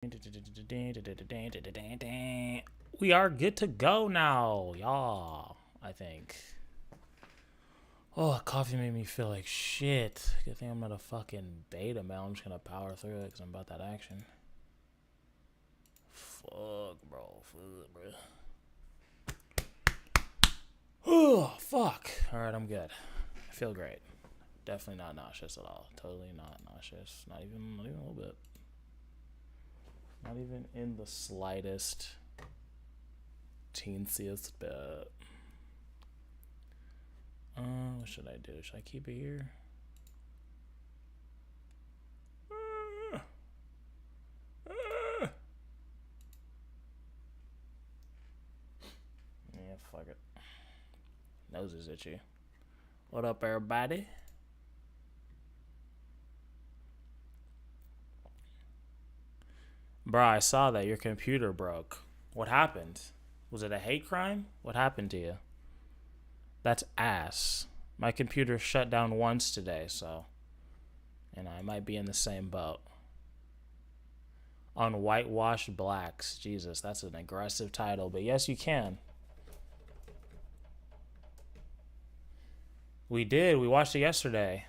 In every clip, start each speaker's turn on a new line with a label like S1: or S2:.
S1: We are good to go now, y'all. I think. Oh, coffee made me feel like shit. Good thing I'm not a fucking beta, man. I'm just gonna power through it because I'm about that action. Fuck, bro. Fuck, bro. Oh, fuck. Alright, I'm good. I feel great. Definitely not nauseous at all. Totally not nauseous. Not even a little bit. Not even in the slightest teensiest bit. What should I do? Should I keep it here? Yeah, fuck it. Nose is itchy. What up, everybody? Bro, I saw that your computer broke. What happened? Was it a hate crime? What happened to you? That's ass. My computer shut down once today, so I might be in the same boat. On whitewashed blacks. Jesus, that's an aggressive title, but yes, you can. We did. We watched it yesterday.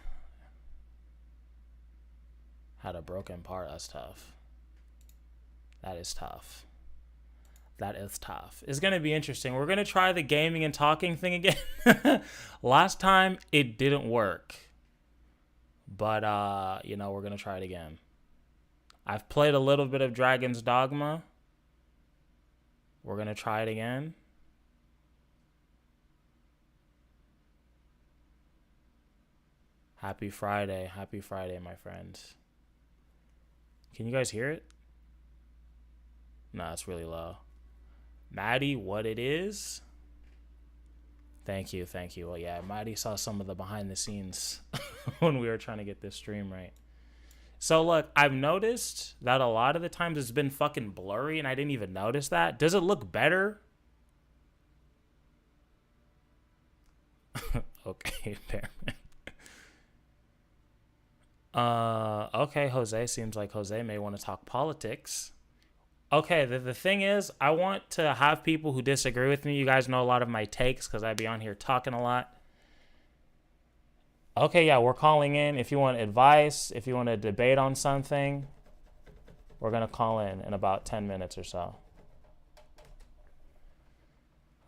S1: Had a broken part. That's tough. That is tough. That is tough. It's going to be interesting. We're going to try the gaming and talking thing again. Last time, it didn't work. But, we're going to try it again. I've played a little bit of Dragon's Dogma. We're going to try it again. Happy Friday. Happy Friday, my friends. Can you guys hear it? No, it's really low. Maddie, what it is? Thank you. Well, yeah, Maddie saw some of the behind the scenes when we were trying to get this stream right. So, look, I've noticed that a lot of the times it's been fucking blurry, and I didn't even notice that. Does it look better? Okay, Bearman. Okay, Jose. Seems like Jose may want to talk politics. Okay, the thing is, I want to have people who disagree with me. You guys know a lot of my takes because I be on here talking a lot. Okay, yeah, we're calling in. If you want advice, if you want to debate on something, we're going to call in about 10 minutes or so.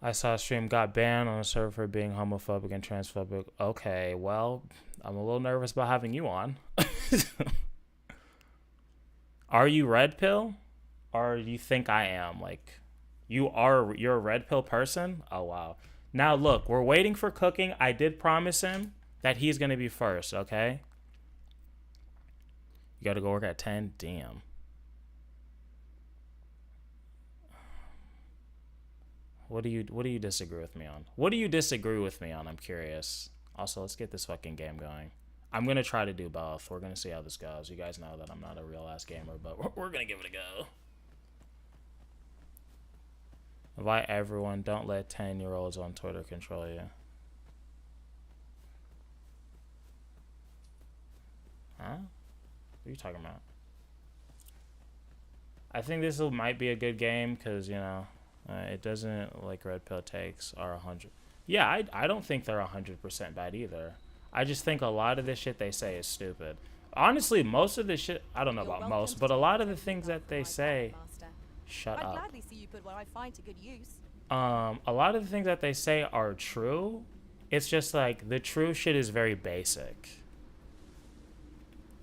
S1: I saw a stream got banned on a server for being homophobic and transphobic. Okay, well, I'm a little nervous about having you on. Are you red pill? Or do you think I am? Like, you're a red pill person? Oh, wow. Now, look, we're waiting for cooking. I did promise him that he's going to be first, okay? You got to go work at 10? Damn. What do you disagree with me on? What do you disagree with me on? I'm curious. Also, let's get this fucking game going. I'm going to try to do both. We're going to see how this goes. You guys know that I'm not a real-ass gamer, but we're going to give it a go. Invite everyone. Don't let 10-year-olds on Twitter control you. Huh? What are you talking about? I think this might be a good game because, it doesn't, like, red pill takes are 100. Yeah, I don't think they're 100% bad either. I just think a lot of the shit they say is stupid. Honestly, most of the shit, I don't know about most, but a lot of the things that they say... Shut up. I'd gladly see you put what I find to good use. A lot of the things that they say are true. It's just like the true shit is very basic.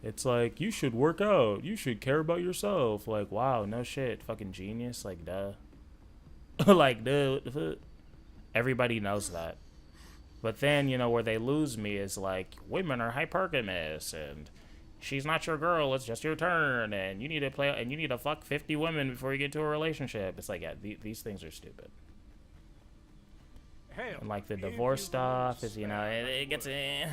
S1: It's like, you should work out. You should care about yourself. Like, wow, no shit. Fucking genius. Like, duh. Like, duh. What the fuck? Everybody knows that. But then, where they lose me is like, women are hypergamous and she's not your girl, it's just your turn, and you need to play, and you need to fuck 50 women before you get to a relationship. It's like, yeah, these things are stupid. And like the divorce stuff is, it gets in.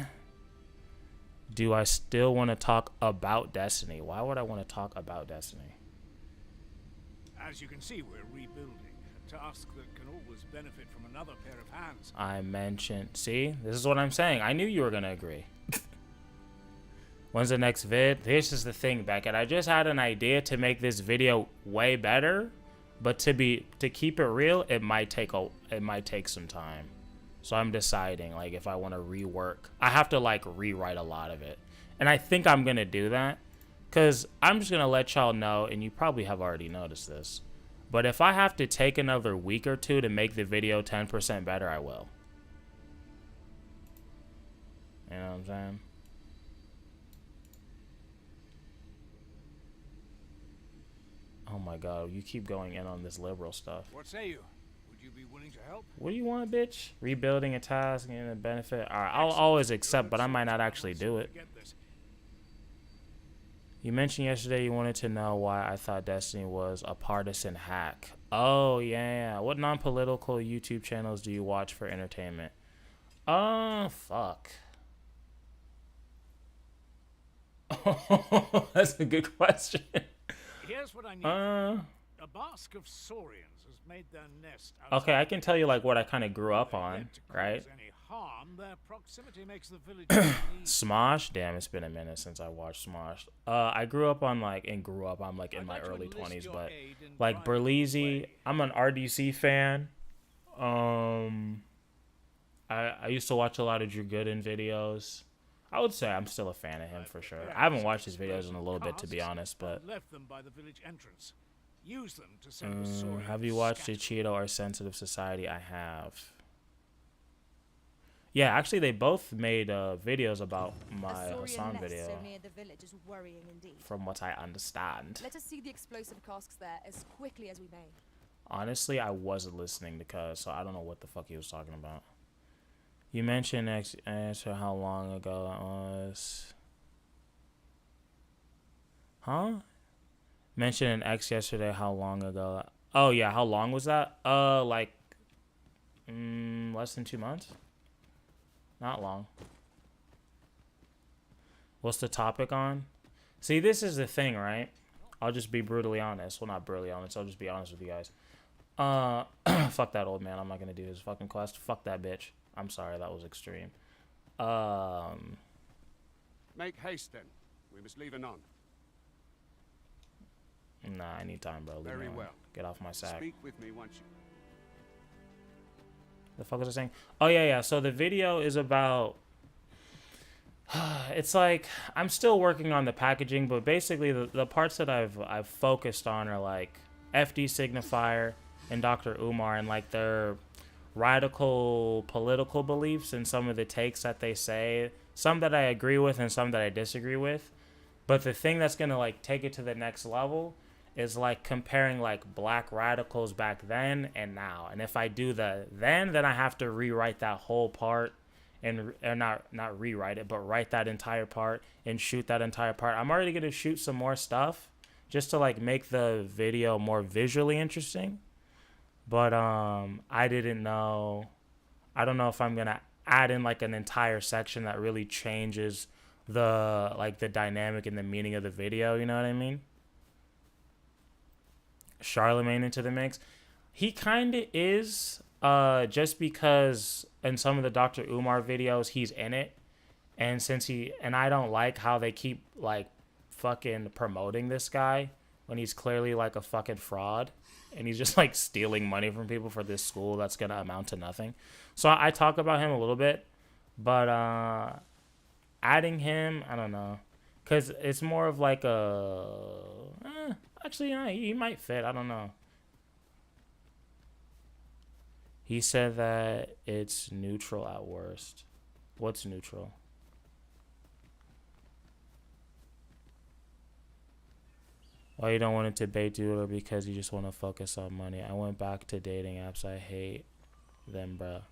S1: Do I still want to talk about Destiny? Why would I want to talk about Destiny?
S2: As you can see, we're rebuilding. A task that can always benefit from another pair of hands.
S1: I mentioned, see, this is what I'm saying. I knew you were going to agree. When's the next vid? This is the thing, Beckett. I just had an idea to make this video way better, but to keep it real, it might take some time. So I'm deciding like if I want to rework. I have to like rewrite a lot of it. And I think I'm going to do that cuz I'm just going to let y'all know, and you probably have already noticed this. But if I have to take another week or two to make the video 10% better, I will. You know what I'm saying? Oh my god, you keep going in on this liberal stuff.
S2: What say you? Would you be willing to help?
S1: What do you want, bitch? Rebuilding a task and a benefit? Alright, I'll always accept, but I might not actually do it. You mentioned yesterday you wanted to know why I thought Destiny was a partisan hack. Oh, yeah. What non-political YouTube channels do you watch for entertainment? Fuck. That's a good question.
S2: Here's what I need. A basque of saurians has made their nest
S1: okay, I can tell you like what I kind of grew up on, right?
S2: Any harm, their proximity makes the village
S1: Smosh? Damn, it's been a minute since I watched Smosh. I grew up on like, I'm like in my early 20s, but like Berleezy, I'm an RDC fan. I used to watch a lot of Drew Gooden videos. I would say I'm still a fan of him for sure. I haven't watched his videos in a little bit, to be honest, but
S2: left them by the village entrance. Use them to send
S1: have you watched the Cheeto or Sensitive Society? I have. Yeah, actually, they both made videos about my Hassan video.
S3: So near the village is worrying indeed.
S1: From what I understand.
S3: Let us see the explosive casks there as quickly as we may.
S1: Honestly, I wasn't listening to Cuz, so I don't know what the fuck he was talking about. You mentioned answer how long ago that was. Huh? Mentioned an X yesterday how long ago. Oh yeah, how long was that? Like less than 2 months? Not long. What's the topic on? See, this is the thing, right? I'll just be brutally honest. Well, not brutally honest. I'll just be honest with you guys. Fuck that old man. I'm not gonna do his fucking quest. Fuck that bitch. I'm sorry, that was extreme.
S4: Make haste then. We must leave anon.
S1: Nah, I need time, bro. Leave
S4: Very
S1: me alone.
S4: well.
S1: Get off my sack.
S4: Speak with me once you...
S1: The fuck was I saying? Oh yeah. So the video is about. It's like I'm still working on the packaging, but basically the parts that I've focused on are like FD Signifier and Dr. Umar and like their radical political beliefs and some of the takes that they say. Some that I agree with and some that I disagree with. But the thing that's gonna like take it to the next level is like comparing like black radicals back then and now. And if I do then I have to rewrite that whole part and not rewrite it, but write that entire part and shoot that entire part. I'm already gonna shoot some more stuff just to like make the video more visually interesting. But I didn't know. I don't know if I'm gonna add in like an entire section that really changes the like the dynamic and the meaning of the video. You know what I mean? Charlemagne into the mix. He kind of is, just because in some of the Dr. Umar videos he's in it, and I don't like how they keep like fucking promoting this guy when he's clearly like a fucking fraud and he's just like stealing money from people for this school that's gonna amount to nothing. So I talk about him a little bit, but adding him, I don't know, because it's more of like actually, he might fit. I don't know. He said that it's neutral at worst. What's neutral? Why you don't want to debate dude because you just want to focus on money? I went back to dating apps. I hate them, bruh.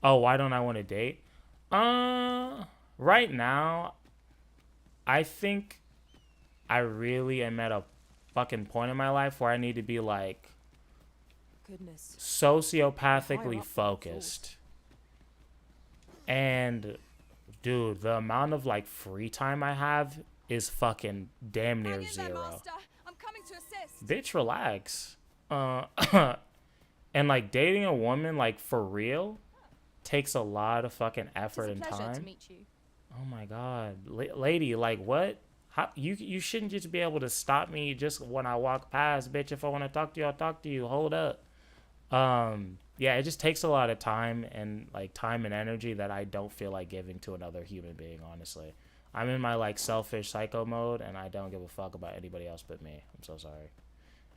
S1: Oh, why don't I want to date? Right now, I think I really am at a fucking point in my life where I need to be like sociopathically focused. And dude, the amount of like free time I have is fucking damn near zero.
S3: I'm coming to assist.
S1: Bitch, relax. And like dating a woman like for real takes a lot of fucking effort and time.
S3: To meet you.
S1: Oh my god, lady, like what? How you shouldn't just be able to stop me just when I walk past, bitch. If I want to talk to you, I'll talk to you. Hold up. Yeah, it just takes a lot of time and energy that I don't feel like giving to another human being, honestly. I'm in my like selfish psycho mode and I don't give a fuck about anybody else but me. I'm so sorry.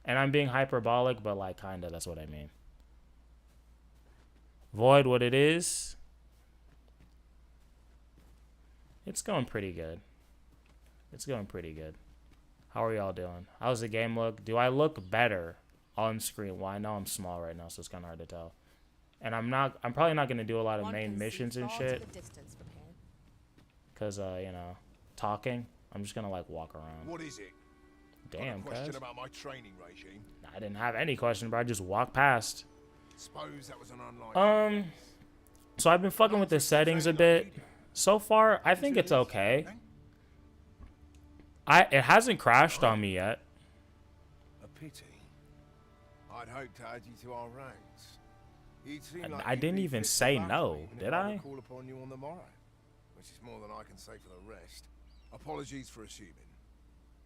S1: And I'm being hyperbolic, but like kinda that's what I mean. Void what it is. It's going pretty good. It's going pretty good. How are y'all doing? How's the game look? Do I look better on screen? Well, I know I'm small right now, so it's kind of hard to tell. And I'm probably not going to do a lot of
S3: One
S1: main
S3: can see
S1: missions and
S3: far to
S1: shit.
S3: the distance from here.
S1: Because, you know, talking. I'm just going to, like, walk around.
S5: What is it?
S1: Damn,
S5: Got a question
S1: cuz.
S5: about my training regime.
S1: I didn't have any question, bro. I just walked past.
S5: Suppose that was an unlikely.
S1: So I've been fucking with the settings a bit. So far, I think it's okay. It hasn't crashed on me yet.
S5: A pity. I'd hoped to add you to our ranks. You'd seem like
S1: I
S5: you'd
S1: didn't
S5: be
S1: even
S5: fit to
S1: say
S5: battle
S1: no,
S5: even if
S1: did
S5: were
S1: I?
S5: to call upon you on the morrow, which is more than I can say for the rest. Apologies for assuming.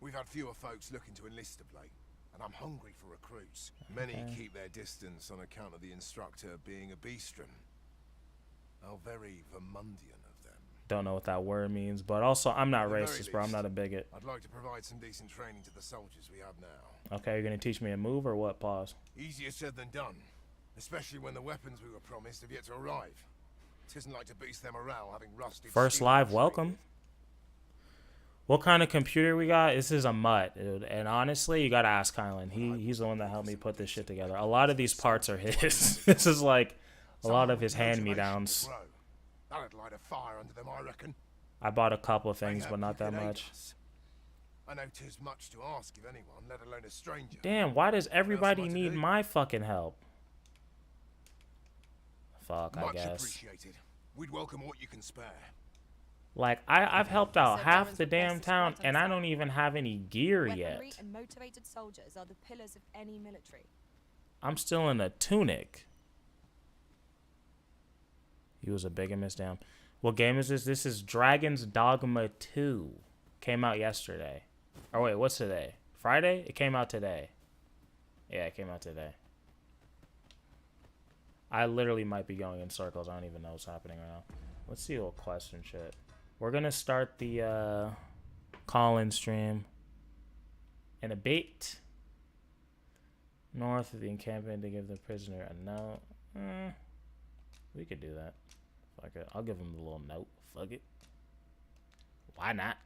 S5: We've had fewer folks looking to enlist of late, and I'm hungry for recruits. Many keep their distance on account of the instructor being a beastron. How very Vermundian of them.
S1: Don't know what that word means, but also I'm not
S5: At the very
S1: racist, bro. I'm
S5: least,
S1: not a bigot.
S5: I'd like to provide some decent training to the soldiers we have now.
S1: Okay, you're gonna teach me a move or what? Pause.
S5: Easier said than done, especially when the weapons we were promised have yet to arrive. It isn't like to boost their morale having rusted.
S1: First
S5: steel
S1: live
S5: to
S1: welcome.
S5: with.
S1: What kind of computer we got? This is a mutt, dude. And honestly, you gotta ask Kylan. He's the one that helped me put this shit together. A lot of these parts are his. This is like a lot of his hand-me-downs.
S5: Motivation to grow. That'd light a fire under them, I reckon.
S1: I bought a couple of
S5: They
S1: things,
S5: hope
S1: but not
S5: you
S1: that
S5: could aid
S1: much.
S5: us. I know 'tis much to ask of anyone, let alone a stranger.
S1: Damn, why does everybody
S5: am I to
S1: need
S5: do?
S1: my fucking help? Fuck, I
S5: Much
S1: guess.
S5: appreciated. We'd welcome what you can spare.
S1: Like, I've helped out
S3: So
S1: half
S3: Darren's
S1: the
S3: the
S1: damn
S3: best
S1: town,
S3: squad on
S1: and I
S3: site.
S1: don't even have any gear yet.
S3: Weaponry and motivated soldiers are the pillars of any military.
S1: I'm still in a tunic. He was a bigamist, damn. What game is this? This is Dragon's Dogma 2. Came out yesterday. Oh, wait, what's today? Friday? It came out today. Yeah, it came out today. I literally might be going in circles. I don't even know what's happening right now. Let's see a little question shit. We're going to start the call-in stream in a bit. North of the encampment to give the prisoner a note. We could do that. Fuck it. I'll give him the little note. Fuck it. Why not?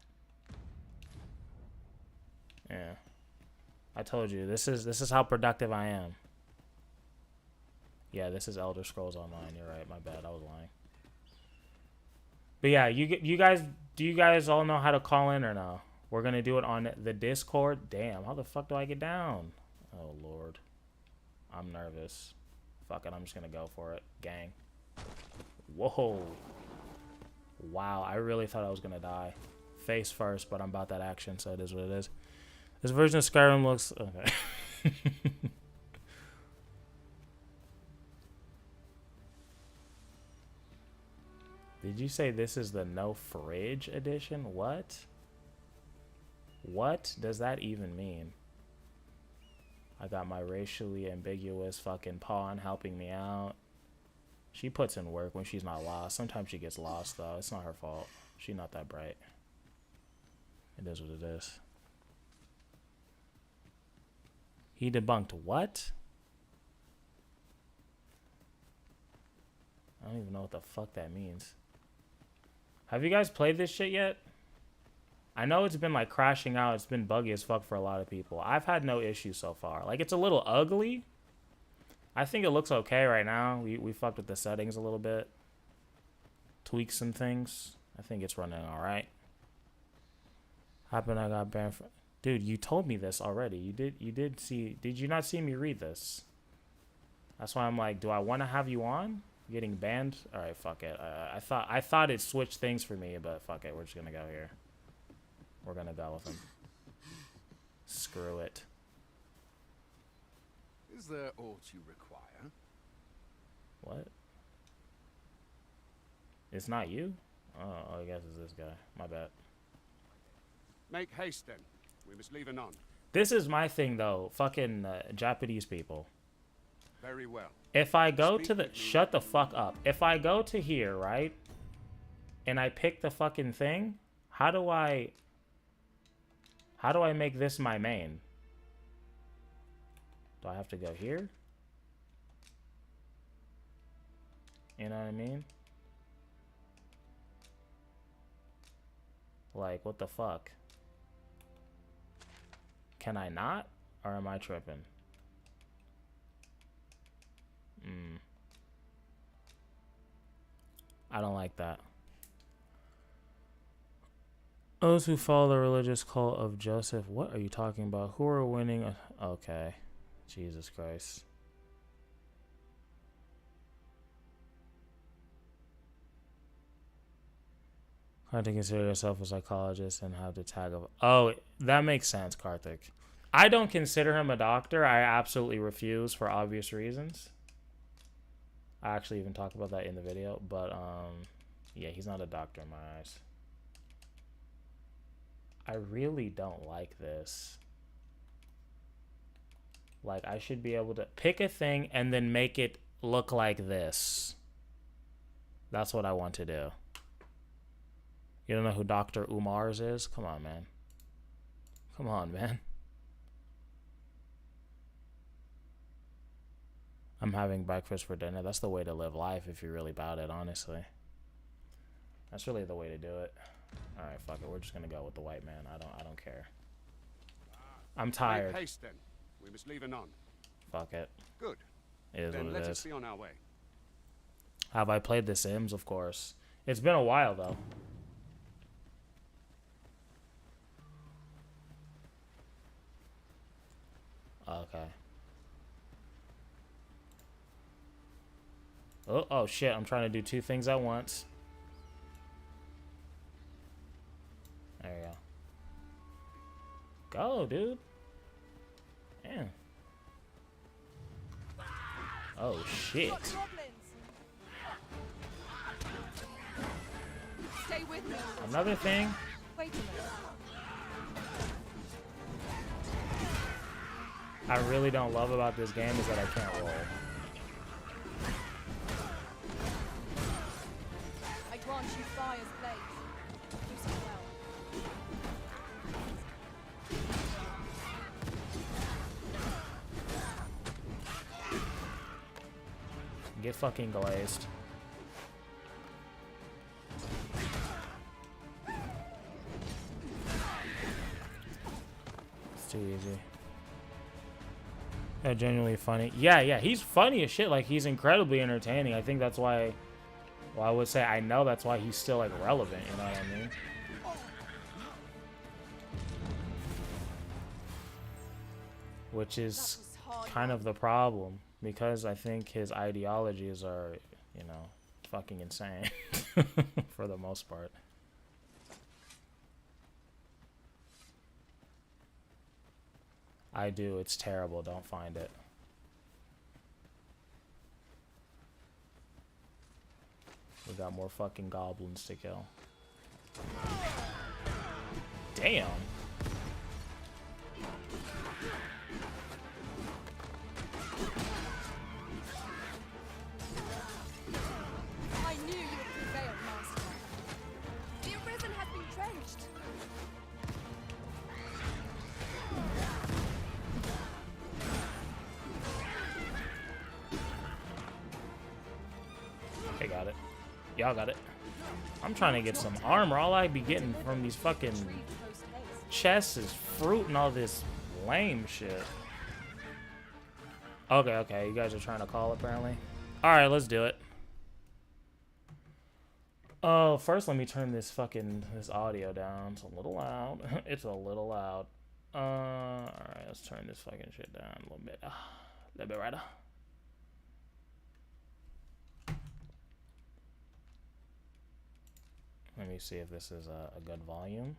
S1: Yeah. I told you, this is how productive I am. Yeah, this is Elder Scrolls Online. You're right. My bad. I was lying. But yeah, you guys, do you guys all know how to call in or no? We're gonna do it on the Discord. Damn, how the fuck do I get down? Oh Lord, I'm nervous. Fuck it, I'm just gonna go for it, gang. Whoa. Wow, I really thought I was gonna die. Face first, but I'm about that action, so it is what it is. This version of Skyrim looks okay. Did you say this is the no fridge edition? What? What does that even mean? I got my racially ambiguous fucking pawn helping me out. She puts in work when she's not lost. Sometimes she gets lost though. It's not her fault. She's not that bright. It is what it is. He debunked what? I don't even know what the fuck that means. Have you guys played this shit yet? I know it's been like crashing out. It's been buggy as fuck for a lot of people. I've had no issues so far. Like, it's a little ugly. I think it looks okay right now. We fucked with the settings a little bit. Tweaked some things. I think it's running alright. Happened I got banned for... Dude, you told me this already. You did see... Did you not see me read this? That's why I'm like, do I want to have you on? Getting banned? Alright, fuck it. I thought it switched things for me, but fuck it. We're just gonna go here. We're gonna go with him. Screw it.
S4: Is there aught you require?
S1: What? It's not you? Oh, I guess it's this guy. My bad.
S4: Make haste then. We must leave anon.
S1: This is my thing, though. Fucking Japanese people.
S4: Very well.
S1: If I go
S4: Speak
S1: to the...
S4: with me.
S1: Shut the fuck up. If I go to here, right? And I pick the fucking thing, how do I make this my main? Do I have to go here? You know what I mean? Like, what the fuck? Can I not? Or am I tripping? I don't like that. Those who follow the religious cult of Joseph. What are you talking about? Who are winning? Okay. Jesus Christ. Hard to consider yourself a psychologist and have the tag of... Oh, that makes sense, Karthik. I don't consider him a doctor. I absolutely refuse for obvious reasons. I actually even talked about that in the video. But, yeah, he's not a doctor in my eyes. I really don't like this. Like, I should be able to pick a thing and then make it look like this. That's what I want to do. You don't know who Dr. Umar's is? Come on, man. Come on, man. I'm having breakfast for dinner. That's the way to live life if you're really about it, honestly. That's really the way to do it. All right, fuck it. We're just gonna go with the white man. I don't care. I'm tired.
S4: Make haste then. We must leave anon.
S1: Fuck it.
S4: Good.
S1: It is
S4: Then
S1: what
S4: let
S1: it
S4: us
S1: is.
S4: be on our way.
S1: Have I played The Sims? Of course. It's been a while though. Okay. Oh shit, I'm trying to do two things at once. There you go. Go, dude. Damn. Oh shit.
S3: Got goblins. Stay with me.
S1: Another thing.
S3: Wait a minute.
S1: I really don't love about this game is that I can't roll.
S3: I grant you fire's blades. Do so well.
S1: Get fucking glazed. It's too easy. Yeah, genuinely funny. Yeah, he's funny as shit. Like, he's incredibly entertaining. I think that's why... Well, I would say I know that's why he's still, like, relevant. You know what I mean? Which is kind of the problem. Because I think his ideologies are, you know, fucking insane. For the most part. I do. It's terrible. Don't find it. We got more fucking goblins to kill. Damn.
S3: I knew you would prevail, Master. The Arisen has been drenched.
S1: They got it. Y'all got it. I'm trying to get some armor. All I be getting from these fucking
S3: Retreat post haste.
S1: chests is fruit and all this lame shit. Okay. You guys are trying to call apparently. Alright, let's do it. Oh, first let me turn this audio down. It's a little loud. It's a little loud. Alright, let's turn this fucking shit down a little bit. A little bit right. Let me see if this is a good volume.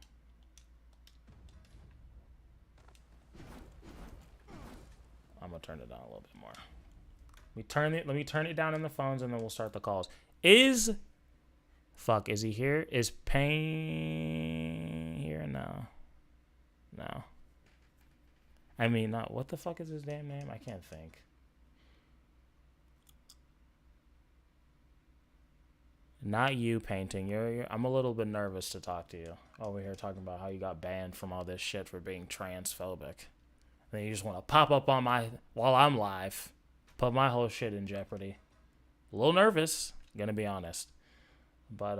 S1: I'm gonna turn it down a little bit more. Let me turn it down in the phones and then we'll start the calls. Is Fuck, is he here? Is Payne here? No. No. I mean, not what the fuck is his damn name? I can't think. Not you, Painting. I'm a little bit nervous to talk to you. Over here talking about how you got banned from all this shit for being transphobic. And then you just want to pop up on while I'm live. Put my whole shit in jeopardy. A little nervous, gonna be honest. But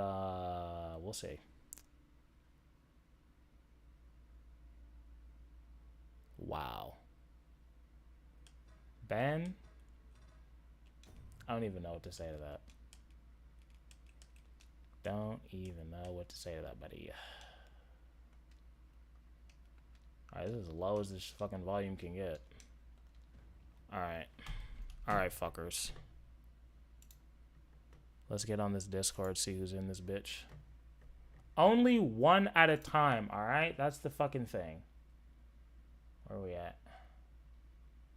S1: we'll see. Wow. Ben? I don't even know what to say to that. Don't even know what to say to that, buddy. Alright, this is as low as this fucking volume can get. Alright. Alright, fuckers. Let's get on this Discord, see who's in this bitch. Only one at a time, alright? That's the fucking thing. Where are we at?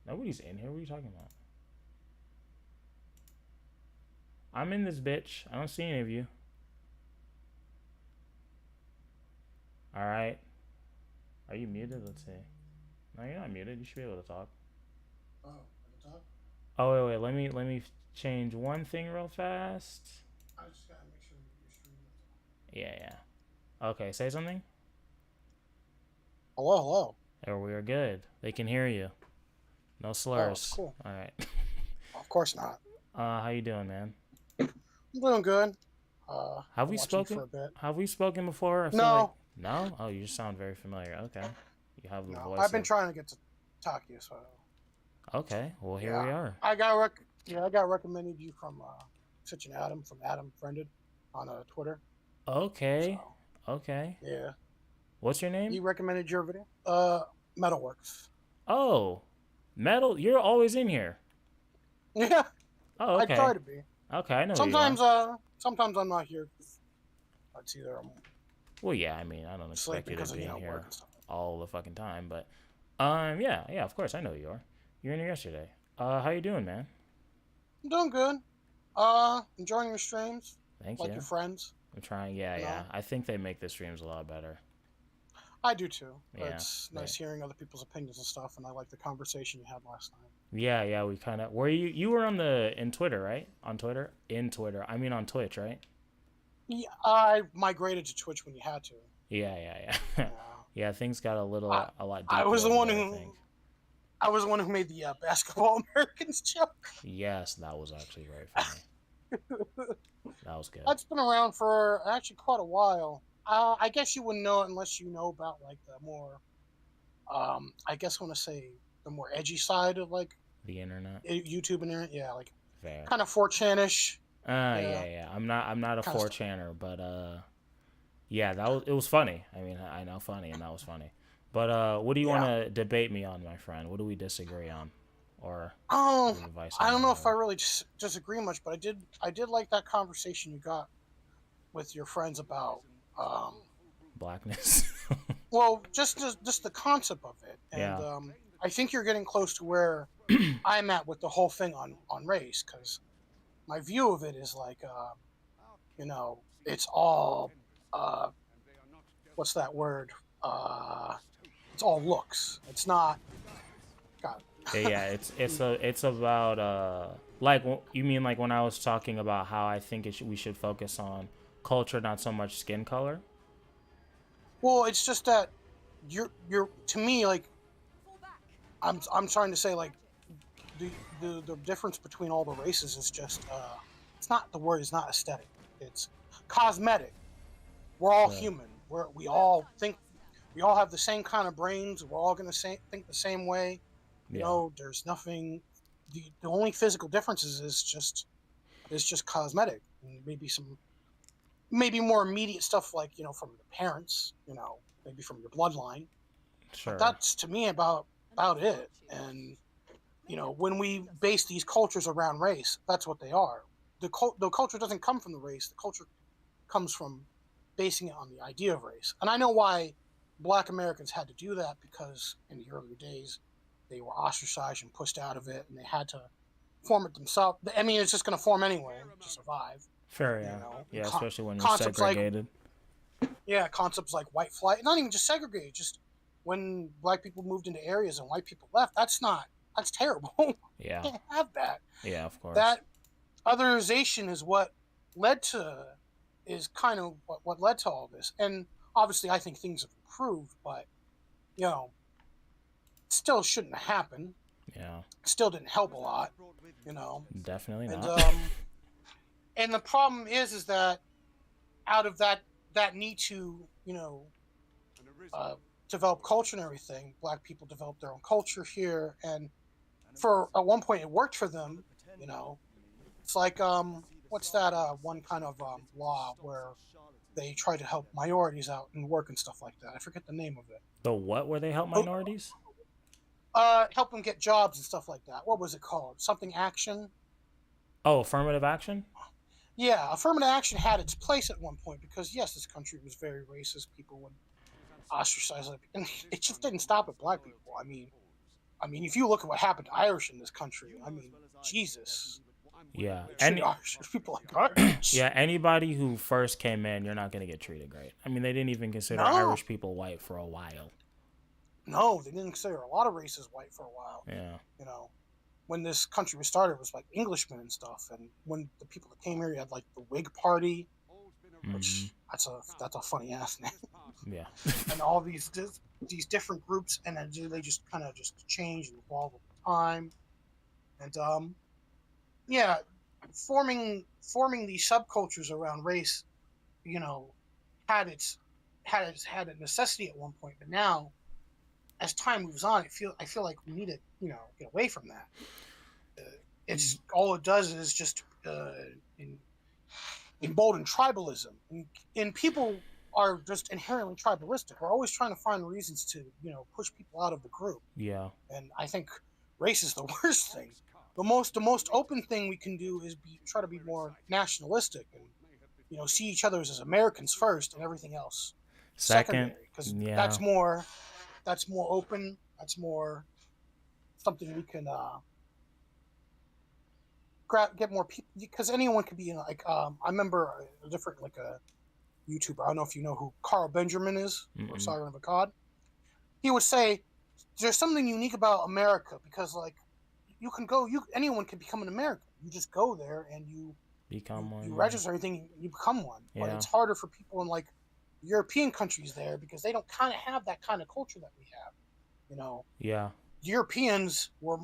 S1: Nobody's in here. What are you talking about? I'm in this bitch. I don't see any of you. Alright. Are you muted? Let's see. No, you're not muted. You should be able to talk.
S6: Oh, I can talk?
S1: Oh, wait. Let me change one thing real fast.
S6: I just gotta make sure your stream is.
S1: Yeah. Okay, say something.
S6: Hello, hello.
S1: There, we are good. They can hear you. No slurs.
S6: Oh, cool.
S1: All right.
S6: Of course not.
S1: How you doing, man?
S6: I'm doing good.
S1: Have we
S6: watching
S1: spoken?
S6: for a bit.
S1: Have we spoken before? I feel
S6: No.
S1: like- no. Oh, you just sound very familiar. Okay. You have the
S6: No,
S1: voice.
S6: I've been
S1: of-
S6: trying to get to talk to you, so.
S1: Okay. Well, here we are.
S6: I got recommended you from such an Adam from Adam Friended on Twitter.
S1: Okay.
S6: So,
S1: Okay.
S6: yeah.
S1: What's your name?
S6: He recommended your video. Metalworks.
S1: Oh, Metal. You're always in here.
S6: Yeah.
S1: Oh, okay.
S6: I try to be.
S1: Okay, I know.
S6: Sometimes,
S1: who you are.
S6: sometimes I'm not here. It's either I'm
S1: Well, yeah. I mean, I don't expect
S6: sleeping
S1: you
S6: because
S1: to
S6: of
S1: be in
S6: work
S1: here
S6: and stuff.
S1: all the fucking time, but yeah. Of course, I know who you are. You were in here yesterday. How you doing, man?
S6: I'm doing good. Enjoying your streams.
S1: Thank
S6: Like
S1: you.
S6: your friends.
S1: I'm trying. Yeah,
S6: No.
S1: yeah. I think they make the streams a lot better.
S6: I do too.
S1: Yeah,
S6: It's nice hearing other people's opinions and stuff, and I like the conversation you had last night.
S1: Yeah. We kind of. Were you were in Twitter, right? On Twitter? In Twitter. I mean, on Twitch, right?
S6: Yeah, I migrated to Twitch when you had to.
S1: Yeah.
S6: Yeah.
S1: Yeah, things got a lot deeper.
S6: I was the one
S1: over
S6: who-
S1: there, I think.
S6: I was the one who made the basketball Americans joke.
S1: Yes, that was actually very funny. That was good.
S6: That's been around for actually quite a while. I guess you wouldn't know it unless you know about like the more, I guess I want to say the more edgy side of like
S1: The internet.
S6: YouTube and internet. Yeah, like
S1: Fair.
S6: kind of 4chan-ish.
S1: Yeah. I'm not a
S6: Kinda
S1: 4chaner, but yeah, it was funny. I mean, I know funny, and that was funny. But what do you
S6: Yeah.
S1: want to debate me on, my friend? What do we disagree on, or
S6: Oh,
S1: give advice
S6: I
S1: on
S6: don't know if I
S1: whatever?
S6: really disagree much, but I did like that conversation you got with your friends about
S1: Blackness.
S6: well, just the concept of it, and
S1: Yeah.
S6: I think you're getting close to where I'm at with the whole thing on race, because my view of it is like, it's all what's that word? It's all looks. It's not. God.
S1: Yeah, it's about like you mean like when I was talking about how I think we should focus on culture, not so much skin color.
S6: Well, it's just that you're to me like
S3: Fall back.
S6: I'm trying to say like the difference between all the races is just it's not the word is not aesthetic. It's cosmetic. We're all
S1: Yeah.
S6: human. We all have the same kind of brains. We're all gonna think the same way. You
S1: Yeah.
S6: know, there's nothing. The only physical differences is just cosmetic. And maybe more immediate stuff like from the parents. Maybe from your bloodline.
S1: Sure.
S6: That's to me about it. And when we base these cultures around race, that's what they are. The culture doesn't come from the race. The culture comes from basing it on the idea of race. And I know why Black Americans had to do that, because in the earlier days they were ostracized and pushed out of it, and they had to form it themselves. I mean, it's just going to form anyway to survive.
S1: Fair,
S6: You
S1: yeah.
S6: know,
S1: Yeah,
S6: con-
S1: especially when you're
S6: concepts like
S1: segregated.
S6: yeah, concepts like white flight, not even just segregated, just when black people moved into areas and white people left. That's terrible. You
S1: Yeah.
S6: can't have that.
S1: Yeah, of course.
S6: That otherization is what led to is kind of what led to all this. And obviously, I think things have improved, but you know, still shouldn't have happened.
S1: Yeah.
S6: Still didn't help a lot. You know,
S1: Definitely
S6: and
S1: not.
S6: and the problem is that out of that need to develop culture and everything, black people developed their own culture here, and for at one point it worked for them. You know, it's like what's that one kind of law where they try to help minorities out and work and stuff like that. I forget the name of it.
S1: The what where they help minorities?
S6: Help them get jobs and stuff like that. What was it called? Something action.
S1: Oh, affirmative action?
S6: Yeah, affirmative action had its place at one point because yes, this country was very racist. People would ostracize it, and it just didn't stop at black people. I mean, if you look at what happened to Irish in this country, I mean, Jesus.
S1: Yeah.
S6: Treat Irish people like Irish.
S1: Yeah, anybody who first came in, you're not going to get treated great. I mean, they didn't even consider
S6: No.
S1: Irish people white for a while.
S6: No, they didn't consider a lot of races white for a while.
S1: Yeah.
S6: You know, when this country was started, it was like Englishmen and stuff. And when the people that came here, you had like the Whig Party, which that's a funny ass name.
S1: Yeah.
S6: And all these different groups, and then they just kind of just change and evolve over time. And yeah, forming these subcultures around race, you know, had a necessity at one point, but now, as time moves on, I feel like we need to get away from that. It's all it does is just embolden tribalism, and people are just inherently tribalistic. We're always trying to find reasons to push people out of the group.
S1: Yeah.
S6: And I think race is the worst thing. The most open thing we can do is try to be more nationalistic and see each other as Americans first and everything else
S1: Second,
S6: because
S1: yeah.
S6: that's more open. That's more something we can get more people, because anyone could be I remember a different a YouTuber. I don't know if you know who Carl Benjamin is, or Siren of Akkad. He would say there's something unique about America because anyone can become an American. You just go there and you
S1: become one.
S6: You register everything, you become one.
S1: Yeah.
S6: But it's harder for people in European countries there because they don't kind of have that kind of culture that we have.
S1: Yeah.
S6: Europeans were,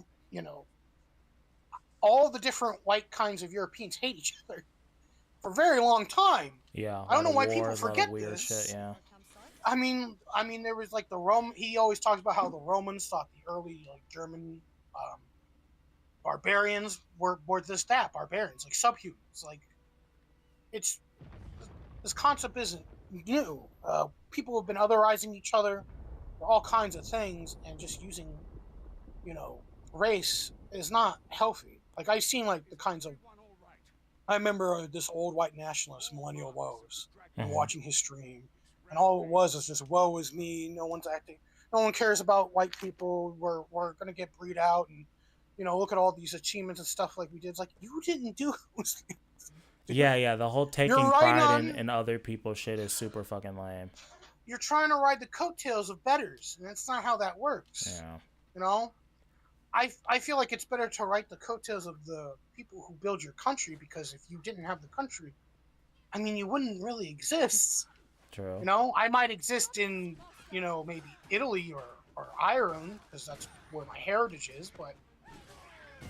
S6: all the different white kinds of Europeans hate each other for a very long time.
S1: Yeah.
S6: I don't know why people forget
S1: weird
S6: this.
S1: Shit, yeah.
S6: I mean, there was the Rome. He always talks about how the Romans thought the early German barbarians were barbarians, subhumans. This concept isn't new. People have been otherizing each other for all kinds of things, and just using, race is not healthy. I've seen the kinds of. I remember this old white nationalist, Millennial Woes, and watching his stream, and all it was just woe is me. No one's acting. No one cares about white people. We're gonna get breed out, and look at all these achievements and stuff we did. It's you didn't do those things.
S1: Yeah. The whole taking pride in other people's shit is super fucking lame.
S6: You're trying to ride the coattails of betters, and that's not how that works.
S1: Yeah.
S6: I feel like it's better to ride the coattails of the people who build your country, because if you didn't have the country, you wouldn't really exist.
S1: True.
S6: I might exist in, maybe Italy or Ireland, because that's where my heritage is, but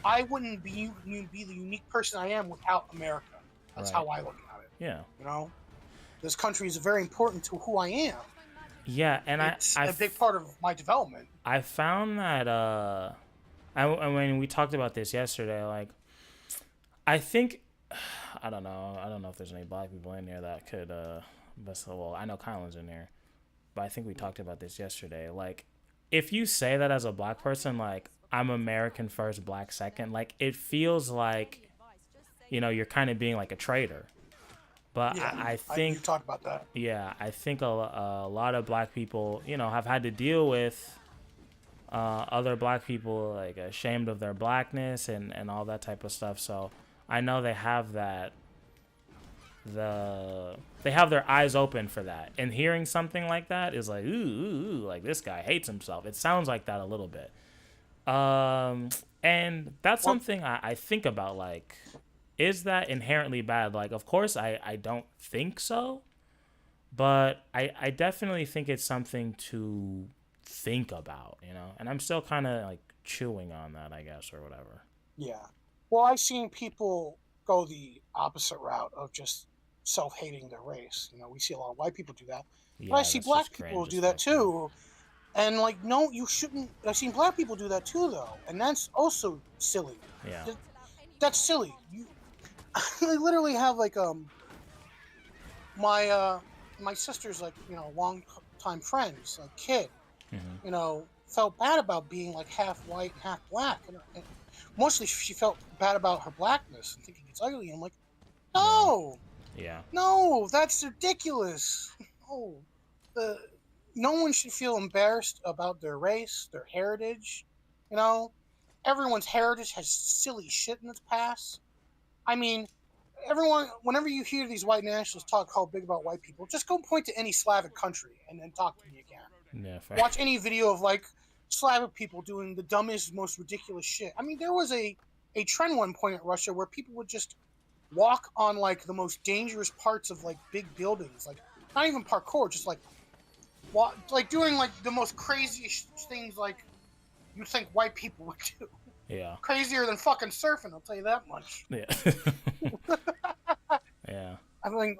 S6: I wouldn't be the unique person I am without America. That's how I look at it.
S1: Yeah.
S6: This country is very important to who I am.
S1: Yeah, and
S6: it's a big part of my development.
S1: I found that when we talked about this yesterday, I think I don't know if there's any black people in here that could I know Kylan's in there, but I think we talked about this yesterday. If you say that as a black person, I'm American first, black second, it feels like you're kind of being a traitor. But
S6: yeah,
S1: I think
S6: you talk about that.
S1: Yeah, I think a lot of black people, have had to deal with other black people ashamed of their blackness and all that type of stuff. So I know they have that they have their eyes open for that, and hearing something like that is like, ooh, like this guy hates himself. It sounds like that a little bit. And that's something I think about, like, is that inherently bad? Like, of course I don't think so, but I definitely think it's something to think about, you know, and I'm still kind of like chewing on that, I guess, or whatever.
S6: Yeah. Well, I've seen people go the opposite route of just self-hating their race. You know, we see a lot of white people do that, but I see
S1: that's
S6: black
S1: just
S6: people
S1: cringe
S6: do
S1: as
S6: that
S1: fuck, man.
S6: too. And like, no, you shouldn't. I've seen black people do that too, though, and that's also silly.
S1: Yeah.
S6: That's silly. You, I literally have like my my sister's like, you know, long time friends, like kid,
S1: Mm-hmm.
S6: you know, felt bad about being like half white, half black, and mostly she felt bad about her blackness and thinking it's ugly. I'm like, no,
S1: Yeah.
S6: no, that's ridiculous. No, the no one should feel embarrassed about their race, their heritage. You know, everyone's heritage has silly shit in its past. I mean, everyone, whenever you hear these white nationalists talk how big about white people, just go point to any Slavic country and then talk to me again.
S1: Yeah. Fair.
S6: Watch any video of like Slavic people doing the dumbest, most ridiculous shit. I mean, there was a trend one point at Russia where people would just walk on like the most dangerous parts of like big buildings, like not even parkour, just like like doing like the most crazy things like you'd think white people would do.
S1: Yeah.
S6: Crazier than fucking surfing, I'll tell you that much.
S1: Yeah. Yeah.
S6: I think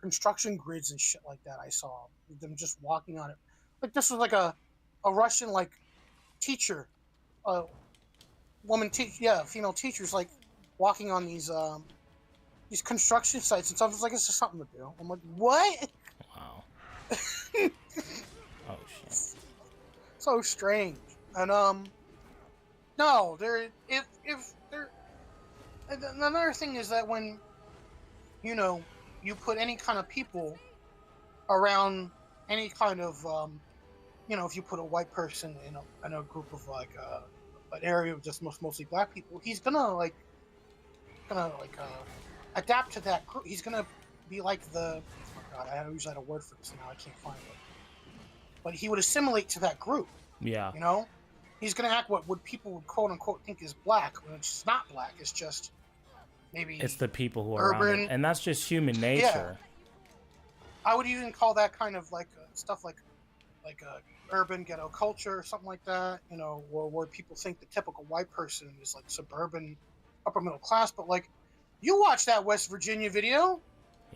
S6: construction grids and shit like that. I saw them just walking on it. Like this was like a Russian like teacher, female teachers like walking on these construction sites and stuff. It's like it's just something to do. I'm like, what?
S1: Wow. Oh shit.
S6: So strange. And no, there if there. Another thing is that when, you know, you put any kind of people around any kind of, you know, if you put a white person in a group of like an area of just mostly black people, he's gonna adapt to that group. He's gonna be like oh God, I usually had a word for this now. I can't find it. But he would assimilate to that group.
S1: Yeah.
S6: You know, he's gonna act what people would quote unquote think is black when it's not black. It's just maybe
S1: It's the people who are around
S6: urban,
S1: it, and that's just human nature.
S6: I would even call that kind of like stuff like urban ghetto culture or something like that. You know, where people think the typical white person is like suburban, upper middle class. But like, you watch that West Virginia video,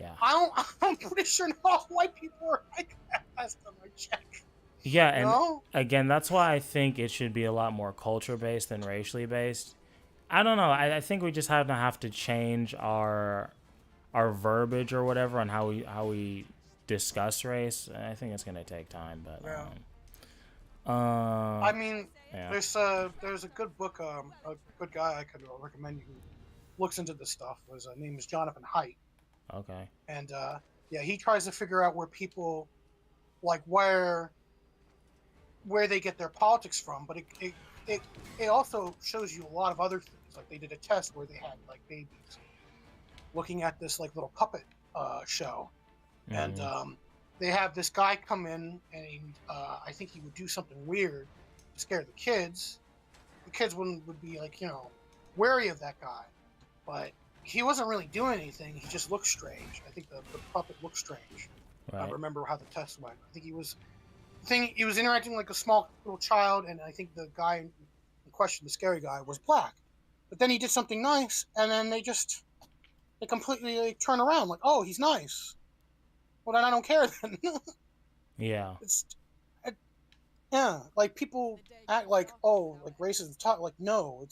S1: Yeah.
S6: I'm pretty sure not all white people are like that last time I checked.
S1: Yeah,
S6: You
S1: and
S6: know?
S1: again, that's why I think it should be a lot more culture based than racially based. I don't know. I think we just have to change our verbiage or whatever on how we discuss race. I think it's gonna take time, but
S6: Yeah.
S1: um,
S6: I mean,
S1: yeah.
S6: there's a good book, a good guy I could recommend you who looks into this stuff. His name is Jonathan Haidt,
S1: Okay.
S6: and yeah, he tries to figure out where people like where they get their politics from, but it also shows you a lot of other things. Like they did a test where they had like babies looking at this like little puppet show, and they have this guy come in, and I think he would do something weird to scare the kids. The kids would be like, you know, wary of that guy, but he wasn't really doing anything. He just looked strange. I think the puppet looked strange. I
S1: Right.
S6: remember how the test went. I think he was interacting like a small little child, and I think the guy in question, the scary guy, was black. But then he did something nice, and then they completely like, turn around like, oh, he's nice. Well, then I don't care then.
S1: Yeah.
S6: Yeah, like people act like, oh, like racism talk like no,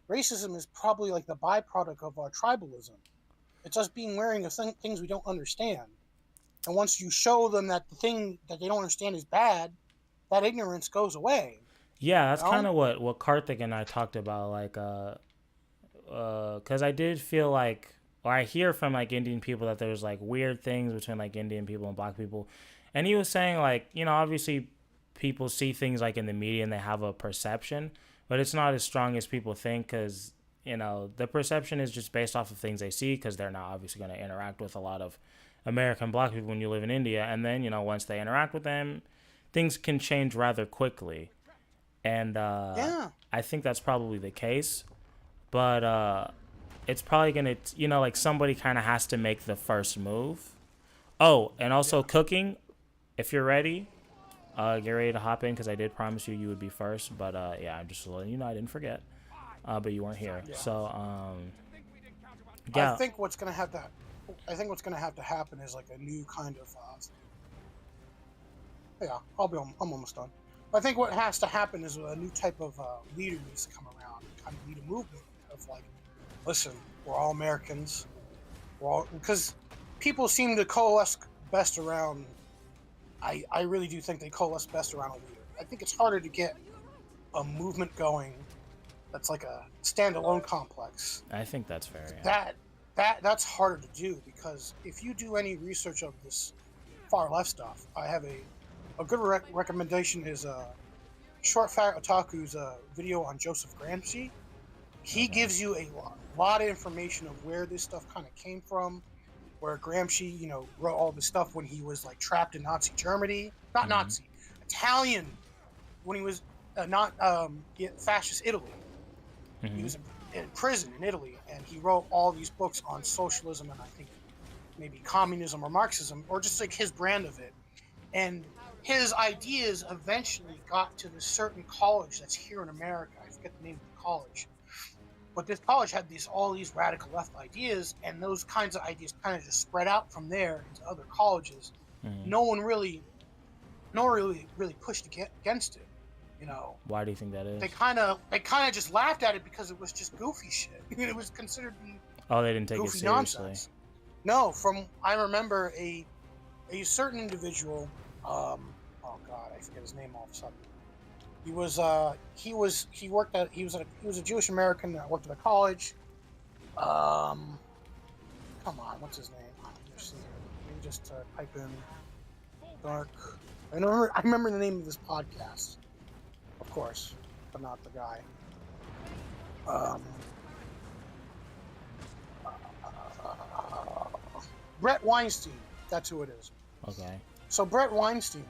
S6: racism is probably like the byproduct of our tribalism. It's us being wearing of things we don't understand. And once you show them that the thing that they don't understand is bad, that ignorance goes away.
S1: Yeah, that's
S6: You know?
S1: kind of what Karthik and I talked about, like, because I did feel like, or I hear from like Indian people that there's like weird things between like Indian people and black people, and he was saying like, you know, obviously people see things like in the media and they have a perception, but it's not as strong as people think, because you know, the perception is just based off of things they see because they're not obviously going to interact with a lot of American black people when you live in India. And then, you know, once they interact with them, things can change rather quickly. And
S6: Yeah.
S1: I think that's probably the case. But it's probably going to, you know, like somebody kind of has to make the first move. Oh, and also cooking, if you're ready, get ready to hop in because I did promise you would be first. But yeah, I'm just letting you know I didn't forget. But you weren't here.
S6: Yeah.
S1: So, yeah.
S6: I think what's gonna have to happen is like a new kind of. Yeah, I'm almost done. I think what has to happen is a new type of leader needs to come around, kind of lead a movement of like, listen, we're all Americans, because people seem to coalesce best around. I really do think they coalesce best around a leader. I think it's harder to get a movement going that's like a standalone complex.
S1: I think that's fair. Yeah.
S6: That's harder to do because if you do any research of this far left stuff, I have a good recommendation is Short Fat Otaku's video on Joseph Gramsci. He gives you a lot of information of where this stuff kind of came from, where Gramsci, you know, wrote all this stuff when he was like trapped in Nazi Germany, not Nazi, Italian, when he was not fascist Italy. He was in prison in Italy, and he wrote all these books on socialism and I think maybe communism or Marxism, or just like his brand of it. And his ideas eventually got to this certain college that's here in America. I forget the name of the college. But this college had all these radical left ideas, and those kinds of ideas kind of just spread out from there into other colleges. No one really pushed against it. You know,
S1: why do you think that is?
S6: They kind of just laughed at it because it was just goofy shit. It was considered to be
S1: they didn't take it
S6: goofy
S1: seriously.
S6: Nonsense. No, I remember a certain individual. Oh God, I forget his name all of a sudden. He was a Jewish American that worked at a college. Come on, what's his name? Let me just type in dark. I remember the name of this podcast. Of course, but not the guy. Brett Weinstein. That's who it is.
S1: Okay.
S6: So Brett Weinstein,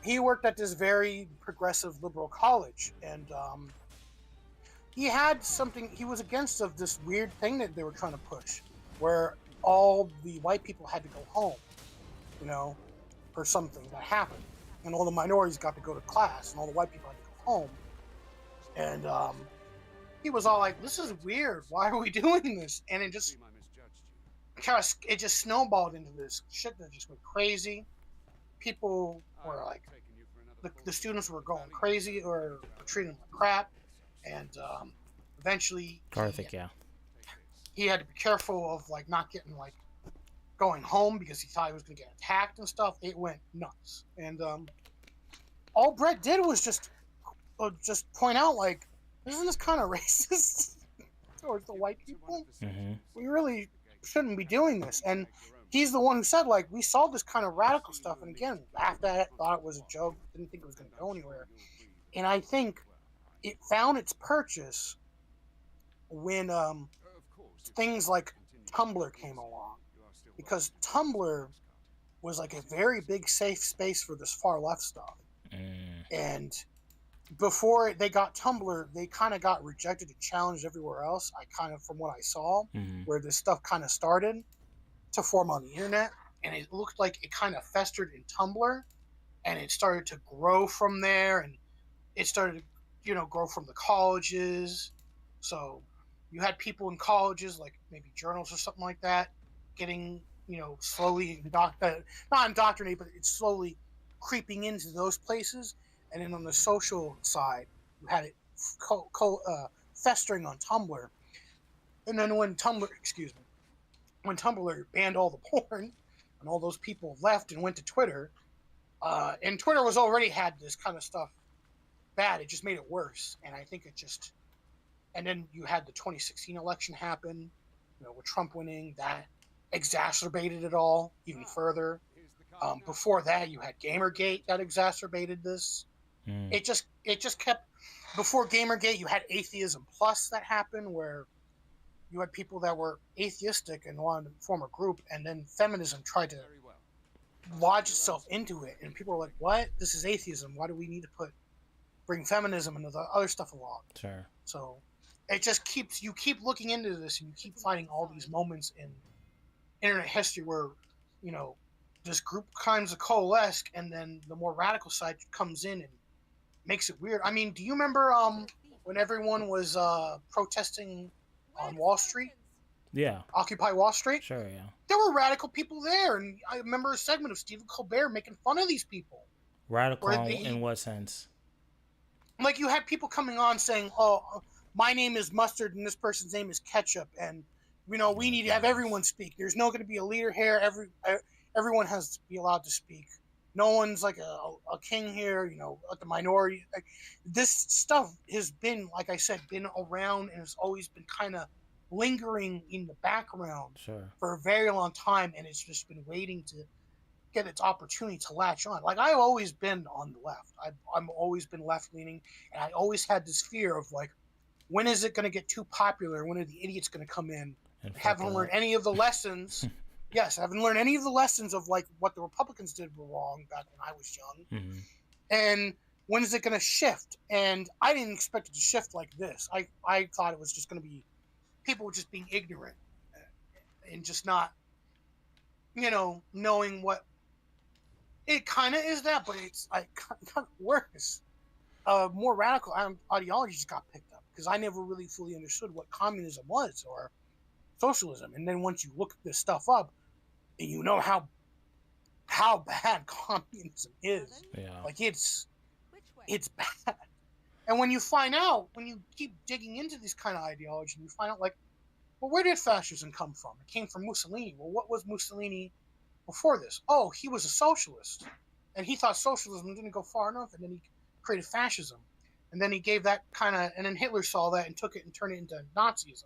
S6: he worked at this very progressive liberal college, and he had something. He was against of this weird thing that they were trying to push, where all the white people had to go home, you know, for something that happened, and all the minorities got to go to class, and all the white people had to go home. And he was all like, "This is weird. Why are we doing this?" And it just snowballed into this shit that just went crazy. People were like, the students were going crazy or treating them like crap, and eventually he had to be careful of like not getting like going home because he thought he was going to get attacked and stuff. It went nuts, and all Brett did was just point out like, isn't this kind of racist towards the white people? We really shouldn't be doing this. And he's the one who said, like, we saw this kind of radical stuff, and again, laughed at it, thought it was a joke, didn't think it was going to go anywhere. And I think it found its purchase when things like Tumblr came along, because Tumblr was like a very big safe space for this far left stuff. And before they got Tumblr, they kind of got rejected and challenged everywhere else. From what I saw, where this stuff kind of started to form on the internet, and it looked like it kind of festered in Tumblr, and it started to grow from there, and it started to, grow from the colleges. So you had people in colleges, like maybe journals or something like that, getting, slowly not indoctrinated, but it's slowly creeping into those places. And then on the social side, you had it festering on Tumblr. And then when Tumblr banned all the porn, and all those people left and went to Twitter, and Twitter was already had this kind of stuff bad, it just made it worse. And I think and then you had the 2016 election happen, with Trump winning, that exacerbated it all even further. Before that, you had Gamergate that exacerbated this. It just kept. Before Gamergate, you had Atheism Plus that happened, where you had people that were atheistic and wanted to form a group, and then feminism tried to lodge itself into it, and people were like, "What? This is atheism. Why do we need to bring feminism and the other stuff along?"
S1: Sure.
S6: So it just keeps you keep looking into this, and you keep finding all these moments in internet history where, you know, this group kinds of coalesce, and then the more radical side comes in and makes it weird. I mean, do you remember when everyone was protesting on Wall Street,
S1: Yeah.
S6: Occupy Wall Street?
S1: Sure. Yeah.
S6: There were radical people there, and I remember a segment of Stephen Colbert making fun of these people.
S1: Radical
S6: Where they-
S1: in what sense?
S6: Like, you had people coming on saying, "Oh, my name is Mustard and this person's name is Ketchup, and you know we need to have everyone speak. There's no going to be a leader here. Everyone has to be allowed to speak. No one's like a king here. You know, like the minority. Like, this stuff has been, like I said, been around and has always been kind of lingering in the background
S1: Sure.
S6: for a very long time, and it's just been waiting to get its opportunity to latch on. Like, I've always been on the left. I've always been left leaning, and I always had this fear of, like, when is it going to get too popular? When are the idiots going to come in?
S1: And
S6: I haven't learned any of the lessons. Yes, I haven't learned any of the lessons of, like, what the Republicans did were wrong back when I was young.
S1: Mm-hmm.
S6: And when is it going to shift? And I didn't expect it to shift like this. I thought it was just going to be people just being ignorant and just not, you know, knowing what. It kind of is that, but it's like kind of worse. More radical ideologies got picked up because I never really fully understood what communism was or socialism. And then once you look this stuff up, and you know how bad communism is,
S1: Yeah.
S6: like it's bad. And when you find out, when you keep digging into this kind of ideology, you find out, like, well, where did fascism come from? It came from Mussolini. Well, what was Mussolini before this? Oh, he was a socialist, and he thought socialism didn't go far enough, and then he created fascism, and then he gave that kind of, and then Hitler saw that and took it and turned it into Nazism.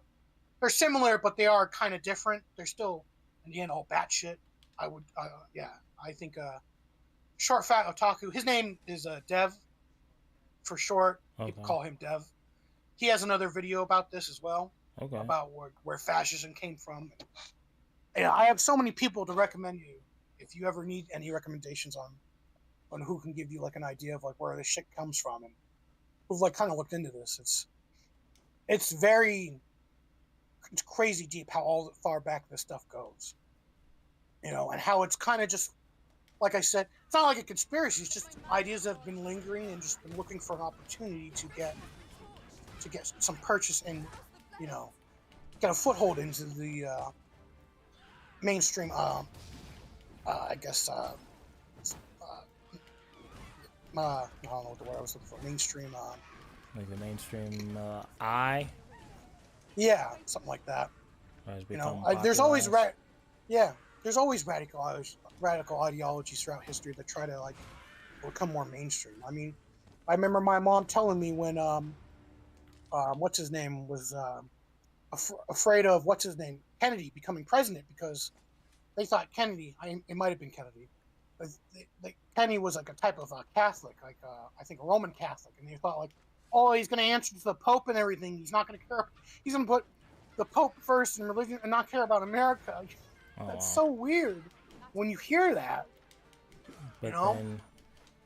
S6: They're similar, but they are kind of different. They're still, in the end, all batshit. I think short fat otaku. His name is Dev, for short. People
S1: Okay.
S6: call him Dev. He has another video about this as well,
S1: Okay.
S6: about where fascism came from. Yeah, I have so many people to recommend you if you ever need any recommendations on who can give you, like, an idea of, like, where this shit comes from, and who've, like, kind of looked into this. It's crazy deep how all far back this stuff goes, you know, and how it's kind of just, like I said, it's not like a conspiracy. It's just ideas that have been lingering and just been looking for an opportunity to get some purchase and, you know, get a foothold into the mainstream. I guess I don't know what the word I was looking for. Mainstream.
S1: Like the mainstream eye
S6: Yeah, something like that.
S1: has
S6: You
S1: become
S6: know, there's always
S1: popularized.
S6: there's always radical ideologies throughout history that try to, like, become more mainstream. I mean, I remember my mom telling me when what's his name was afraid of Kennedy becoming president, because they thought it might have been Kennedy. Kennedy was like a type of Catholic, like I think a Roman Catholic, and they thought, like, oh, he's going to answer to the Pope and everything. He's not going to care. He's going to put the Pope first in religion and not care about America.
S1: Oh,
S6: That's
S1: wow.
S6: so weird when you hear that.
S1: But
S6: you know?
S1: then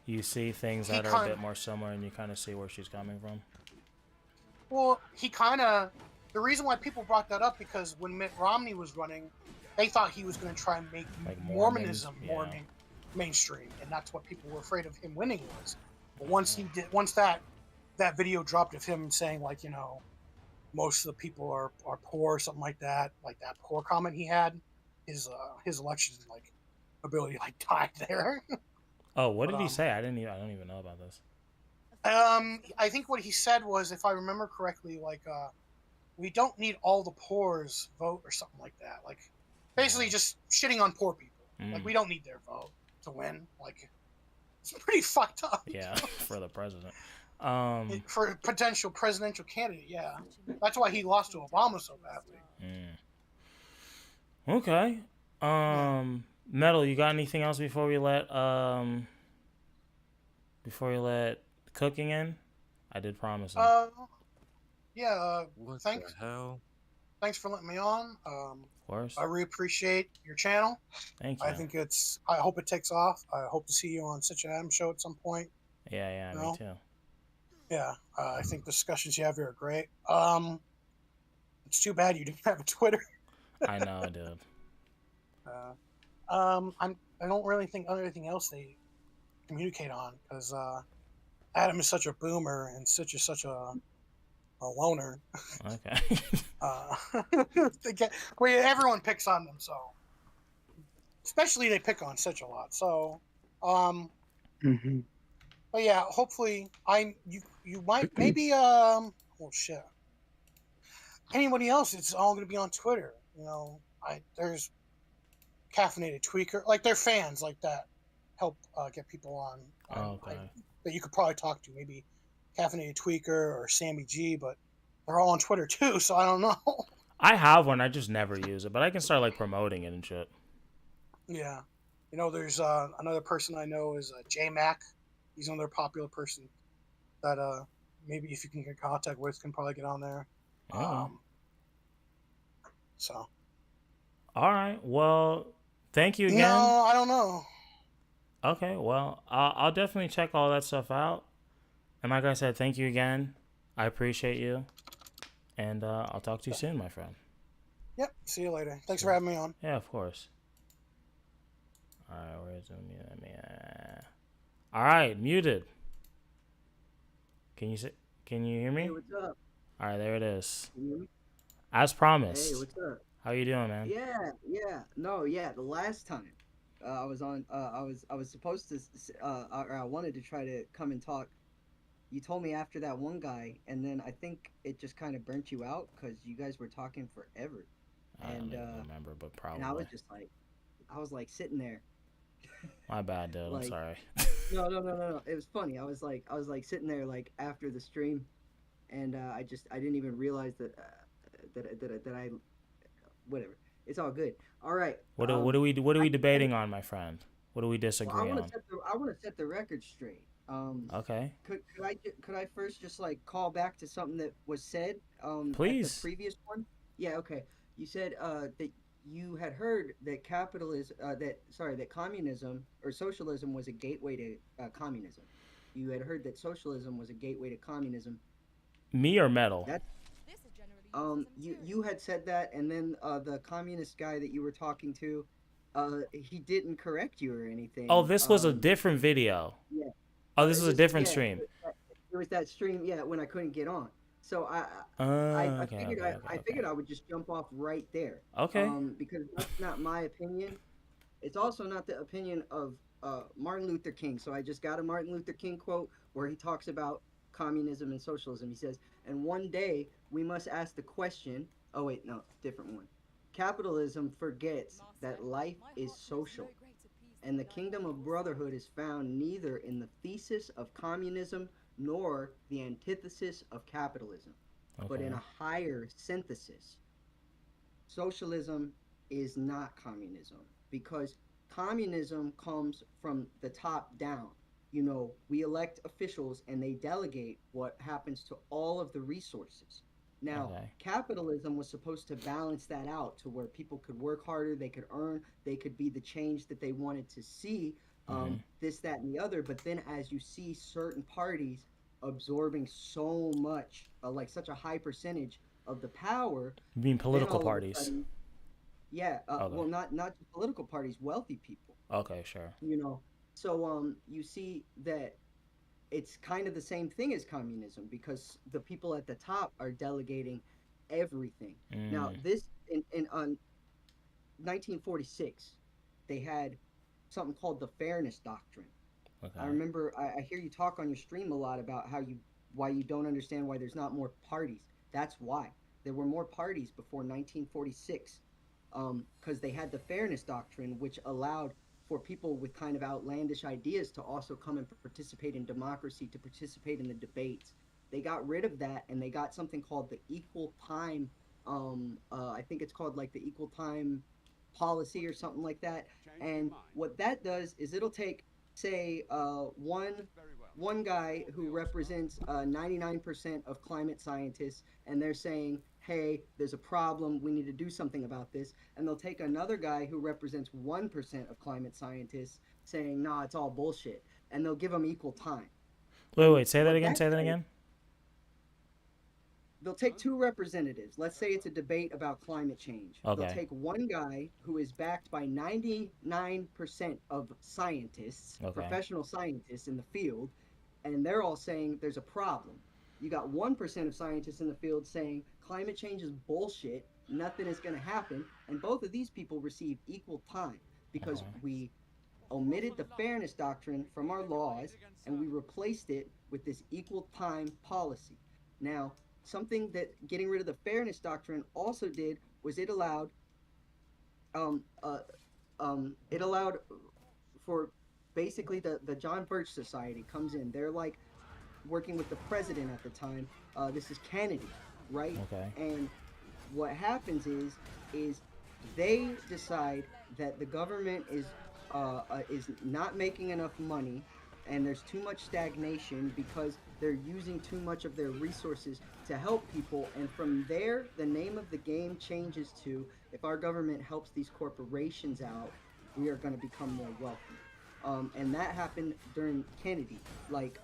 S1: you see things
S6: He
S1: that are a
S6: kind-
S1: bit more similar, and you kind of see where she's coming from.
S6: Well, the reason why people brought that up, because when Mitt Romney was running, they thought he was going to try and make
S1: Like
S6: Mormonism
S1: Mormons,
S6: more
S1: yeah.
S6: mainstream, and that's what people were afraid of him winning was. But once that video dropped of him saying, like, you know, most of the people are poor, something like that poor comment he had, his election, like, ability, like, died there.
S1: Oh, what did
S6: But,
S1: he say? I don't even know about this.
S6: I think what he said was, if I remember correctly, like, we don't need all the poor's vote or something like that. Like, basically just shitting on poor people. Like, we don't need their vote to win. Like, it's pretty fucked up.
S1: Yeah, for the president.
S6: For a potential presidential candidate, yeah. That's why he lost to Obama so badly.
S1: Okay. Metal, you got anything else before we let cooking in. I did promise him.
S6: Yeah.
S7: What
S6: Thanks.
S7: the hell?
S6: Thanks for letting me on.
S1: Of course.
S6: I really appreciate your channel.
S1: Thank you.
S6: I think it's. I hope it takes off. I hope to see you on Such an Adam show at some point.
S1: Yeah,
S6: You
S1: me
S6: know?
S1: too.
S6: Yeah. I think the discussions you have here are great. It's too bad you didn't have a Twitter.
S1: I know, dude.
S6: I don't really think anything else they communicate on because Adam is such a boomer and such a loner.
S1: Okay.
S6: Everyone picks on them, so especially they pick on Such a lot. So, but yeah, hopefully you might maybe oh shit. Anybody else, it's all gonna be on Twitter. You know, there's Caffeinated Tweaker, like they're fans like that help get people on.
S1: Okay.
S6: That you could probably talk to, maybe Caffeinated Tweaker or Sammy G, but they're all on Twitter too, so I don't know.
S1: I have one, I just never use it, but I can start like promoting it and shit.
S6: Yeah, you know, there's another person I know is J Mac. He's another popular person that maybe if you can get in contact with, can probably get on there.
S1: Oh.
S6: So.
S1: All right. Well, thank you again.
S6: No, I don't know.
S1: Okay. Well, I'll definitely check all that stuff out. And like I said, thank you again. I appreciate you. And I'll talk to you soon, my friend.
S6: Yep. See you later. Thanks for having me on.
S1: Yeah, of course. All right. Where's the mute? All right. Muted. Can you hear me?
S8: Hey, what's up?
S1: All right. There it is.
S8: Can you hear me?
S1: As promised.
S8: Hey, what's up?
S1: How you doing, man?
S8: Yeah. The last time I was on, I was supposed to, or I wanted to try to come and talk. You told me after that one guy, and then I think it just kind of burnt you out because you guys were talking forever.
S1: I don't even remember, but probably.
S8: And I was like sitting there.
S1: My bad, dude.
S8: Like,
S1: I'm sorry.
S8: No. It was funny. I was like sitting there like after the stream, and I didn't even realize that I whatever. It's all good. All right.
S1: What are we debating on, my friend? What do we disagree
S8: I
S1: on?
S8: want to set the record straight.
S1: Okay.
S8: Could I first just like call back to something that was said
S1: Please.
S8: at the previous one? Yeah, okay. You said that you had heard that that communism or socialism was a gateway to communism. You had heard that socialism was a gateway to communism.
S1: Me or Metal?
S8: You had said that, and then the communist guy that you were talking to, he didn't correct you or anything.
S1: Oh, this was a different video.
S8: Yeah.
S1: Oh, this was a different stream.
S8: It was that stream, yeah, when I couldn't get on. So I figured I would just jump off right there.
S1: Okay.
S8: Because that's not my opinion. It's also not the opinion of Martin Luther King. So I just got a Martin Luther King quote where he talks about communism and socialism. He says, and one day we must ask the question, oh wait, no, different one. Capitalism forgets that life is social, and the kingdom of brotherhood is found neither in the thesis of communism nor the antithesis of capitalism, but in a higher synthesis. Socialism is not communism because communism comes from the top down. You know, we elect officials and they delegate what happens to all of the resources. Now, capitalism was supposed to balance that out to where people could work harder, they could earn, they could be the change that they wanted to see, this, that, and the other. But then as you see certain parties absorbing so much, like such a high percentage of the power.
S1: You mean political parties?
S8: Yeah, well, not just political parties, wealthy people.
S1: Okay, sure.
S8: You know, so you see that it's kind of the same thing as communism because the people at the top are delegating everything. Now, this in 1946, they had something called the Fairness Doctrine. Okay. I remember I hear you talk on your stream a lot about why you don't understand why there's not more parties. That's why there were more parties before 1946, because they had the Fairness Doctrine, which allowed for people with kind of outlandish ideas to also come and participate in democracy, to participate in the debates. They got rid of that and they got something called the equal time. I think it's called like the equal time policy or something like that. And what that does is it'll take, say, one one guy who represents 99% of climate scientists, and they're saying, hey, there's a problem, we need to do something about this. And they'll take another guy who represents 1% of climate scientists saying, nah, it's all bullshit. And they'll give them equal time.
S1: Wait, say that
S8: What
S1: again.
S8: that
S1: Say that
S8: does-
S1: again.
S8: They'll take two representatives. Let's say it's a debate about climate change.
S1: Okay.
S8: They'll take one guy who is backed by 99% of scientists,
S1: Okay.
S8: professional scientists in the field, and they're all saying there's a problem. You got 1% of scientists in the field saying climate change is bullshit, nothing is going to happen, and both of these people receive equal time because
S1: Okay.
S8: we omitted the fairness doctrine from our laws and we replaced it with this equal time policy. Now, something that getting rid of the fairness doctrine also did was it allowed for basically the John Birch Society comes in. They're like working with the president at the time. This is Kennedy, right?
S1: Okay.
S8: And what happens is they decide that the government is not making enough money, and there's too much stagnation because they're using too much of their resources to help people. And from there, the name of the game changes to, if our government helps these corporations out, we are going to become more wealthy. And that happened during Kennedy. Like,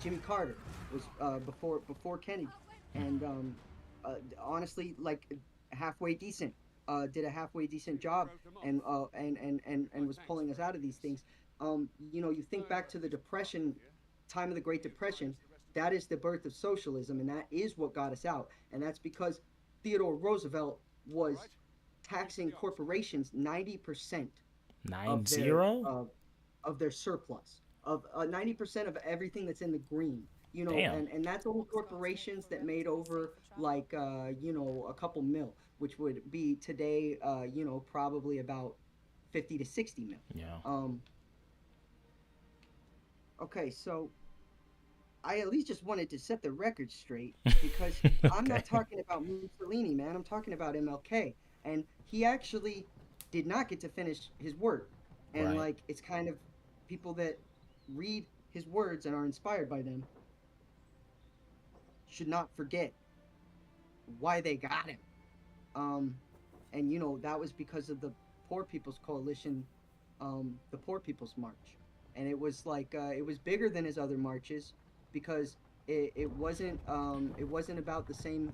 S8: Jimmy Carter was before Kennedy. And honestly, like, halfway decent. Did a halfway decent job and was pulling us out of these things. You think back to the Depression, time of the Great Depression, that is the birth of socialism, and that is what got us out. And that's because Theodore Roosevelt was taxing corporations 90% of their surplus, of 90% of everything that's in the green.
S1: Damn.
S8: And that's only corporations that made over like a couple mil, which would be today probably about 50 to 60 mil.
S1: Yeah.
S8: Okay, so I at least just wanted to set the record straight because I'm not talking about Mussolini, man. I'm talking about MLK, and he actually did not get to finish his work. And
S1: Right.
S8: like, it's kind of people that read his words and are inspired by them should not forget why they got him. And that was because of the Poor People's Coalition, the Poor People's March. And it was like it was bigger than his other marches because it wasn't about the same.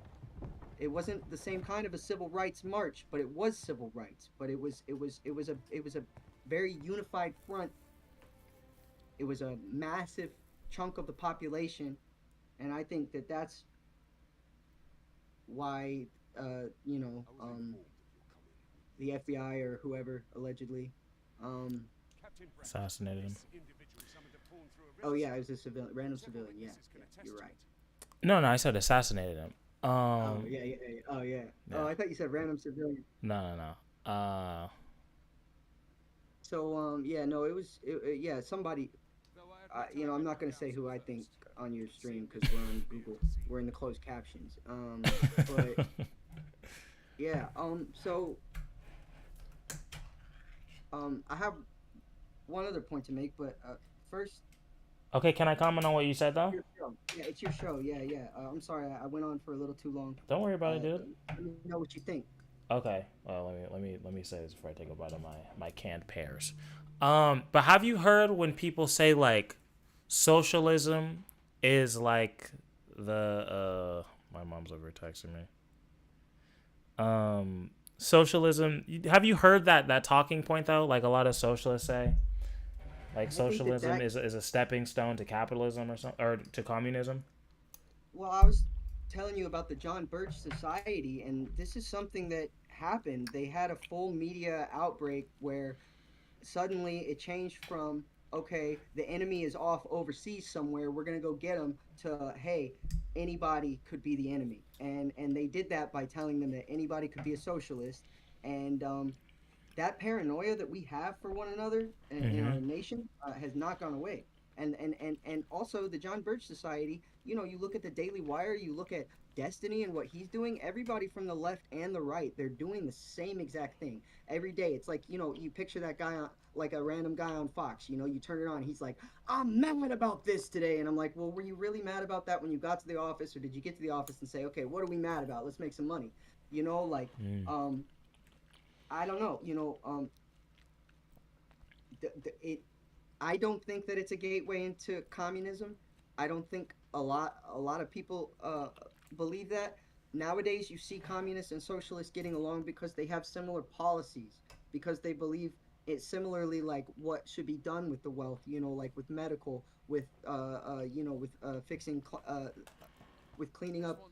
S8: It wasn't the same kind of a civil rights march, but it was civil rights. But it was a very unified front. It was a massive chunk of the population, and I think that that's why the FBI or whoever allegedly
S1: Assassinated him.
S8: oh yeah, it was a civilian, random civilian. Yeah, you're right.
S1: No, I said assassinated him.
S8: Oh yeah. Oh yeah.
S1: Yeah.
S8: Oh, I thought you said random civilian.
S1: No.
S8: So it was somebody. I'm not gonna say who I think on your stream because we're on Google. We're in the closed captions. But yeah. I have one other point to make, but first.
S1: Okay, can I comment on what you said though?
S8: Your show. Yeah, it's your show. Yeah. I'm sorry, I went on for a little too long.
S1: Don't worry about it, dude.
S8: Let me know what you think.
S1: Okay. Well, let me say this before I take a bite of my canned pears. But have you heard when people say like socialism is like the my mom's over texting me. Socialism. Have you heard that talking point though? Like a lot of socialists say, like socialism is a stepping stone to capitalism or to communism.
S8: Well, I was telling you about the John Birch Society, and this is something that happened. They had a full media outbreak where suddenly it changed from, okay, the enemy is off overseas somewhere, we're going to go get them, to, hey, anybody could be the enemy. And they did that by telling them that anybody could be a socialist. And that paranoia that we have for one another in our nation has not gone away. And also the John Birch Society. You know, you look at the Daily Wire, you look at Destiny and what he's doing. Everybody from the left and the right, they're doing the same exact thing every day. It's like, you know, you picture that guy on, like a random guy on Fox. You know, you turn it on, he's like, I'm mad about this today, and I'm like, well, were you really mad about that when you got to the office, or did you get to the office and say, okay, what are we mad about? Let's make some money. You know, like, I don't know. You know, it. I don't think that it's a gateway into communism. I don't think a lot of people believe that. Nowadays, you see communists and socialists getting along because they have similar policies, because they believe it similarly, like what should be done with the wealth. You know, like with medical, with you know, with fixing, with cleaning up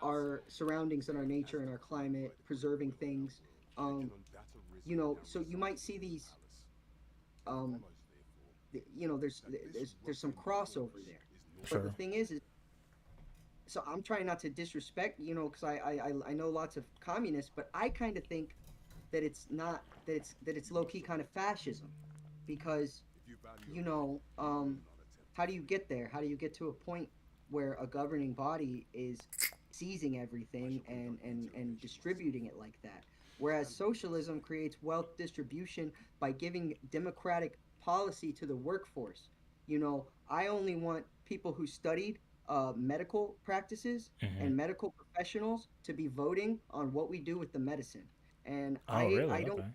S8: our surroundings and our nature and our climate, preserving things. You know, so you might see these. Um, you know, there's some crossover there. But the
S1: Sure.
S8: thing is so I'm trying not to disrespect, you know, because I know lots of communists, but I kind of think that it's not that it's low key kind of fascism, because you know, how do you get there? How do you get to a point where a governing body is seizing everything and distributing it like that? Whereas socialism creates wealth distribution by giving democratic policy to the workforce. You know, I only want people who studied medical practices
S1: Hmm.
S8: and medical professionals to be voting on what we do with the medicine. And
S1: Oh, really?
S8: I don't,
S1: Okay.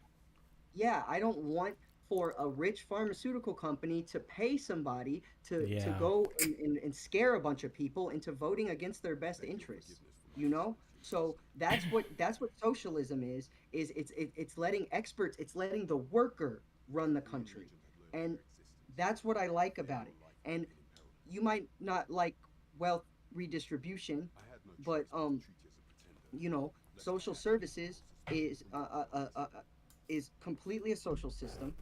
S8: yeah, I don't want for a rich pharmaceutical company to pay somebody to
S1: Yeah.
S8: go and scare a bunch of people into voting against their best interests, you know. So that's what socialism is it's letting experts, it's letting the worker run the country. And that's what I like about it. And you might not like wealth redistribution, but you know, social services is completely a social system.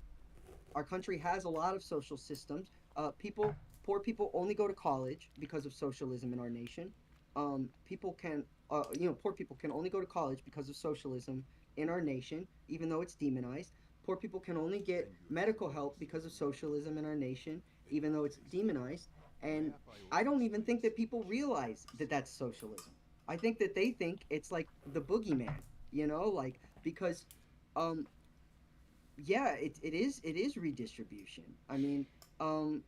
S8: Our country has a lot of social systems. Poor people only go to college because of socialism in our nation. People can, you know, poor people can only go to college because of socialism in our nation, even though it's demonized. Poor people can only get medical help because of socialism in our nation, even though it's demonized. And I don't even think that people realize that that's socialism. I think that they think it's like the boogeyman, you know, like because um yeah, it is redistribution. I mean,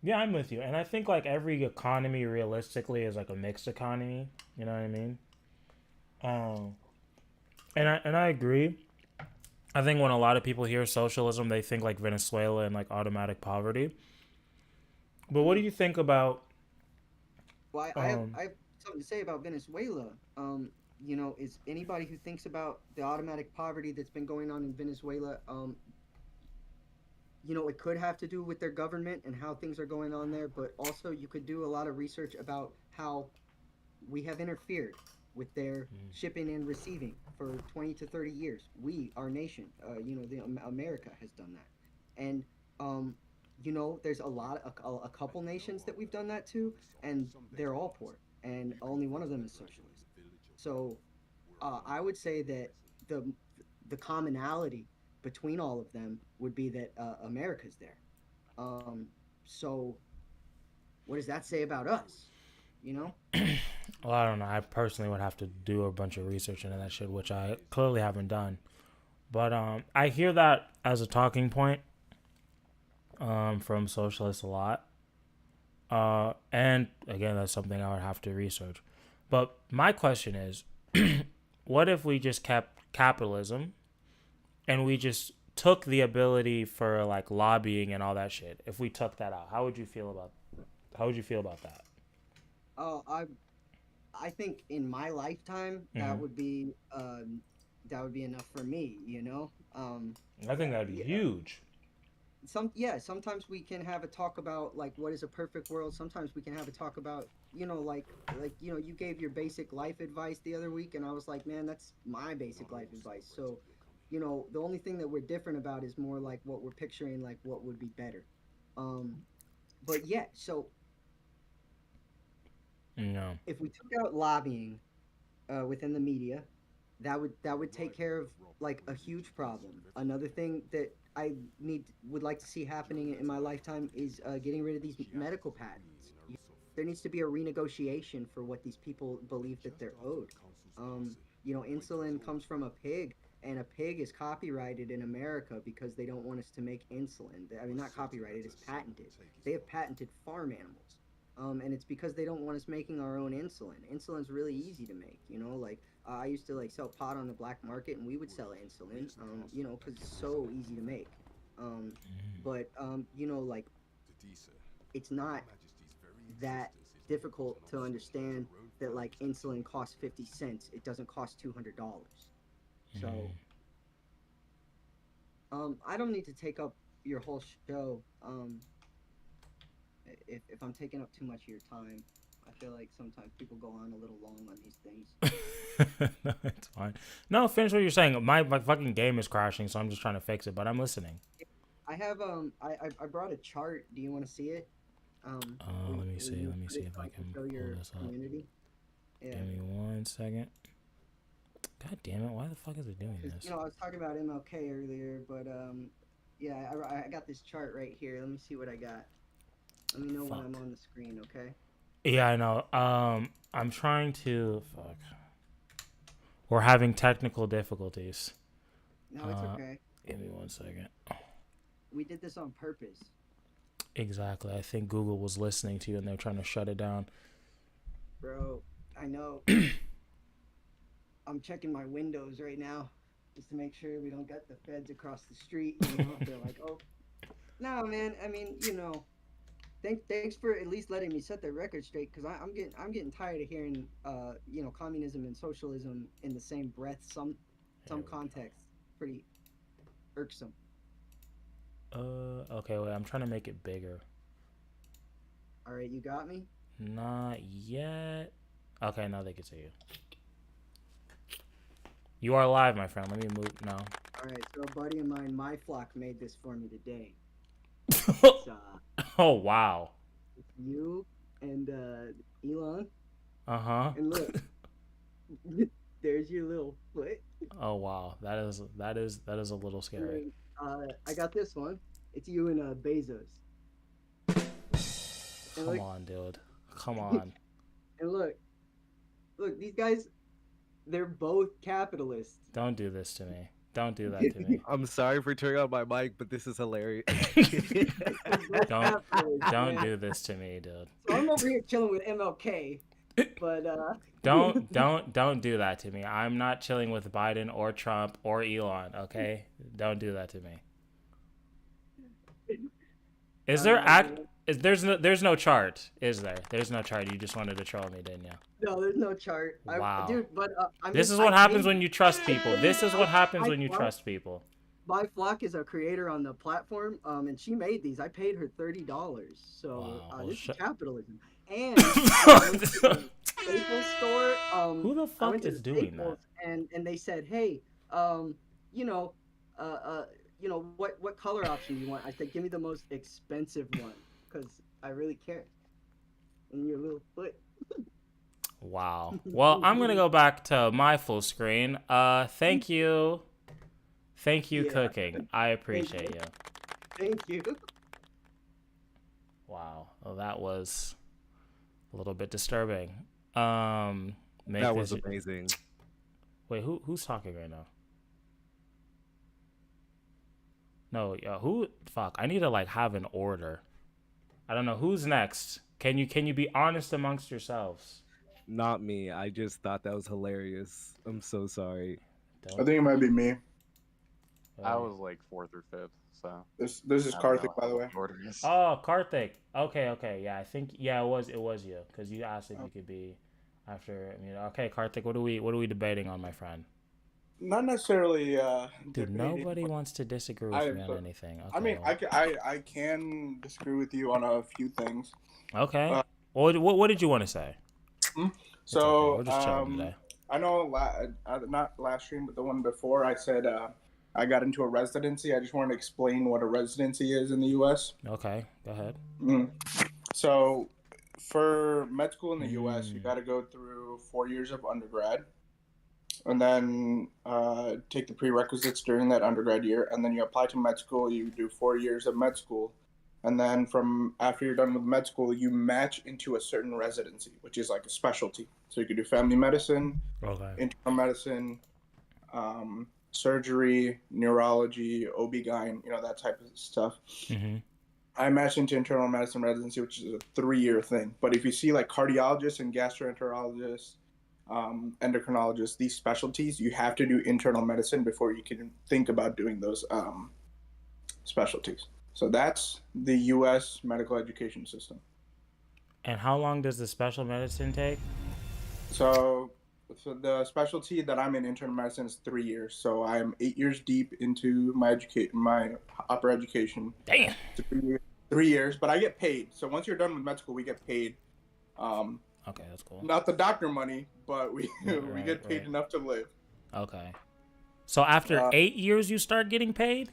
S1: Yeah, I'm with you. And I think like every economy realistically is like a mixed economy. You know what I mean? Um, and I agree. I think when a lot of people hear socialism, they think like Venezuela and like automatic poverty. But what do
S8: mm,
S1: you think about
S8: well,
S1: um
S8: I have something to say about Venezuela. You know, is anybody who thinks about the automatic poverty that's been going on in Venezuela, you know, it could have to do with their government and how things are going on there, but also you could do a lot of research about how we have interfered with their shipping and receiving for 20 to 30 years. We, our nation, you know, America has done that. And, you know, there's a couple nations that we've done that to, and they're all poor, and only one of them is socialist. So I would say that the commonality between all of them would be that America's there. Um, so what does that say about us? You know?
S1: well, I don't know. I personally would have to do a bunch of research into that shit, which I clearly haven't done. But I hear that as a talking point from socialists a lot. And again, that's something I would have to research. But my question is, what if we just kept capitalism and we just took the ability for like lobbying and all that shit? If we took that out, how would you feel about that?
S8: Oh, I think in my lifetime
S1: Hmm.
S8: that would be enough for me. You know.
S1: I think that'd be
S8: Yeah.
S1: huge.
S8: Sometimes we can have a talk about like what is a perfect world. Sometimes we can have a talk about, you know, like you know, you gave your basic life advice the other week, and I was like, man, that's my basic life advice. So, you know, the only thing that we're different about is more like what we're picturing, like what would be better. um but yeah, so
S1: No.
S8: if we took out lobbying within the media, that would take care of like a huge problem. Another thing that would like to see happening in my lifetime is getting rid of these medical patents. There needs to be a renegotiation for what these people believe that they're owed. Insulin comes from a pig, and a pig is copyrighted in America because they don't want us to make insulin. I mean, not copyrighted, it's patented. They have patented farm animals. And it's because they don't want us making our own insulin. Insulin's really easy to make, I used to sell pot on the black market, and we would sell insulin, because it's so easy to make. But it's not that difficult to understand that insulin costs 50 cents. It doesn't cost $200. So, I don't need to take up your whole show. If I'm taking up too much of your time, I feel like sometimes people go on a little long on these things.
S1: No, it's fine. No, finish what you're saying. My fucking game is crashing, so I'm just trying to fix it, but I'm listening.
S8: I have I brought a chart. Do you want to see it?
S1: Let me see if I can pull this up.
S8: Community. Yeah.
S1: Give me 1 second. God damn it! Why the fuck is it doing this?
S8: I was talking about MLK earlier, but yeah, I got this chart right here. Let me see what I got. Let me know when I'm on the screen, okay?
S1: Yeah, I know. I'm trying to. Fuck. We're having technical difficulties.
S8: No, it's okay.
S1: Give me 1 second.
S8: We did this on purpose.
S1: Exactly. I think Google was listening to you and they're trying to shut it down.
S8: Bro, I know. I'm checking my windows right now just to make sure we don't get the feds across the street. They're like, oh. No, man. I mean, thanks for at least letting me set the record straight, because I'm getting tired of hearing communism and socialism in the same breath. Some context, pretty irksome.
S1: Okay, wait, I'm trying to make it bigger.
S8: All right, you got me?
S1: Not yet. Okay, now they can see you. You are live, my friend. Let me move now.
S8: All right, so a buddy of mine, MyFlock, made this for me today.
S1: Oh, wow.
S8: You and Elon.
S1: Uh-huh.
S8: And look, there's your little foot.
S1: Oh, wow. That is a little scary.
S8: I got this one. It's you and Bezos.
S1: Come on, dude. Come on.
S8: And look, these guys, they're both capitalists.
S1: Don't do this to me. Don't do that to me.
S7: I'm sorry for turning on my mic, but this is hilarious.
S1: Don't do this to me, dude.
S8: So I'm over here chilling with MLK, but
S1: don't do that to me. I'm not chilling with Biden or Trump or Elon, okay? Don't do that to me. Is there there's no chart, is there? There's no chart. You just wanted to troll me, didn't you?
S8: No, there's no chart.
S1: Wow.
S8: Dude, but
S1: this is what happens when you trust people. This is what happens when you trust people.
S8: MyFlock is a creator on the platform, and she made these. I paid her $30, so
S1: Wow.
S8: this is capitalism. And I went to the Staples store.
S1: Who the fuck is doing
S8: Staples,
S1: that?
S8: And they said, hey, what color option do you want? I said, give me the most expensive one, because I really care. And your little foot.
S1: Wow. Well, I'm gonna go back to my full screen. Thank you. Thank you, Cooking. I appreciate you.
S8: Thank you.
S1: Wow. Well, that was a little bit disturbing.
S7: That was amazing.
S1: Wait, who's talking right now? No, who? Fuck. I need to have an order. I don't know who's next. Can you be honest amongst yourselves?
S7: Not me. I just thought that was hilarious. I'm so sorry.
S9: I think it might be me.
S10: I was fourth or fifth, so.
S9: This is Karthik, by the way.
S1: Oh, Karthik. Okay. Yeah, I think it was you, because you asked if you could be after. Okay, Karthik. What are we debating on, my friend?
S9: Not necessarily.
S1: Dude, nobody wants to disagree with me on anything. Okay,
S9: I mean, I can disagree with you on a few things.
S1: Okay. What did you want to say?
S9: So
S1: okay. We're just chilling today.
S9: I know, not last stream, but the one before, I said I got into a residency. I just wanted to explain what a residency is in the U.S.
S1: Okay, go ahead.
S9: So for med school in the U.S., you got to go through 4 years of undergrad. and then take the prerequisites during that undergrad year, and then you apply to med school. You do 4 years of med school, and then from after you're done with med school, you match into a certain residency, which is like a specialty. So you could do family medicine, internal medicine, surgery, neurology, OB-GYN, that type of stuff.
S1: Mm-hmm.
S9: I matched into internal medicine residency, which is a 3-year thing. But if you see like cardiologists and gastroenterologists, endocrinologists, these specialties, you have to do internal medicine before you can think about doing those specialties. So that's the U.S. medical education system.
S1: And how long does the special medicine take?
S9: So the specialty that I'm in, internal medicine, is 3 years. So I'm 8 years deep into my upper education.
S1: Damn.
S9: 3 years, but I get paid. So once you're done with med school, we get paid.
S1: Okay, that's cool.
S9: Not the doctor money, but we get paid enough to live.
S1: Okay. So after 8 years, you start getting paid?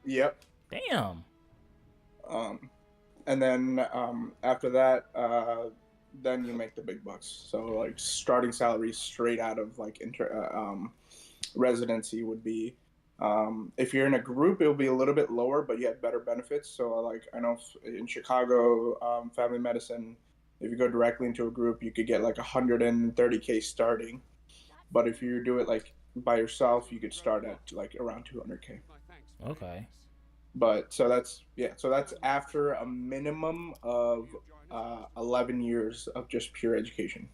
S9: Yep.
S1: Damn.
S9: And then after that, then you make the big bucks. So like starting salary straight out of like residency would be, if you're in a group, it'll be a little bit lower, but you have better benefits. So like I know in Chicago, family medicine, if you go directly into a group, you could get like $130K starting. But if you do it like by yourself, you could start at like around $200K.
S1: Okay.
S9: But so that's after a minimum of 11 years of just pure education.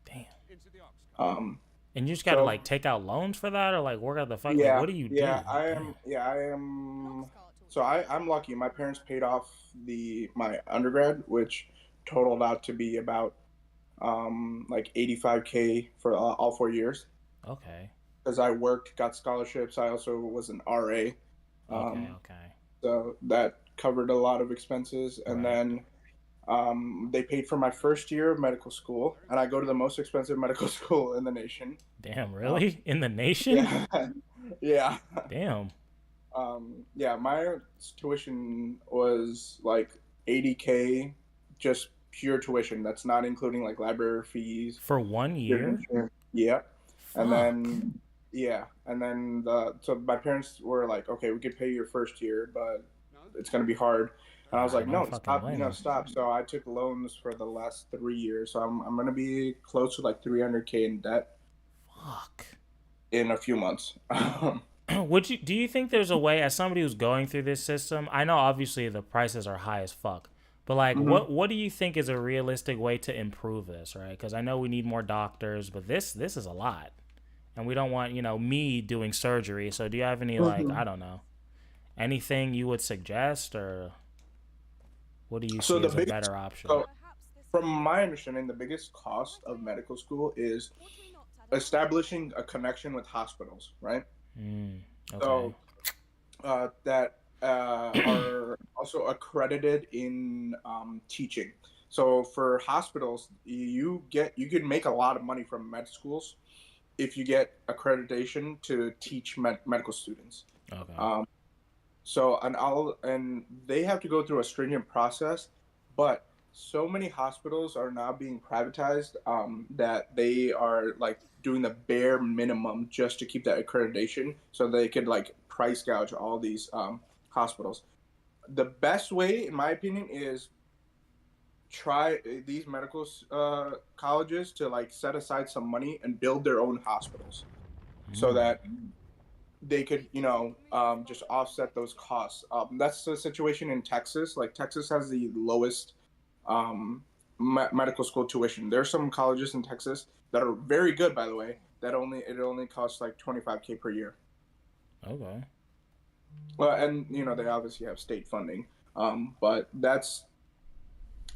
S1: Damn. And you just gotta like take out loans for that, or like work out the fuck. Yeah. Like, what do you do?
S9: I am. So I'm lucky. My parents paid off my undergrad, which totaled out to be about like $85K for all 4 years.
S1: Okay.
S9: Because I worked, got scholarships. I also was an RA.
S1: Okay.
S9: So that covered a lot of expenses, and then they paid for my first year of medical school, and I go to the most expensive medical school in the nation.
S1: Damn, really? In the nation?
S9: Yeah. Yeah.
S1: Damn.
S9: Yeah, my tuition was like $80K, just pure tuition. That's not including like library fees.
S1: For 1 year?
S9: Yeah.
S1: Fuck.
S9: And then so my parents were like, okay, we could pay your first year, but it's gonna be hard. And I was like, no, stop. So I took loans for the last 3 years. So I'm gonna be close to like $300K in debt.
S1: Fuck.
S9: In a few months.
S1: Do you think there's a way, as somebody who's going through this system, I know obviously the prices are high as fuck, but like what do you think is a realistic way to improve this, right? Because I know we need more doctors, but this is a lot. And we don't want, me doing surgery. So do you have any, like, I don't know, anything you would suggest, or what do you see as a better option?
S9: So from my understanding, the biggest cost of medical school is establishing a connection with hospitals, right?
S1: Okay.
S9: So that are also accredited in teaching. So for hospitals, you can make a lot of money from med schools if you get accreditation to teach medical students.
S1: Okay.
S9: So and they have to go through a stringent process, but so many hospitals are now being privatized that they are like doing the bare minimum just to keep that accreditation, so they could like price gouge all these hospitals. The best way, in my opinion, is try these medical colleges to like set aside some money and build their own hospitals, so that they could just offset those costs. That's the situation in Texas. Like Texas has the lowest medical school tuition. There's some colleges in Texas that are very good, by the way, that it only costs like $25K per year.
S1: Okay.
S9: Well, and they obviously have state funding, but that's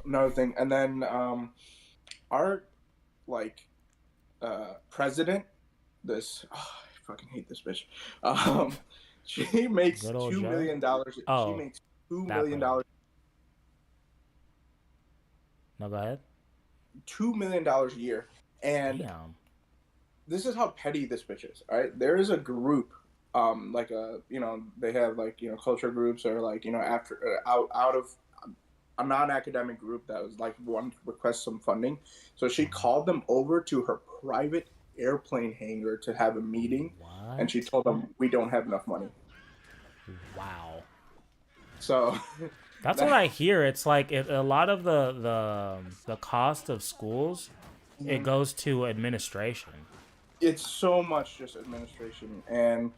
S9: another thing. And then our president, I fucking hate this bitch. She makes $2 million. She makes $2 million.
S1: No, go ahead.
S9: $2 million a year, and this is how petty this bitch is. All right, there is a group, they have culture groups, or after out of a non-academic group that was like one request some funding. So she called them over to her private airplane hangar to have a meeting,
S1: What?
S9: and she told them we don't have enough money.
S1: Wow.
S9: So
S1: That's what I hear. It's like a lot of the cost of schools, it goes to administration.
S9: it's so much just administration, and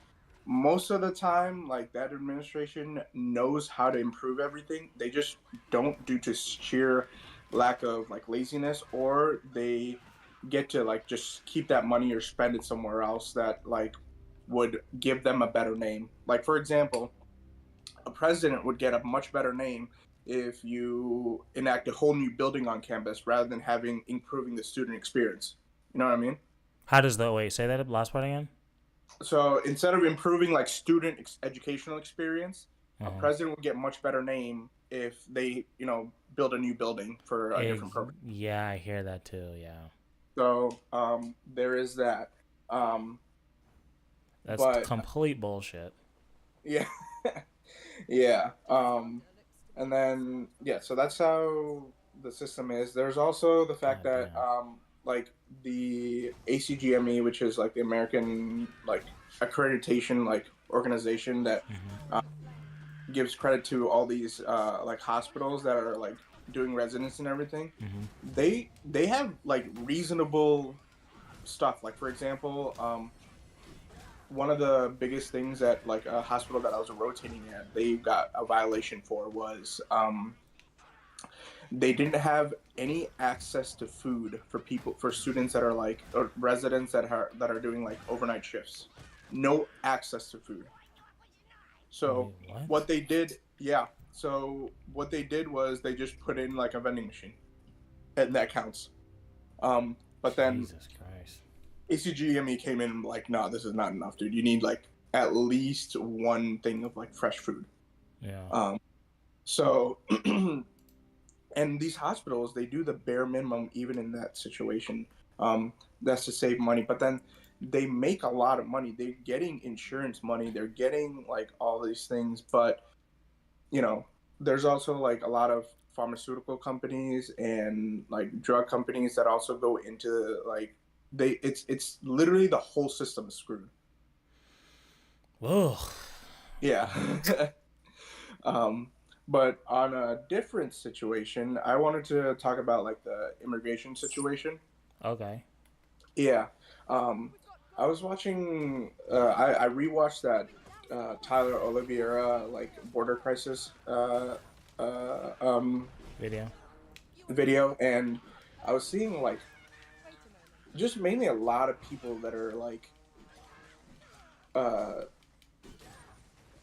S9: most of the time, like, that administration knows how to improve everything. They just don't, due to sheer lack of like laziness, or they get to like just keep that money or spend it somewhere else that like would give them a better name. Like, for example, a president would get a much better name if you enact a whole new building on campus rather than having improving the student experience. You know what I mean?
S1: How does the wait say that last part again?
S9: So instead of improving like student educational experience, a
S1: Uh-huh.
S9: president would get much better name if they, build a new building for a different program.
S1: Yeah, I hear that too. Yeah,
S9: So there is that.
S1: that's
S9: But-
S1: complete bullshit.
S9: Yeah, yeah. And then so that's how the system is. There's also the fact that like the ACGME, which is like the American like accreditation like organization that gives credit to all these like hospitals that are like doing residence and everything. They have like reasonable stuff. Like, for example, one of the biggest things that like a hospital that I was rotating at, they got a violation for was they didn't have any access to food for students that are like, or residents that are doing like overnight shifts. No access to food. So
S1: Wait,
S9: what they did, so what they did was they just put in like a vending machine, and that counts. But then
S1: Jesus Christ.
S9: ACGME came in like, no, this is not enough, dude. You need like at least one thing of like fresh food.
S1: Yeah.
S9: So, and these hospitals, they do the bare minimum even in that situation. That's to save money. But then they make a lot of money. They're getting insurance money. They're getting like all these things. But, there's also like a lot of pharmaceutical companies and like drug companies that also go into like, it's literally the whole system is screwed.
S1: Whoa.
S9: Yeah. But on a different situation, I wanted to talk about like the immigration situation.
S1: Okay.
S9: Yeah. I was watching, I rewatched that Tyler Oliveira like border crisis video, and I was seeing like just mainly a lot of people that are like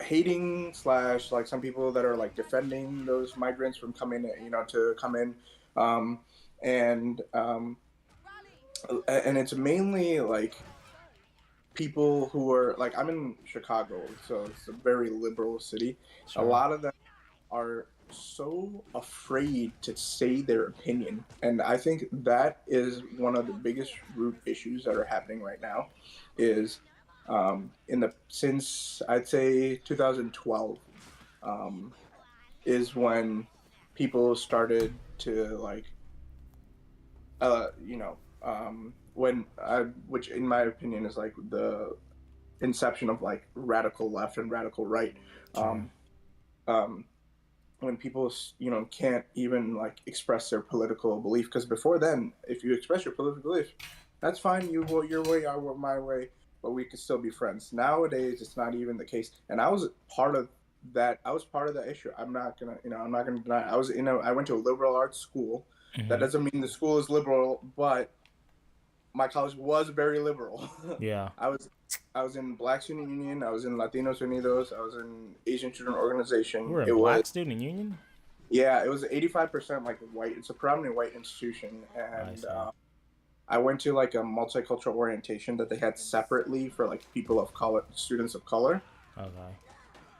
S9: hating / like some people that are like defending those migrants from coming, to come in, and it's mainly like people who are like, I'm in Chicago, so it's a very liberal city.
S1: Sure.
S9: A lot of them are so afraid to say their opinion, and I think that is one of the biggest root issues that are happening right now. Is since I'd say 2012 is when people started to like which in my opinion is like the inception of like radical left and radical right. When people can't even like express their political belief, because before then, if you express your political belief, that's fine. You go your way, I go my way, but we could still be friends. Nowadays, it's not even the case, and I was part of that. I was part of that issue. I'm not gonna deny it. I went to a liberal arts school. That doesn't mean the school is liberal, but my college was very liberal.
S1: Yeah.
S9: I was in Black Student Union. I was in Latinos Unidos. I was in Asian Student Organization.
S1: You were in Black Student Union?
S9: Yeah, it was 85% like white. It's a predominantly white institution, and I went to like a multicultural orientation that they had separately for like people of color, students of color.
S1: Okay.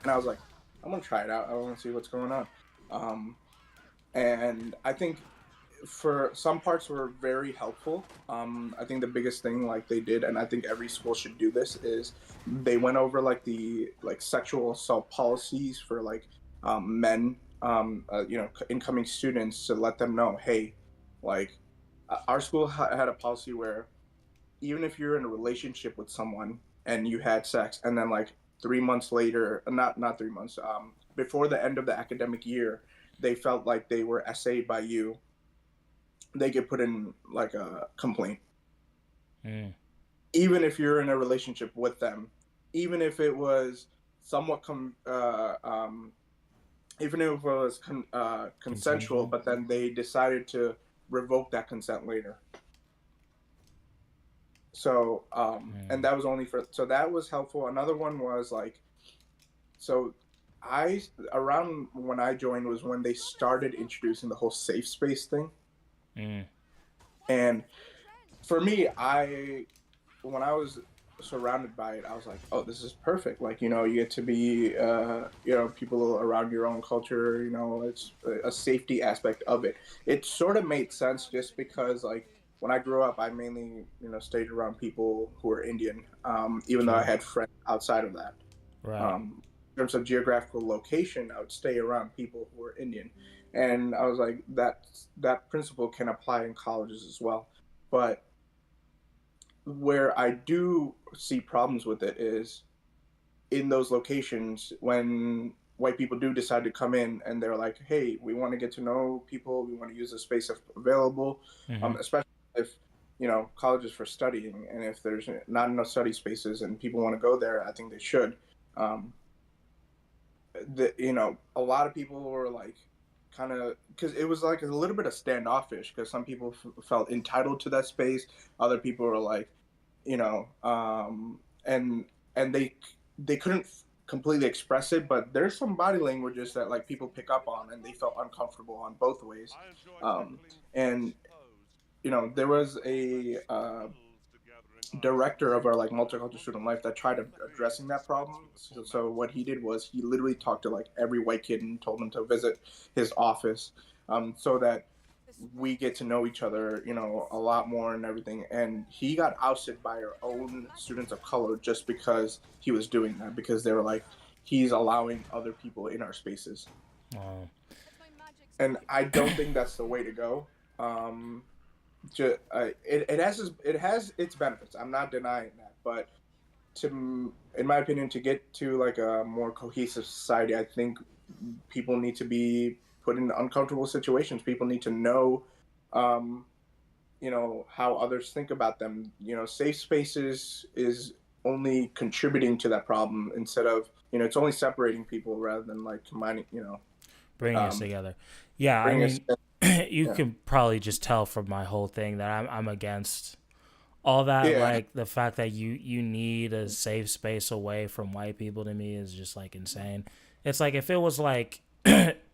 S9: And I was like, I'm gonna try it out. I want to see what's going on. And I think for some parts were very helpful. I think the biggest thing like they did, and I think every school should do this, is they went over like the like sexual assault policies for like men, incoming students, to let them know, hey, like our school had a policy where even if you're in a relationship with someone and you had sex, and then like 3 months later, not 3 months, before the end of the academic year, they felt like they were essayed by you, they could put in like a complaint. Even if you're in a relationship with them, even if it was somewhat even if it was consensual, but then they decided to revoke that consent later. So and that was only so that was helpful. Another one was like, so around when I joined was when they started introducing the whole safe space thing. And for me, when I was surrounded by it, I was like, oh, this is perfect. Like, you know, you get to be, you know, people around your own culture, you know, it's a safety aspect of it. It sort of made sense just because, like, when I grew up, I mainly, you know, stayed around people who were Indian, even though I had friends outside of that.
S1: Right.
S9: In terms of geographical location, I would stay around people who were Indian. And I was like, that principle can apply in colleges as well. But where I do see problems with it is in those locations when white people do decide to come in and they're like, hey, we want to get to know people, we want to use the space if available, especially if, you know, colleges for studying, and if there's not enough study spaces and people want to go there, I think they should. You know, a lot of people were like, kind of, because it was like a little bit of standoffish, because some people felt entitled to that space, other people were like, you know, and they couldn't completely express it, but there's some body languages that like people pick up on, and they felt uncomfortable on both ways. And you know, there was a director of our like multicultural student life that tried addressing that problem. So what he did was he literally talked to like every white kid and told them to visit his office, so that we get to know each other, you know, a lot more and everything. And he got ousted by our own students of color just because he was doing that, because they were like, he's allowing other people in our spaces. And I don't think that's the way to go. It has its benefits. I'm not denying that, but in my opinion, to get to like a more cohesive society, I think people need to be put in uncomfortable situations. People need to know, you know, how others think about them. You know, safe spaces is only contributing to that problem instead of, you know, it's only separating people rather than like combining, you know,
S1: bringing us together. Yeah, I mean, you can probably just tell from my whole thing that I'm against all that.
S9: Yeah.
S1: Like the fact that you need a safe space away from white people, to me is just like insane. It's like if it was like,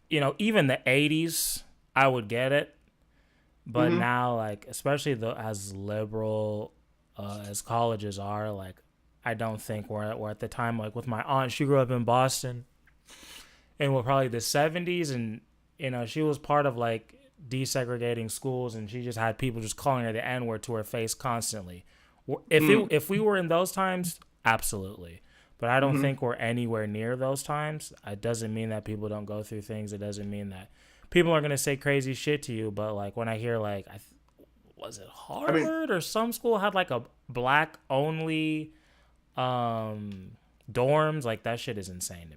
S1: you know, even the 80s, I would get it. But now, like, especially as liberal as colleges are, like, I don't think we're at the time. Like with my aunt, she grew up in Boston, and we're probably the 70s, and you know, she was part of like desegregating schools, and she just had people just calling her the N-word to her face constantly. If we were in those times, absolutely. But I don't think we're anywhere near those times. It doesn't mean that people don't go through things. It doesn't mean that people are going to say crazy shit to you. But like when I hear like, was it Harvard or some school had like a black only dorms? Like that shit is insane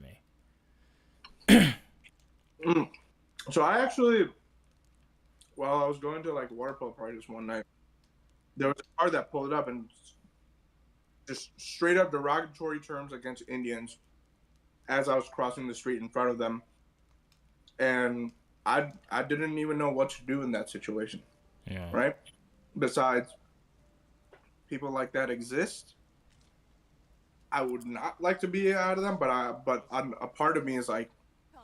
S1: to
S9: me. So I actually, while I was going to like water polo parties one night, there was a car that pulled up and just straight up derogatory terms against Indians as I was crossing the street in front of them. And I didn't even know what to do in that situation.
S1: Yeah.
S9: Right? Besides, people like that exist. I would not like to be out of them, but a part of me is like,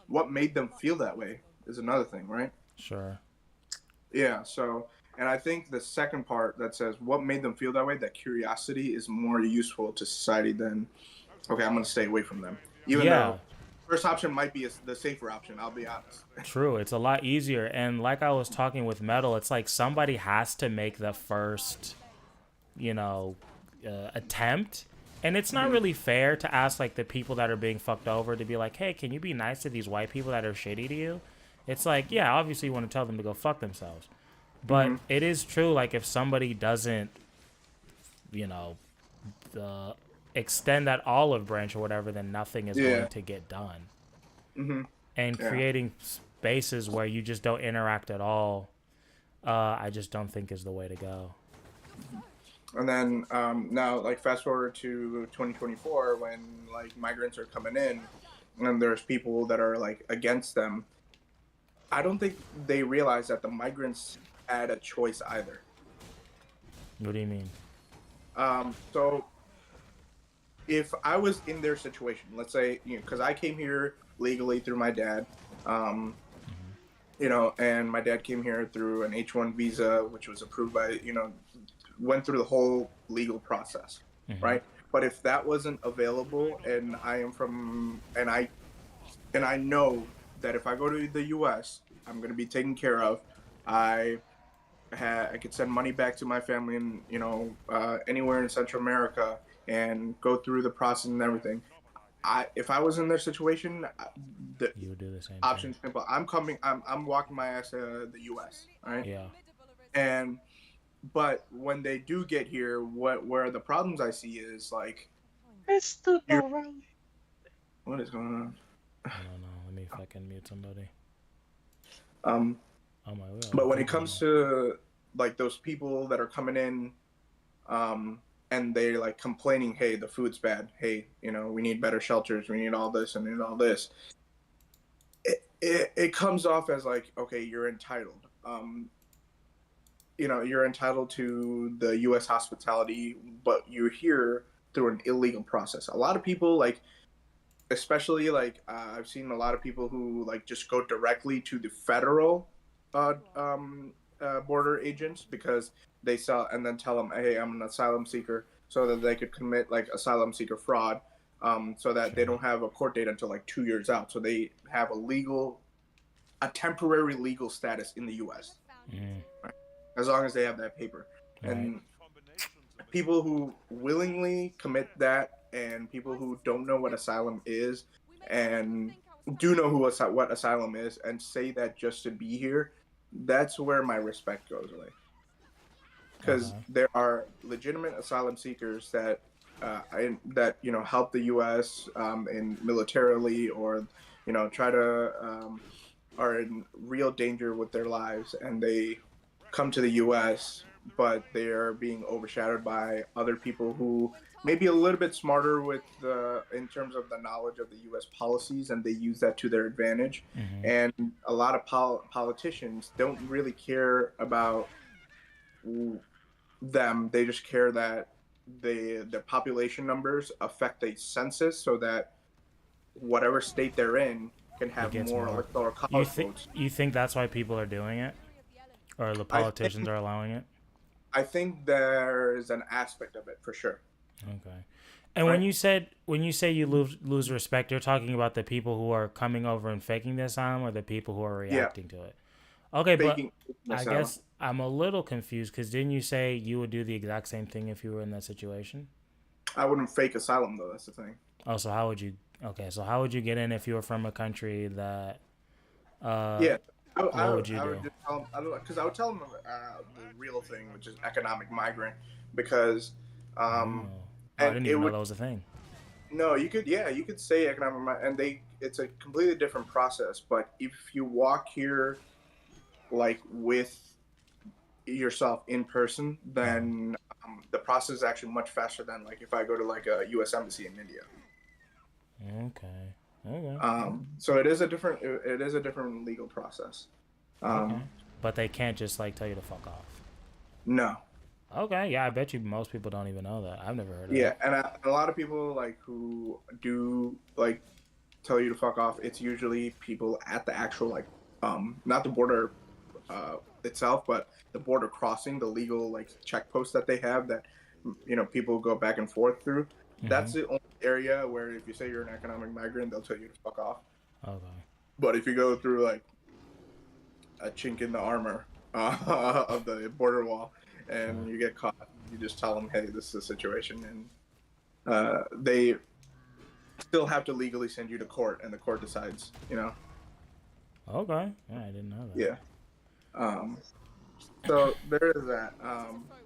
S9: what made them feel that way is another thing, right?
S1: Sure.
S9: Yeah, so, and I think the second part that says what made them feel that way, that curiosity is more useful to society than, okay, I'm going to stay away from them. Even though first option might be the safer option, I'll be honest.
S1: True, it's a lot easier. And like I was talking with Metal, it's like somebody has to make the first, you know, attempt. And it's not really fair to ask like the people that are being fucked over to be like, hey, can you be nice to these white people that are shitty to you? It's like, yeah, obviously you want to tell them to go fuck themselves. But it is true, like if somebody doesn't the extend that olive branch or whatever, then nothing is going to get done.
S9: Mm-hmm.
S1: And creating spaces where you just don't interact at all, I just don't think is the way to go.
S9: And then now, like, fast forward to 2024, when like migrants are coming in, and there's people that are like against them. I don't think they realize that the migrants had a choice either.
S1: What do you mean?
S9: So if I was in their situation, let's say, because I came here legally through my dad, and my dad came here through an H-1 visa, which was approved by, went through the whole legal process, right? But if that wasn't available, and I am from, and I know that if I go to the U.S., I'm going to be taken care of. I could send money back to my family in, anywhere in Central America and go through the process and everything. If I was in their situation,
S1: you would do the same.
S9: Option simple. I'm walking my ass to the U.S. Right?
S1: Yeah.
S9: But when they do get here, where the problems I see is like,
S10: it's stupid.
S9: What is going on?
S1: I don't know. Let me fucking mute somebody.
S9: But when it comes to like those people that are coming in, and they're like complaining, hey, the food's bad. Hey, we need better shelters. We need all this and need all this. It comes off as like, okay, you're entitled. You're entitled to the U.S. hospitality, but you're here through an illegal process. A lot of people, like, especially like I've seen a lot of people who like just go directly to the federal border agents because they sell and then tell them, hey, I'm an asylum seeker, so that they could commit like asylum seeker fraud, so that they don't have a court date until like 2 years out, so they have a temporary legal status in the U.S. Right? As long as they have that paper. Right. And people who willingly commit that, and people who don't know what asylum is and do know what asylum is and say that just to be here, that's where my respect goes away. Because there are legitimate asylum seekers that help the U.S. In militarily, or try to are in real danger with their lives, and they come to the U.S., but they are being overshadowed by other people who may be a little bit smarter in terms of the knowledge of the U.S. policies, and they use that to their advantage. And a lot of politicians don't really care about them. They just care that the population numbers affect a census, so that whatever state they're in can have more electoral college votes.
S1: You think that's why people are doing it, or the politicians are allowing it?
S9: I think there is an aspect of it for sure.
S1: Okay. And when you say you lose respect, you're talking about the people who are coming over and faking the asylum, or the people who are reacting to it? Okay, faking, but I guess I'm a little confused, because didn't you say you would do the exact same thing if you were in that situation?
S9: I wouldn't fake asylum, though. That's the thing.
S1: Oh, so how would you? Okay, so how would you get in if you were from a country that?
S9: What would you do? Because I would tell them the real thing, which is economic migrant, because.
S1: I didn't even know that was a thing.
S9: No, you could say economic migrant, and it's a completely different process. But if you walk here, like with yourself in person, then the process is actually much faster than like if I go to like a U.S. embassy in India.
S1: Okay.
S9: So it is a different legal process.
S1: But they can't just like tell you to fuck off.
S9: No.
S1: Okay, yeah, I bet you most people don't even know that. I've never heard of it.
S9: Yeah, and a lot of people like who do like tell you to fuck off, it's usually people at the actual like not the border itself, but the border crossing, the legal like check posts that they have that people go back and forth through. That's the only area where if you say you're an economic migrant, they'll tell you to fuck off.
S1: Okay.
S9: But if you go through like a chink in the armor of the border wall and you get caught, you just tell them, hey, this is the situation, and they still have to legally send you to court, and the court decides.
S1: Okay. Yeah, I didn't know that.
S9: Yeah. So there is that.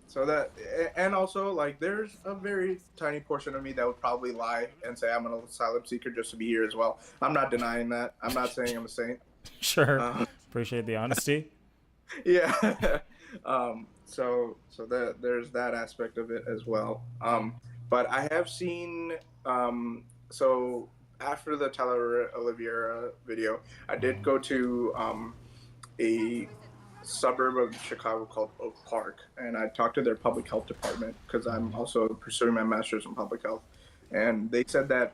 S9: So that, and also like there's a very tiny portion of me that would probably lie and say I'm an asylum seeker just to be here as well. I'm not denying that. I'm not saying I'm a saint.
S1: Sure.
S9: Um,
S1: Appreciate the honesty.
S9: yeah. So that there's that aspect of it as well. But I have seen. So after the Tyler Oliveira video, I did go to a suburb of Chicago called Oak Park, and I talked to their public health department because I'm also pursuing my master's in public health, and they said that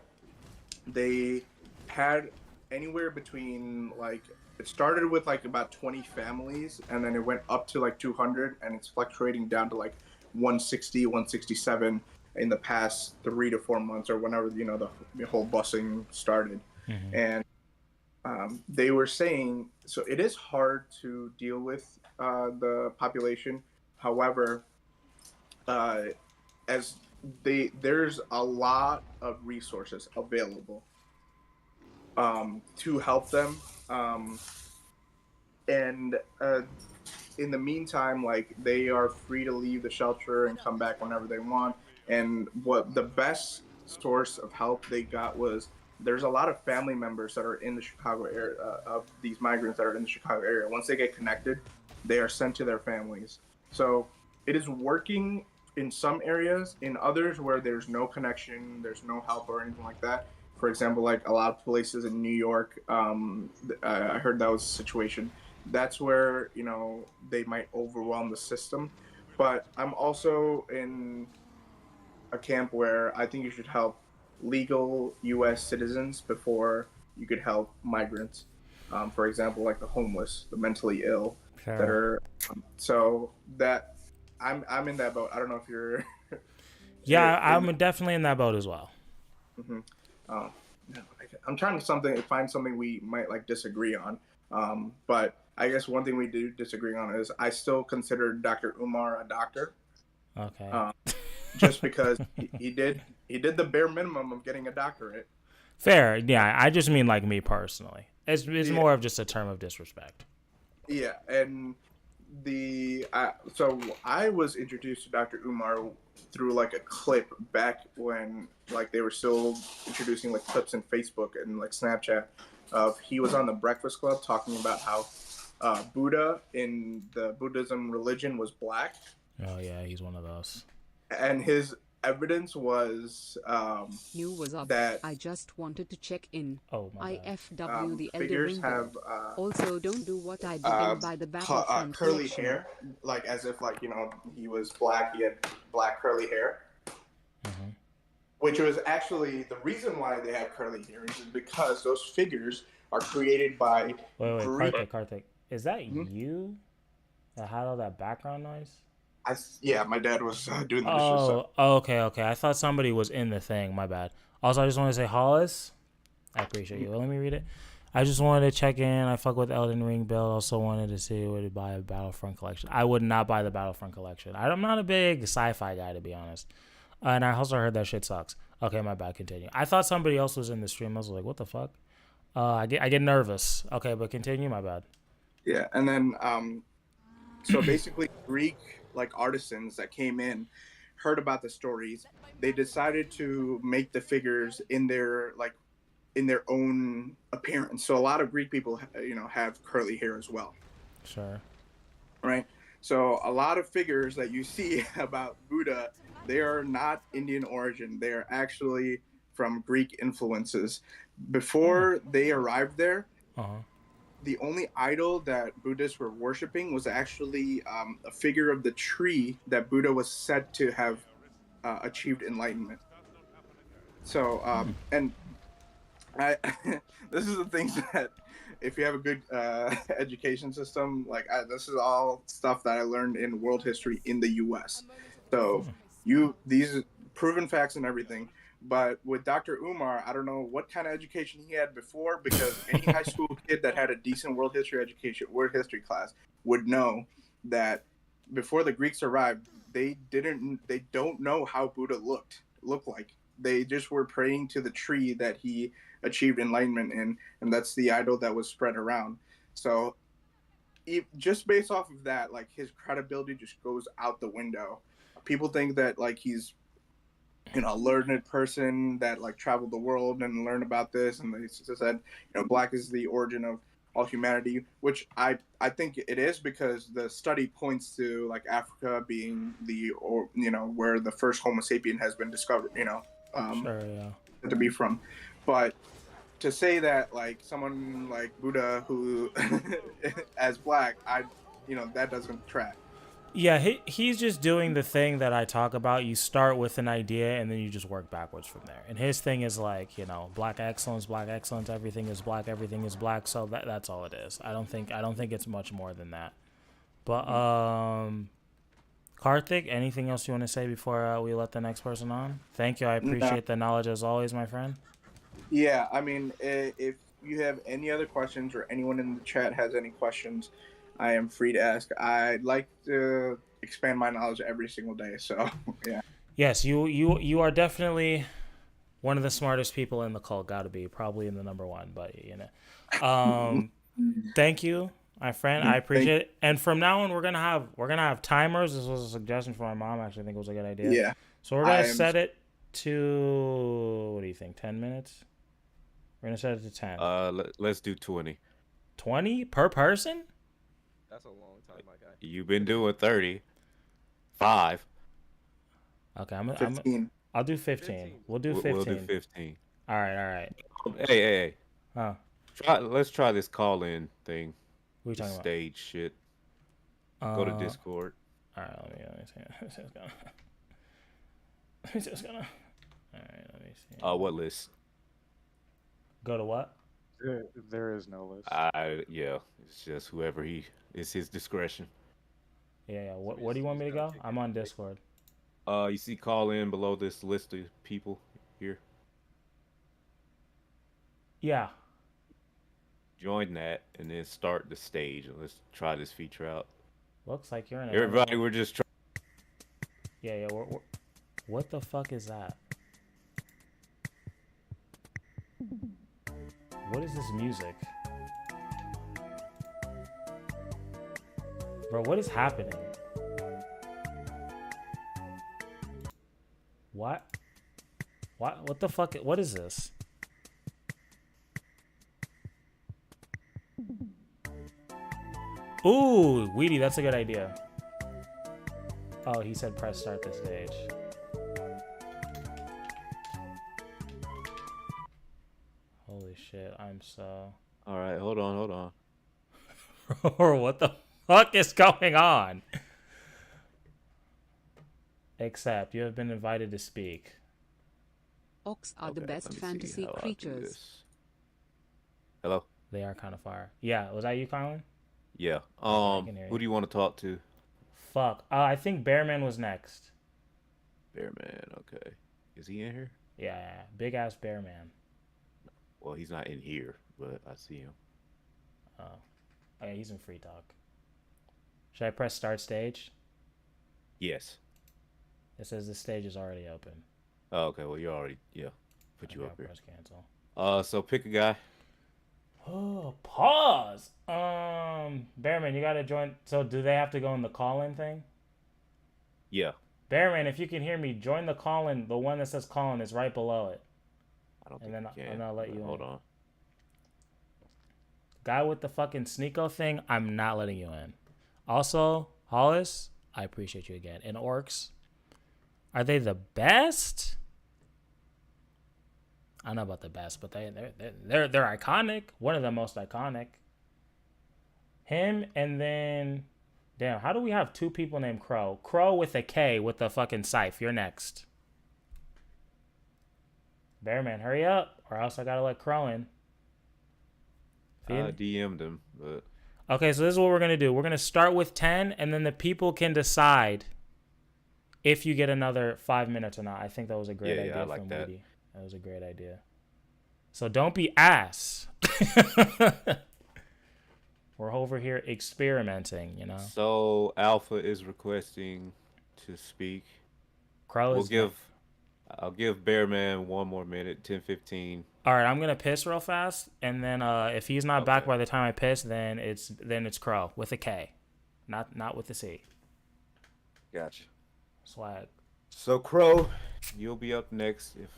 S9: they had anywhere between like it started with like about 20 families, and then it went up to like 200, and it's fluctuating down to like 160, 167 in the past 3 to 4 months, or whenever the whole busing started. And they were saying, so it is hard to deal with the population. However, there's a lot of resources available to help them. And in the meantime, like they are free to leave the shelter and come back whenever they want. And what the best source of help they got was there's a lot of family members that are in the Chicago area of these migrants that are in the Chicago area. Once they get connected, they are sent to their families. So it is working in some areas. In others where there's no connection, there's no help or anything like that. For example, like a lot of places in New York, I heard that was a situation. That's where, they might overwhelm the system. But I'm also in a camp where I think you should help legal U.S. citizens before you could help migrants. For example, like the homeless, the mentally ill,
S1: Fair.
S9: that are. So that I'm in that boat. I don't know if you're.
S1: Yeah, I'm definitely in that boat as well.
S9: Mm-hmm. I'm trying to find something we might like disagree on. But I guess one thing we do disagree on is I still consider Dr. Umar a doctor.
S1: Okay.
S9: Just because he did the bare minimum of getting a doctorate.
S1: Fair. Yeah, I just mean like me personally. It's more of just a term of disrespect.
S9: Yeah, and so I was introduced to Dr. Umar through like a clip back when like they were still introducing like clips in Facebook and like Snapchat of he was on the Breakfast Club talking about how Buddha in the Buddhism religion was black.
S1: Oh yeah, he's one of those.
S9: And his evidence was
S11: You was up.
S9: that
S11: I just wanted to check in.
S1: Oh my bad.
S11: IFW the Elder
S9: figures
S11: Ring.
S9: have
S11: Also, don't do what I did by the Battlefront
S9: curly
S11: collection.
S9: hair, like as if like he was black. He had black curly hair, which was actually the reason why they have curly hair is because those figures are created by.
S1: Wait, Karthik, is that you that had all that background noise?
S9: Yeah, my dad was doing the dishes. So.
S1: Okay. I thought somebody was in the thing. My bad. Also, I just want to say, Hollis, I appreciate you. Well, let me read it. I just wanted to check in. I fuck with Elden Ring build. Also wanted to see would it buy a Battlefront collection. I would not buy the Battlefront collection. I'm not a big sci-fi guy, to be honest. And I also heard that shit sucks. Okay, my bad. Continue. I thought somebody else was in the stream. I was like, what the fuck? I get nervous. Okay, but continue. My bad.
S9: Yeah, and then so basically Greek like artisans that came in heard about the stories. They decided to make the figures in their own appearance. So a lot of Greek people have curly hair as well.
S1: Sure.
S9: Right? So a lot of figures that you see about Buddha, they are not Indian origin. They are actually from Greek influences. Before they arrived there, the only idol that Buddhists were worshiping was actually a figure of the tree that Buddha was said to have achieved enlightenment. So, and this is the things that if you have a good education system, this is all stuff that I learned in world history in the U.S. So these proven facts and everything. But with Dr. Umar, I don't know what kind of education he had before, because any high school kid that had a decent world history class would know that before the Greeks arrived, they don't know how Buddha looked like. They just were praying to the tree that he achieved enlightenment in, and that's the idol that was spread around. So just based off of that, like his credibility just goes out the window. People think that like he's, a learned person that like traveled the world and learned about this, and they said, black is the origin of all humanity, which I think it is, because the study points to like Africa being where the first Homo sapien has been discovered,
S1: Sure, yeah.
S9: to be from. But to say that like someone like Buddha who as black, that doesn't track.
S1: Yeah, he's just doing the thing that I talk about. You start with an idea and then you just work backwards from there. And his thing is like, black excellence, everything is black. So that's all it is. I don't think it's much more than that. But Karthik, anything else you want to say before we let the next person on? Thank you. I appreciate the knowledge as always, my friend.
S9: Yeah, I mean, if you have any other questions or anyone in the chat has any questions, I am free to ask. I'd like to expand my knowledge every single day, so yeah.
S1: Yes, you are definitely one of the smartest people in the cult. Got to be probably in the number one, but thank you, my friend. I appreciate it. And from now on, we're gonna have timers. This was a suggestion from my mom. Actually, I think it was a good idea.
S9: Yeah.
S1: So we're gonna set it to, what do you think? 10 minutes. We're gonna set it to 10.
S12: Let's do 20.
S1: 20 per person?
S7: That's a long time, my guy.
S12: You've been doing 30. 5.
S1: Okay,
S9: 15.
S1: I'll do 15. We'll do 15.
S12: We'll do 15.
S1: All right.
S12: Hey.
S1: Huh?
S12: Let's try this call-in thing.
S1: What are you talking about?
S12: Stage shit. Go to Discord.
S1: All right, let me see. All right, let me see.
S12: What list?
S1: Go to what?
S10: There is no list.
S12: Yeah, it's just whoever it's his discretion.
S1: Yeah. What do you want me to go? I'm on Discord.
S12: You see call in below this list of people here?
S1: Yeah.
S12: Join that and then start the stage, and let's try this feature out.
S1: Looks like you're in
S12: Everybody, we're just trying.
S1: Yeah, what the fuck is that? What is this music? Bro, what is happening? What? What the fuck? What is this? Ooh, Weedy, that's a good idea. Oh, he said press start the stage. Holy shit, I'm so...
S12: Alright, hold on.
S1: What the fuck is going on? Except you have been invited to speak.
S11: Orcs are the best fantasy creatures.
S12: Hello?
S1: They are kind of fire. Yeah, was that you, Colin?
S12: Yeah. Who do you want to talk to?
S1: Fuck. I think Bearman was next.
S12: Bearman, okay. Is he in here?
S1: Yeah. Big ass Bearman.
S12: Well, he's not in here, but I see him.
S1: Oh. Okay, he's in free talk. Should I press start stage?
S12: Yes.
S1: It says the stage is already open.
S12: Oh, okay. Well, you already, put you up here.
S1: Press cancel.
S12: So pick a guy.
S1: Oh, pause. Bearman, you gotta join. So do they have to go in the call-in thing?
S12: Yeah.
S1: Bearman, if you can hear me, join the call-in. The one that says call-in is right below it.
S12: I don't
S1: think
S12: you can.
S1: And I'll let you
S12: Hold
S1: in.
S12: on.
S1: Guy with the fucking Sneeko thing, I'm not letting you in. Also, Hollis, I appreciate you again. And Orcs, are they the best? I don't know about the best, but they're iconic. One of the most iconic. Him and then, damn, how do we have two people named Crow? Crow with a K with the fucking scythe. You're next. Bearman, hurry up, or else I gotta let Crow in.
S12: I DM'd him, but
S1: okay, so this is what we're gonna do. We're gonna start with 10, and then the people can decide if you get another 5 minutes or not. I think that was a great idea.
S12: I like that.
S1: Moody. That was a great idea. So don't be ass. We're over here experimenting, you know.
S12: So Alpha is requesting to speak.
S1: Crow
S12: we'll
S1: is
S12: give. I'll give Bearman one more minute, 10, 15.
S1: All right, I'm gonna piss real fast, and then if he's not back by the time I piss, then it's Crow with a K, not with a C.
S12: Gotcha.
S1: Swag.
S12: So Crow, you'll be up next if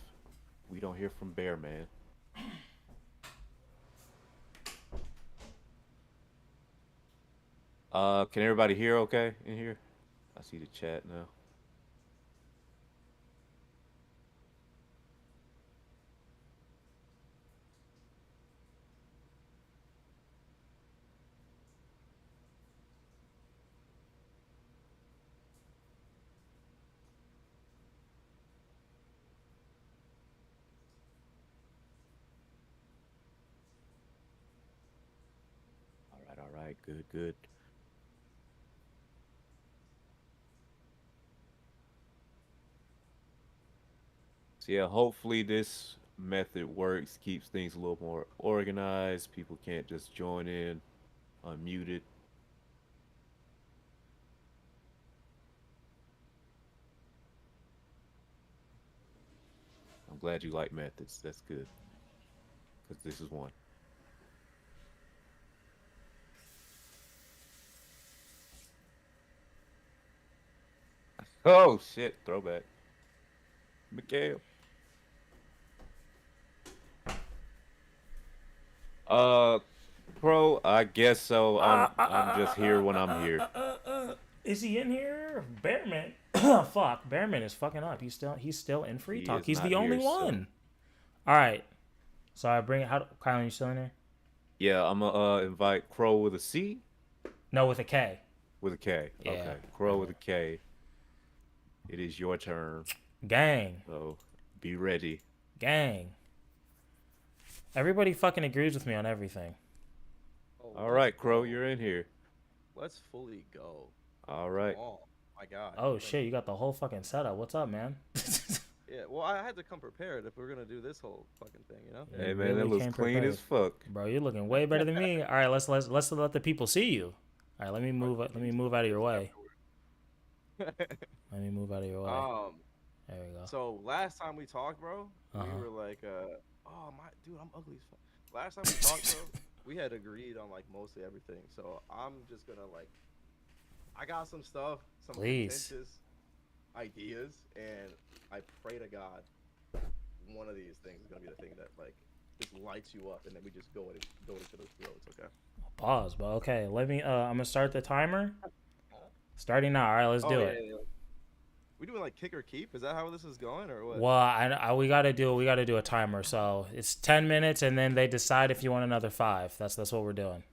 S12: we don't hear from Bearman. Can everybody hear okay in here? I see the chat now. All right, good. So yeah, hopefully this method works, keeps things a little more organized. People can't just join in unmuted. I'm glad you like methods. That's good. Because this is one. Oh shit, throwback. Mikhail. Bro, I guess so. I'm just here when I'm here.
S1: Is he in here? Bearman. Fuck, Bearman is fucking up. He's still in free talk. He's the only one. All right. So I bring it. Kylan, you still in there?
S12: Yeah, I'm gonna invite Crow with a C.
S1: No, with a K.
S12: With a K.
S1: Yeah.
S12: Okay. Crow with a K. It is your turn.
S1: Gang.
S12: So be ready.
S1: Gang. Everybody fucking agrees with me on everything.
S12: All right, Crow, you're in here.
S13: Let's fully go.
S12: All right.
S13: Oh my god.
S1: Oh shit, you got the whole fucking setup. What's up, man?
S13: Yeah, well, I had to come prepared if we're gonna do this whole fucking thing, you know.
S12: Hey man, that looks clean as fuck.
S1: Bro, you're looking way better than me. All right, let's let the people see you. All right, let me move out of your way. Let me move out of your way. There we go.
S13: So last time we talked, bro, we were like, oh my, dude, I'm ugly as fuck. Last time we talked, bro, we had agreed on like mostly everything. So I'm just gonna like, I got some stuff, some contentious ideas, and I pray to God one of these things is gonna be the thing that like just lights you up, and then we just go into those throats. Okay.
S1: Pause, but okay. Let me. I'm gonna start the timer. Starting now. All right, let's do it.
S13: Yeah. We doing like kick or keep? Is that how this is going, or what?
S1: Well, we gotta do a timer. So it's 10 minutes, and then they decide if you want another 5. That's what we're doing.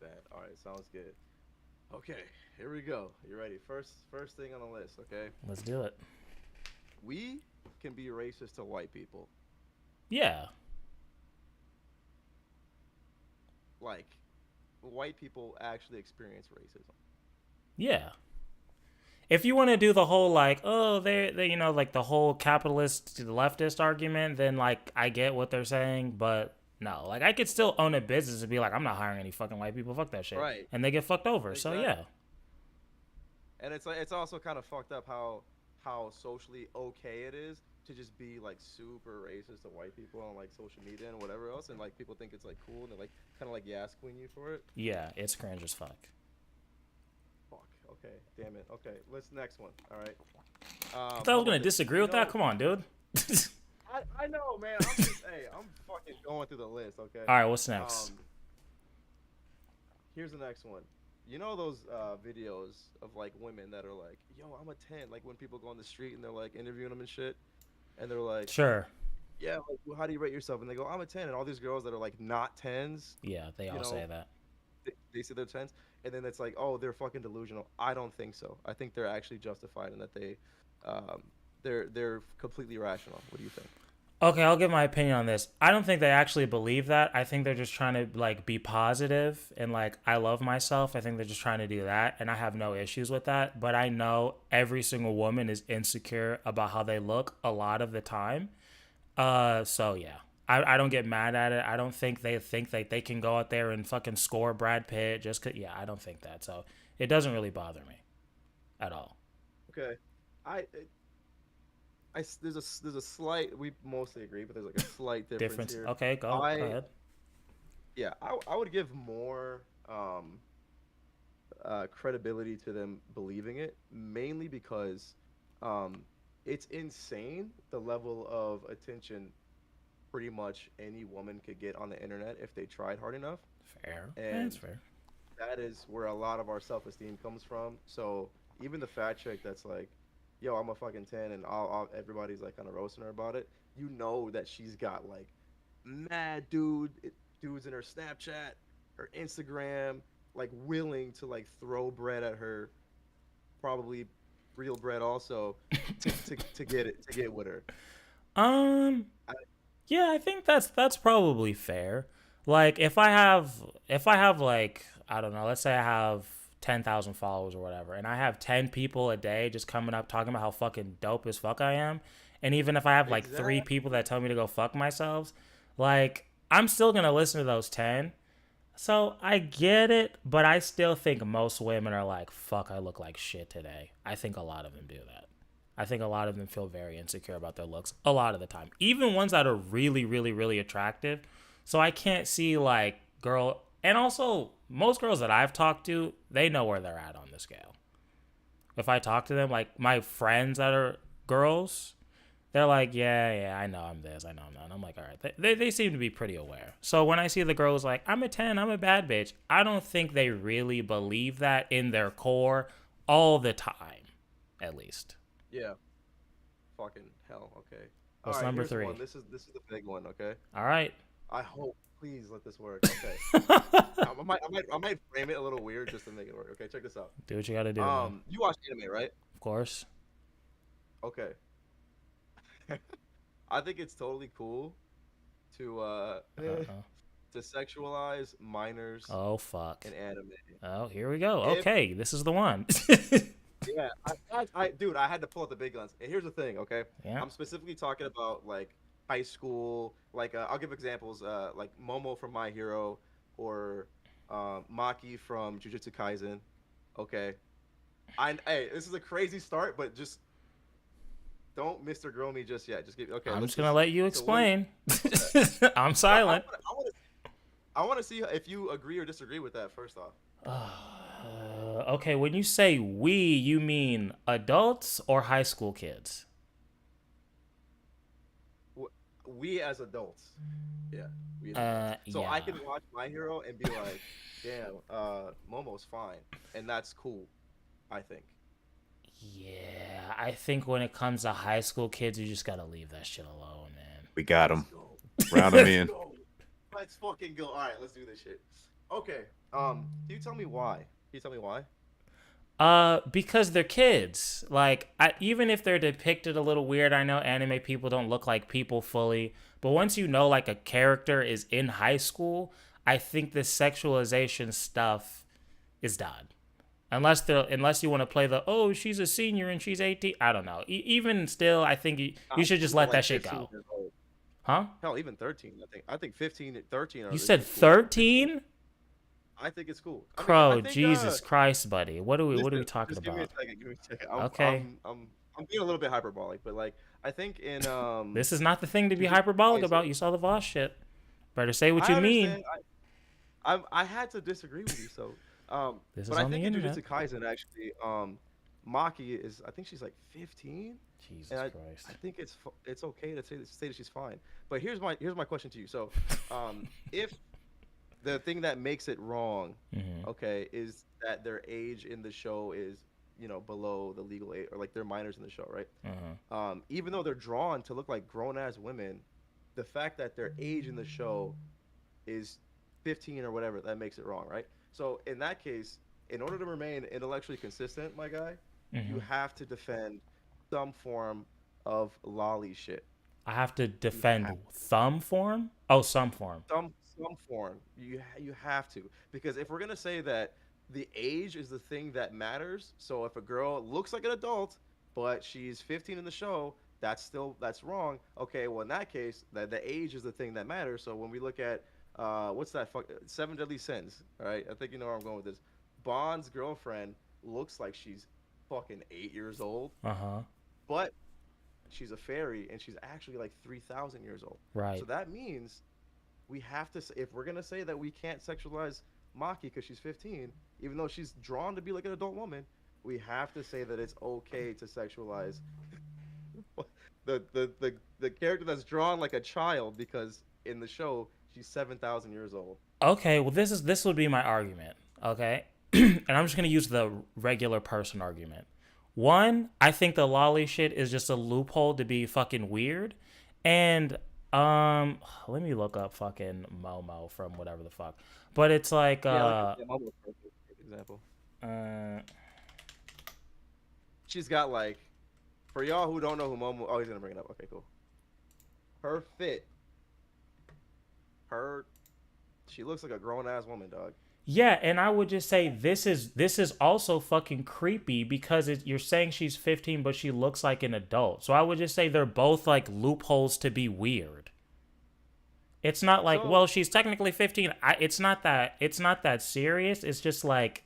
S13: Bad. All right, sounds good. Okay, here we go. You ready? First thing on the list. Okay.
S1: Let's do it.
S13: We can be racist to white people.
S1: Yeah.
S13: Like, white people actually experience racism.
S1: Yeah. If you want to do the whole like, oh, they you know, like the whole capitalist leftist argument, then like I get what they're saying, but no, like I could still own a business and be like, I'm not hiring any fucking white people, fuck that shit,
S13: right?
S1: And they get fucked over,
S13: Exactly.
S1: so yeah.
S13: And it's like it's also kind of fucked up how socially okay it is to just be like super racist to white people on like social media and whatever else, and like people think it's like cool and they're like kind of like yas queen you for it.
S1: Yeah, it's cringe as fuck.
S13: Okay, damn it. Okay, let's next one. All right.
S1: I thought I was gonna disagree with that. Come on, dude.
S13: I know, man. I'm just I'm fucking going through the list. Okay.
S1: All right, what's next?
S13: Here's the next one. You know those videos of like women that are like, "Yo, I'm a 10." Like when people go on the street and they're like interviewing them and shit, and they're like,
S1: Sure.
S13: Yeah, like, well, how do you rate yourself? And they go, "I'm a 10." And all these girls that are like not 10s.
S1: Yeah, they all say that.
S13: They say they're 10s, and then it's like, oh, they're fucking delusional. I don't think so. I think they're actually justified in that they're completely rational. What do you think?
S1: Okay, I'll give my opinion on this. I don't think they actually believe that. I think they're just trying to like be positive and like I love myself. I think they're just trying to do that, and I have no issues with that. But I know every single woman is insecure about how they look a lot of the time. So yeah. I don't get mad at it. I don't think they think that they can go out there and fucking score Brad Pitt just 'cause, yeah, I don't think that. So it doesn't really bother me at all.
S13: Okay. I there's a slight. We mostly agree, but there's like a slight difference here.
S1: Okay, go ahead.
S13: Yeah, I would give more credibility to them believing it, mainly because it's insane the level of attention pretty much any woman could get on the internet if they tried hard enough.
S1: Fair.
S13: And
S1: That's fair.
S13: that is where a lot of our self-esteem comes from. So even the fat chick that's like, yo, I'm a fucking 10, and everybody's like kind of roasting her about it, you know that she's got like mad dudes in her Snapchat, her Instagram, like willing to like throw bread at her, probably real bread also, to get with her.
S1: Yeah, I think that's probably fair. Like if I have like, I don't know, let's say I have 10,000 followers or whatever, and I have 10 people a day just coming up talking about how fucking dope as fuck I am, and even if I have like 3 people that tell me to go fuck myself, like I'm still gonna listen to those 10. So I get it, but I still think most women are like, fuck, I look like shit today. I think a lot of them do that. I think a lot of them feel very insecure about their looks a lot of the time. Even ones that are really, really, really attractive. So I can't see like and also most girls that I've talked to, they know where they're at on the scale. If I talk to them, like my friends that are girls, they're like, yeah, I know I'm this, I know I'm that. And I'm like, all right, they seem to be pretty aware. So when I see the girls like, I'm a 10, I'm a bad bitch, I don't think they really believe that in their core all the time, at least.
S13: Yeah. Fucking hell. Okay.
S1: What's
S13: all right,
S1: number
S13: here's
S1: 3?
S13: One. This is the big one. Okay.
S1: All right.
S13: I hope. Please let this work. Okay. I might frame it a little weird just to make it work. Okay. Check this out.
S1: Do what you gotta do. Man.
S13: You watch anime, right?
S1: Of course.
S13: Okay. I think it's totally cool to sexualize minors.
S1: Oh fuck.
S13: In anime.
S1: Oh, here we go. Okay, this is the one.
S13: Yeah, dude, I had to pull out the big guns. And here's the thing, okay?
S1: Yeah.
S13: I'm specifically talking about like high school. Like I'll give examples. Like Momo from My Hero, or Maki from Jujutsu Kaisen. Okay. Hey, this is a crazy start, but just don't Mr. Girl me just yet. Just give. Okay.
S1: I'm just gonna let you explain. I'm silent.
S13: I want to see if you agree or disagree with that. First off.
S1: Okay, when you say we, you mean adults or high school kids?
S13: We as adults. Yeah. We as adults. So
S1: yeah.
S13: I can watch My Hero and be like, damn, Momo's fine. And that's cool, I think.
S1: Yeah, I think when it comes to high school kids, you just gotta leave that shit alone, man.
S12: We got them. Round them in.
S13: Let's fucking go. All right, let's do this shit. Okay. Can you tell me why?
S1: Because they're kids. Like, even if they're depicted a little weird, I know anime people don't look like people fully, but once you know like a character is in high school, I think the sexualization stuff is done. Unless you want to play the she's a senior and she's 18. I don't know. Even still, I think you should just let that shit go. Huh?
S13: Hell, even 13. I think 15, 13.
S1: You said 13?
S13: I think it's cool.
S1: Crow, Jesus Christ, buddy. What are we talking about?
S13: Give me a second.
S1: Okay.
S13: I'm being a little bit hyperbolic, but like I think in
S1: this is not the thing to be hyperbolic about. You saw the Voss shit. Better say what you mean.
S13: I had to disagree with you, so
S1: this
S13: but
S1: is
S13: I
S1: on
S13: think
S1: the
S13: in
S1: internet.
S13: Jujutsu Kaisen actually Maki is, I think she's like 15.
S1: Jesus
S13: and
S1: Christ.
S13: I think it's okay to say that she's fine. But here's my question to you. So if the thing that makes it wrong, okay, is that their age in the show is, below the legal age, or like they're minors in the show, right? Even though they're drawn to look like grown-ass women, the fact that their age in the show is 15 or whatever, that makes it wrong, right? So in that case, in order to remain intellectually consistent, my guy, you have to defend some form of lolly shit.
S1: I have to defend thumb form? Oh, some form.
S13: Some form. You have to, because if we're gonna say that the age is the thing that matters, so if a girl looks like an adult but she's 15 in the show, that's wrong. Okay, well in that case, the age is the thing that matters. So when we look at what's that 7 Deadly Sins, all right? I think you know where I'm going with this. Bond's girlfriend looks like she's fucking 8 years old.
S1: Uh-huh.
S13: But she's a fairy and she's actually like 3,000 years old.
S1: Right.
S13: So that means we have to, if we're gonna say that we can't sexualize Maki because she's 15, even though she's drawn to be like an adult woman, we have to say that it's okay to sexualize the character that's drawn like a child, because in the show she's 7,000 years old.
S1: Okay, well this would be my argument. Okay, and I'm just gonna use the regular person argument. One, I think the lolly shit is just a loophole to be fucking weird, and let me look up fucking Momo from whatever the fuck. But it's like
S13: Momo's perfect example. She's got like, for y'all who don't know who Momo, oh, he's gonna bring it up. Okay, cool. Her fit, she looks like a grown ass woman, dog.
S1: Yeah, and I would just say this is also fucking creepy because you're saying she's 15, but she looks like an adult. So I would just say they're both like loopholes to be weird. It's not like, well, she's technically 15. It's not that serious. It's just like,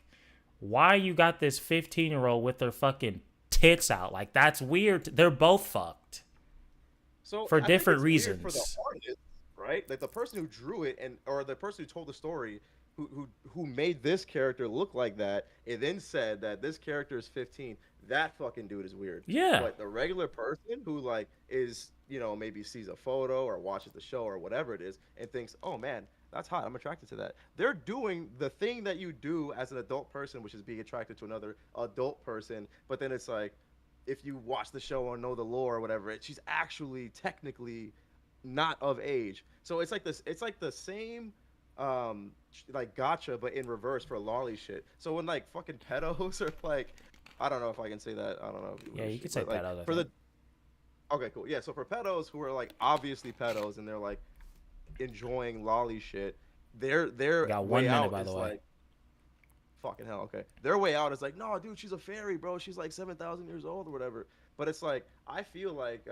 S1: why you got this 15-year-old with their fucking tits out? Like, that's weird. They're both fucked.
S13: So
S1: for different reasons.
S13: For the artist, right? Like the person who drew it or the person who told the story, who made this character look like that, and then said that this character is 15. That fucking dude is weird.
S1: Yeah.
S13: But the regular person who like is, maybe sees a photo or watches the show or whatever it is and thinks, oh man, that's hot, I'm attracted to that. They're doing the thing that you do as an adult person, which is being attracted to another adult person. But then it's like, if you watch the show or know the lore or whatever, she's actually technically not of age. So it's like this. It's like the same, like gotcha, but in reverse for lolly shit. So when like fucking pedos are like, I don't know if I can say that. I don't know.
S1: Yeah, you can say
S13: like,
S1: pedos.
S13: For the. Okay, cool. Yeah, so for pedos who are like obviously pedos and they're like enjoying lolly shit, their
S1: got 1
S13: way
S1: minute,
S13: out
S1: by
S13: is
S1: the way.
S13: like, fucking hell, okay. Their way out is like, no, dude, she's a fairy, bro. She's like 7,000 years old or whatever. But it's like, I feel like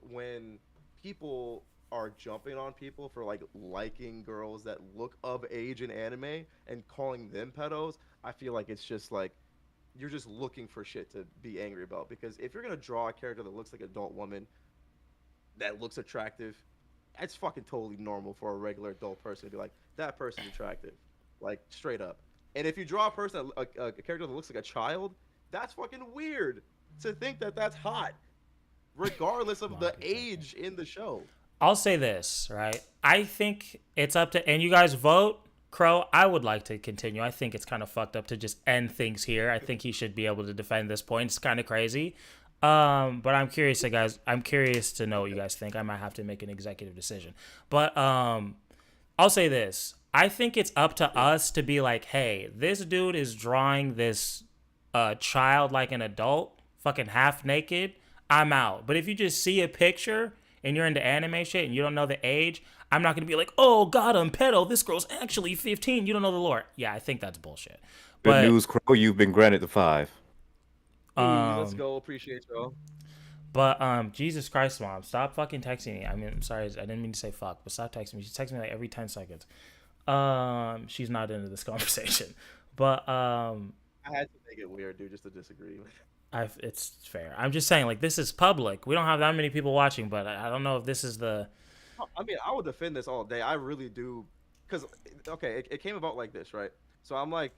S13: when people are jumping on people for like liking girls that look of age in anime and calling them pedos, I feel like it's just like, you're just looking for shit to be angry about. Because if you're gonna draw a character that looks like an adult woman, that looks attractive, it's fucking totally normal for a regular adult person to be like, that person's attractive, like straight up. And if you draw a person, a character that looks like a child, that's fucking weird to think that that's hot, regardless of the age in the show.
S1: I'll say this, right? I think it's up to, and you guys vote. Crow, I would like to continue. I think it's kind of fucked up to just end things here. I think he should be able to defend this point. It's kind of crazy. But I'm curious, guys. I'm curious to know what you guys think. I might have to make an executive decision. But I'll say this. I think it's up to us to be like, hey, this dude is drawing this child like an adult, fucking half naked. I'm out. But if you just see a picture and you're into anime shit and you don't know the age, I'm not going to be like, oh, God, I'm pedo. This girl's actually 15. You don't know the lore. Yeah, I think that's bullshit.
S12: Good news, Crow. You've been granted the 5.
S13: Let's go. Appreciate y'all.
S1: But Jesus Christ, Mom, stop fucking texting me. I mean, I'm sorry. I didn't mean to say fuck, but stop texting me. She texts me like every 10 seconds. She's not into this conversation. But
S13: I had to make it weird, dude, just to disagree.
S1: It's fair. I'm just saying, like, this is public. We don't have that many people watching, but I don't know if this is the...
S13: I mean, I would defend this all day. I really do. Because, okay, it came about like this, right? So I'm like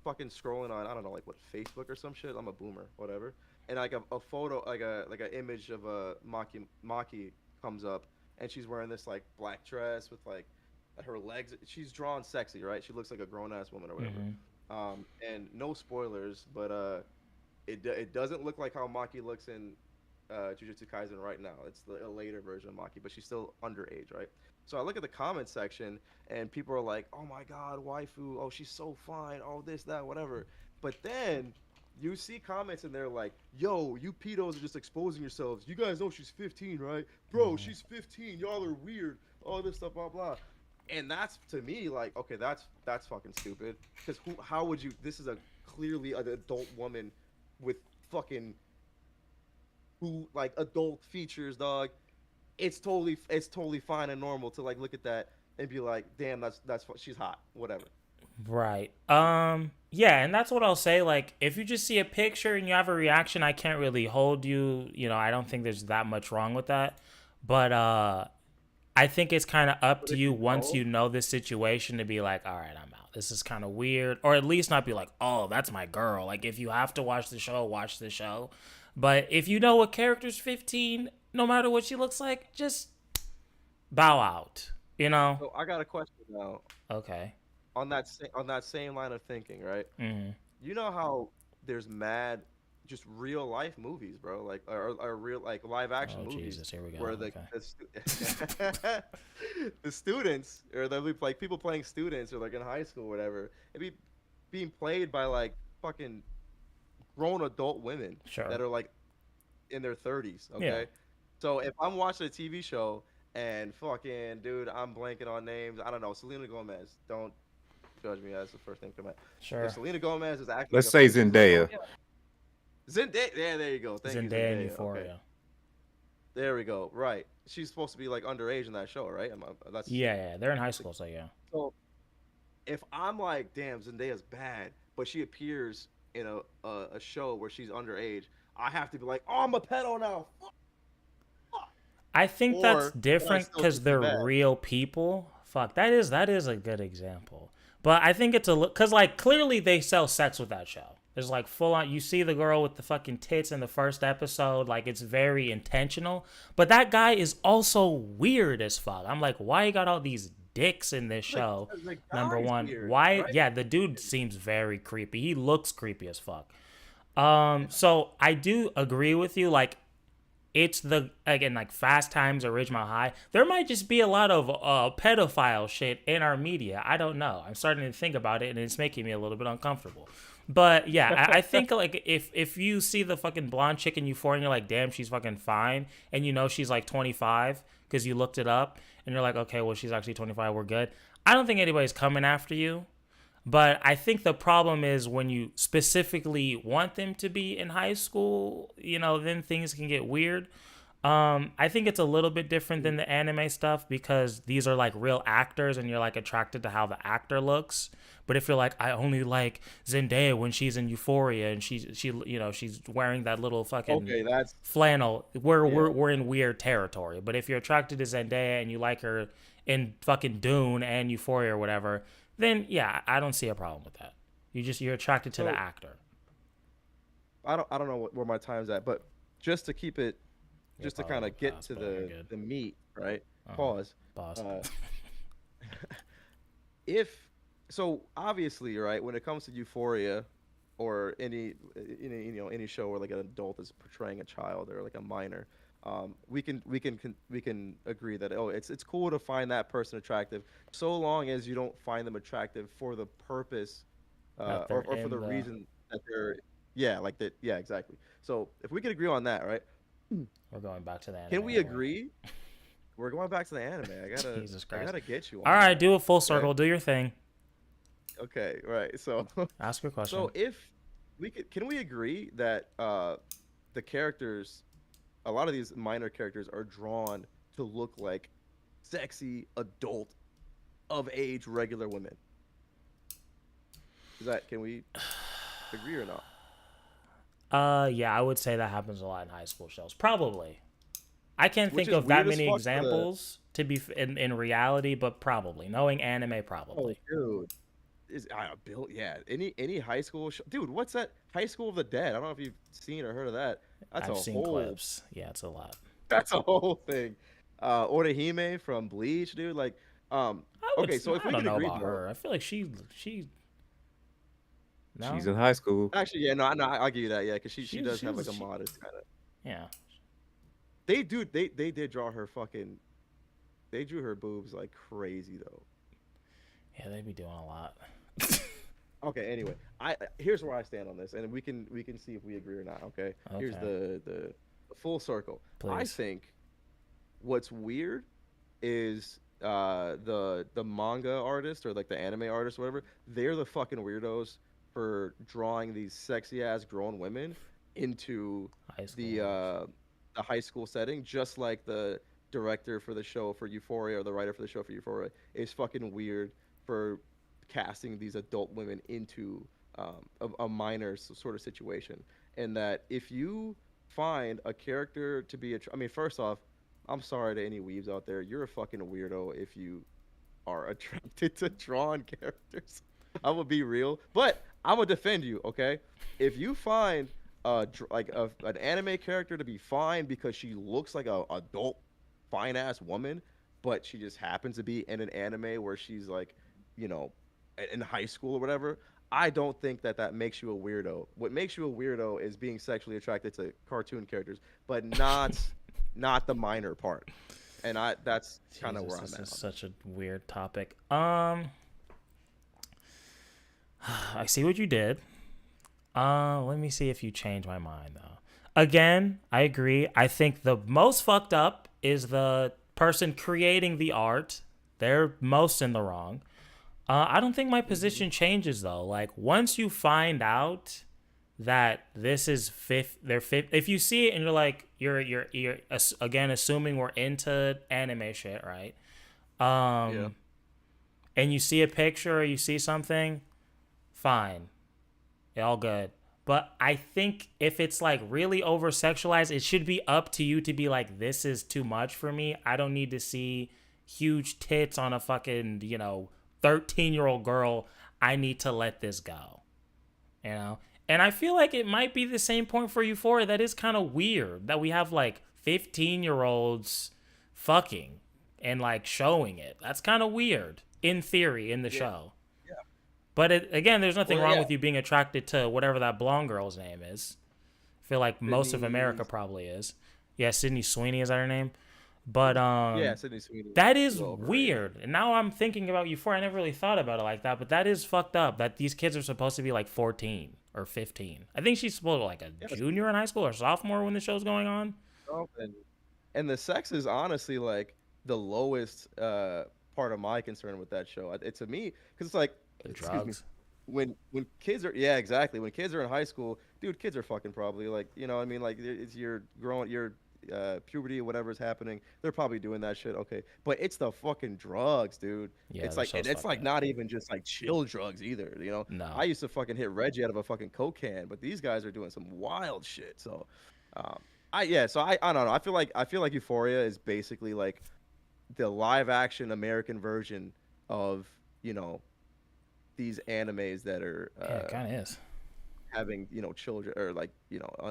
S13: fucking scrolling on, I don't know, like what, Facebook or some shit? I'm a boomer, whatever. And like a photo, like an image of a Maki comes up, and she's wearing this like black dress with like her legs. She's drawn sexy, right? She looks like a grown-ass woman or whatever.
S1: Mm-hmm.
S13: And no spoilers, but it doesn't look like how Maki looks in Jujutsu Kaisen right now. It's a later version of Maki, but she's still underage, right? So I look at the comment section, and people are like, oh my god, waifu, oh, she's so fine, oh, this, that, whatever. But then you see comments, and they're like, yo, you pedos are just exposing yourselves. You guys know she's 15, right? Bro, she's 15. Y'all are weird. All this stuff, blah, blah. And that's, to me, like, okay, that's fucking stupid. Because how would you, this is clearly an adult woman with fucking like adult features, dog. It's totally fine and normal to like look at that and be like, damn, that's she's hot, whatever.
S1: Right. Yeah, and that's what I'll say. Like, if you just see a picture and you have a reaction, I can't really hold you. You know, I don't think there's that much wrong with that. But I think it's kind of up to you once you know the situation to be like, all right, I'm out. This is kind of weird. Or at least not be like, oh, that's my girl. Like, if you have to watch the show, watch the show. But if you know a character's 15, no matter what she looks like, just bow out. You know?
S13: So I got a question now.
S1: Okay.
S13: On that same line of thinking, right?
S1: Mm-hmm.
S13: You know how there's mad, just real life movies, bro, like or real like live action movies.
S1: Jesus, here we go.
S13: Where
S1: Okay.
S13: the students or the like people playing students or like in high school or whatever, it'd be being played by like fucking grown adult women
S1: Sure.
S13: that are like in their 30s. Okay,
S1: Yeah.
S13: so if I'm watching a TV show and fucking dude, I'm blanking on names. I don't know, Selena Gomez. Don't judge me. That's the first thing to come out.
S1: Sure.
S13: If Selena Gomez is acting.
S12: Let's
S13: like
S12: say
S13: a
S12: Zendaya.
S13: Zendaya. Yeah, there you go. Thank you,
S1: Zendaya and
S13: Zendaya.
S1: Euphoria.
S13: Okay. There we go. Right. She's supposed to be like underage in that show, right? That's
S1: Yeah, they're in high school, so yeah.
S13: So if I'm like, damn, Zendaya's bad, but she appears in a show where she's underage, I have to be like, oh, I'm a pedo now.
S1: I think
S13: Or
S1: that's
S13: can I
S1: different
S13: still
S1: because
S13: think
S1: they're
S13: bad?
S1: real people. Fuck, that is a good example. But I think it's because like clearly they sell sex with that show. There's like full on. You see the girl with the fucking tits in the first episode. Like it's very intentional. But that guy is also weird as fuck. I'm like, why you got all these dicks in this show?
S13: The
S1: Number
S13: guy's
S1: one,
S13: weird,
S1: why?
S13: right?
S1: Yeah, the dude seems very creepy. He looks creepy as fuck. So I do agree with you. Like, it's again like Fast Times or Ridgemont High. There might just be a lot of pedophile shit in our media. I don't know. I'm starting to think about it, and it's making me a little bit uncomfortable. But yeah, I think like if you see the fucking blonde chick in Euphoria and you're like, damn, she's fucking fine, and you know she's like 25 because you looked it up, and you're like, okay, well she's actually 25, we're good. I don't think anybody's coming after you. But I think the problem is when you specifically want them to be in high school, you know, then things can get weird. I think it's a little bit different than the anime stuff because these are like real actors and you're like attracted to how the actor looks. But if you're like, I only like Zendaya when she's in Euphoria and she you know, she's wearing that little fucking flannel, we're in weird territory. But if you're attracted to Zendaya and you like her in fucking Dune and Euphoria or whatever, then yeah, I don't see a problem with that. You're attracted to the actor.
S13: I don't know where my time's at, but just to keep it, just to kind of get
S1: pause,
S13: to
S1: but you're good.
S13: the meat, right?
S1: Pause.
S13: So obviously, right, when it comes to Euphoria or any show where like an adult is portraying a child or like a minor, we can agree that it's cool to find that person attractive so long as you don't find them attractive for the purpose or for the reason that they're exactly. So if we can agree on that, right?
S1: We're going back to the anime.
S13: Can we agree? We're going back to the anime.
S1: Jesus Christ.
S13: I gotta get you on
S1: all right,
S13: that.
S1: do a full circle. Okay. Do your thing.
S13: Okay, right. So
S1: ask your question.
S13: So if can we agree that the characters, a lot of these minor characters are drawn to look like sexy adult of age regular women? Can we agree or not?
S1: Yeah, I would say that happens a lot in high school shows. Probably. I can't think of that many examples to be in reality, but probably. Knowing anime, probably.
S13: Oh, dude. Bill, yeah. Any high school show, dude? What's that? High School of the Dead. I don't know if you've seen or heard of that.
S1: I've seen clips. Yeah, it's a lot.
S13: That's a whole thing. Orihime from Bleach, dude. Like, okay, so if we can agree
S1: about her, I feel like she.
S12: No? She's in high school.
S13: Actually, yeah, no, I'll give you that, yeah, because she does have like a modest kind of.
S1: Yeah.
S13: They did draw her fucking. They drew her boobs like crazy though.
S1: Yeah, they be doing a lot.
S13: Okay, anyway, here's where I stand on this, and we can see if we agree or not. Okay. Here's the full circle.
S1: Please.
S13: I think what's weird is the manga artist or like the anime artist or whatever. They're the fucking weirdos for drawing these sexy ass grown women into the high school setting, just like the director for the show for Euphoria or the writer for the show for Euphoria is fucking weird for casting these adult women into a minor sort of situation, and that if you find a character to be I mean, first off, I'm sorry to any weebs out there, you're a fucking weirdo if you are attracted to drawn characters. I'm gonna be real, but I'm gonna defend you, okay? If you find an anime character to be fine because she looks like a adult fine ass woman, but she just happens to be in an anime where she's like, you know, in high school or whatever, I don't think that makes you a weirdo. What makes you a weirdo is being sexually attracted to cartoon characters, but not the minor part. And that's kind of where I'm at.
S1: This is such a weird topic. I see what you did. Let me see if you change my mind though. Again, I agree. I think the most fucked up is the person creating the art. They're most in the wrong. I don't think my position changes though. Like once you find out that this is if you see it and you're like you're again assuming we're into anime shit, right? And you see a picture or you see something, fine, all good. But I think if it's like really over sexualized, it should be up to you to be like, this is too much for me. I don't need to see huge tits on a fucking 13-year-old girl. I need to let this go, And I feel like it might be the same point for Euphoria. That is kind of weird that we have like 15-year-olds fucking and like showing it. That's kind of weird in theory in the show. Yeah. But again, there's nothing wrong with you being attracted to whatever that blonde girl's name is. I feel like most of America probably is. Yeah, Sydney Sweeney, is that her name? But
S13: Sydney Sweeney.
S1: That is weird. And now I'm thinking about Euphoria. I never really thought about it like that, but that is fucked up that these kids are supposed to be like 14 or 15. I think she's supposed to like a junior in high school or sophomore when the show's going on.
S13: And the sex is honestly like the lowest part of my concern with that show. It to me, because it's like
S1: drugs.
S13: When kids are exactly, when kids are in high school, dude, kids are fucking probably like, I mean, like it's your puberty or whatever's happening, they're probably doing that shit. Okay, but it's the fucking drugs, dude.
S1: Yeah,
S13: it's like, and it's like not even just like chill drugs either.
S1: No.
S13: I used to fucking hit Reggie out of a fucking Coke can, but these guys are doing some wild shit. So, I don't know. I feel like Euphoria is basically like the live action American version of these animes that are
S1: it kind of is
S13: having children or like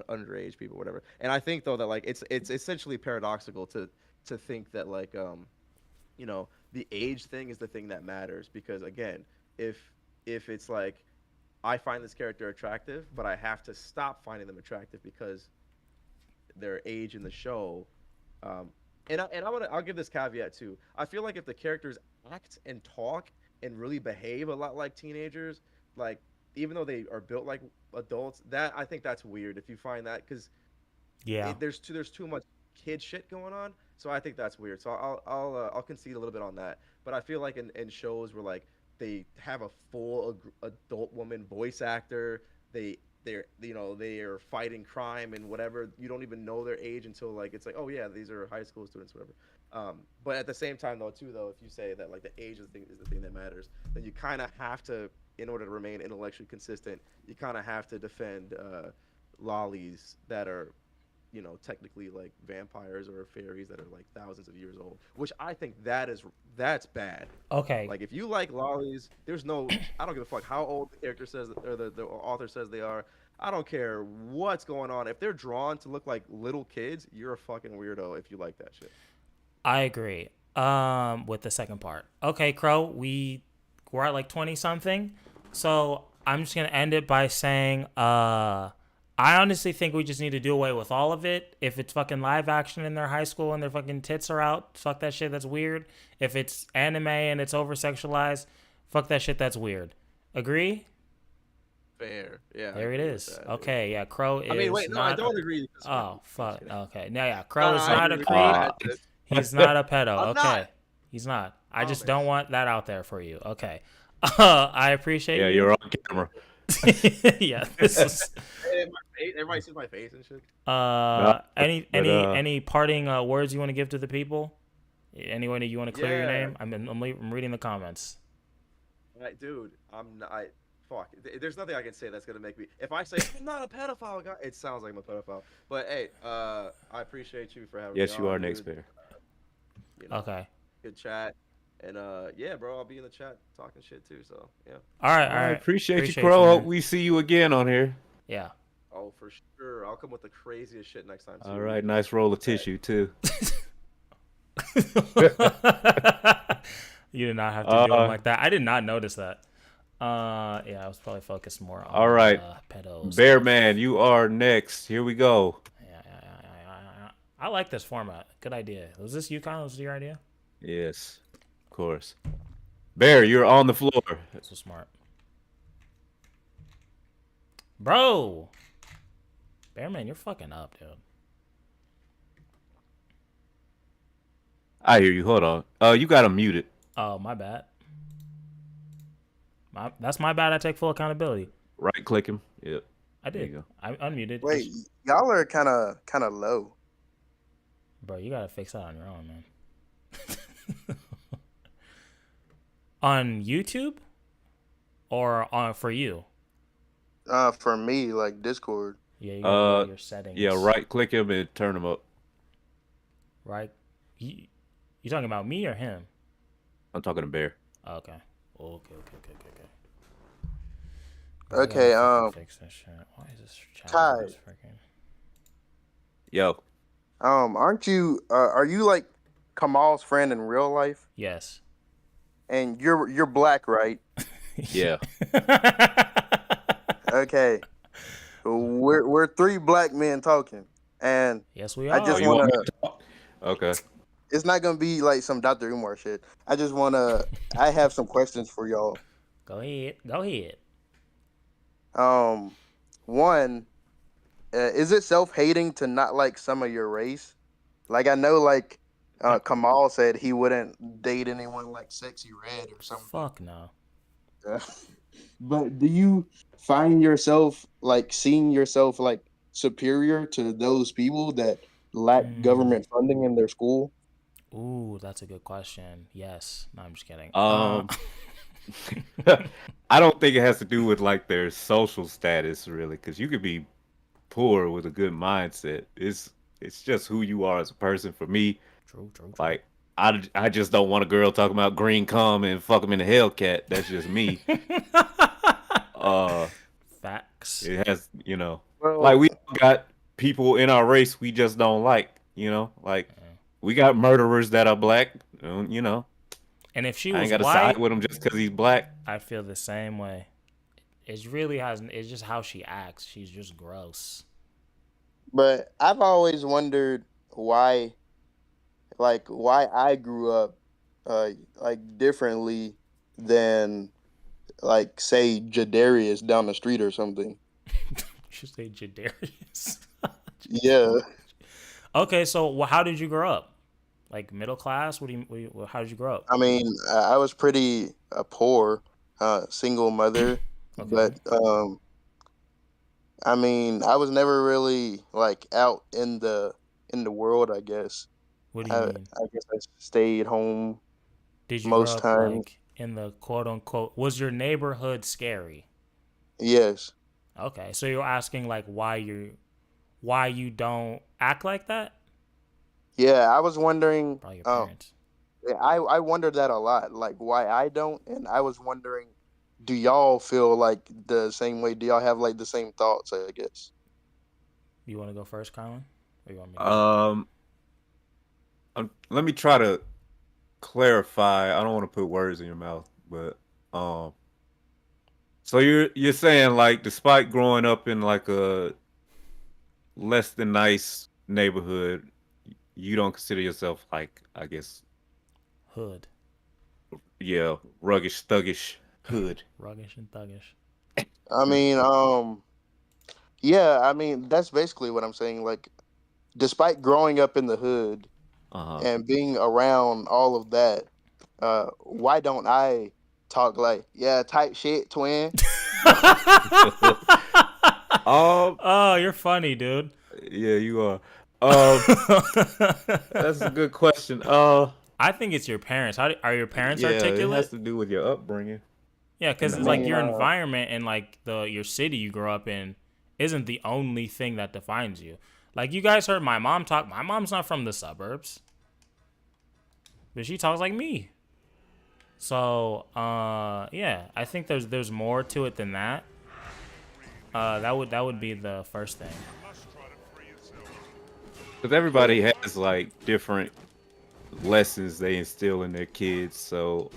S13: underage people, whatever. And I think though that like it's essentially paradoxical to think that like the age thing is the thing that matters, because again, if it's like I find this character attractive but I have to stop finding them attractive because their age in the show, and I'll give this caveat too. I feel like if the characters act and talk and really behave a lot like teenagers, like even though they are built like adults, that I think that's weird if you find that, because there's too much kid shit going on. So I think that's weird. So I'll concede a little bit on that. But I feel like in shows where like they have a full adult woman voice actor, they are fighting crime and whatever, you don't even know their age until like it's like, oh yeah, these are high school students, whatever. But at the same time though, if you say that like the age is the thing that matters, then you kind of have to, in order to remain intellectually consistent, you kind of have to defend lollies that are technically like vampires or fairies that are like thousands of years old, which I think that's bad.
S1: Okay.
S13: Like if you like lollies, there's no, I don't give a fuck how old the character says or the author says they are. I don't care what's going on. If they're drawn to look like little kids, you're a fucking weirdo if you like that shit.
S1: I agree. With the second part. Okay, Crow, we're at like 20 something. So I'm just gonna end it by saying, I honestly think we just need to do away with all of it. If it's fucking live action in their high school and their fucking tits are out, fuck that shit, that's weird. If it's anime and it's over sexualized, fuck that shit, that's weird. Agree?
S13: Fair. Yeah.
S1: There it is. That, okay, yeah, Crow is.
S13: I mean, wait, no, I don't agree.
S1: Oh, fuck. Okay. No, yeah, Crow is not a creep. He's not a pedo. Okay. He's not. I just don't want that out there for you. Okay. I appreciate you.
S12: Yeah, you're on camera.
S1: Yeah, this is.
S13: Everybody sees my face and shit.
S1: Any parting words you want to give to the people? Anyone that you want to clear your name? I'm reading the comments.
S13: Like, dude, I'm not. Fuck. There's nothing I can say that's gonna make me. If I say I'm not a pedophile, guy, it sounds like I'm a pedophile. But hey, I appreciate you for having me.
S12: Yes, you
S13: on,
S12: are
S13: dude.
S12: next bear.
S13: You know,
S1: Okay.
S13: Good chat. And yeah, bro, I'll be in the chat talking shit too. So yeah.
S1: All right.
S12: I appreciate you, Crow. Hope we see you again on here.
S1: Yeah.
S13: Oh, for sure. I'll come with the craziest shit next time too.
S12: All right, nice roll of tissue too.
S1: You did not have to do them like that. I did not notice that. Yeah, I was probably focused more on
S12: all right,
S1: pedos.
S12: Bear Man, you are next. Here we go.
S1: I like this format. Good idea. Was this you, Kyle? Was this your idea?
S12: Yes, of course. Bear, you're on the floor.
S1: So smart. Bro! Bear Man, you're fucking up, dude.
S12: I hear you. Hold on. You got him muted.
S1: Oh, my bad. That's my bad. I take full accountability.
S12: Right click him. Yep.
S1: I did.
S12: you go.
S1: I unmuted.
S14: Wait, y'all are kind of low.
S1: Bro, you gotta fix that on your own, man. On YouTube, or on for you?
S14: For me, like Discord.
S1: Yeah, you gotta go to your settings.
S12: Yeah, right click him and turn him up.
S1: Right. You talking about me or him?
S12: I'm talking to Bear.
S1: Oh, okay. Okay.
S14: Okay.
S1: Fix that shit. Why is this chat
S14: Kai.
S1: this freaking...
S12: Yo.
S14: Aren't you? Are you like Kamal's friend in real life?
S1: Yes.
S14: And you're black, right?
S12: Yeah.
S14: Okay. We're three black men talking, and
S1: yes, we
S14: I
S1: are.
S14: just
S12: Oh, you
S14: want
S12: want
S14: to.
S12: Okay.
S14: It's not gonna be like some Dr. Umar shit. I just wanna. I have some questions for y'all.
S1: Go ahead.
S14: One, is it self-hating to not like some of your race? Like I know, like Kamal said he wouldn't date anyone like Sexy Red or something.
S1: Fuck no.
S14: But do you find yourself like seeing yourself like superior to those people that lack government funding in their school?
S1: Ooh, that's a good question. Yes. No, I'm just kidding.
S12: I don't think it has to do with like their social status really, because you could be poor with a good mindset. It's just who you are as a person. For me,
S1: true.
S12: Like I just don't want a girl talking about green cum and fuck them in the Hellcat. That's just me.
S1: Facts.
S12: It has, like we got people in our race we just don't like. Like we got murderers that are black.
S1: And if she
S12: I
S1: was
S12: ain't got to
S1: white,
S12: side with him just because he's black.
S1: I feel the same way. It's just how she acts. She's just gross.
S14: But I've always wondered why I grew up like differently than like say Jadarius down the street or something.
S1: You should say Jadarius.
S14: Yeah.
S1: Okay, so how did you grow up? Like middle class? How did you grow up?
S14: I mean, I was pretty poor, single mother, but I mean, I was never really like out in the world. I guess.
S1: What do you mean?
S14: I guess I stayed home.
S1: Did you
S14: most
S1: grow up
S14: time?
S1: like in the quote unquote? Was your neighborhood scary?
S14: Yes.
S1: Okay, so you're asking like why you don't act like that?
S14: Yeah, I was wondering.
S1: Probably your parents.
S14: Yeah, I wondered that a lot, like why I don't, and I was wondering, do y'all feel like the same way? Do y'all have like the same thoughts? I guess.
S1: You want to go first, Colin? Or you want me to go?
S12: Let me try to clarify. I don't want to put words in your mouth, but so you're saying like despite growing up in like a less than nice neighborhood, you don't consider yourself like, I guess,
S1: hood.
S12: Yeah, ruggish, thuggish, hood.
S1: Ruggish and thuggish.
S14: I mean, yeah, I mean that's basically what I'm saying. Like, despite growing up in the hood and being around all of that, why don't I talk like, yeah, type shit, twin?
S1: Oh, you're funny, dude.
S12: Yeah, you are. That's a good question.
S1: I think it's your parents. Are your parents
S12: yeah,
S1: articulate?
S12: it has to do with your upbringing.
S1: Yeah, because it's like your environment and like your city you grow up in isn't the only thing that defines you. Like you guys heard my mom talk. My mom's not from the suburbs, but she talks like me. So yeah, I think there's more to it than that. That would be the first thing.
S12: Because everybody has like different lessons they instill in their kids. So,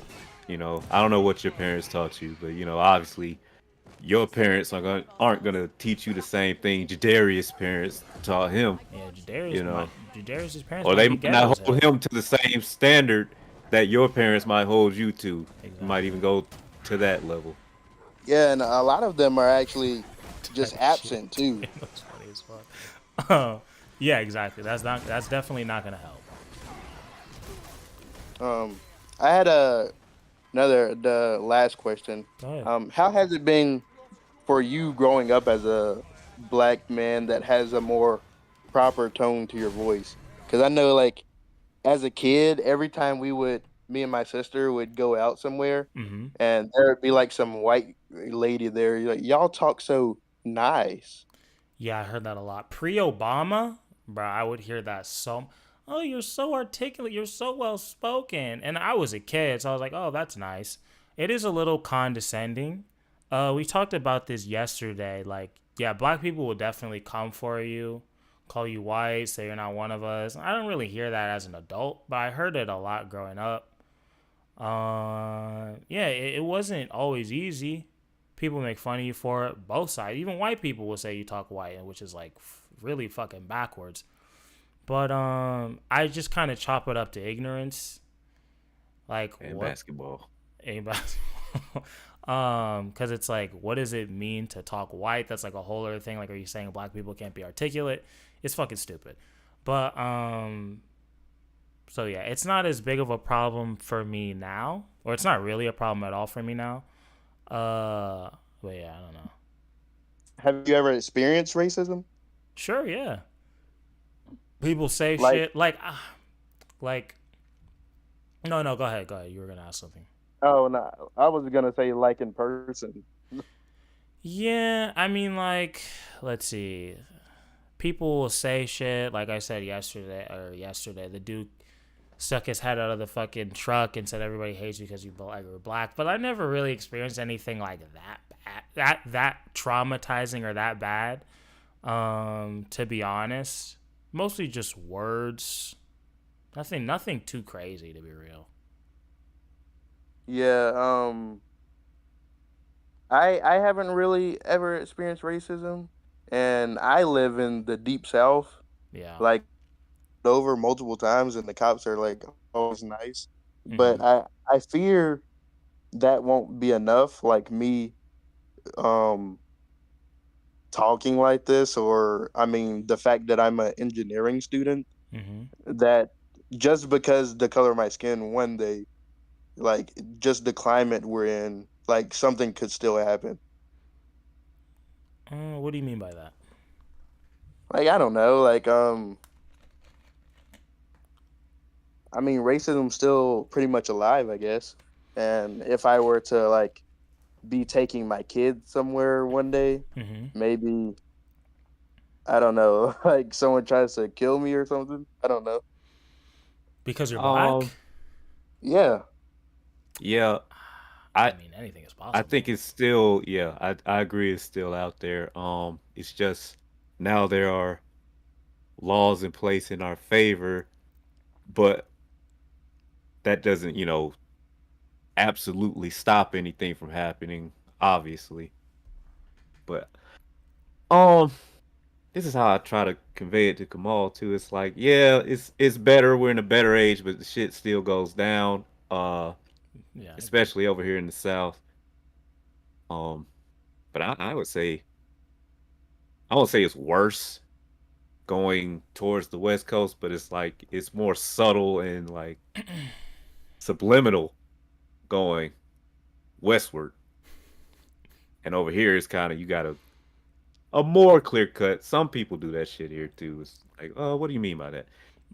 S12: you know, I don't know what your parents taught you, but you know, obviously, your parents aren't gonna teach you the same thing Jadarius' parents taught him.
S1: Yeah, Jadarius.
S12: You know,
S1: Jadarius' parents.
S12: or they might not hold him to the same standard that your parents might hold you to. Exactly. You might even go to that level.
S14: Yeah, and a lot of them are actually just absent too.
S1: That's funny as fuck. Yeah, exactly. That's definitely not gonna help.
S14: I had the last question. How has it been for you growing up as a black man that has a more proper tone to your voice? Because I know, like, as a kid, every time me and my sister would go out somewhere,
S1: Mm-hmm.
S14: and there would be like some white lady there. You're like, y'all talk so nice.
S1: Yeah, I heard that a lot. Pre-Obama, bro, I would hear that so. Oh, you're so articulate. You're so well spoken. And I was a kid, so I was like, oh, that's nice. It is a little condescending. We talked about this yesterday. Like, yeah, black people will definitely come for you, call you white, say you're not one of us. I don't really hear that as an adult, but I heard it a lot growing up. Yeah, it wasn't always easy. People make fun of you for it, both sides. Even white people will say you talk white, which is like really fucking backwards. But I just kind of chop it up to ignorance, like
S12: basketball.
S1: Because it's like, what does it mean to talk white? That's like a whole other thing. Like, are you saying black people can't be articulate? It's fucking stupid. But so yeah, it's not as big of a problem for me now, or it's not really a problem at all for me now. But yeah, I don't know.
S14: Have you ever experienced racism?
S1: Sure, yeah. People say shit like no, go ahead. You were gonna ask something.
S14: Oh no, I was gonna say like in person.
S1: Yeah, I mean, like, let's see. People will say shit like I said yesterday. The dude stuck his head out of the fucking truck and said everybody hates you because you were black. But I never really experienced anything like that traumatizing or that bad. To be honest. Mostly just words. Nothing too crazy, to be real.
S14: Yeah, I haven't really ever experienced racism, and I live in the deep south.
S1: Yeah.
S14: Like over multiple times, and the cops are like always nice. Mm-hmm. But I fear that won't be enough. Like me, talking like this, or I mean the fact that I'm an engineering student, that just because the color of my skin, one day, like just the climate we're in, like something could still happen.
S1: What do you mean by that?
S14: Like, I don't know, like I mean racism's still pretty much alive, I guess. And if I were to like be taking my kid somewhere one day, maybe, I don't know, like someone tries to kill me or something. I don't know.
S1: Because you're black?
S14: Yeah.
S12: Yeah.
S1: I mean, anything is possible.
S12: I think it's still, I agree it's still out there. It's just now there are laws in place in our favor, but that doesn't, absolutely stop anything from happening, obviously. But this is how I try to convey it to Kamal too. It's like, yeah, it's better, we're in a better age, but the shit still goes down. Especially over here in the South. But I would say, I won't say it's worse going towards the West Coast, but it's like it's more subtle and like subliminal going westward. And over here it's kind of, you got a more clear cut. Some people do that shit here too. It's like, oh, what do you mean by that?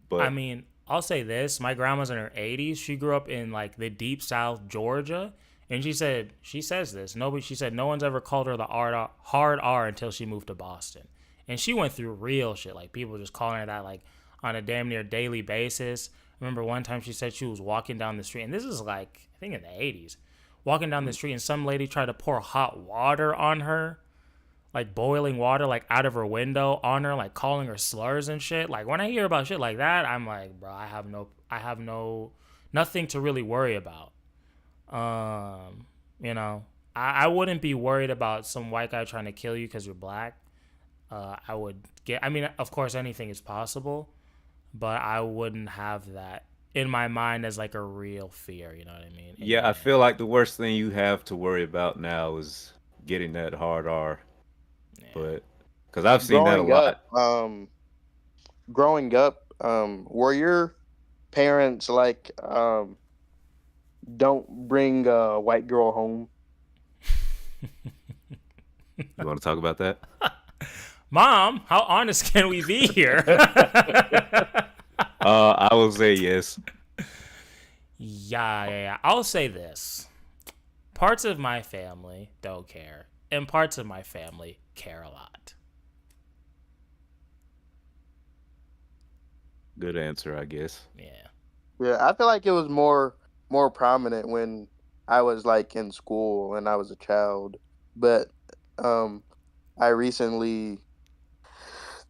S12: But
S1: I mean, I'll say this, my grandma's in her 80s. She grew up in like the deep South, Georgia, And she says this. She said no one's ever called her the hard R until she moved to Boston. And she went through real shit. Like, people just calling her that, like, on a damn near daily basis. I remember one time she said she was walking down the street, and this is like, I think in the 80s, walking down the street, and some lady tried to pour hot water on her, like boiling water, like out of her window on her, like calling her slurs and shit. Like, when I hear about shit like that, I'm like, bro, I have nothing to really worry about. You know, I wouldn't be worried about some white guy trying to kill you because you're black. I mean, of course, anything is possible, but I wouldn't have that in my mind as like a real fear. You know what I mean?
S12: Yeah, I feel like the worst thing you have to worry about now is getting that hard R. Yeah. But because I've seen that a lot.
S14: Growing up, were your parents like, don't bring a white girl home?
S12: You want to talk about that?
S1: Mom, how honest can we be here?
S12: I will say yes.
S1: Yeah. I'll say this. Parts of my family don't care, and parts of my family care a lot.
S12: Good answer, I guess.
S14: Yeah, I feel like it was more prominent when I was like in school and I was a child. But I recently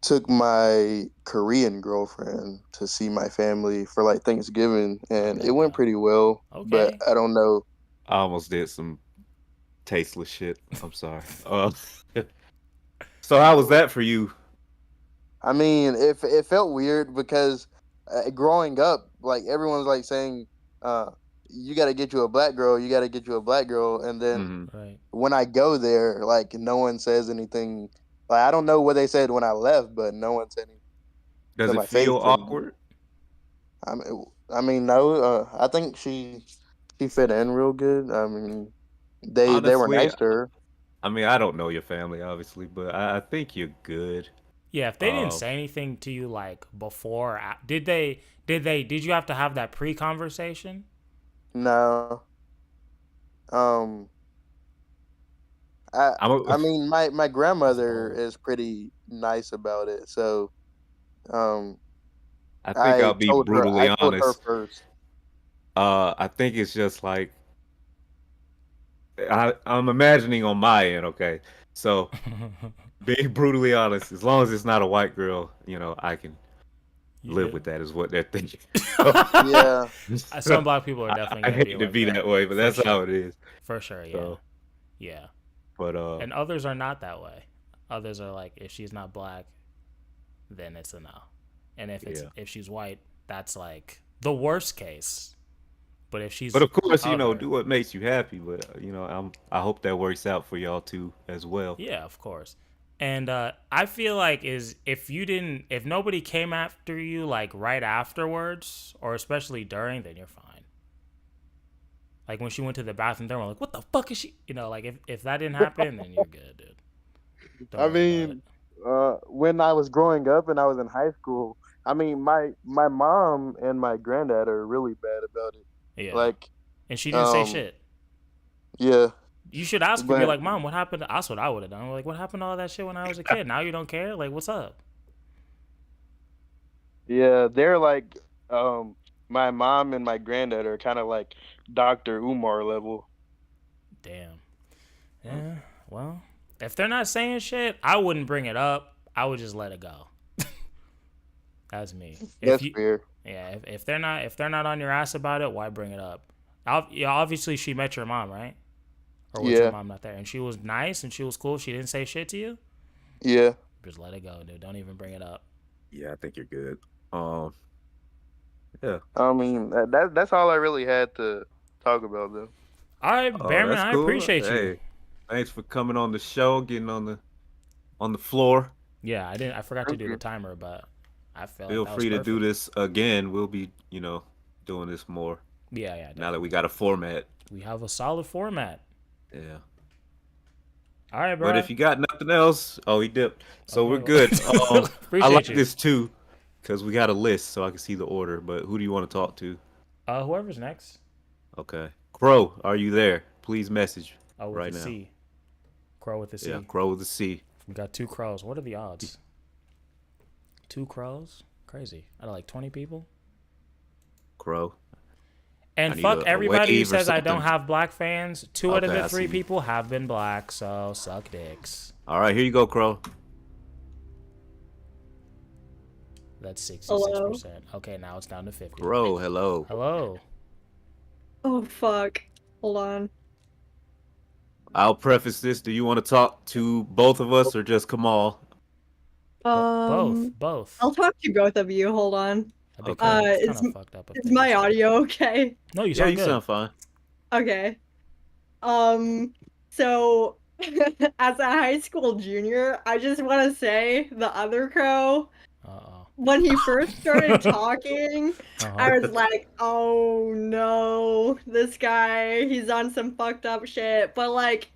S14: took my Korean girlfriend to see my family for like Thanksgiving, and it went pretty well.
S1: Okay.
S14: But I don't know.
S12: I almost did some tasteless shit. I'm sorry. So how was that for you?
S14: I mean, it felt weird because growing up, like everyone's like saying, you got to get you a black girl, you got to get you a black girl. And then when I go there, like no one says anything. Like, I don't know what they said when I left, but no one said anything.
S12: Does it feel awkward?
S14: I mean, no. I think she fit in real good. I mean, they were nice to her.
S12: I mean, I don't know your family, obviously, but I think you're good.
S1: Yeah, if they didn't say anything to you like before, did you have to have that pre-conversation?
S14: No. I mean, my grandmother is pretty nice about it, so
S12: I think I'll be brutally honest.
S14: told her first.
S12: I think it's just like I'm imagining on my end, okay? So being brutally honest, as long as it's not a white girl, you know, I can live with that is what they're thinking.
S14: Yeah.
S1: Some black people are definitely
S12: I hate to be that way, but that's how it is.
S1: For sure, yeah.
S12: So,
S1: yeah.
S12: But
S1: and others are not that way. Others are like, if she's not black, then it's a no. And if she's white, that's like the worst case. But if she's
S12: of course, you know, do what makes you happy. But you know, I hope that works out for y'all too as well.
S1: Yeah, of course. And I feel like if nobody came after you like right afterwards, or especially during, then you're fine. Like when she went to the bathroom, they were like, "What the fuck is she?" You know, like if that didn't happen, then you're good, dude.
S14: I mean, when I was growing up and I was in high school, I mean, my mom and my granddad are really bad about it.
S1: Yeah.
S14: Like,
S1: and she didn't say shit.
S14: Yeah.
S1: You should ask her. Be like, "Mom, what happened?" That's what I would have done. Like, what happened to all that shit when I was a kid? Now you don't care? Like, what's up?
S14: Yeah, they're like, my mom and my granddad are kind of like Dr. Umar level.
S1: Damn. Yeah. Well, if they're not saying shit, I wouldn't bring it up. I would just let it go. That's me.
S14: That's fair.
S1: Yeah. If they're not on your ass about it, why bring it up? Obviously, she met your mom, right? Or was your mom not there? And she was nice and she was cool. She didn't say shit to you?
S14: Yeah.
S1: Just let it go, dude. Don't even bring it up.
S12: Yeah, I think you're good. Yeah.
S14: I mean, that's all I really had to talk about, though.
S1: All right, Bearman, I appreciate you.
S12: Hey, thanks for coming on the show, getting on the floor.
S1: Yeah, I forgot to do the timer, but I felt
S12: feel free to do this again. We'll be, you know, doing this more.
S1: Yeah, definitely.
S12: Now that we got a format.
S1: We have a solid format.
S12: Yeah.
S1: All right, bro.
S12: But if you got nothing else, he dipped. So we're good. I like this too, because we got a list, so I can see the order. But who do you want to talk to?
S1: Whoever's next.
S12: Okay. Crow, are you there? please message
S1: Oh, with
S12: right
S1: the
S12: now.
S1: C. Crow with the C.
S12: Yeah, crow with the C.
S1: We got 2 crows. What are the odds? 2 crows? Crazy. Out of like 20 people?
S12: Crow.
S1: And
S12: I need
S1: fuck
S12: a
S1: everybody who
S12: wave or
S1: says I don't
S12: something.
S1: have black fans. 2 out of
S12: Okay,
S1: the
S12: I
S1: 3
S12: see.
S1: people have been black, so suck dicks.
S12: All right, here you go, crow.
S1: That's 66%.
S15: Hello?
S1: Okay, now it's down to 50.
S12: Crow, hello.
S1: Hello.
S15: Oh fuck. Hold on.
S12: I'll preface this. Do you want to talk to both of us or just Kamal?
S1: Both.
S15: I'll talk to both of you. Hold on.
S1: That'd be kinda- it's
S15: Is,
S1: kinda fucked up if
S15: is my audio okay?
S1: No, you
S12: Yeah,
S1: sound
S12: you
S1: good.
S12: sound fine.
S15: Okay. So as a high school junior, I just want to say the other crow. When he first started talking, I was like, "Oh no, this guy, he's on some fucked up shit." But like,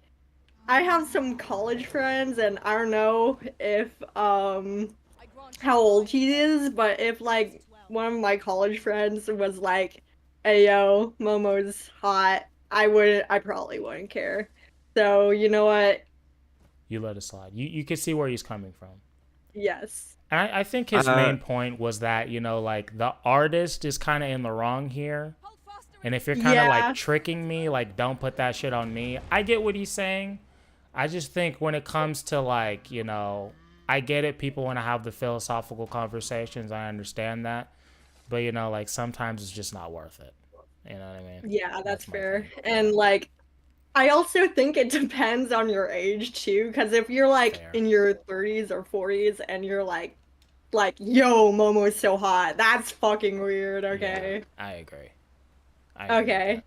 S15: I have some college friends, and I don't know if how old he is, but if like one of my college friends was like, "Hey yo, Momo's hot," I probably wouldn't care. So you know what?
S1: You let it slide. You can see where he's coming from.
S15: Yes.
S1: And I think his main point was that, you know, like, the artist is kind of in the wrong here. And if you're kind of,
S15: Yeah.
S1: like, tricking me, like, don't put that shit on me. I get what he's saying. I just think when it comes to, like, you know, I get it. People want to have the philosophical conversations. I understand that. But, you know, like, sometimes it's just not worth it. You know what I mean?
S15: Yeah, that's fair. And like, I also think it depends on your age too, because if you're like in your 30s or 40s and you're like, yo, Momo's so hot, that's fucking weird. Okay.
S1: I agree.
S15: Okay.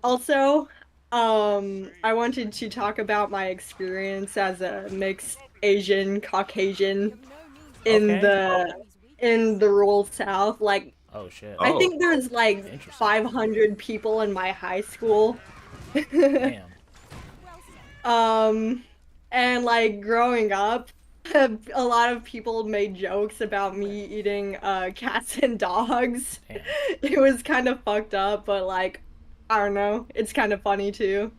S15: Also, I wanted to talk about my experience as a mixed Asian Caucasian in
S1: Okay.
S15: the rural South. Like,
S1: Oh, shit.
S15: I think there's like 500 people in my high school.
S1: Damn.
S15: And like growing up, a lot of people made jokes about me eating cats and dogs. It was kind of fucked up, but like, I don't know, it's kind of funny too.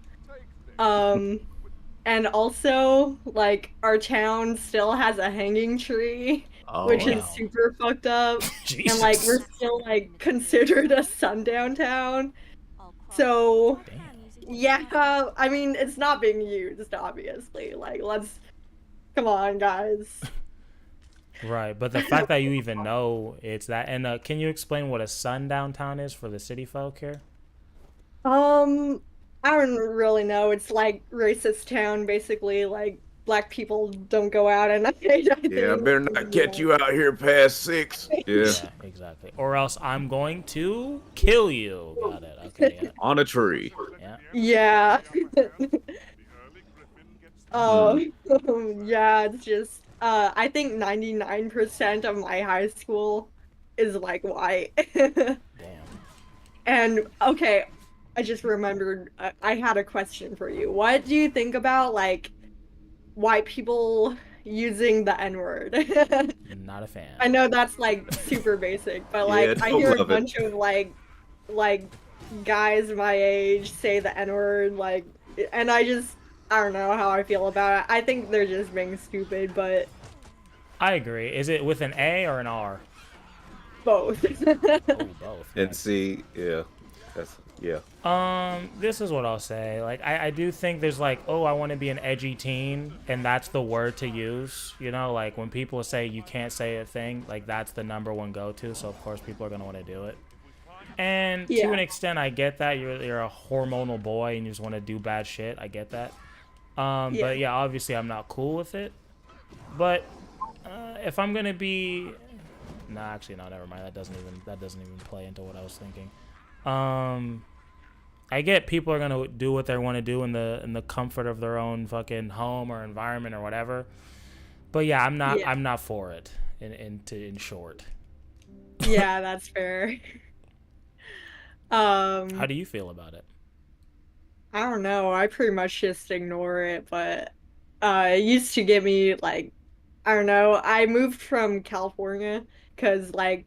S15: And also, like, our town still has a hanging tree, which is super fucked up. And like, we're still like considered a sundown town. So, yeah, I mean, it's not being used, obviously. Like, come on, guys.
S1: Right, but the fact that you even know it's that, and can you explain what a sundown town is for the city folk here?
S15: I don't really know. It's like racist town, basically. Like, black people don't go out at night. I think.
S12: Yeah, I better not catch you out here past 6. Yeah.
S1: Exactly. Or else I'm going to kill you. Got it. Okay. Yeah.
S12: On a tree.
S1: Yeah.
S15: Yeah. Yeah, it's just, I think 99% of my high school is like white.
S1: Damn.
S15: And okay, I just remembered, I had a question for you. What do you think about like white people using the N-word?
S1: Not a fan.
S15: I know that's like super basic, but like
S12: Yeah,
S15: I
S12: don't
S15: hear a
S12: love it.
S15: bunch of like guys my age say the N-word, like, and I don't know how I feel about it. I think they're just being stupid, but
S1: I agree. Is it with an A or an R?
S15: both.
S1: Both.
S12: And see, yeah. That's, yeah.
S1: This is what I'll say. Like, I do think there's like, oh, I want to be an edgy teen, and that's the word to use. You know, like when people say you can't say a thing, like that's the #1 go-to. So of course people are gonna want to do it. And to
S15: Yeah.
S1: an extent, I get that you're a hormonal boy and you just want to do bad shit. I get that. But yeah, obviously I'm not cool with it. But if I'm gonna be, no, actually, no, never mind. That doesn't even play into what I was thinking. I get people are gonna do what they want to do in the comfort of their own fucking home or environment or whatever. But yeah, I'm not for it. In short.
S15: Yeah, that's fair.
S1: How do you feel about it?
S15: I don't know. I pretty much just ignore it, but it used to get me like, I don't know. I moved from California because like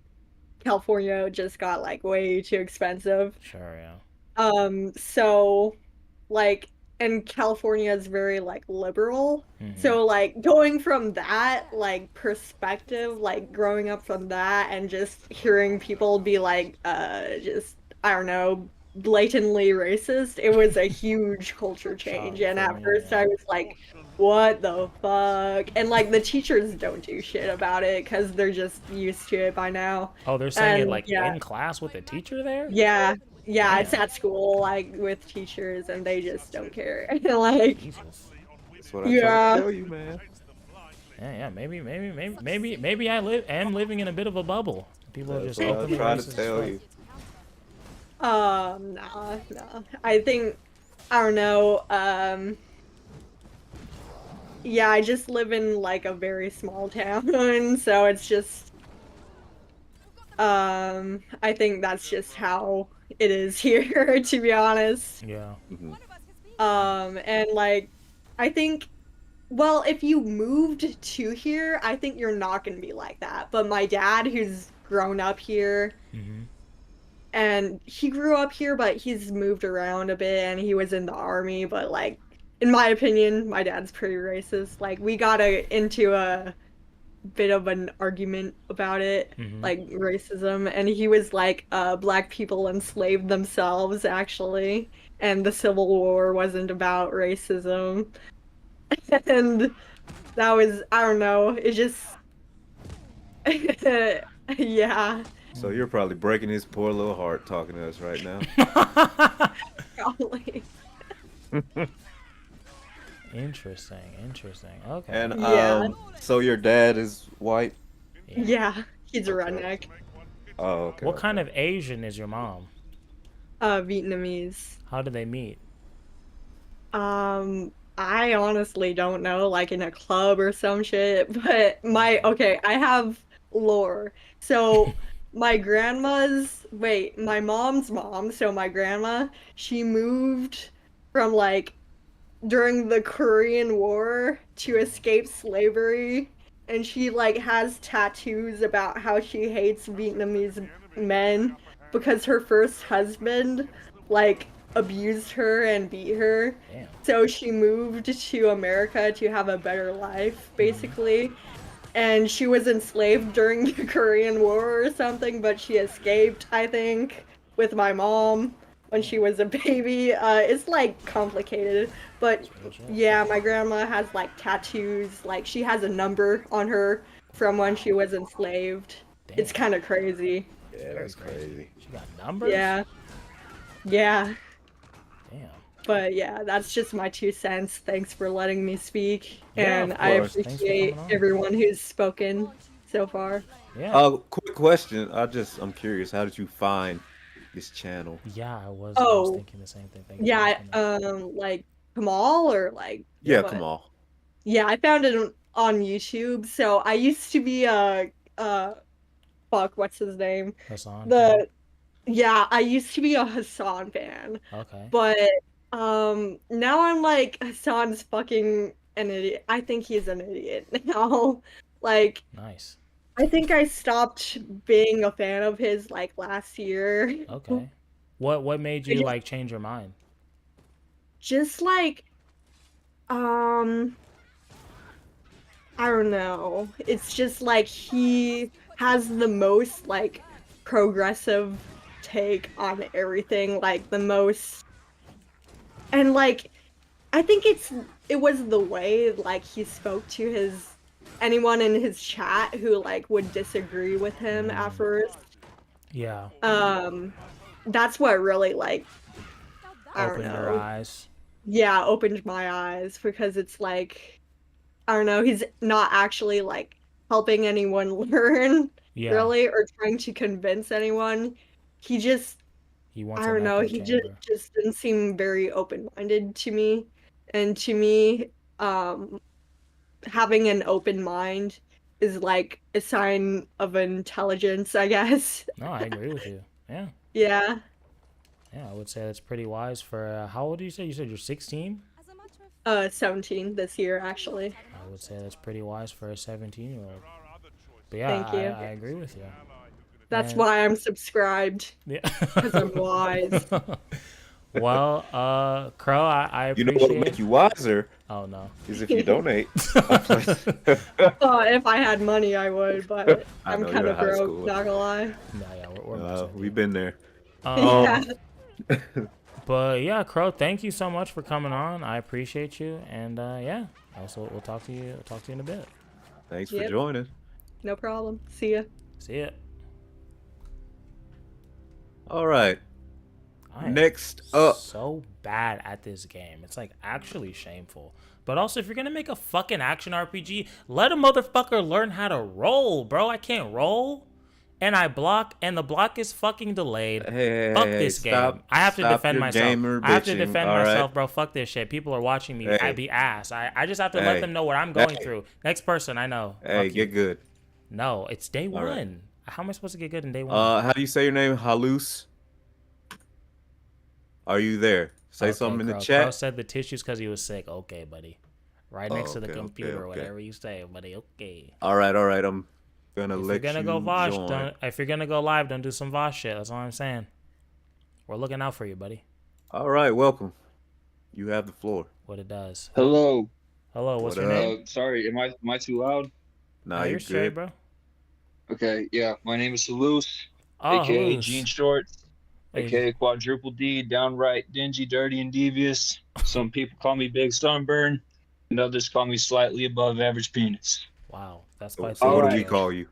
S15: California just got like way too expensive.
S1: Sure, yeah.
S15: So like, and California is very like liberal. So like going from that like perspective, like growing up from that and just hearing people be like just I don't know, blatantly racist, it was a huge culture change. And at first I was like, what the fuck? And like the teachers don't do shit about it because they're just used to it by now.
S1: Oh, they're saying it
S15: And,
S1: like
S15: yeah.
S1: in class with a teacher there?
S15: Yeah,
S1: Damn.
S15: it's at school, like with teachers, and they just don't care. Like,
S12: That's what I
S15: yeah,
S12: try to tell you, man.
S1: Yeah, maybe I am living in a bit of a bubble. People are
S12: That's
S1: just
S12: what I'm
S1: openly
S12: trying
S1: racist
S12: to tell
S1: as
S12: you.
S15: nah. I think I don't know. Yeah, I just live in like a very small town, so it's just I think that's just how it is here, to be honest.
S1: Yeah.
S15: And like, I think, well, if you moved to here, I think you're not gonna be like that. But my dad, who's grown up here, and he grew up here, but he's moved around a bit, and he was in the army. But like, in my opinion, my dad's pretty racist. Like, we got into a bit of an argument about it, like racism, and he was like, black people enslaved themselves, actually, and the Civil War wasn't about racism. And that was, I don't know, it just yeah,
S12: So you're probably breaking his poor little heart talking to us right now.
S15: probably.
S1: Interesting. Okay.
S12: And
S15: Yeah.
S12: so your dad is white?
S15: Yeah, he's a redneck.
S12: Oh, okay.
S1: What kind of Asian is your mom?
S15: Vietnamese.
S1: How did they meet?
S15: I honestly don't know, like in a club or some shit, but I have lore. So my mom's mom, so my grandma, she moved from like during the Korean War to escape slavery, and she like has tattoos about how she hates Vietnamese men because her first husband like abused her and beat her.
S1: Damn.
S15: So she moved to America to have a better life, basically. And she was enslaved during the Korean War or something, but she escaped, I think, with my mom when she was a baby. It's like complicated, but yeah, my grandma has like tattoos, like she has a number on her from when she was enslaved.
S1: Damn.
S15: It's kind of crazy.
S12: Yeah, that's crazy.
S1: She got numbers?
S15: Yeah.
S1: Damn.
S15: But yeah, that's just my 2 cents. Thanks for letting me speak.
S1: Yeah,
S15: And
S1: of
S15: I
S1: course. Thanks for
S15: appreciate
S1: coming on.
S15: everyone who's spoken so far.
S1: Yeah.
S12: Quick question. I'm curious. How did you find this channel?
S1: Yeah, I was
S15: Oh.
S1: thinking the same thing. Thank you for
S15: Yeah,
S1: mentioning
S15: like Kamal or like
S12: Yeah,
S15: what?
S12: Kamal.
S15: Yeah, I found it on YouTube. So I used to be what's his name?
S1: Hassan.
S15: Yeah, I used to be a Hassan fan.
S1: Okay.
S15: But now I'm like, Hassan's fucking an idiot. I think he's an idiot now. Like,
S1: Nice.
S15: I think I stopped being a fan of his like last year.
S1: Okay. What made you like change your mind?
S15: Just like, I don't know. It's just like he has the most like progressive take on everything, like the most, and like I think it was the way like he spoke to anyone in his chat who like would disagree with him at first.
S1: Yeah.
S15: That's what really like I don't
S1: Opened
S15: know.
S1: your eyes.
S15: Yeah, opened my eyes because it's like I don't know, he's not actually like helping anyone learn
S1: Yeah.
S15: really or trying to convince anyone. He
S1: wants
S15: I
S1: an
S15: don't know,
S1: echo
S15: he
S1: chamber.
S15: just didn't seem very open-minded to me. And to me, having an open mind is like a sign of intelligence, I guess.
S1: No, I agree with you. Yeah.
S15: Yeah.
S1: Yeah, I would say that's pretty wise for how old do you say? You said you're 16?
S15: 17 this year actually.
S1: I would say that's pretty wise for a 17-year-old. But yeah,
S15: Thank you.
S1: I agree with you.
S15: That's
S1: And-
S15: why I'm subscribed.
S1: Yeah.
S15: Because I'm wise.
S1: Well, Crow, I
S12: You
S1: appreciate
S12: know what'll make you wiser?
S1: Oh no.
S12: Is if you donate.
S15: If I had money, I would, but
S12: I
S15: I'm
S12: know,
S15: kind
S12: you're
S15: of
S12: in high
S15: broke.
S12: school.
S15: Not gonna lie.
S1: No, yeah, we're
S12: We've been there.
S15: Yeah.
S1: But yeah, Crow, thank you so much for coming on. I appreciate you, and yeah, also we'll talk to you in a bit.
S12: Thanks for
S15: Yep.
S12: joining.
S15: No problem. See ya.
S1: See ya.
S12: All right.
S1: I am
S12: Next up.
S1: So bad at this game. It's like actually shameful. But also, if you're gonna make a fucking action RPG, let a motherfucker learn how to roll, bro. I can't roll, and I block, and the block is fucking delayed. Fuck this game. I have to defend myself. I have to defend myself, bro. Fuck this shit. People are watching me. I be ass. I just have to let them know what I'm going through. Next person, I know.
S12: Hey, get good.
S1: No, it's day one.
S12: right.
S1: How am I supposed to get good in day one?
S12: How do you say your name? Halus? Are you there? Say something in the
S1: Crow.
S12: chat.
S1: Crow said the tissues because he was sick. Okay, buddy. Right next to the
S12: okay,
S1: computer,
S12: okay.
S1: whatever you say, buddy. Okay.
S12: All right. I'm gonna
S1: If
S12: let
S1: you're gonna
S12: you
S1: go Vosh,
S12: join.
S1: if you're gonna go live, don't do some Vosh shit. That's all I'm saying. We're looking out for you, buddy.
S12: All right, welcome. You have the floor.
S1: What it does.
S16: Hello.
S1: Hello. What's
S12: What
S1: your
S12: up?
S1: name?
S16: Sorry, am I too loud?
S12: Nah,
S1: No,
S12: you're
S1: you're straight,
S12: good.
S1: bro.
S16: Okay, yeah. My name is Salus,
S1: Oh,
S16: aka
S1: Halus.
S16: Gene Shorts,
S1: Hey.
S16: aka Quadruple D, downright dingy, dirty, and devious. Some people call me Big Sunburn, and others call me slightly above average penis.
S1: Wow, that's quite.
S12: So what do we
S16: Alright.
S12: call you?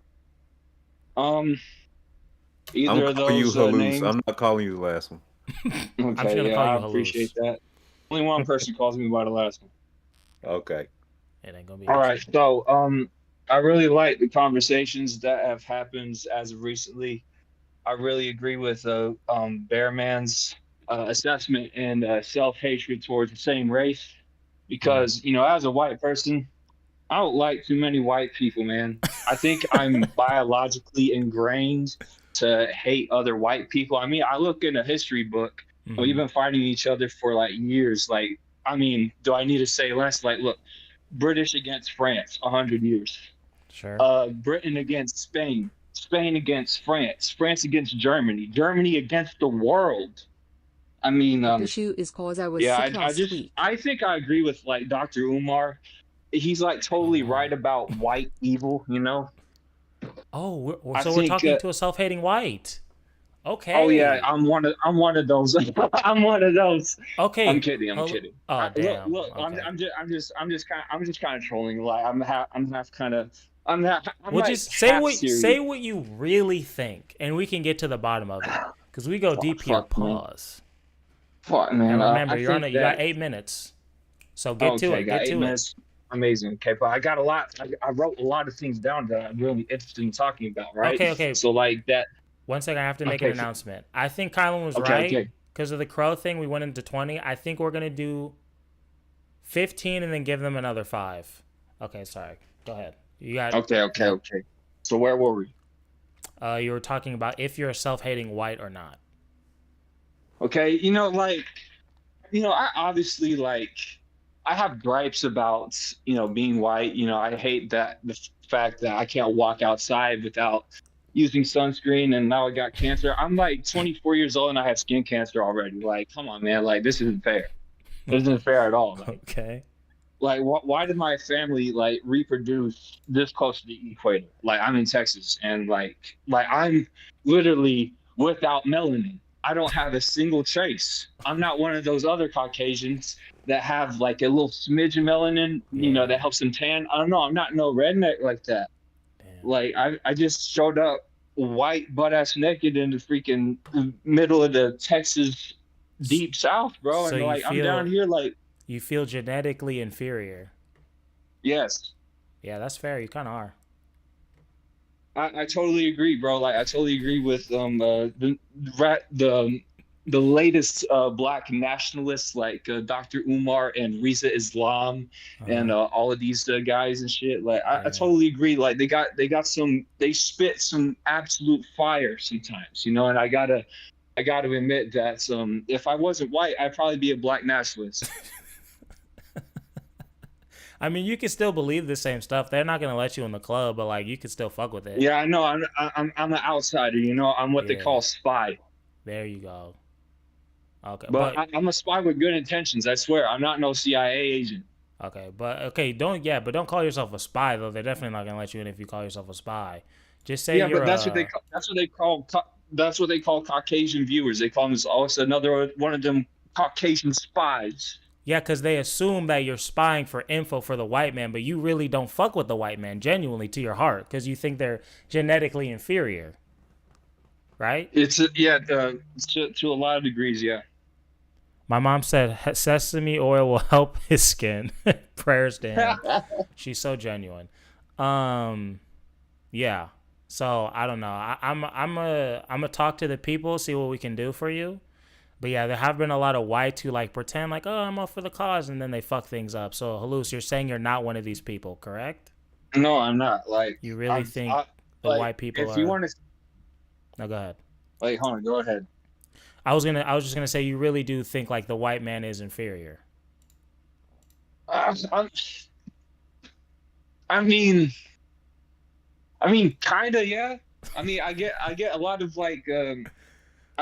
S16: Either
S12: I'm
S16: of
S12: calling you
S16: those
S12: Halus.
S16: names.
S12: I'm not calling you the last one.
S16: Okay,
S1: gonna
S16: yeah,
S1: call you
S16: I
S1: Halus.
S16: appreciate that. Only one person calls me by the last one.
S12: Okay.
S1: It ain't gonna be.
S16: All right, so I really like the conversations that have happened as of recently. I really agree with Bearman's assessment and self-hatred towards the same race, because as a white person, I don't like too many white people, man. I think I'm biologically ingrained to hate other white people. I mean, I look in a history book, and we've been fighting each other for like years. Like, I mean, do I need to say less? Like, look, British against France, 100 years.
S1: Sure.
S16: Britain against Spain, Spain against France, France against Germany, Germany against the world. I mean,
S11: The issue is cause I was
S16: yeah,
S11: sick last week.
S16: I think I agree with like Dr. Umar. He's like totally right about white evil, you know?
S1: Oh,
S16: I
S1: so we're
S16: think,
S1: talking to a self-hating white. Okay.
S16: Oh yeah, I'm one of those. I'm one of those.
S1: Okay.
S16: I'm kidding. I'm kidding.
S1: Oh damn.
S16: Look,
S1: Okay.
S16: I'm just kind of trolling. Like I'm
S1: Well,
S16: like
S1: just say
S16: half
S1: what
S16: serious.
S1: you really think, and we can get to the bottom of it. Because we go deep here.
S16: fuck, man.
S1: Pause.
S16: Fuck, man.
S1: And remember,
S16: I
S1: you're on.
S16: think
S1: You got
S16: that-
S1: 8 minutes. So get to it.
S16: got
S1: Get
S16: 8
S1: to
S16: minutes. Amazing. Okay, but I got a lot. I wrote a lot of things down that I'm really interested in talking about. Right.
S1: Okay.
S16: So like that.
S1: 1 second. I have to make
S16: Okay,
S1: an announcement. I think Kylan was
S16: Okay,
S1: right.
S16: okay.
S1: Because of the crow thing, we went into 20. I think we're gonna do 15 and then give them another 5. Okay. Sorry. Go ahead. You got.
S16: Okay. So where were we?
S1: You were talking about if you're a self-hating white or not.
S16: Okay, I obviously I have gripes about being white. I hate that the fact that I can't walk outside without using sunscreen, and now I got cancer. I'm like 24 years old and I have skin cancer already. Like, come on, man. Like, this isn't fair. This isn't fair at all. Like,
S1: Okay.
S16: like why did my family reproduce this close to the equator? Like, I'm in Texas, and like I'm literally without melanin. I don't have a single trace. I'm not one of those other Caucasians that have like a little smidge of melanin, that helps them tan. I don't know. I'm not no redneck like that.
S1: Damn.
S16: Like I just showed up white, butt ass naked in the freaking middle of the Texas deep South, bro.
S1: So
S16: And
S1: you
S16: like I'm
S1: feel-
S16: down here, like
S1: You feel genetically inferior.
S16: yes.
S1: Yeah, that's fair. You kind of are.
S16: I totally agree, bro. Like I totally agree with the latest black nationalists like Dr. Umar and Riza Islam and all of these guys and shit. Like I totally agree. Like they spit some absolute fire sometimes, and I gotta admit that if I wasn't white, I'd probably be a black nationalist.
S1: I mean, you can still believe the same stuff. They're not gonna let you in the club, but like you can still fuck with it.
S16: Yeah, I know. I'm an outsider. I'm what they
S1: Yeah.
S16: call spy.
S1: There you go. Okay,
S16: But I'm a spy with good intentions. I swear, I'm not no CIA agent.
S1: Okay, but don't call yourself a spy though. They're definitely not gonna let you in if you call yourself a spy. Just say
S16: Yeah,
S1: you're.
S16: but that's what they call Caucasian viewers. They call them, oh, it's another one of them Caucasian spies.
S1: Yeah, because they assume that you're spying for info for the white man, but you really don't fuck with the white man genuinely to your heart because you think they're genetically inferior, right?
S16: To a lot of degrees, yeah.
S1: My mom said sesame oil will help his skin. Prayers to him. She's so genuine. Yeah. So I don't know. I'm a talk to the people, see what we can do for you. But yeah, there have been a lot of whites who like pretend like, oh, I'm up for the cause, and then they fuck things up. So Halus, you're saying you're not one of these people, correct?
S16: No, I'm not. Like,
S1: you really think the white people
S16: if
S1: are?
S16: You want to...
S1: No, go ahead.
S16: Wait, hold on. Go ahead.
S1: I was just gonna say you really do think like the white man is inferior.
S16: I mean, kinda, yeah. I mean, I get a lot of like, I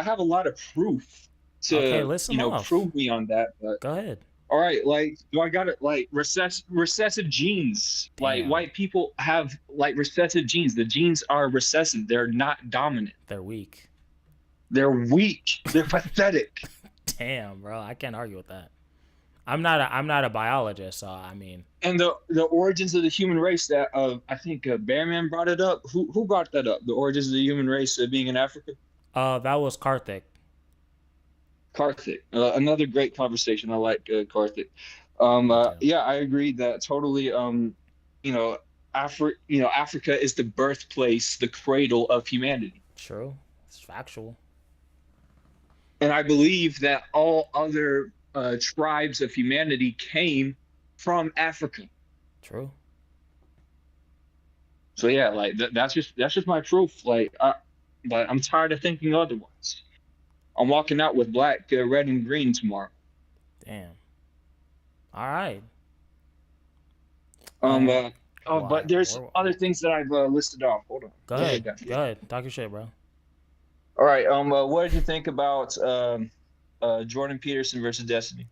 S16: have a lot of proof to prove me on that. But
S1: go ahead.
S16: All right, like, do I got it? Like recessive genes.
S1: Damn.
S16: Like white people have like recessive genes. The genes are recessive. They're not dominant.
S1: They're weak.
S16: They're weak. They're pathetic.
S1: Damn, bro, I can't argue with that. I'm not a biologist, so I mean.
S16: And the origins of the human race that I think Bearman brought it up. Who brought that up? The origins of the human race being in Africa.
S1: That was Karthik.
S16: Another great conversation. I like Karthik. Yeah, I agree that totally. Africa is the birthplace, the cradle of humanity.
S1: True, it's factual.
S16: And I believe that all other tribes of humanity came from Africa.
S1: True.
S16: So yeah, like that's just my proof. Like, but I'm tired of thinking otherwise. I'm walking out with black, red, and green tomorrow.
S1: Damn. All right.
S16: But there's other things that I've listed off. Hold on.
S1: Go ahead. Talk your shit, bro.
S16: All right. What did you think about Jordan Peterson versus Destiny?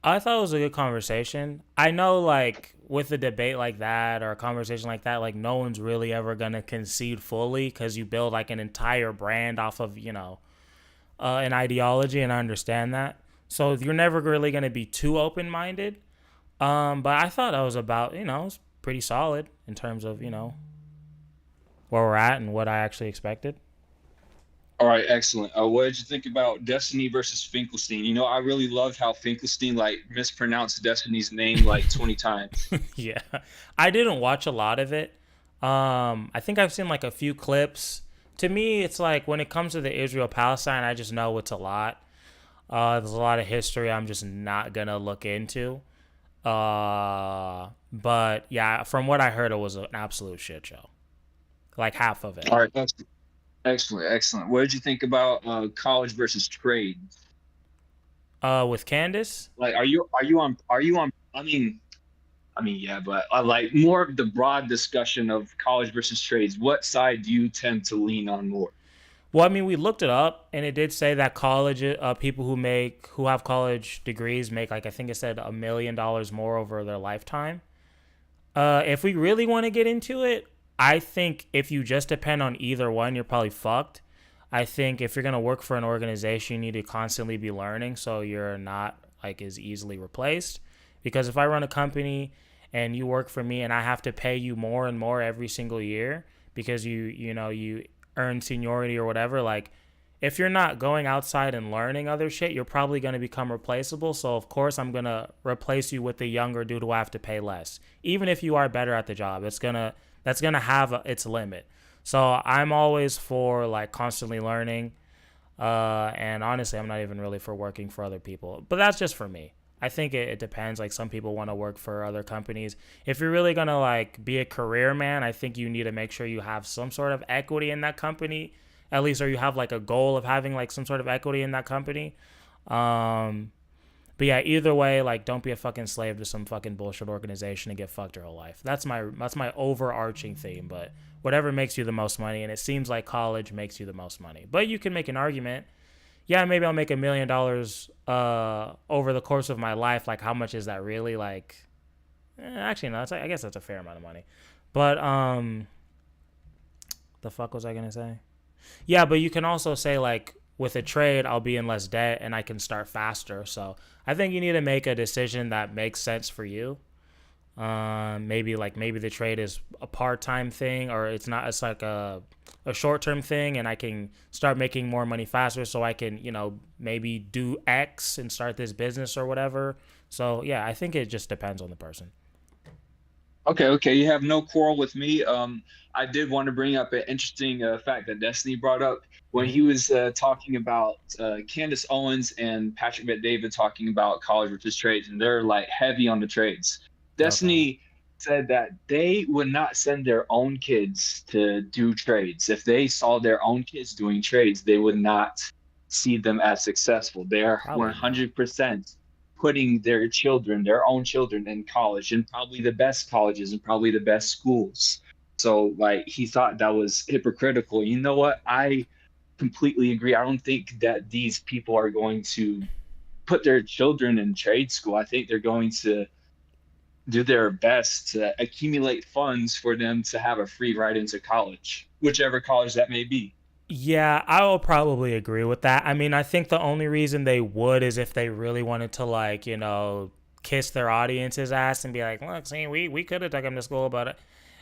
S1: I thought it was a good conversation. I know, like, with a debate like that or a conversation like that, like, no one's really ever going to concede fully because you build, like, an entire brand off of, an ideology, and I understand that. So you're never really going to be too open-minded. But I thought I was about, it was pretty solid in terms of, where we're at and what I actually expected.
S16: All right, excellent. What did you think about Destiny versus Finkelstein? I really loved how Finkelstein mispronounced Destiny's name 20 times.
S1: Yeah, I didn't watch a lot of it. I think I've seen a few clips. To me, it's like when it comes to the Israel-Palestine, I just know it's a lot. There's a lot of history I'm just not gonna look into. But yeah, from what I heard, it was an absolute shit show. Like half of it.
S16: All right, that's excellent. What did you think about college versus trade?
S1: With Candace?
S16: Like, are you on? I mean, yeah, but I like more of the broad discussion of college versus trades. What side do you tend to lean on more?
S1: Well, I mean, we looked it up, and it did say that college people who have college degrees make I think it said $1 million more over their lifetime. If we really want to get into it, I think if you just depend on either one, you're probably fucked. I think if you're gonna work for an organization, you need to constantly be learning so you're not as easily replaced. Because if I run a company and you work for me and I have to pay you more and more every single year because you earn seniority or whatever, if you're not going outside and learning other shit, you're probably going to become replaceable. So of course I'm going to replace you with the younger dude who I have to pay less. Even if you are better at the job, that's going to have its limit. So I'm always for constantly learning. And honestly, I'm not even really for working for other people, but that's just for me. I think it depends. Some people want to work for other companies. If you're really going to be a career man, I think you need to make sure you have some sort of equity in that company, at least, or you have a goal of having some sort of equity in that company. But yeah, either way, don't be a fucking slave to some fucking bullshit organization and get fucked your whole life. That's my overarching theme. But whatever makes you the most money, and it seems like college makes you the most money. But you can make an argument. yeah, maybe I'll make $1 million over the course of my life. Like, how much is that really? Like, actually, no, I guess that's a fair amount of money. But the fuck was I gonna say? Yeah, but you can also say, like, with a trade, I'll be in less debt and I can start faster. So I think you need to make a decision that makes sense for you. Maybe the trade is a part-time thing, or it's like a short-term thing, and I can start making more money faster, so I can, maybe do X and start this business or whatever. So yeah, I think it just depends on the person.
S16: Okay, you have no quarrel with me. I did want to bring up an interesting fact that Destiny brought up when he was talking about Candace Owens and Patrick Bet-David talking about college versus trades, and they're like heavy on the trades. Destiny said that they would not send their own kids to do trades. If they saw their own kids doing trades, they would not see them as successful. They're 100% putting their own children in college, and probably the best colleges and probably the best schools. So like, he thought that was hypocritical. You know what? I completely agree. I don't think that these people are going to put their children in trade school. I think they're going to do their best to accumulate funds for them to have a free ride into college, whichever college that may be.
S1: Yeah, I will probably agree with that. I mean, I think the only reason they would is if they really wanted to, like, kiss their audience's ass and be like, look, see, we could have taken him to school, but,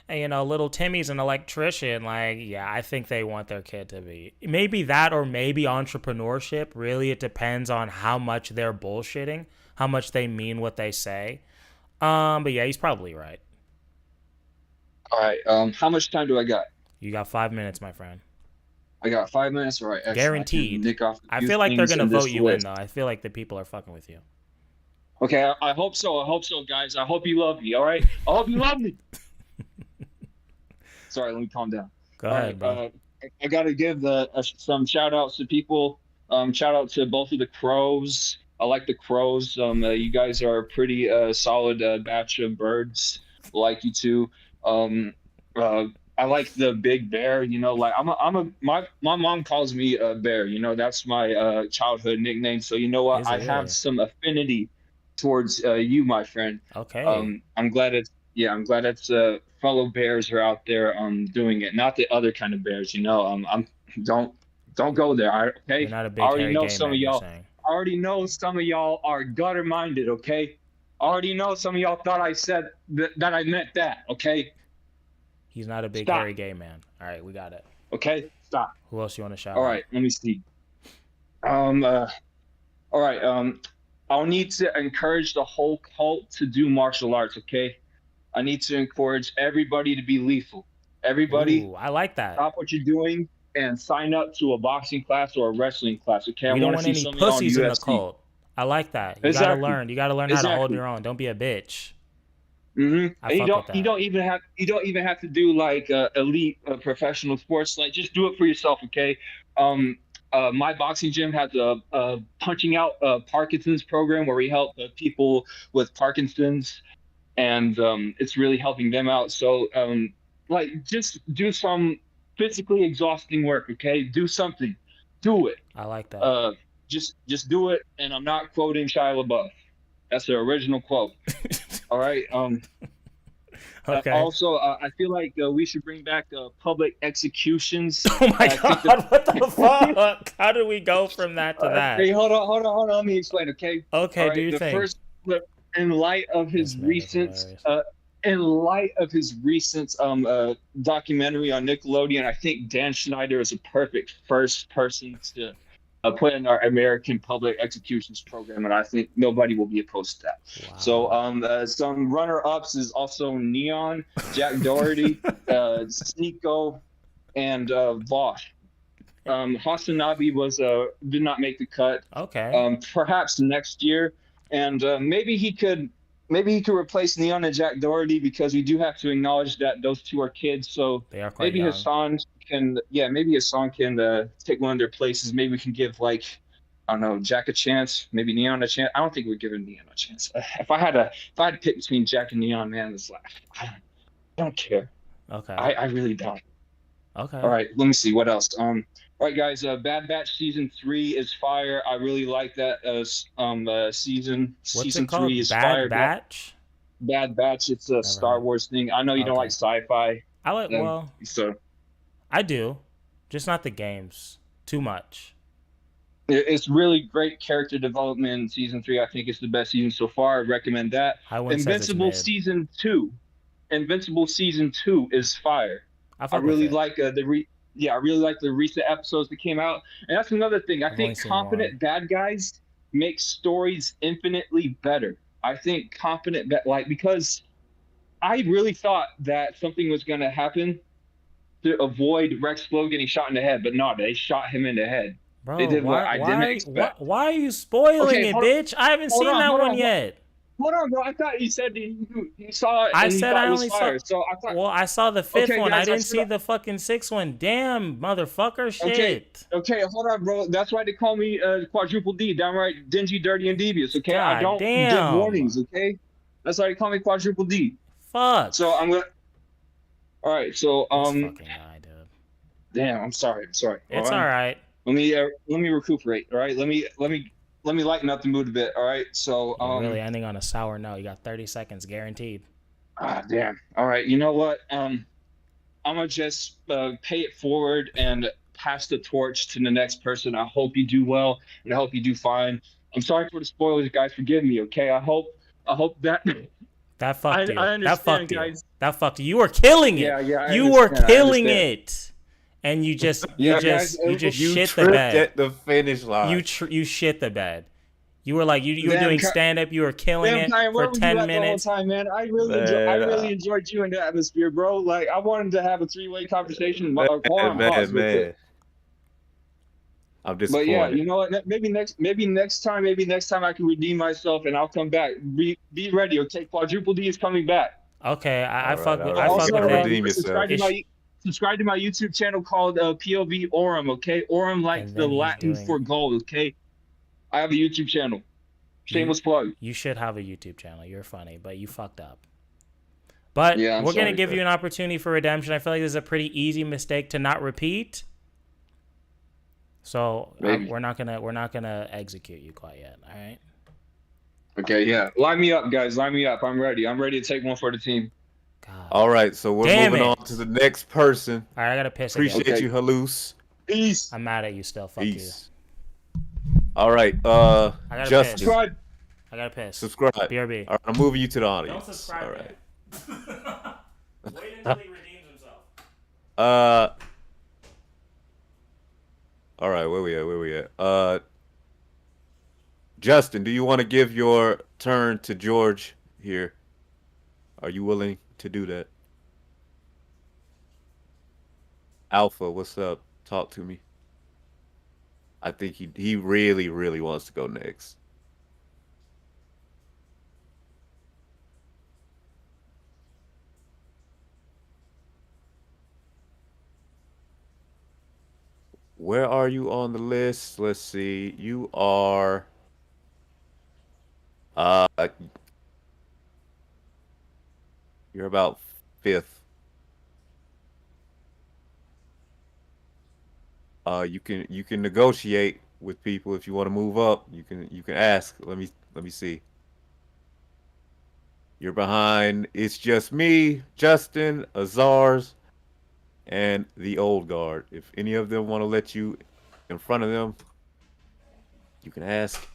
S1: little Timmy's an electrician. Like, yeah, I think they want their kid to be. Maybe that, or maybe entrepreneurship. Really, it depends on how much they're bullshitting, how much they mean what they say. But yeah, he's probably right.
S16: All right. How much time do I got?
S1: You got 5 minutes, my friend.
S16: I got 5 minutes. All right. Excellent.
S1: Guaranteed. I feel like they're gonna vote you in, though. I feel like the people are fucking with you.
S16: Okay. I hope so. Guys. I hope you love me. All right. I hope you love me. Sorry. Let me calm down.
S1: Go ahead, bro.
S16: I gotta give some shout outs to people. Shout out to both of the Crows. I like the Crows. You guys are a pretty solid batch of birds. Like you too. I like the Big Bear. Like my mom calls me a bear. That's my childhood nickname. So you know what? I have some affinity towards you, my friend.
S1: Okay.
S16: I'm glad it's fellow bears are out there doing it. Not the other kind of bears. Don't go there. Okay.
S1: You're not a big
S16: I already
S1: hairy
S16: know
S1: gay
S16: some
S1: man,
S16: of y'all.
S1: you're saying.
S16: I already know some of y'all are gutter minded, okay? I already know some of y'all thought I said that I meant that, okay?
S1: He's not a big hairy gay man. All right, we got it.
S16: Okay, stop.
S1: Who else you want to shout out?
S16: All right, let me see. All right, I'll need to encourage the whole cult to do martial arts, okay? I need to encourage everybody to be lethal. Everybody,
S1: Ooh, I like that.
S16: Stop what you're doing and sign up to a boxing class or a wrestling class, okay?
S1: We don't want any pussies in the cult. I like that. You gotta learn. You gotta learn how to hold your own. Don't be a bitch.
S16: Mm-hmm. And you don't even have to do like elite professional sports. Like, just do it for yourself, okay? My boxing gym has a punching out Parkinson's program where we help people with Parkinson's, and it's really helping them out. So like, just do some physically exhausting work, okay? Do something. Do it.
S1: I like that.
S16: Just do it. And I'm not quoting Shia LaBeouf. That's the original quote. All right.
S1: Okay.
S16: Also, I feel like we should bring back public executions.
S1: Oh my God! What the fuck? How do we go from that to that?
S16: Hey, hold on. Let me explain. Okay.
S1: Okay. Do you think?
S16: First, in light of his recent documentary on Nickelodeon, I think Dan Schneider is a perfect first person to put in our American public executions program, and I think nobody will be opposed to that. Wow. So some runner-ups is also Neon, Jack Doherty, Sneeko, and Vosh. Hasanabi did not make the cut.
S1: Okay.
S16: Perhaps next year, and maybe he could replace Neon and Jack Doherty, because we do have to acknowledge that those two are kids. So
S1: they are quite
S16: maybe
S1: young.
S16: Hassan can take one of their places. Maybe we can give, like, I don't know, Jack a chance, maybe Neon a chance. I don't think we're giving Neon a chance. If I had to pick between Jack and Neon, man, it's like, I don't care.
S1: Okay.
S16: I really don't.
S1: Okay.
S16: All right, let me see what else. All right, guys. Bad Batch season 3 is fire. I really like that. Season
S1: What's
S16: season
S1: it called?
S16: 3 is
S1: Bad
S16: fire.
S1: Batch?
S16: Bad Batch. It's a Star Wars thing. I know you don't like sci-fi.
S1: I like
S16: so
S1: I do, just not the games too much.
S16: it's really great character development in season 3. I think it's the best season so far. I recommend that.
S1: I wouldn't say it's
S16: Invincible
S1: mid.
S16: season 2. Invincible season 2 is fire.
S1: I
S16: I really like I really like the recent episodes that came out. And that's another thing. I
S1: I've only
S16: think
S1: seen
S16: competent bad guys make stories infinitely better. I think competent because I really thought that something was going to happen to avoid Rex Flo getting shot in the head, but no, they shot him in the head.
S1: Bro,
S16: They did what I didn't expect.
S1: Why are you spoiling
S16: Okay,
S1: it,
S16: hold on.
S1: bitch? I haven't
S16: Hold
S1: seen
S16: on,
S1: that
S16: hold
S1: one
S16: on,
S1: yet.
S16: Hold on, bro. I thought you said you saw it.
S1: I
S16: and you
S1: said
S16: thought
S1: I
S16: it was
S1: only
S16: fire.
S1: saw.
S16: So I thought.
S1: Well, I saw the 5th
S16: Okay,
S1: one. I
S16: guys,
S1: didn't see
S16: should-
S1: the fucking 6th one. Damn, motherfucker, shit.
S16: Okay, hold on, bro. That's why they call me quadruple D, downright dingy, dirty, and devious. Okay, I
S1: God
S16: don't
S1: damn.
S16: give warnings. Okay, that's why they call me quadruple D.
S1: Fuck.
S16: So I'm gonna. All right, so
S1: This fucking guy, dude.
S16: Damn, I'm sorry.
S1: It's all right.
S16: Let me recuperate. All right, let me lighten up the mood a bit. All right, so
S1: You're really ending on a sour note. You got 30 seconds guaranteed.
S16: Ah, damn. All right. You know what? I'm gonna just pay it forward and pass the torch to the next person. I hope you do well, and I hope you do fine. I'm sorry for the spoilers, guys. Forgive me, okay? I hope that.
S1: That fucked you.
S16: I
S1: That
S16: understand,
S1: fucked you.
S16: guys.
S1: That fucked you. You were killing it.
S16: Yeah, I
S1: you were
S16: understand, I
S1: killing
S16: understand.
S1: it, and you just
S16: Yeah,
S1: you
S16: guys,
S1: shit the
S12: tripped
S1: bed.
S12: at the finish line.
S1: You shit the bed. You were like you were doing stand up. You were killing it
S16: Ryan, where
S1: for
S16: were you
S1: 10
S16: at
S1: minutes.
S16: the whole time, man? I really enjoyed you in the atmosphere, bro. Like I wanted to have a 3-way conversation.
S12: Man,
S16: Pause real quick.
S12: I'm
S16: But
S12: disappointed.
S16: yeah, you know what? Maybe next time I can redeem myself and I'll come back. Be ready. Okay, quadruple D is coming back.
S1: Okay, I
S12: All
S1: fuck
S12: right,
S1: with
S12: all
S1: I
S12: right.
S1: fuck
S12: Also,
S1: with it.
S12: redeem yourself.
S16: Subscribe to my YouTube channel called POV Orem. Okay, Orem like
S1: And
S16: the
S1: then he's
S16: Latin
S1: doing-
S16: for gold. Okay, I have a YouTube channel. Shameless plug.
S1: You should have a YouTube channel. You're funny, but you fucked up. But
S16: Yeah, I'm
S1: we're gonna
S16: sorry,
S1: give
S16: sir.
S1: you an opportunity for redemption. I feel like this is a pretty easy mistake to not repeat. So
S16: Maybe.
S1: we're not gonna execute you quite yet. All right.
S16: Okay, yeah. Line me up, guys. Line me up. I'm ready. I'm ready to take one for the team.
S12: All right, so we're
S1: Damn
S12: moving
S1: it.
S12: on to the next person.
S1: All right, I gotta piss.
S12: Appreciate
S1: again.
S12: you, Halus.
S16: Peace.
S1: I'm mad at you still. Fuck
S12: Peace. All right,
S1: I gotta
S12: Justin.
S1: piss.
S16: Subscribe.
S1: I gotta piss.
S12: Subscribe.
S1: BRB.
S12: All right, I'm moving you to the audience.
S1: Don't subscribe
S12: All right.
S1: yet. Wait until he redeems himself.
S12: All right, where we at? Justin, do you want to give your turn to George here? Are you willing to do that? Alpha, what's up? Talk to me. I think he really, really wants to go next. Where are you on the list? Let's see. You are you're about 5th. You can negotiate with people if you want to move up. You can ask. Let me see. You're behind It's Just Me, Justin, Azars, and the Old Guard. If any of them want to let you in front of them, you can ask.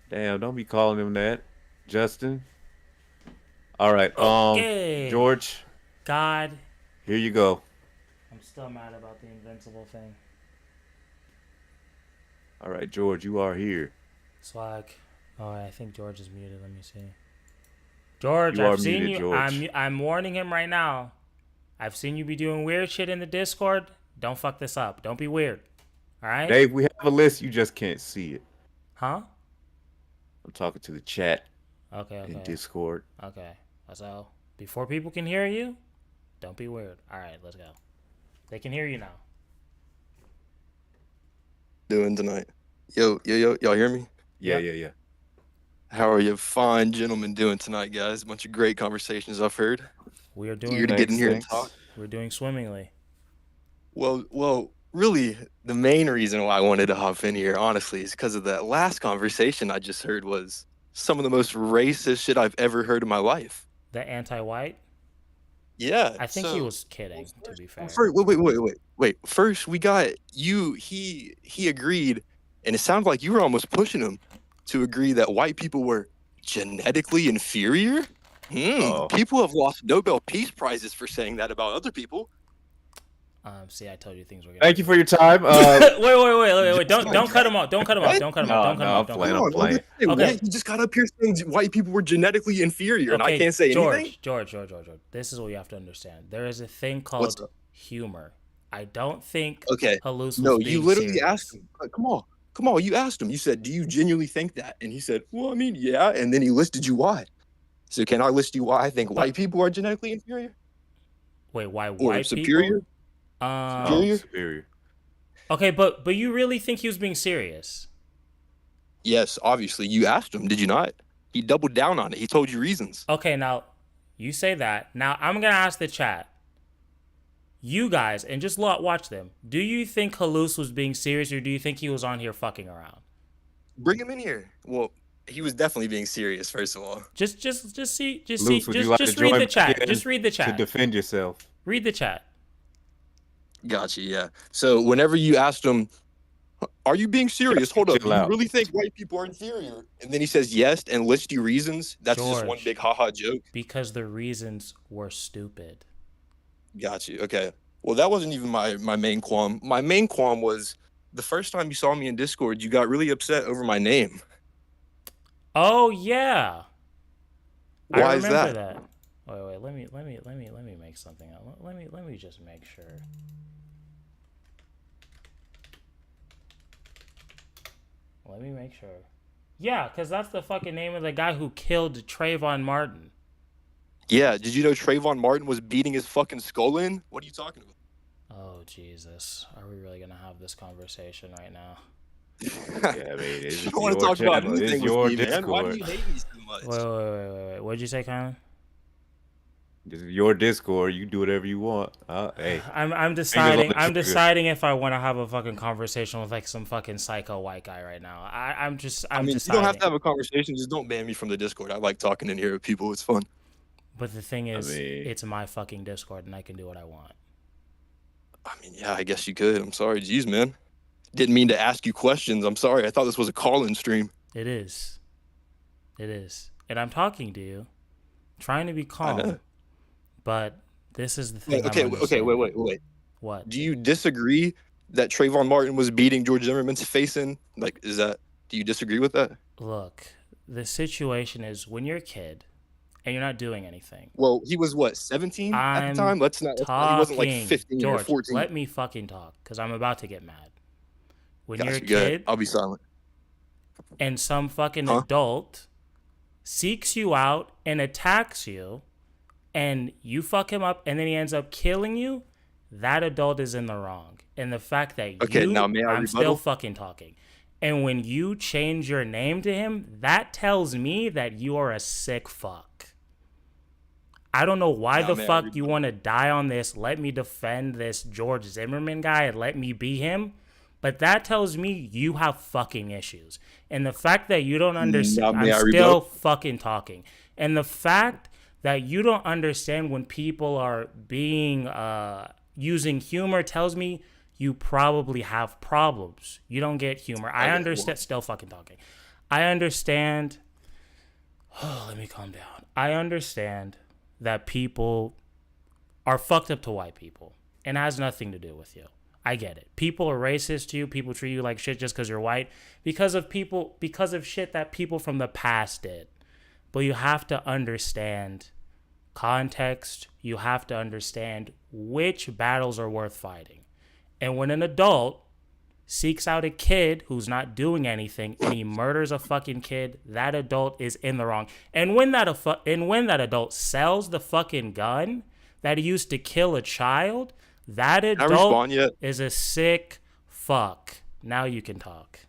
S12: Damn, don't be calling him that, Justin. All right,
S1: Okay.
S12: George,
S1: God,
S12: here you go.
S1: I'm still mad about the invincible thing.
S12: All right, George, you are here.
S1: Swag. Oh, I think George is muted. Let me see. George,
S12: You are
S1: I've seen
S12: muted,
S1: you.
S12: George.
S1: I'm warning him right now. I've seen you be doing weird shit in the Discord. Don't fuck this up. Don't be weird. All right?
S12: Dave, we have a list. You just can't see it.
S1: Huh?
S12: I'm talking to the chat
S1: Okay.
S12: in Discord.
S1: Okay. So, before people can hear you, don't be weird. All right, let's go. They can hear you now.
S17: Doing tonight? Yo, y'all hear me?
S12: Yeah.
S17: How are you fine gentlemen doing tonight, guys? A bunch of great conversations I've heard.
S1: We are doing.
S17: Eager to get in here and talk.
S1: We're doing swimmingly.
S17: Well, really, the main reason why I wanted to hop in here, honestly, is because of that last conversation I just heard was some of the most racist shit I've ever heard in my life.
S1: The anti-white?
S17: Yeah.
S1: I think he was kidding, to be fair.
S17: Wait. First, we got you. He agreed, and it sounded like you were almost pushing him to agree that white people were genetically inferior. People have lost Nobel Peace Prizes for saying that about other people.
S1: See, I told you things were going.
S12: Thank you for your time.
S1: Wait! Don't cut him off. Don't cut him off.
S17: Okay, you just got up here saying white people were genetically inferior, and I can't say anything.
S1: George. This is what you have to understand. There is a thing called humor. I don't think.
S17: Okay.
S1: Halus was
S17: you literally
S1: serious.
S17: asked him. Come on. You asked him. You said, "Do you genuinely think that?" And he said, "Well, I mean, yeah." And then he listed you why. So can I list you why I think white people are genetically inferior?
S1: Wait, why
S17: or
S1: white
S17: superior?
S1: people?
S12: Superior.
S1: Okay, but you really think he was being serious?
S17: Yes, obviously. You asked him, did you not? He doubled down on it. He told you reasons.
S1: Okay, now you say that. Now I'm gonna ask the chat. You guys, and just watch them. Do you think Halus was being serious, or do you think he was on here fucking around?
S17: Bring him in here. Well, he was definitely being serious. First of all,
S1: just read the chat. Just read the chat
S12: to defend yourself.
S1: Read the chat.
S17: Gotcha. Yeah. So whenever you asked him, "Are you being serious? Hold up. Do you really think white people are inferior?" And then he says yes and lists you reasons. That's just one big haha joke.
S1: Because the reasons were stupid.
S17: Got you. Okay. Well, that wasn't even my main qualm. My main qualm was the first time you saw me in Discord, you got really upset over my name.
S1: Oh yeah.
S17: Why
S1: I
S17: is
S1: remember
S17: that?
S1: Wait. Let me make something up. Let me just make sure. Let me make sure. Yeah, because that's the fucking name of the guy who killed Trayvon Martin.
S17: Yeah, did you know Trayvon Martin was beating his fucking skull in? What are you talking about?
S1: Oh, Jesus. Are we really going to have this conversation right now?
S12: Yeah, I mean,
S17: you don't want to talk about anything with me, man. Why do you hate me so much?
S1: Wait. What'd you say, Colin?
S12: This is your Discord. You do whatever you want. Hey,
S1: I'm deciding if I want to have a fucking conversation with like some fucking psycho white guy right now. I'm deciding.
S17: You don't have to have a conversation. Just don't ban me from the Discord. I like talking in here with people. It's fun.
S1: But the thing is, it's my fucking Discord, and I can do what I want.
S17: I mean, yeah, I guess you could. I'm sorry. Jeez, man. Didn't mean to ask you questions. I'm sorry. I thought this was a call-in stream.
S1: It is. And I'm talking to you, trying to be calm.
S17: I know.
S1: But this is the thing.
S17: Okay, wait.
S1: What?
S17: Do you disagree that Trayvon Martin was beating George Zimmerman's face in? Like, do you disagree with that?
S1: Look, the situation is when you're a kid and you're not doing anything.
S17: Well, he was what, 17 at the time? He wasn't like 15
S1: George,
S17: or 14.
S1: Let me fucking talk, because I'm about to get mad. When you're a
S17: Go
S1: kid,
S17: ahead. I'll be silent.
S1: And some fucking adult seeks you out and attacks you, and you fuck him up, and then he ends up killing you, that adult is in the wrong. And the fact that I'm still fucking talking. And when you change your name to him, that tells me that you are a sick fuck. I don't know why the fuck you want to die on this, let me defend this George Zimmerman guy and let me be him. But that tells me you have fucking issues. And the fact that you don't understand, I'm still fucking talking. And the fact that you don't understand when people are being, using humor tells me you probably have problems. You don't get humor. I understand, still fucking talking. I understand, let me calm down. I understand that people are fucked up to white people. And it has nothing to do with you. I get it. People are racist to you. People treat you like shit just because you're white. Because of shit that people from the past did. But you have to understand context. You have to understand which battles are worth fighting. And when an adult seeks out a kid who's not doing anything and he murders a fucking kid, that adult is in the wrong. And when that adult sells the fucking gun that he used to kill a child, that adult is a sick fuck. Now you can talk.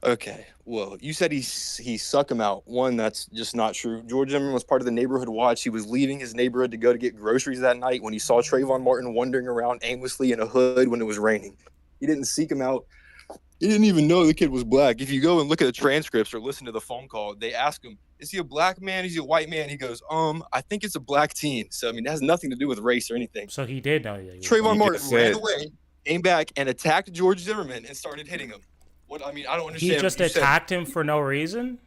S17: Okay, well, you said he suck him out. One, that's just not true. George Zimmerman was part of the neighborhood watch. He was leaving his neighborhood to go to get groceries that night when he saw Trayvon Martin wandering around aimlessly in a hood when it was raining. He didn't seek him out. He didn't even know the kid was black. If you go and look at the transcripts or listen to the phone call, they ask him, is he a black man? Is he a white man? He goes, I think it's a black teen. So, I mean, that has nothing to do with race or anything.
S1: So he did know that.
S17: Trayvon Martin ran away, came back, and attacked George Zimmerman and started hitting him. What, I mean, I don't understand.
S1: He just attacked him for no reason?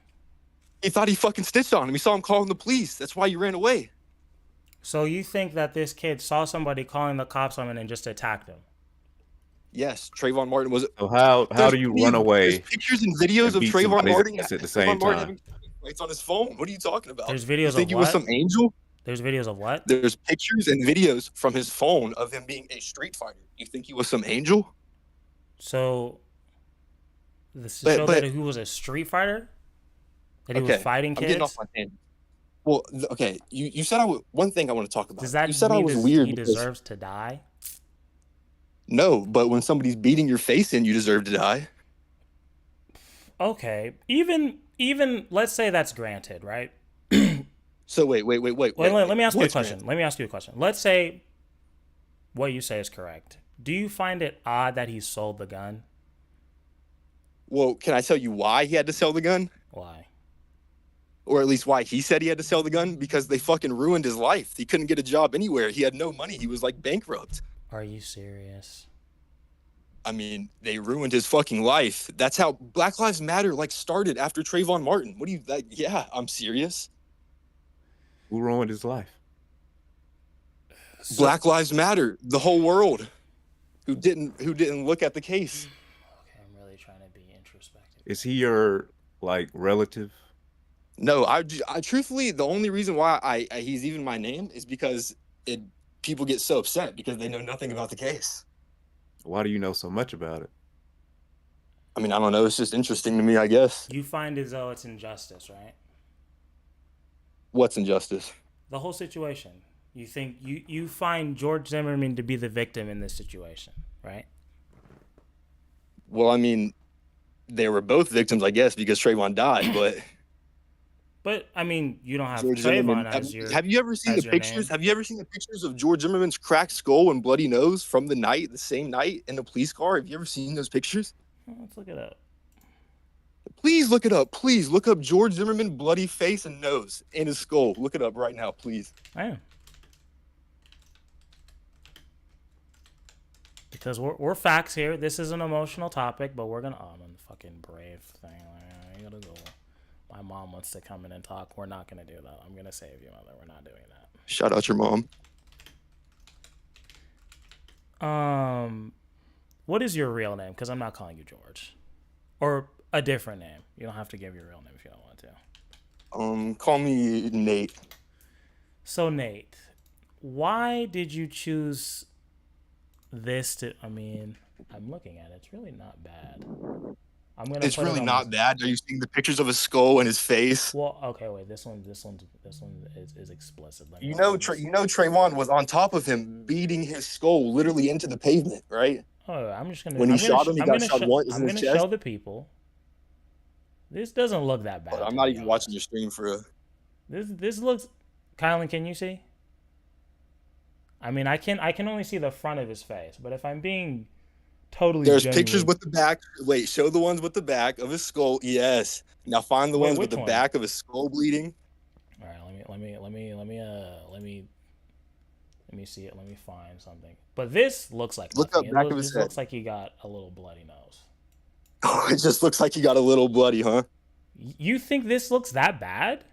S17: He thought he fucking snitched on him. He saw him calling the police. That's why he ran away.
S1: So you think that this kid saw somebody calling the cops on him and just attacked him?
S17: Yes, Trayvon Martin was.
S12: So how do you run away?
S17: There's pictures and videos of Trayvon Martin
S12: at the same time.
S17: It's on his phone. What are you talking about?
S1: There's videos
S17: you think
S1: of
S17: he
S1: what?
S17: was some angel?
S1: There's videos of what?
S17: There's pictures and videos from his phone of him being a street fighter. You think he was some angel?
S1: So this show that he was a street fighter? That he was fighting kids?
S17: I'm getting off my tangent. Well, okay. You said one thing I want to talk about.
S1: Does that
S17: you said
S1: mean
S17: I was weird
S1: he
S17: because-
S1: deserves to die?
S17: No, but when somebody's beating your face in, you deserve to die.
S1: Okay. Even let's say that's granted, right?
S17: So wait.
S1: Let me ask you a question. Let's say what you say is correct. Do you find it odd that he sold the gun?
S17: Well, can I tell you why he had to sell the gun?
S1: Why?
S17: Or at least why he said he had to sell the gun? Because they fucking ruined his life. He couldn't get a job anywhere. He had no money. He was like bankrupt.
S1: Are you serious?
S17: I mean, they ruined his fucking life. That's how Black Lives Matter started after Trayvon Martin. What do you like? Yeah, I'm serious.
S12: Who ruined his life?
S17: Black Lives Matter. The whole world. Who didn't look at the case.
S1: Okay, I'm really trying to be introspective.
S12: Is he your relative?
S17: No, I truthfully, the only reason why he's even my name is because people get so upset because they know nothing about the case.
S12: Why do you know so much about it?
S17: I mean, I don't know. It's just interesting to me, I guess.
S1: You find as though it's injustice, right?
S17: What's injustice?
S1: The whole situation. You think you find George Zimmerman to be the victim in this situation, right?
S17: Well, I mean, they were both victims, I guess, because Trayvon died, but...
S1: But, I mean, you don't have
S17: George
S1: Trayvon
S17: Zimmerman.
S1: as your...
S17: Have you ever seen the pictures?
S1: Name?
S17: Have you ever seen the pictures of George Zimmerman's cracked skull and bloody nose from the same night in the police car? Have you ever seen those pictures?
S1: Let's look it up.
S17: Please look it up. Please look up George Zimmerman bloody face and nose in his skull. Look it up right now, please.
S1: I am. Because we're facts here. This is an emotional topic, but we're gonna... Oh, I'm on the fucking brave thing. I gotta go. My mom wants to come in and talk. We're not going to do that. I'm going to save you, mother. We're not doing that.
S17: Shout out your mom.
S1: What is your real name? Because I'm not calling you George. Or a different name. You don't have to give your real name if you don't want to.
S17: Call me Nate.
S1: So, Nate, why did you choose this to... I mean, I'm looking at it. It's really not bad.
S17: It's really not bad. Are you seeing the pictures of his skull and his face?
S1: Well, okay, wait. This one is explicit.
S17: You know Trayvon was on top of him, beating his skull literally into the pavement, right?
S1: Oh, I'm just gonna.
S17: When he shot him, he got shot once in his chest.
S1: Show the people. This doesn't look that bad.
S17: But I'm not even watching your stream for a.
S1: This looks. Kylan, can you see? I mean, I can only see the front of his face, but if I'm being totally
S17: there's
S1: genuine.
S17: Pictures with the back. Wait, show the ones with the back of his skull. Yes. Now find the ones with the back of his skull bleeding.
S1: All right, let me see it. Let me find something. But this looks like
S17: look
S1: nothing.
S17: Up back of his head.
S1: Looks like he got a little bloody nose.
S17: Oh, it just looks like he got a little bloody, huh?
S1: You think this looks that bad?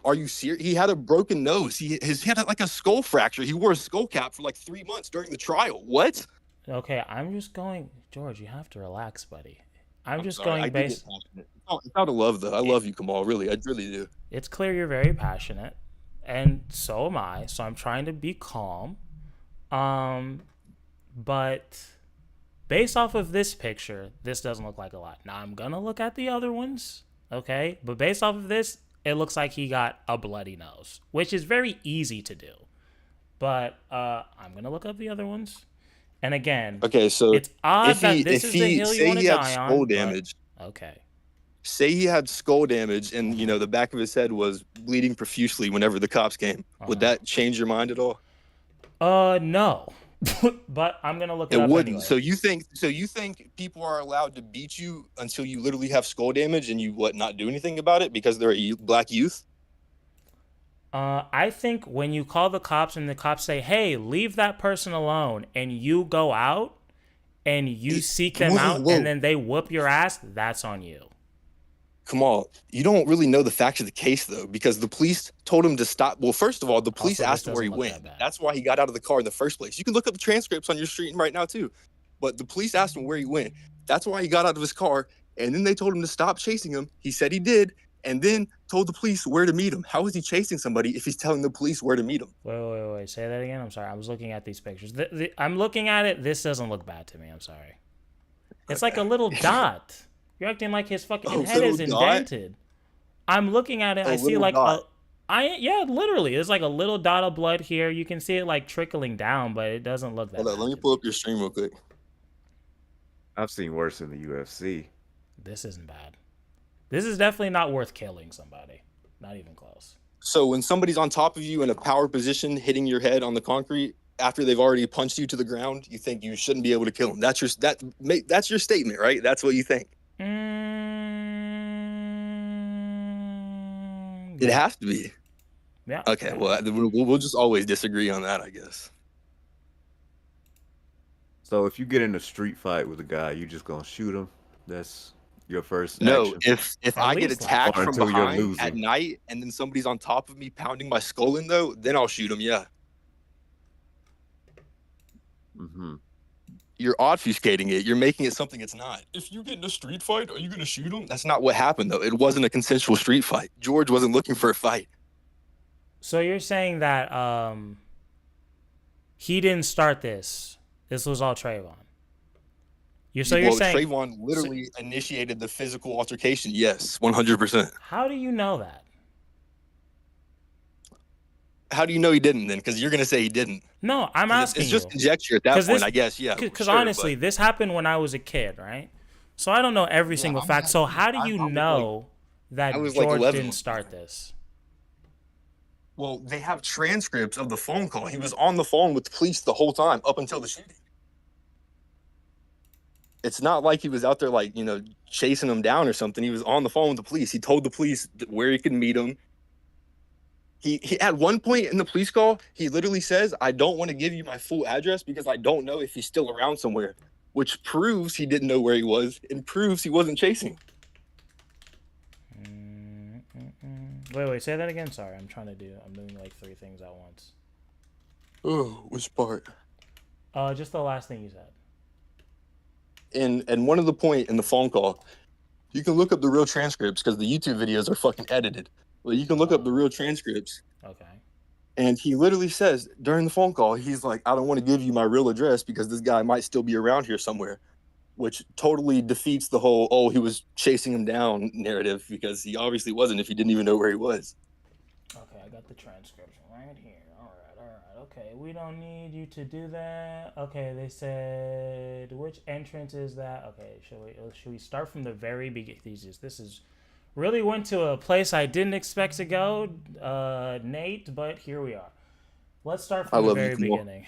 S17: Are you serious? He had a broken nose. He had like a skull fracture. He wore a skull cap for like 3 months during the trial. What?
S1: Okay, I'm just going, George. You have to relax, buddy. I'm just
S17: sorry,
S1: going based.
S17: It's out of love, though. I love you, Kamal. Really, I really do.
S1: It's clear you're very passionate, and so am I. So I'm trying to be calm. But based off of this picture, this doesn't look like a lot. Now I'm gonna look at the other ones, okay? But based off of this, it looks like he got a bloody nose, which is very easy to do. But I'm gonna look up the other ones. And again,
S17: okay, so
S1: it's odd
S17: if
S1: that
S17: he,
S1: this
S17: if
S1: is the
S17: he
S1: hill you
S17: say
S1: want to
S17: he had
S1: die
S17: skull
S1: on.
S17: damage,
S1: Okay.
S17: Say he had skull damage and, you know, the back of his head was bleeding profusely whenever the cops came. Would that change your mind at all?
S1: No. But I'm gonna look it
S17: It
S1: up
S17: wouldn't.
S1: anyway.
S17: So you think people are allowed to beat you until you literally have skull damage and you not do anything about it because they're a black youth?
S1: I think when you call the cops and the cops say, "Hey, leave that person alone," and you go out and you seek them out, and then they whoop your ass, that's on you.
S17: Kamal, you don't really know the facts of the case though, because the police told him to stop. Well, first of all, the police
S1: Also, this
S17: asked him where he
S1: doesn't look
S17: went.
S1: that bad.
S17: That's why he got out of the car in the first place. You can look up the transcripts on your stream right now too. But the police asked him where he went. That's why he got out of his car, and then they told him to stop chasing him. He said he did, and then told the police where to meet him. How is he chasing somebody if he's telling the police where to meet him?
S1: Wait. Say that again. I'm sorry. I was looking at these pictures. I'm looking at it. This doesn't look bad to me. I'm sorry. It's like a little dot. You're acting like his fucking head is indented. I'm looking at it. I see like literally. There's like a little dot of blood here. You can see it like trickling down, but it doesn't look that
S17: Hold on,
S1: bad.
S17: let me pull up your stream real quick.
S12: I've seen worse in the UFC.
S1: This isn't bad. This is definitely not worth killing somebody. Not even close.
S17: So when somebody's on top of you in a power position, hitting your head on the concrete after they've already punched you to the ground, you think you shouldn't be able to kill them. That's your statement, right? That's what you think. It has to be.
S1: Yeah.
S17: Okay. Well, we'll just always disagree on that, I guess.
S12: So if you get in a street fight with a guy, you just gonna shoot him? That's your first
S17: No,
S12: action?
S17: if I get attacked
S12: Or
S17: from
S12: until you're
S17: behind
S12: losing.
S17: at night and then somebody's on top of me pounding my skull in though, then I'll shoot him. Yeah.
S12: Mm-hmm.
S17: You're obfuscating it. You're making it something it's not. If you get in a street fight, are you gonna shoot him? That's not what happened though. It wasn't a consensual street fight. George wasn't looking for a fight.
S1: So you're saying that he didn't start this. This was all Trayvon. You're saying
S17: Trayvon literally initiated the physical altercation. Yes, 100%.
S1: How do you know that?
S17: How do you know he didn't then? Because you're gonna say he didn't.
S1: No, I'm asking
S17: It's just
S1: you.
S17: conjecture at that point, I guess. Yeah.
S1: Because
S17: sure,
S1: honestly,
S17: but-
S1: this happened when I was a kid, right? So I don't know every single fact. So how do you know that
S17: I was like
S1: George
S17: 11.
S1: didn't start this?
S17: Well, they have transcripts of the phone call. He was on the phone with the police the whole time up until the shooting. It's not like he was out there like, chasing them down or something. He was on the phone with the police. He told the police where he could meet him. He at one point in the police call, he literally says, "I don't want to give you my full address because I don't know if he's still around somewhere," which proves he didn't know where he was and proves he wasn't chasing.
S1: Wait, say that again. Sorry, I'm doing like 3 things at once.
S17: Oh, which part?
S1: Just the last thing you said.
S17: And one of the point in the phone call, you can look up the real transcripts because the YouTube videos are fucking edited. Well, you can look up the real transcripts.
S1: Okay.
S17: And he literally says during the phone call, he's like, "I don't want to give you my real address because this guy might still be around here somewhere," which totally defeats the whole, "oh, he was chasing him down" narrative, because he obviously wasn't if he didn't even know where he was.
S1: Okay, I got the transcription right here. All right. Okay, we don't need you to do that. Okay, they said, which entrance is that? Okay, should we start from the very beginning? This is really went to a place I didn't expect to go, Nate, but here we are. Let's start from the very beginning.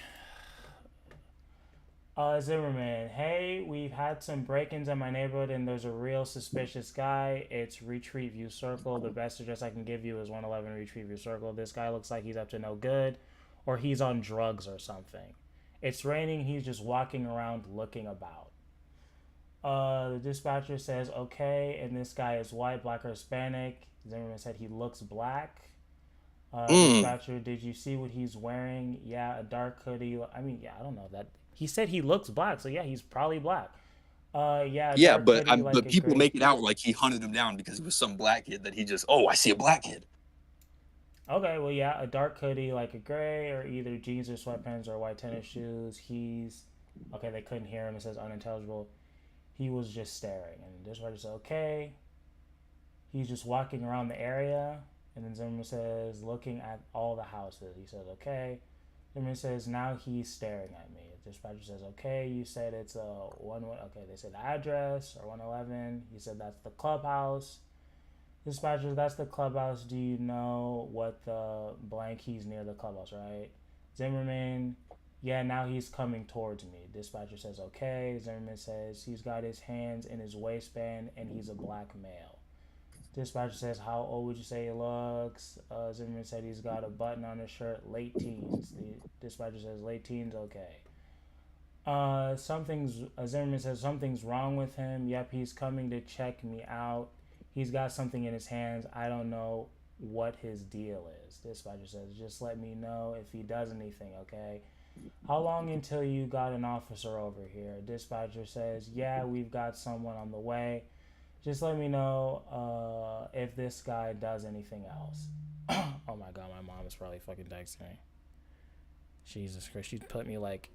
S1: Zimmerman, hey, we've had some break-ins in my neighborhood and there's a real suspicious guy. It's Retreat View Circle. The best address I can give you is 111 Retreat View Circle. This guy looks like he's up to no good or he's on drugs or something. It's raining. He's just walking around looking about. The dispatcher says, okay, and this guy is white, black, or Hispanic. Zimmerman said he looks black. Dispatcher, did you see what he's wearing? Yeah, a dark hoodie. I don't know that. He said he looks black, so yeah, he's probably black.
S17: Yeah, but people make it out like he hunted him down because he was some black kid that he just, I see a black kid.
S1: Okay, well, yeah, a dark hoodie, like a gray, or either jeans or sweatpants or white tennis shoes. Okay, they couldn't hear him. It says unintelligible. He was just staring, and the dispatcher said, okay. He's just walking around the area, and then Zimmerman says, looking at all the houses. He says, okay. Zimmerman says, now he's staring at me. Dispatcher says, okay, you said it's a 1. Okay, they said the address or 111. He said that's the clubhouse. Dispatcher, that's the clubhouse. Do you know what the blank? He's near the clubhouse, right? Zimmerman, yeah, now he's coming towards me. Dispatcher says, okay. Zimmerman says he's got his hands in his waistband and he's a black male. Dispatcher says, how old would you say he looks? Zimmerman said he's got a button on his shirt, late teens. The dispatcher says, late teens, okay. Zimmerman says something's wrong with him. Yep, he's coming to check me out. He's got something in his hands. I don't know what his deal is. Dispatcher says, just let me know if he does anything, okay? How long until you got an officer over here? Dispatcher says, yeah, we've got someone on the way. Just let me know if this guy does anything else. Oh my god, my mom is probably fucking texting me. Jesus Christ, she put me like,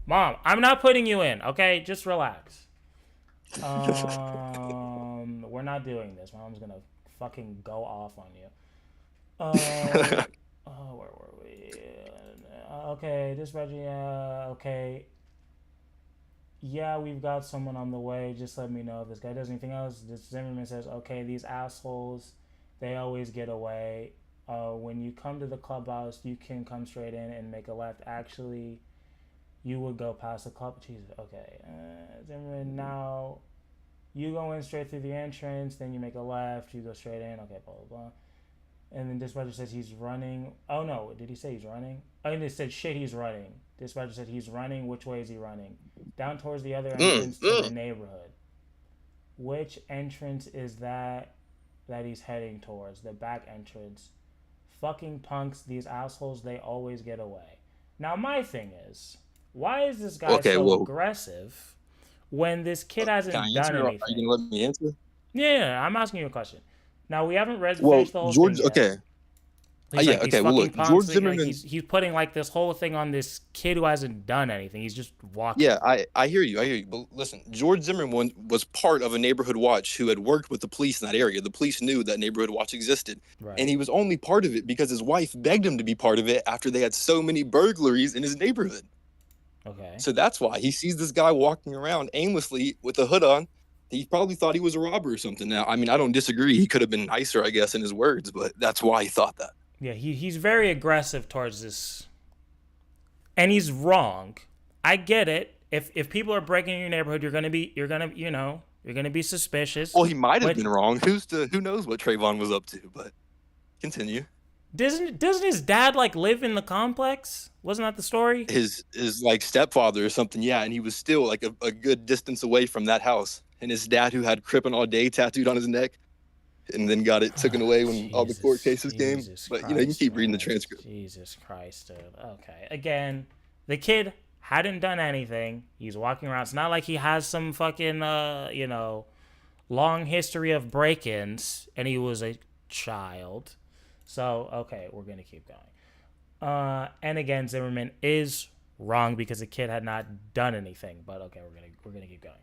S1: Mom, I'm not putting you in, okay? Just relax. We're not doing this. Mom's gonna fucking go off on you. Where were we? Okay, dispatcher, yeah, okay. Yeah, we've got someone on the way. Just let me know if this guy does anything else. This Zimmerman says, okay, these assholes, they always get away. When you come to the clubhouse, you can come straight in and make a left. Actually, you would go past the club. Jesus, okay. Zimmerman, now you go in straight through the entrance, then you make a left, you go straight in. Okay, blah, blah, blah. And then dispatcher says he's running. Oh, no. Did he say he's running? Oh, and they said, shit, he's running. Dispatcher said he's running. Which way is he running? Down towards the other entrance to the neighborhood. Which entrance is that he's heading towards? The back entrance. Fucking punks. These assholes, they always get away. Now, my thing is, why is this guy aggressive when this kid hasn't done anything?
S17: Are you going to let me answer?
S1: Yeah, I'm asking you a question. Now, we haven't finished the whole thing yet.
S17: Okay. Well, look, George Zimmerman...
S1: He's putting, like, this whole thing on this kid who hasn't done anything. He's just walking.
S17: Yeah, I hear you. But listen, George Zimmerman was part of a neighborhood watch who had worked with the police in that area. The police knew that neighborhood watch existed.
S1: Right.
S17: And he was only part of it because his wife begged him to be part of it after they had so many burglaries in his neighborhood.
S1: Okay.
S17: So that's why he sees this guy walking around aimlessly with a hood on. He probably thought he was a robber or something. Now, I mean, I don't disagree. He could have been nicer, I guess, in his words, but that's why he thought that.
S1: Yeah, he's very aggressive towards this. And he's wrong. I get it. If people are breaking in your neighborhood, you're gonna be suspicious.
S17: Well, he might have been wrong. Who knows what Trayvon was up to, but continue.
S1: Doesn't his dad like live in the complex? Wasn't that the story?
S17: His like stepfather or something, yeah, and he was still like a good distance away from that house. And his dad, who had Crippin' All Day tattooed on his neck, and then got it taken away when all the court cases came. But you can keep reading the transcript.
S1: Jesus Christ, dude. Okay, again, the kid hadn't done anything. He's walking around. It's not like he has some fucking long history of break-ins, and he was a child. So okay, we're gonna keep going. And again, Zimmerman is wrong because the kid had not done anything. But okay, we're gonna keep going.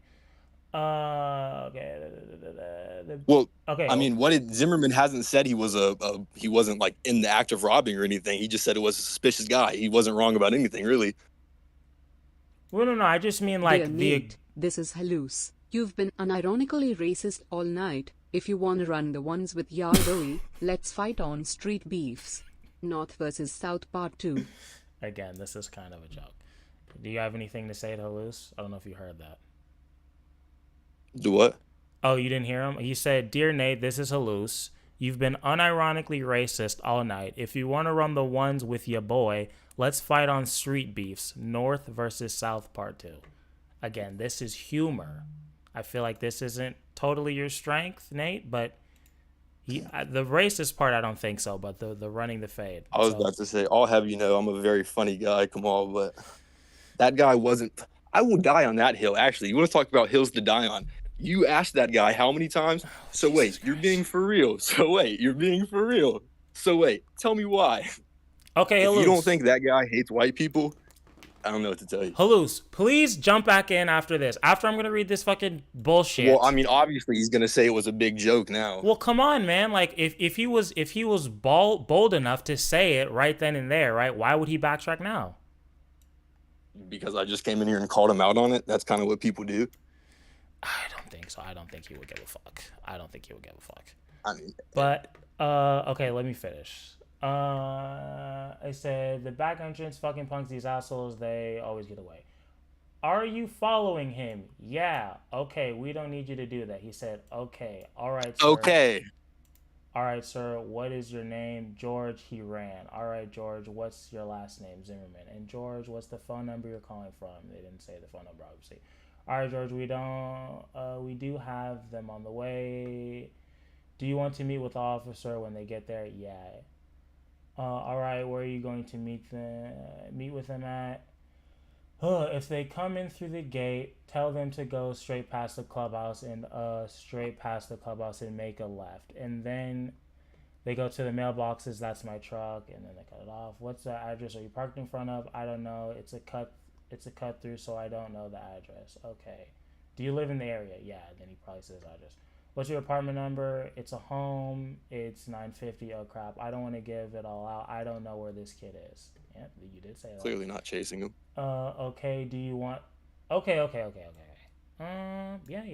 S1: Okay.
S17: Well,
S1: okay.
S17: I mean, Zimmerman hasn't said he wasn't like in the act of robbing or anything. He just said it was a suspicious guy. He wasn't wrong about anything, really.
S1: Well, no, I just mean like
S11: This is Halus. You've been unironically racist all night. If you want to run the ones with Yardoe, let's fight on Street Beefs. North versus South Part 2.
S1: Again, this is kind of a joke. Do you have anything to say to Halus? I don't know if you heard that.
S17: Do what?
S1: Oh, you didn't hear him? He said, Dear Nate, this is Halus. You've been unironically racist all night. If you want to run the ones with your boy, let's fight on Street Beefs. North versus South Part 2. Again, this is humor. I feel like this isn't totally your strength, Nate, but the racist part, I don't think so, but the running the fade.
S17: I was about to say, I'll have you know I'm a very funny guy, come on, but that guy wasn't... I will die on that hill, actually. You want to talk about hills to die on? You asked that guy how many times? So wait, you're being for real. So wait, you're being for real. So wait, tell me why.
S1: Okay,
S17: if you don't think that guy hates white people, I don't know what to tell you.
S1: Halus, please jump back in after this. After I'm gonna read this fucking bullshit.
S17: Well, I mean, obviously he's gonna say it was a big joke now.
S1: Well, come on, man. Like, if he was bold enough to say it right then and there, right? Why would he backtrack now?
S17: Because I just came in here and called him out on it. That's kind of what people do.
S1: I don't think so. I don't think he would give a fuck. I don't think he would give a fuck.
S17: I mean,
S1: but okay, let me finish. I said the back entrance fucking punks, these assholes, they always get away. Are you following him? Yeah. Okay, we don't need you to do that. He said, okay. All right, sir.
S17: Okay.
S1: All right, sir. What is your name? George. He ran. All right, George. What's your last name? Zimmerman. And George, what's the phone number you're calling from? They didn't say the phone number, obviously. All right, George. We do have them on the way. Do you want to meet with the officer when they get there? Yeah. All right. Where are you going to meet with them at? If they come in through the gate, tell them to go straight past the clubhouse and make a left. And then they go to the mailboxes. That's my truck. And then they cut it off. What's the address are you parked in front of? I don't know. It's a cut through, so I don't know the address. Okay. Do you live in the area? Yeah. Then he probably says address. What's your apartment number? It's a home. It's 950. Oh crap. I don't want to give it all out. I don't know where this kid is. Yeah, you did say that.
S17: Clearly not chasing him.
S1: Okay. Do you want? Okay. Yeah,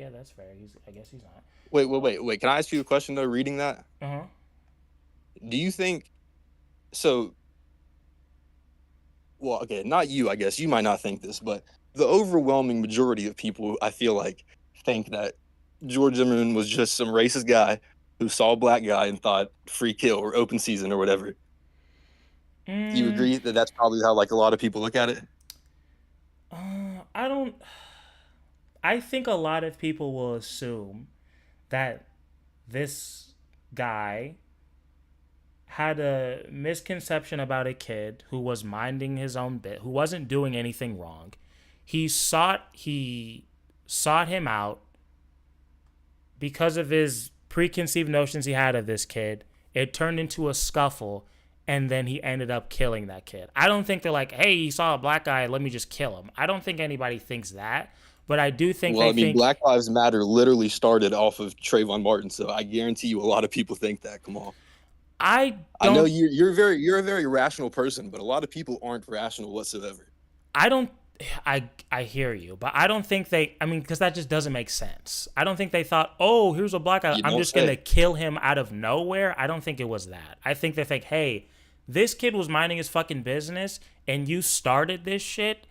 S1: that's fair. I guess he's not.
S17: Wait. Can I ask you a question though? Reading that. Do you think? So. Well, okay, not you. I guess you might not think this, but the overwhelming majority of people, I feel like, think that George Zimmerman was just some racist guy who saw a black guy and thought free kill or open season or whatever. Do you agree that that's probably how like a lot of people look at it?
S1: I think a lot of people will assume that this guy had a misconception about a kid who was minding his own bit, who wasn't doing anything wrong. He sought him out because of his preconceived notions he had of this kid. It turned into a scuffle, and then he ended up killing that kid. I don't think they're like, hey, he saw a black guy, let me just kill him. I don't think anybody thinks that, but I do think think
S17: Black Lives Matter literally started off of Trayvon Martin, so I guarantee you a lot of people think that. Come on. I know you're a very rational person, but a lot of people aren't rational whatsoever.
S1: I hear you, but I don't think because that just doesn't make sense. I don't think they thought, oh, here's a black guy, I'm just going to kill him out of nowhere. I don't think it was that. I think they think, hey, this kid was minding his fucking business and you started this shit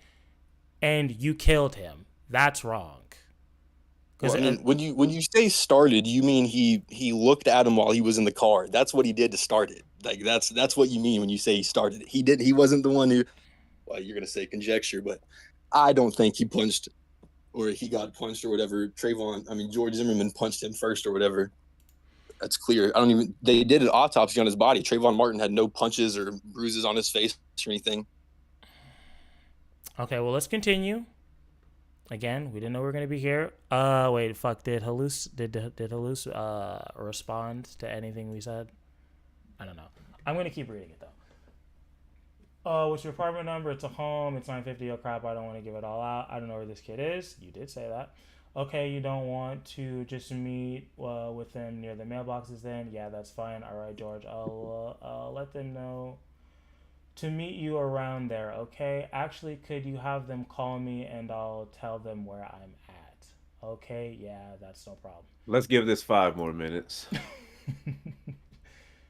S1: and you killed him. That's wrong.
S17: Well, I mean, when you say started, you mean he looked at him while he was in the car. That's what he did to start it. Like that's what you mean when you say he started it. He wasn't the one who, well, you're gonna say conjecture, but I don't think he punched or he got punched or whatever. George Zimmerman punched him first or whatever. That's clear. They did an autopsy on his body. Trayvon Martin had no punches or bruises on his face or anything.
S1: Okay, well, let's continue. Again, we didn't know we were going to be here. Wait, fuck, did Halus respond to anything we said? I don't know. I'm going to keep reading it, though. What's your apartment number? It's a home. It's 950. Oh, crap, I don't want to give it all out. I don't know where this kid is. You did say that. Okay, you don't want to just meet with them near the mailboxes then? Yeah, that's fine. All right, George, I'll let them know to meet you around there, okay? Actually, could you have them call me and I'll tell them where I'm at? Okay, yeah, that's no problem.
S12: Let's give this 5 more minutes.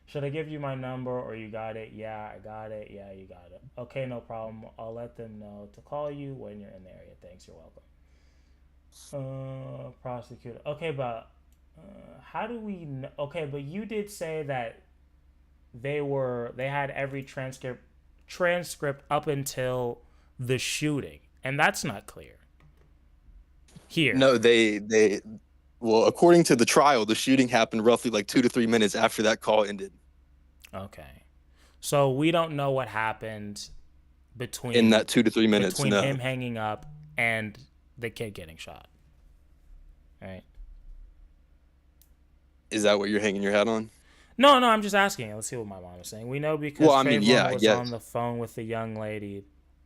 S1: Should I give you my number or you got it? Yeah, I got it. Yeah, you got it. Okay, no problem. I'll let them know to call you when you're in the area. Thanks, you're welcome. Prosecutor. Okay, but how do we know? Okay, but you did say that they had every transcript up until the shooting, and that's not clear here.
S17: No, well, according to the trial, the shooting happened roughly like 2 to 3 minutes after that call ended.
S1: Okay, so we don't know what happened
S17: in that 2 to 3 minutes
S1: between him hanging up and the kid getting shot, right?
S17: Is that what you're hanging your hat on?
S1: No, I'm just asking. Let's see what my mom is saying. We know because Trayvon was on the phone with the young lady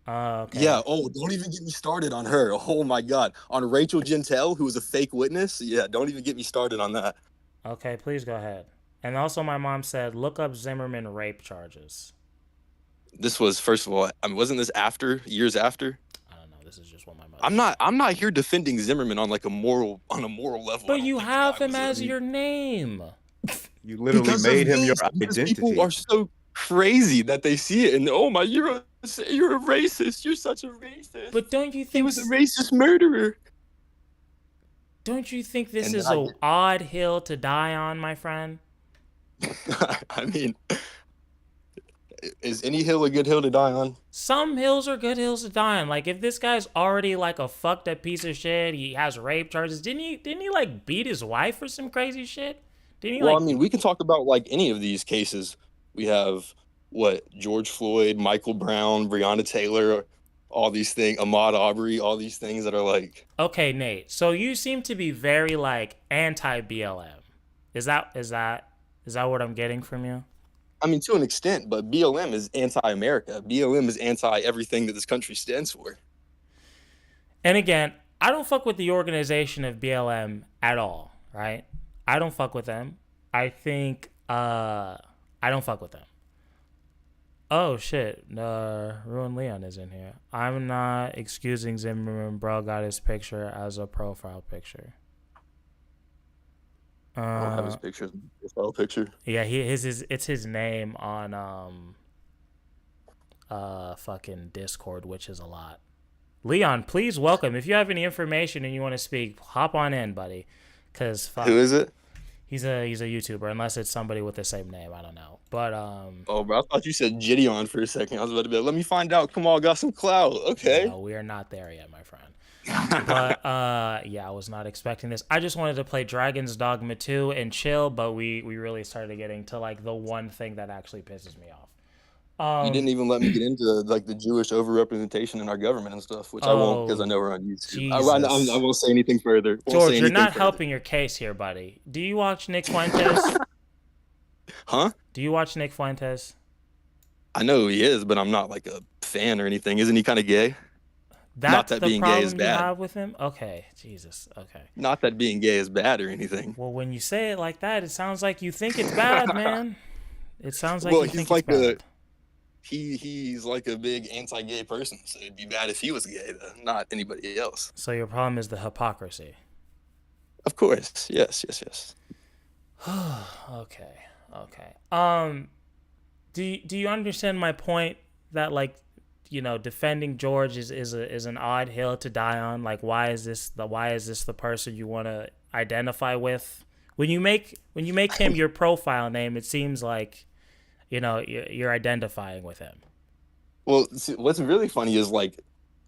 S1: Okay.
S17: Yeah. Oh, don't even get me started on her. Oh my God. On Rachel Gentile, who was a fake witness. Yeah. Don't even get me started on that.
S1: Okay, please go ahead. And also, my mom said, look up Zimmerman rape charges.
S17: This was, first of all, I mean, wasn't this years after?
S1: I don't know. This is just what my mother.
S17: I'm not here defending Zimmerman on like a moral level.
S1: But you have him as your name.
S12: You literally made him your identity.
S17: People are so crazy that they see it and oh my, you're a racist. You're such a racist.
S1: But don't you think
S17: he was a racist murderer?
S1: Don't you think this is an odd hill to die on, my friend?
S17: I mean, is any hill a good hill to die on?
S1: Some hills are good hills to die on. Like if this guy's already like a fucked up piece of shit, he has rape charges. Didn't he like beat his wife or some crazy shit? Didn't he?
S17: Well, I mean, we can talk about like any of these cases. We have George Floyd, Michael Brown, Breonna Taylor, all these things, Ahmaud Arbery, all these things that are like.
S1: Okay, Nate. So you seem to be very like anti-BLM. Is that what I'm getting from you?
S17: I mean, to an extent, but BLM is anti-America. BLM is anti-everything that this country stands for.
S1: And again, I don't fuck with the organization of BLM at all, right? I don't fuck with them. I think I don't fuck with them. Oh shit, Ruin Leon is in here. I'm not excusing Zimmerman, bro got his picture as a profile picture.
S17: I don't have his picture, profile picture.
S1: Yeah, it's his name on fucking Discord, which is a lot. Leon, please welcome. If you have any information and you want to speak, hop on in, buddy. Cause fuck,
S17: who is it?
S1: He's a YouTuber, unless it's somebody with the same name. I don't know. But
S17: oh, bro, I thought you said Gideon for a second. I was about to be like, let me find out. Come on, got some clout. Okay.
S1: No, we are not there yet, my friend. But yeah, I was not expecting this. I just wanted to play Dragon's Dogma 2 and chill, but we really started getting to like the one thing that actually pisses me off.
S17: You didn't even let me get into like the Jewish overrepresentation in our government and stuff, which I won't because I know we're on YouTube. I won't say anything further.
S1: George, you're not helping your case here, buddy. Do you watch Nick Fuentes?
S17: Huh?
S1: Do you watch Nick Fuentes?
S17: I know who he is, but I'm not like a fan or anything. Isn't he kind of gay?
S1: That's
S17: not that
S1: the
S17: being
S1: problem
S17: gay is
S1: you
S17: bad.
S1: have with him? Okay, Jesus. Okay.
S17: Not that being gay is bad or anything.
S1: Well, when you say it like that, it sounds like you think it's bad, man. It sounds like
S17: well,
S1: you think
S17: he's like
S1: it's bad.
S17: He's like a big anti-gay person, so it'd be bad if he was gay, though, not anybody else.
S1: So your problem is the hypocrisy.
S17: Of course, yes.
S1: Okay. Do you understand my point that like, you know, defending George is an odd hill to die on? Like, why is this the person you want to identify with? When you make him your profile name, it seems like, you know, you're identifying with him.
S17: Well, see, what's really funny is like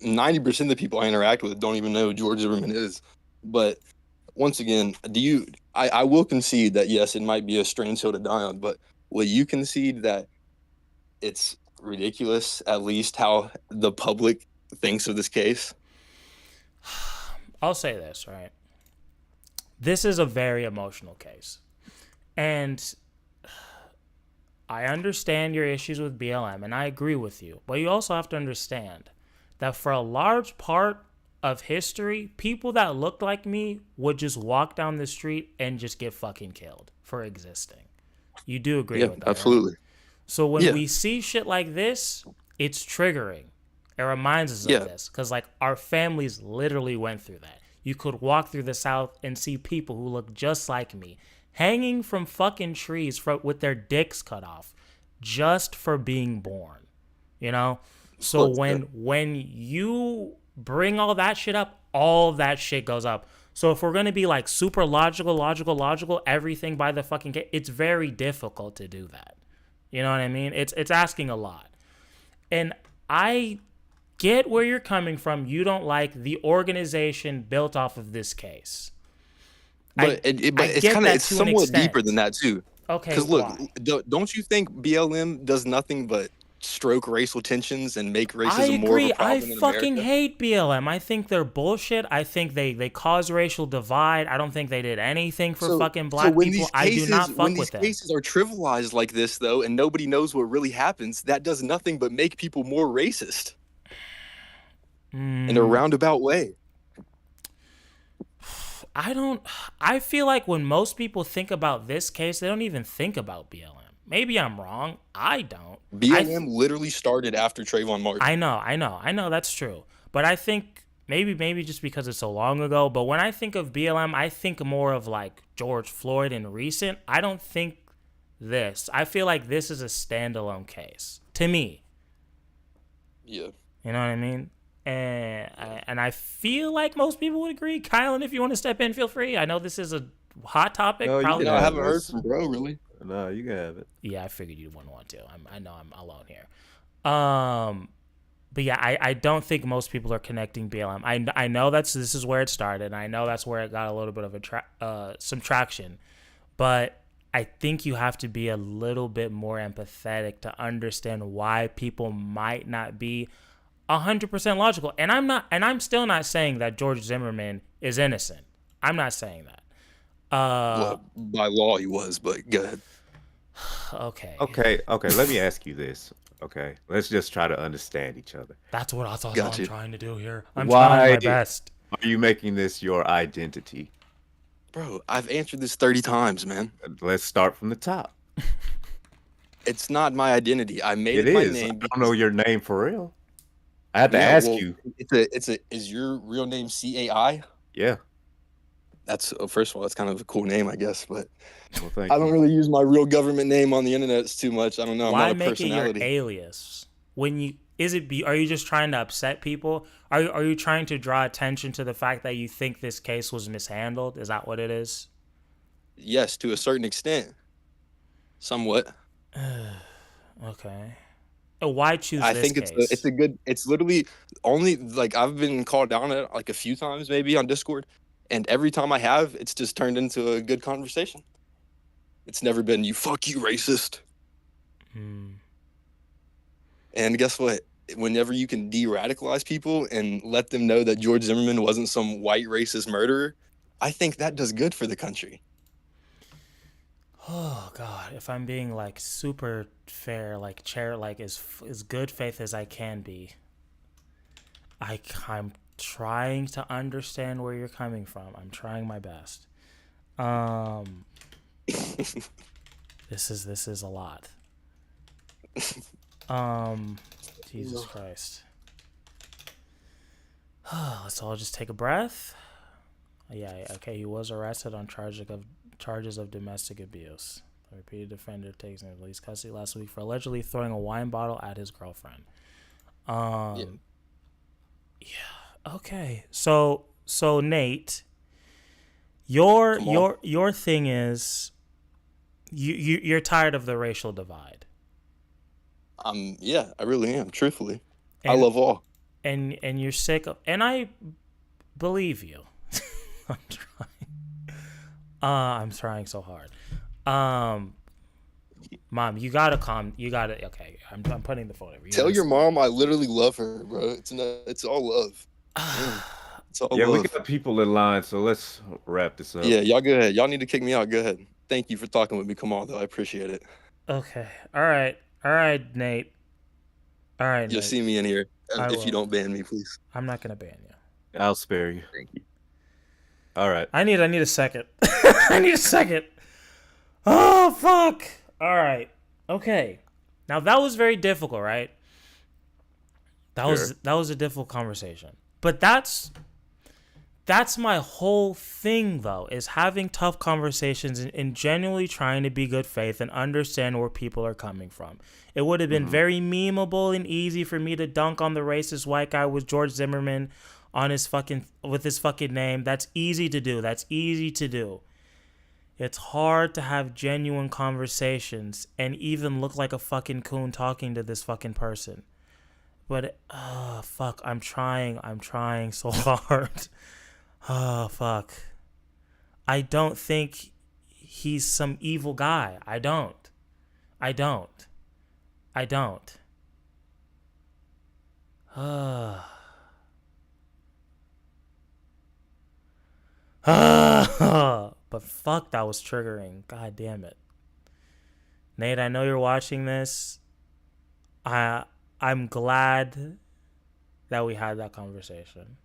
S17: 90% of the people I interact with don't even know who George Zimmerman is. But once again, I will concede that yes, it might be a strange hill to die on, but will you concede that it's ridiculous, at least how the public thinks of this case?
S1: I'll say this, right? This is a very emotional case. And I understand your issues with BLM, and I agree with you. But you also have to understand that for a large part of history, people that looked like me would just walk down the street and just get fucking killed for existing. You do agree with that,
S17: absolutely.
S1: Right? So when we see shit like this, it's triggering. It reminds us of this. Because, like, our families literally went through that. You could walk through the South and see people who look just like me hanging from fucking trees with their dicks cut off just for being born, you know? So when you bring all that shit up, all that shit goes up. So if we're going to be like super logical, everything by the fucking case, it's very difficult to do that. You know what I mean? It's asking a lot. And I get where you're coming from. You don't like the organization built off of this case.
S17: But it's somewhat deeper than that too.
S1: Okay.
S17: Because look, don't you think BLM does nothing but stroke racial tensions and make racism more of a problem in America?
S1: I fucking hate BLM. I think they're bullshit. I think they cause racial divide. I don't think they did anything for fucking black people. I do not fuck with them.
S17: When these cases are trivialized like this, though, and nobody knows what really happens, that does nothing but make people more racist. in a roundabout way.
S1: I feel like when most people think about this case, they don't even think about BLM. Maybe I'm wrong. I don't.
S17: BLM literally started after Trayvon Martin.
S1: I know that's true. But I think maybe just because it's so long ago, but when I think of BLM, I think more of like George Floyd and recent. I don't think this. I feel like this is a standalone case to me.
S17: Yeah.
S1: You know what I mean? And I feel like most people would agree. Kylan, if you want to step in, feel free. I know this is a hot topic.
S12: No,
S1: probably.
S17: I haven't heard from bro, really.
S12: No, you can have it.
S1: Yeah, I figured you wouldn't want to. I know I'm alone here. But yeah, I don't think most people are connecting BLM. I know this is where it started. And I know that's where it got a little bit of some traction. But I think you have to be a little bit more empathetic to understand why people might not be 100% logical. And I'm still not saying that George Zimmerman is innocent. I'm not saying that.
S17: Well, by law he was, but go ahead.
S1: Okay.
S12: Let me ask you this. Okay, let's just try to understand each other.
S1: That's what I'm trying to do here. I'm
S12: Why
S1: trying my best.
S12: Are you making this your identity?
S17: Bro, I've answered this 30 times, man.
S12: Let's start from the top.
S17: It's not my identity. I made it my name.
S12: I don't know your name for real. I had to ask you.
S17: Is your real name CAI?
S12: Yeah.
S17: That's first of all, that's kind of a cool name, I guess. But
S12: well,
S17: I don't really use my real government name on the internet too much. I don't know.
S1: Why
S17: I'm not a
S1: make it your
S17: personality.
S1: alias? Are you just trying to upset people? Are you trying to draw attention to the fact that you think this case was mishandled? Is that what it is?
S17: Yes, to a certain extent. Somewhat.
S1: Okay. Why choose
S17: I
S1: this
S17: think
S1: case?
S17: it's literally only like I've been called down on it like a few times maybe on Discord, and every time I have, it's just turned into a good conversation. It's never been you racist. And guess what? Whenever you can de-radicalize people and let them know that George Zimmerman wasn't some white racist murderer, I think that does good for the country.
S1: Oh God! If I'm being like super fair, like as good faith as I can be, I'm trying to understand where you're coming from. I'm trying my best. This is a lot. Jesus Christ. Let's all just take a breath. Yeah, okay. He was arrested on charges of domestic abuse. A repeated offender takes into police custody last week for allegedly throwing a wine bottle at his girlfriend. Yeah. Okay. So Nate, your thing is you're tired of the racial divide.
S17: Yeah, I really am, truthfully. I love all.
S1: And you're sick of, and I believe you. I'm trying so hard. Mom, you gotta okay, I'm putting the phone over.
S17: Tell your mom I literally love her, bro. It's all love. It's all love.
S12: We got people in line, so let's wrap this up.
S17: Yeah, y'all go ahead. Y'all need to kick me out. Go ahead. Thank you for talking with me. Come on, though. I appreciate it.
S1: Okay. All right, Nate. All right.
S17: You'll see me in here if you don't ban me, please.
S1: I'm not gonna ban you.
S12: I'll spare you.
S17: Thank you.
S12: All right.
S1: I need a second. I need a second. Oh fuck. All right. Okay. Now that was very difficult, right? That was a difficult conversation. But that's my whole thing though, is having tough conversations and genuinely trying to be good faith and understand where people are coming from. It would have been very memeable and easy for me to dunk on the racist white guy with George Zimmerman on his fucking name. That's easy to do. It's hard to have genuine conversations and even look like a fucking coon talking to this fucking person. But fuck, I'm trying so hard. Oh fuck. I don't think he's some evil guy. I don't. But fuck, that was triggering. God damn it. Nate, I know you're watching this. I'm glad that we had that conversation.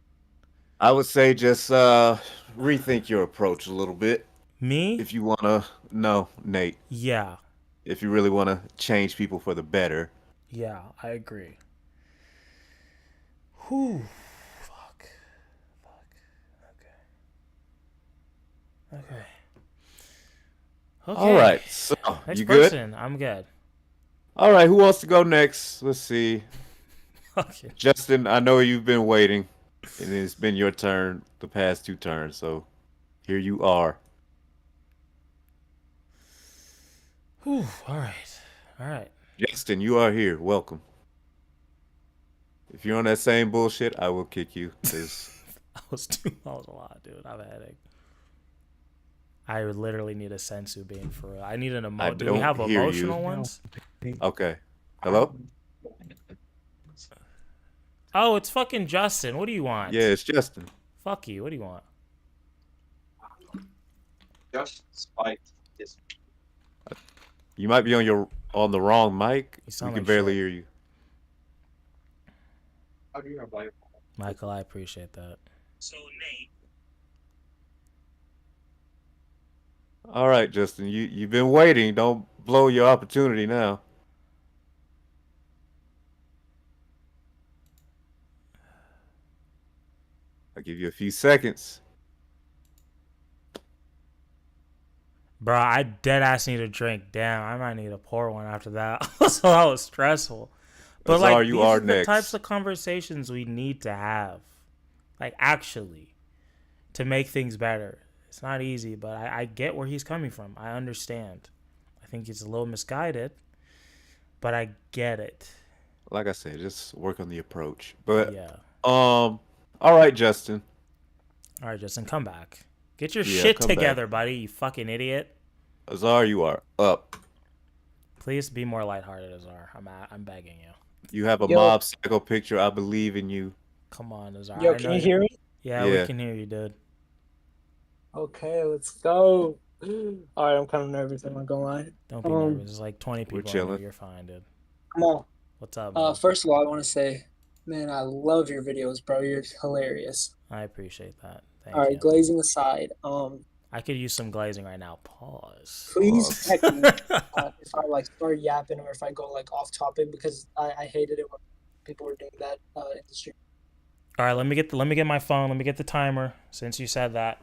S12: I would say just rethink your approach a little bit.
S1: Me?
S12: If you wanna, no, Nate.
S1: Yeah.
S12: If you really wanna change people for the better.
S1: Yeah, I agree. Whew. Fuck. Okay.
S12: All right. So
S1: Next
S12: you good?
S1: person. I'm good.
S12: All right. Who wants to go next? Let's see.
S1: Okay.
S12: Justin, I know you've been waiting, and it's been your turn the past 2 turns. So here you are.
S1: Whew. All right. All right.
S12: Justin, you are here. Welcome. If you're on that same bullshit, I will kick you.
S1: That was a lot, dude. I have a headache. I literally need a sensu bean for real. I need an emoji. Do we have emotional ones?
S12: Okay. Hello?
S1: Oh, it's fucking Justin. What do you want?
S12: Yeah, it's Justin.
S1: Fuck you. What do you want?
S16: Justin spiked.
S12: You might be on the wrong mic. We
S1: sound
S12: can
S1: like
S12: barely
S1: shit.
S12: hear you.
S1: Michael, I appreciate that.
S16: So Nate.
S12: All right, Justin. You've been waiting. Don't blow your opportunity now. I'll give you a few seconds.
S1: Bro, I dead ass need a drink. Damn, I might need to pour one after that. So that was stressful. But
S12: That's all
S1: like,
S12: you
S1: these
S12: are
S1: are the
S12: next.
S1: types of conversations we need to have, like actually, to make things better. It's not easy, but I get where he's coming from. I understand. I think he's a little misguided, but I get it.
S12: Like I said, just work on the approach. But
S1: Yeah.
S12: all right, Justin.
S1: All right, Justin, come back. Get your
S12: Yeah,
S1: shit
S12: come back.
S1: together, buddy. You fucking idiot.
S12: Azar, you are up.
S1: Please be more lighthearted, Azar. I'm begging you.
S12: You have a
S18: Yo.
S12: mob psycho picture. I believe in you.
S1: Come on, Azar.
S18: Yo,
S1: I
S18: can
S1: know
S18: you hear me?
S1: Yeah,
S12: Yeah.
S1: we can hear you, dude.
S18: Okay, let's go. All right, I'm kind of nervous. I'm not gonna lie.
S1: Don't be nervous. There's like 20 people in here.
S12: chilling.
S1: You're fine, dude.
S18: Come on.
S1: What's up, man?
S18: First of all, I want to say, man, I love your videos, bro. You're hilarious.
S1: I appreciate that. Thank
S18: All right,
S1: you.
S18: glazing aside,
S1: I could use some glazing right now. Pause.
S18: please text me if I like start yapping or if I go like off topic because I hated it when people were doing that in the stream.
S1: All right, let me get my phone. Let me get the timer. Since you said that.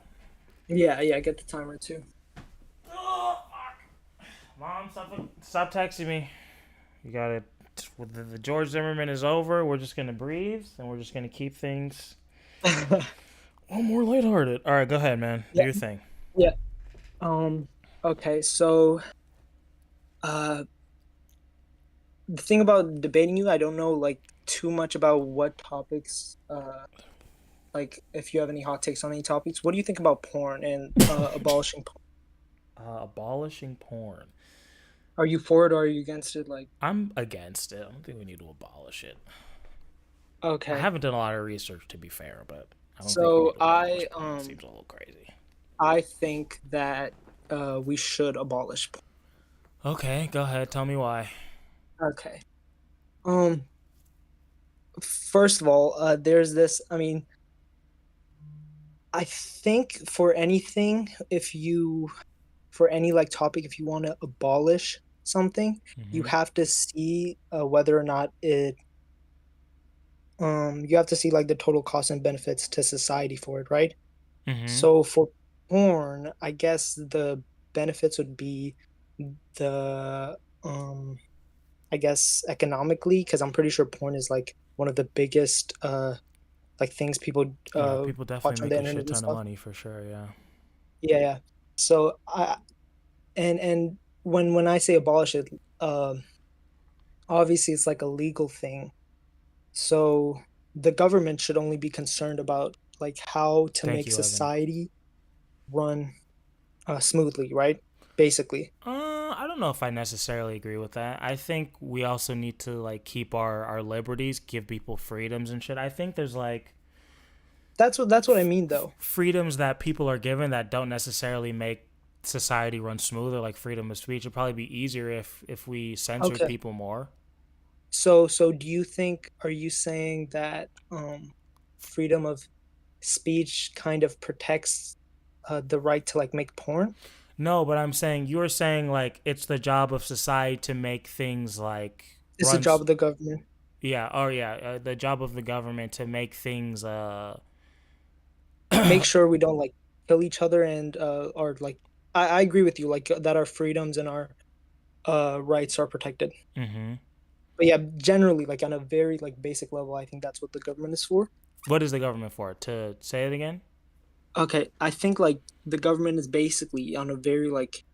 S18: Yeah, get the timer too.
S1: Mom, stop texting me. You gotta. The George Zimmerman is over. We're just gonna breathe and we're just gonna keep things more lighthearted. All right, go ahead, man. Do your thing.
S18: Yeah. Okay, so the thing about debating you, I don't know like too much about what topics like if you have any hot takes on any topics. What do you think about porn and abolishing porn?
S1: Abolishing porn.
S18: Are you for it or are you against it? Like,
S1: I'm against it. I don't think we need to abolish it.
S18: okay.
S1: I haven't done a lot of research, to be fair, but I don't
S18: So
S1: think we need to abolish porn. It seems a little crazy.
S18: I think that we should abolish porn.
S1: Okay, go ahead. Tell me why.
S18: Okay. First of all, there's this, I mean, I think for anything, for any like topic, if you want to abolish something, you have to see whether or not it, you have to see like the total costs and benefits to society for it, right? So for porn, I guess the benefits would be the, I guess economically, because I'm pretty sure porn is like one of the biggest like things people
S1: people
S18: watch
S1: definitely
S18: on
S1: make
S18: the
S1: a
S18: internet
S1: shit
S18: and
S1: ton of
S18: stuff.
S1: money for sure. Yeah.
S18: Yeah. So and when I say abolish it, obviously it's like a legal thing. So the government should only be concerned about like how to
S1: Thank
S18: make
S1: you, Evan.
S18: society run smoothly, right? Basically.
S1: I don't know if I necessarily agree with that. I think we also need to like keep our liberties, give people freedoms and shit. I think there's like
S18: That's what I mean though.
S1: freedoms that people are given that don't necessarily make society run smoother, like freedom of speech. It'd probably be easier if we censored
S18: Okay.
S1: people more.
S18: So do you think, are you saying that freedom of speech kind of protects the right to like make porn?
S1: No, but I'm saying you're saying like it's the job of society to make things like
S18: It's the job of the government.
S1: Yeah, the job of the government to make things
S18: Make sure we don't like kill each other and or like I agree with you like that our freedoms and our rights are protected.
S1: Mhm.
S18: But yeah, generally like on a very like basic level, I think that's what the government is for.
S1: What is the government for? To say it again?
S18: Okay, I think like the government is basically on a very like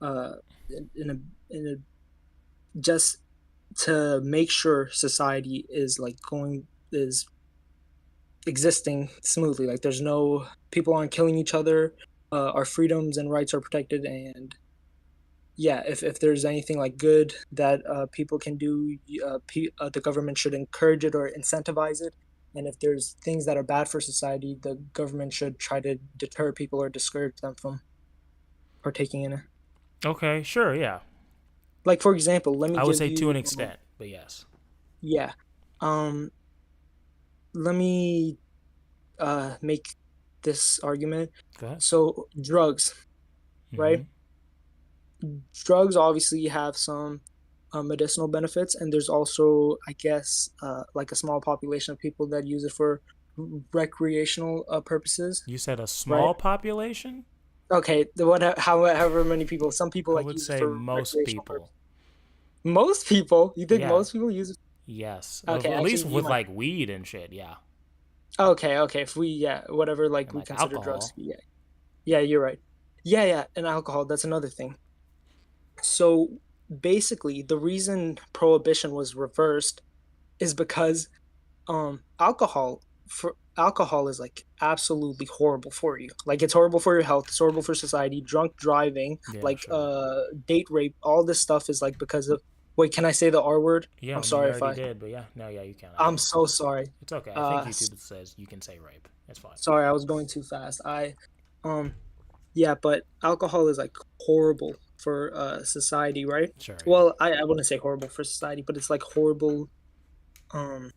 S18: in a just to make sure society is like is existing smoothly. Like there's no people aren't killing each other, our freedoms and rights are protected, and yeah, if there's anything like good that people can do, the government should encourage it or incentivize it. And if there's things that are bad for society, the government should try to deter people or discourage them from partaking in it.
S1: Okay, sure, yeah.
S18: Like for example, let me.
S1: I would say to an extent, but yes.
S18: Yeah. Let me make this argument.
S1: Go ahead.
S18: So drugs, right? Drugs obviously have some medicinal benefits, and there's also, I guess, like a small population of people that use it for recreational purposes.
S1: You said a small population?
S18: Okay, however many people. Some people like use it for
S1: most
S18: recreational
S1: people.
S18: purposes. Most people? You think
S1: Yeah.
S18: most people use it?
S1: Yes.
S18: Okay,
S1: At least
S18: actually,
S1: with
S18: you
S1: like weed and shit, yeah.
S18: Okay. If we whatever like we
S1: like
S18: consider
S1: alcohol.
S18: drugs. Yeah, you're right. Yeah, and alcohol, that's another thing. So basically the reason prohibition was reversed is because alcohol is like absolutely horrible for you. Like it's horrible for your health, it's horrible for society. Drunk driving, date rape, all this stuff is like because of wait, can I say the R word?
S1: Yeah,
S18: I'm sorry
S1: you
S18: if
S1: already
S18: I
S1: did, but yeah, no, yeah, you can.
S18: I'm so sorry.
S1: It's okay. I think YouTube says you can say rape. It's fine.
S18: Sorry, I was going too fast. Yeah, but alcohol is like horrible for society, right?
S1: Sure.
S18: Well, I wouldn't say horrible for society, but it's like horrible for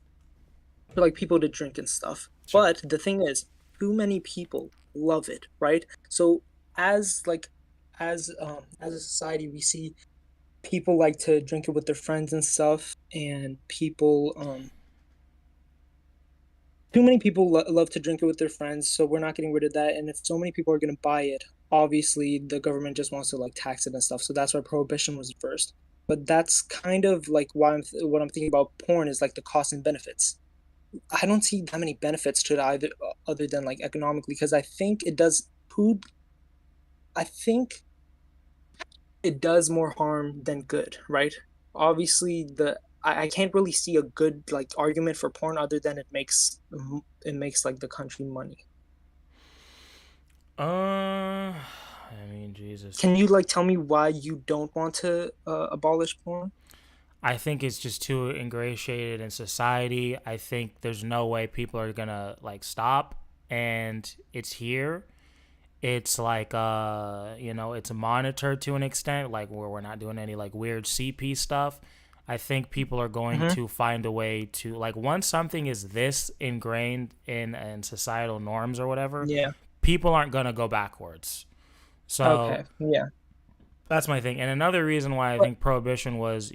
S18: like people to drink and stuff. But the thing is, too many people love it, right? So as a society, we see people like to drink it with their friends and stuff, and people too many people love to drink it with their friends, so we're not getting rid of that. And if so many people are going to buy it, obviously the government just wants to like tax it and stuff. So that's why prohibition was first. But that's kind of like why what I'm thinking about porn is like the costs and benefits. I don't see that many benefits to it either, other than like economically, because I think it does more harm than good, right? Obviously I can't really see a good like argument for porn other than it makes like the country money.
S1: I mean, Jesus.
S18: Can you like tell me why you don't want to abolish porn?
S1: I think it's just too ingratiated in society. I think there's no way people are gonna like stop, and it's here. It's like it's monitored to an extent, like where we're not doing any like weird CP stuff. I think people are going to find a way to like once something is this ingrained in societal norms or whatever, people aren't gonna go backwards. So that's my thing. And another reason why I think prohibition was,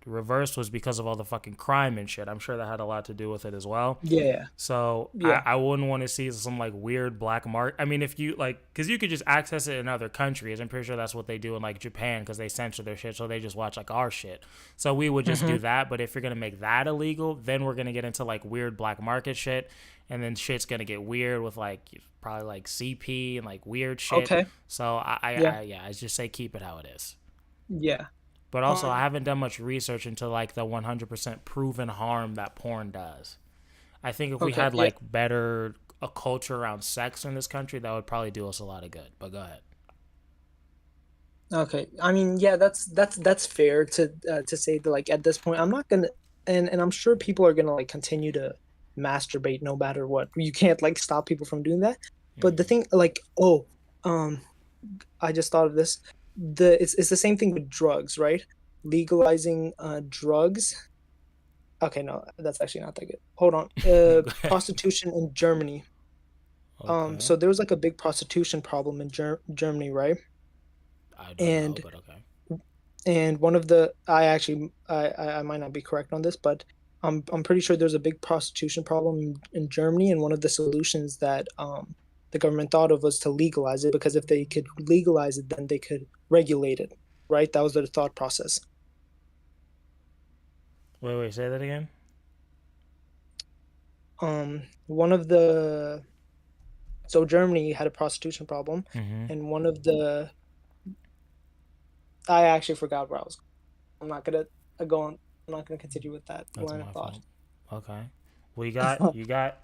S1: reversed was because of all the fucking crime and shit. I'm sure that had a lot to do with it as well.
S18: Yeah.
S1: So I wouldn't want to see some like weird black mark. I mean, if you like, because you could just access it in other countries. I'm pretty sure that's what they do in like Japan because they censor their shit. So they just watch like our shit. So we would just do that. But if you're going to make that illegal, then we're going to get into like weird black market shit. And then shit's going to get weird with like probably like CP and like weird shit. Okay. So I just say keep it how it is.
S18: Yeah.
S1: But also I haven't done much research into like the 100% proven harm that porn does. I think if we had like better a culture around sex in this country, that would probably do us a lot of good. But go ahead.
S18: Okay. I mean, yeah, that's fair to say that like at this point I'm not going to and I'm sure people are going to like continue to masturbate no matter what. You can't like stop people from doing that. But the thing like I just thought of this. It's the same thing with drugs, right? legalizing drugs. Okay, no, that's actually not that good. Hold on. Prostitution in Germany. So there was like a big prostitution problem in Germany, right?
S1: I don't know, but okay.
S18: And one of the I might not be correct on this, but I'm pretty sure there's a big prostitution problem in Germany, and one of the solutions that the government thought of was to legalize it, because if they could legalize it, then they could regulate it, right? That was their thought process.
S1: Wait, say that again.
S18: One of the so Germany had a prostitution problem, and one of the I actually forgot where I was. I'm not gonna go on. I'm not gonna continue with that line of thought.
S1: Okay. Well, you got.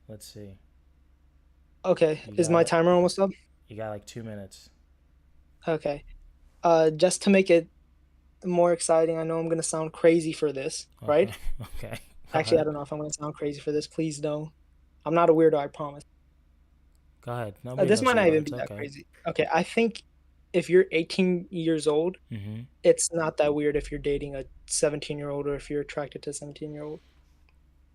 S1: Let's see.
S18: Okay, is my timer almost up?
S1: You got like 2 minutes.
S18: Okay. Just to make it more exciting, I know I'm gonna sound crazy for this, right?
S1: Okay.
S18: Actually, I don't know if I'm gonna sound crazy for this. Please don't. I'm not a weirdo, I promise.
S1: Go ahead.
S18: This might not even be that crazy. Okay, I think if you're 18 years old, it's not that weird if you're dating a 17-year-old or if you're attracted to a 17-year-old.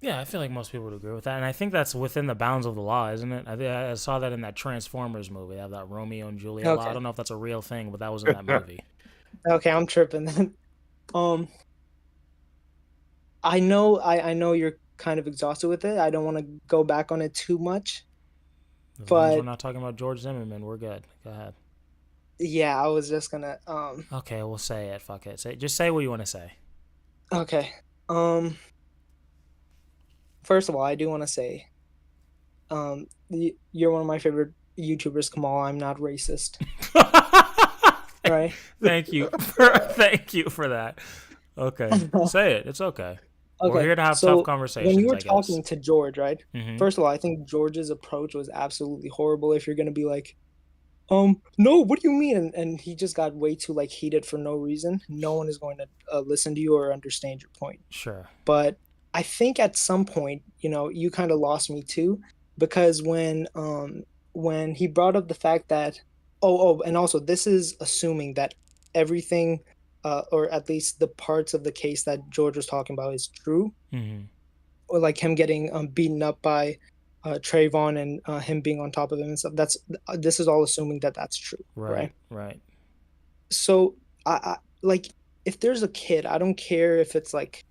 S1: Yeah, I feel like most people would agree with that, and I think that's within the bounds of the law, isn't it? I saw that in that Transformers movie. They have that Romeo and Juliet law. I don't know if that's a real thing, but that was in that movie.
S18: Okay, I'm tripping then. I know you're kind of exhausted with it. I don't want to go back on it too much.
S1: As long as we're not talking about George Zimmerman, we're good. Go ahead.
S18: Yeah, I was just gonna
S1: Okay, we'll say it. Fuck it. Just say what you want to say.
S18: Okay. First of all, I do want to say, you're one of my favorite YouTubers, Kamal. I'm not racist. Right?
S1: Thank you. Thank you for that. Okay. Say it. It's okay. We're here to have tough conversations.
S18: When you were talking to George, right? First of all, I think George's approach was absolutely horrible. If you're gonna be like, no, what do you mean? And he just got way too like heated for no reason. No one is going to listen to you or understand your point.
S1: Sure.
S18: But I think at some point, you kind of lost me too, because when he brought up the fact that, and also this is assuming that everything, or at least the parts of the case that George was talking about is true, or like him getting beaten up by Trayvon and him being on top of him and stuff. This is all assuming that that's true, right?
S1: Right.
S18: So I like, if there's a kid, I don't care if it's like,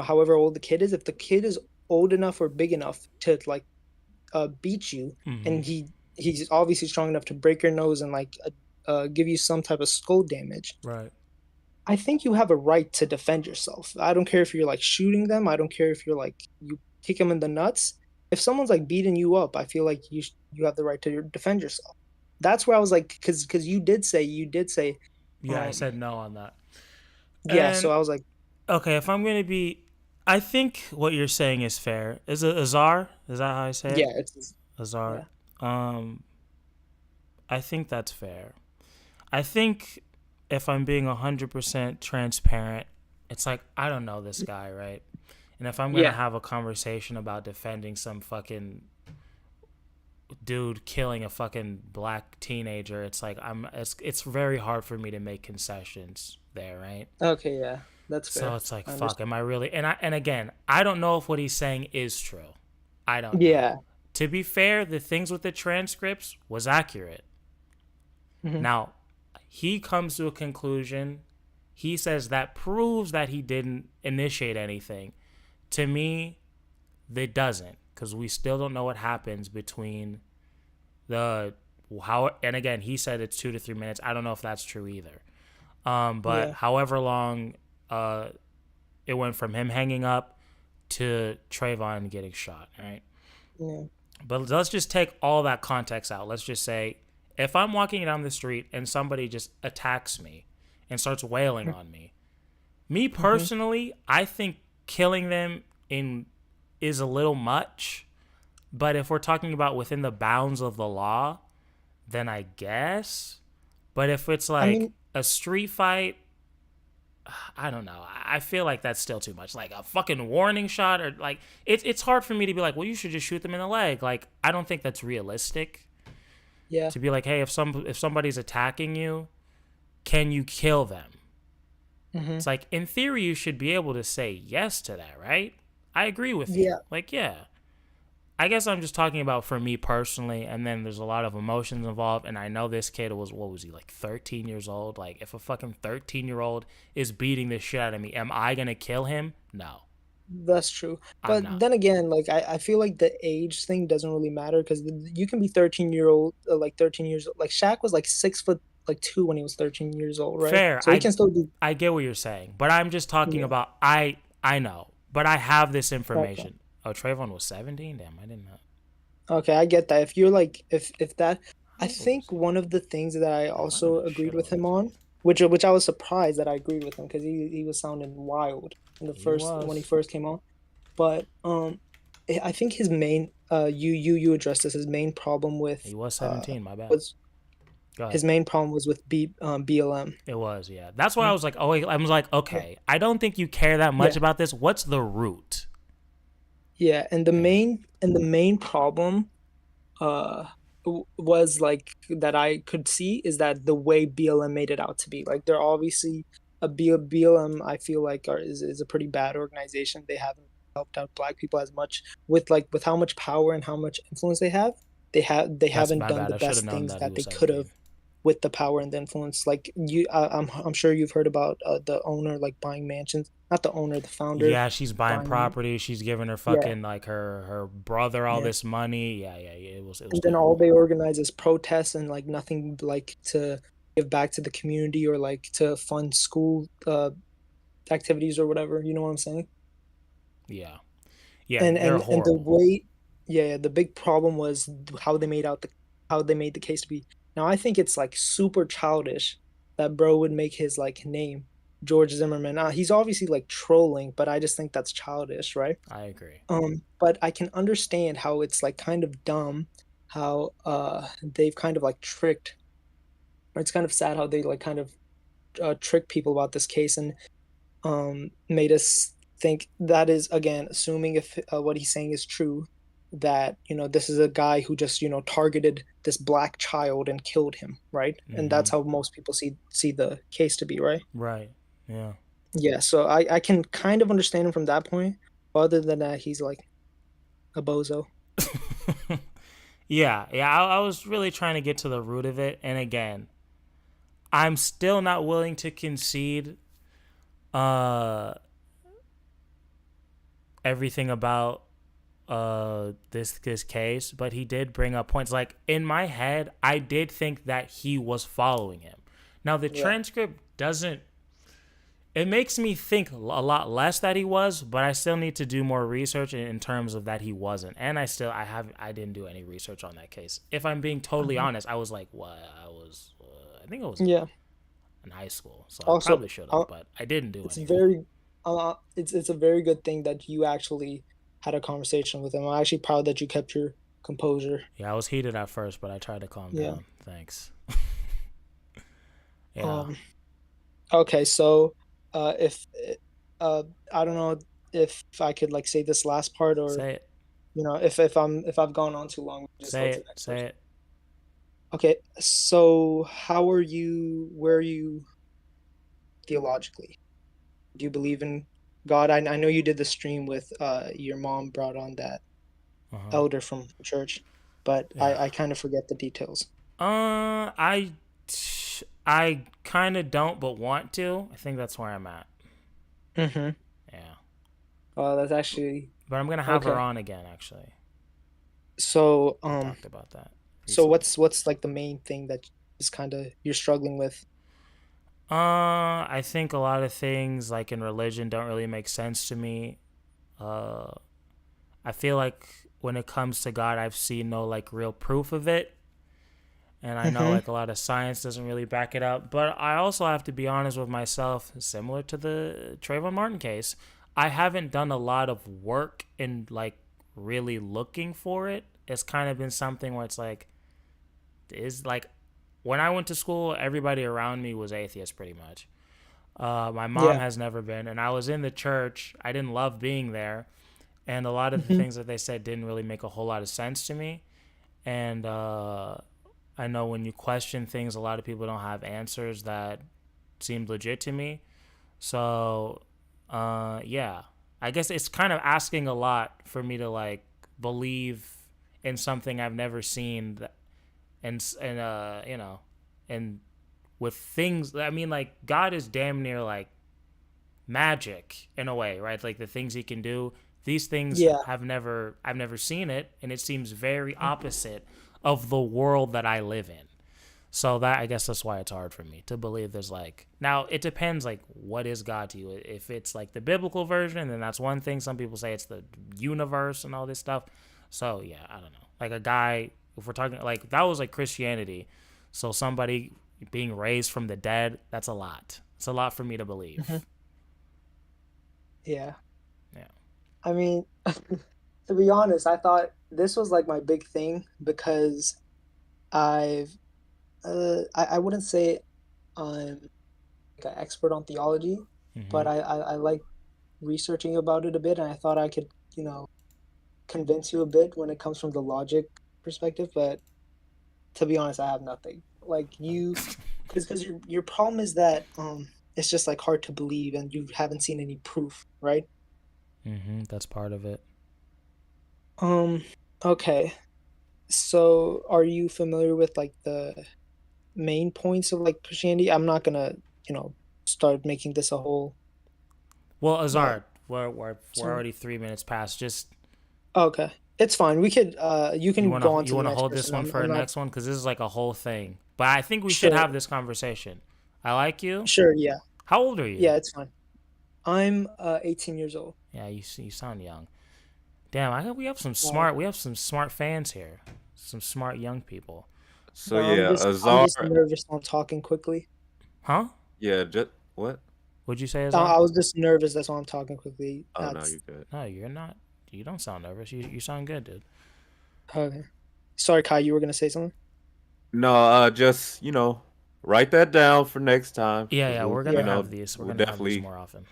S18: however old the kid is, if the kid is old enough or big enough to like beat you, and he's obviously strong enough to break your nose and like give you some type of skull damage,
S1: right?
S18: I think you have a right to defend yourself. I don't care if you're like shooting them. I don't care if you're like, you kick them in the nuts. If someone's like beating you up, I feel like you have the right to defend yourself. That's where I was like, because you did say.
S1: Yeah, I said no on that.
S18: Yeah, so I was like,
S1: okay, if I'm going to be, I think what you're saying is fair. Is it Azar? Is that how I say it?
S18: Yeah, it's
S1: Azar. Yeah. I think that's fair. I think if I'm being 100% transparent, it's like, I don't know this guy, right? And if I'm going to have a conversation about defending some fucking dude killing a fucking black teenager, it's like it's very hard for me to make concessions there, right?
S18: Okay, yeah. That's fair.
S1: So it's like, fuck, am I really? And again, I don't know if what he's saying is true. I don't know.
S18: Yeah.
S1: To be fair, the things with the transcripts was accurate. Now, he comes to a conclusion. He says that proves that he didn't initiate anything. To me, it doesn't, because we still don't know what happens between and again, he said it's 2 to 3 minutes. I don't know if that's true either. But however long it went from him hanging up to Trayvon getting shot, right?
S18: Yeah.
S1: But let's just take all that context out. Let's just say, if I'm walking down the street and somebody just attacks me and starts wailing on me personally, I think killing them is a little much. But if we're talking about within the bounds of the law, then I guess. But if it's like a street fight, I don't know. I feel like that's still too much. Like a fucking warning shot, or like it's hard for me to be like, well, you should just shoot them in the leg. Like, I don't think that's realistic.
S18: Yeah.
S1: To be like, hey, if somebody's attacking you, can you kill them? It's like, in theory, you should be able to say yes to that, right? I agree with you.
S18: Yeah.
S1: Like, yeah. I guess I'm just talking about for me personally, and then there's a lot of emotions involved, and I know this kid was, what was he, like 13 years old? Like, if a fucking 13-year-old is beating the shit out of me, am I going to kill him? No.
S18: That's true.
S1: I'm
S18: But
S1: not.
S18: then again, like I feel like the age thing doesn't really matter because you can be 13-year-old, like 13 years old. Like Shaq was like 6'2" when he was 13 years old, right?
S1: Fair.
S18: So he can still do.
S1: I get what you're saying, but I'm just talking about, I know, but I have this information. Oh, Trayvon was 17? Damn, I didn't know.
S18: Okay, I get that. If you're like, if that, I think one of the things that I also agreed with him on, which I was surprised that I agreed with him because he was sounding wild in the when he first came on, but I think his main you addressed this, his main problem with
S1: He was 17, my bad. Go ahead.
S18: His main problem was with BLM.
S1: It was, yeah. That's why I was like, okay, I don't think you care that much about this. What's the root?
S18: Yeah, and the main problem was like that I could see is that the way BLM made it out to be. Like they're obviously BLM, I feel like is a pretty bad organization. They haven't helped out Black people as much with how much power and how much influence they have. They haven't done the best things that they could have with the power and the influence. Like I'm sure you've heard about the owner like buying mansions. Not the owner, the founder.
S1: Yeah, she's buying property. She's giving her fucking like her brother all this money. Yeah. It was.
S18: And then all they organize is protests and like nothing like to give back to the community or like to fund school activities or whatever. You know what I'm saying?
S1: Yeah.
S18: And the way, the big problem was how they made the case to be. Now I think it's like super childish that bro would make his like name George Zimmerman. He's obviously like trolling, but I just think that's childish, right?
S1: I agree.
S18: But I can understand how it's like kind of dumb how they've kind of like tricked, or it's kind of sad how they like kind of tricked people about this case and made us think that is, again, assuming if what he's saying is true, that this is a guy who just targeted this Black child and killed him, right? And that's how most people see the case to be, right?
S1: Right.
S18: Yeah, so I can kind of understand him from that point. Other than that, he's like a bozo.
S1: Yeah, I was really trying to get to the root of it, and again, I'm still not willing to concede everything about this case, but he did bring up points. Like, in my head, I did think that he was following him. Now, the transcript doesn't... It makes me think a lot less that he was, but I still need to do more research in terms of that he wasn't. And I didn't do any research on that case. If I'm being totally honest, I was like, what? I think it was in high school, so also, I probably should have, but I didn't do anything.
S18: It's a very good thing that you actually had a conversation with him. I'm actually proud that you kept your composure.
S1: Yeah, I was heated at first, but I tried to calm down. Thanks.
S18: Okay, so if I don't know if I could like say this last part or
S1: say it.
S18: If I've gone on too long, just
S1: say it.
S18: Okay, so where are you theologically? Do you believe in God? I know you did the stream with your mom brought on that elder from church, but I kind of forget the details.
S1: I kind of don't, but want to. I think that's where I'm at.
S18: Mm-hmm.
S1: Yeah.
S18: Well, that's actually...
S1: But I'm going to have her on again, actually.
S18: So,
S1: we talked about that
S18: recently. So what's like the main thing that is kind of you're struggling with?
S1: I think a lot of things like in religion don't really make sense to me. I feel like when it comes to God, I've seen no like real proof of it. And I know like a lot of science doesn't really back it up. But I also have to be honest with myself, similar to the Trayvon Martin case. I haven't done a lot of work in like really looking for it. It's kind of been something where it's like, when I went to school, everybody around me was atheist pretty much. My mom has never been. And I was in the church. I didn't love being there. And a lot of the things that they said didn't really make a whole lot of sense to me. And I know when you question things, a lot of people don't have answers that seemed legit to me. So, yeah, I guess it's kind of asking a lot for me to like believe in something I've never seen, and you know, and with things. I mean, like God is damn near like magic in a way, right? Like the things He can do. These things
S18: Yeah.
S1: I've never seen it, and it seems very opposite of the world that I live in. So that, I guess that's why it's hard for me to believe there's like, now it depends like what is God to you. If it's like the biblical version, then that's one thing. Some people say it's the universe and all this stuff. So yeah, I don't know. Like a guy, if we're talking like that was like Christianity. So somebody being raised from the dead, that's a lot. It's a lot for me to believe.
S18: Mhm. Yeah.
S1: Yeah.
S18: I mean, to be honest, I thought this was like my big thing because I've I wouldn't say I'm like an expert on theology, but I like researching about it a bit, and I thought I could, you know, convince you a bit when it comes from the logic perspective. But to be honest, I have nothing. Like you, because your problem is that it's just like hard to believe, and you haven't seen any proof, right?
S1: That's part of it.
S18: Okay. So are you familiar with like the main points of like Christianity? I'm not gonna, you know, start making this a whole.
S1: Well, Azar, we're
S18: Sorry.
S1: already 3 minutes past. Just
S18: Okay, it's fine. We could you can
S1: you
S18: go on to
S1: want
S18: the
S1: to
S18: next
S1: hold this
S18: person.
S1: one for the
S18: not-
S1: next one because this is like a whole thing. But I think we should
S18: Sure.
S1: have this conversation. I like you.
S18: Sure, yeah.
S1: How old are you?
S18: Yeah, it's fine. I'm 18 years old.
S1: Yeah, you sound young. Damn, we have some smart fans here. Some smart young people.
S12: So
S18: I'm
S12: yeah,
S18: just,
S12: Azar.
S18: I'm just nervous on talking quickly.
S1: Huh?
S12: Yeah, just what?
S1: What'd you say,
S18: I
S1: Azar?
S18: was just nervous. That's why I'm talking quickly.
S12: Oh no,
S18: That's-
S12: you're good.
S1: No, you're not. You don't sound nervous. You sound good, dude.
S18: Okay. Sorry, Kai. You were gonna say something?
S12: No, just write that down for next time.
S1: Yeah,
S12: 'cause
S1: we're gonna have these. We're
S12: we'll
S1: gonna have these
S12: definitely
S1: more often.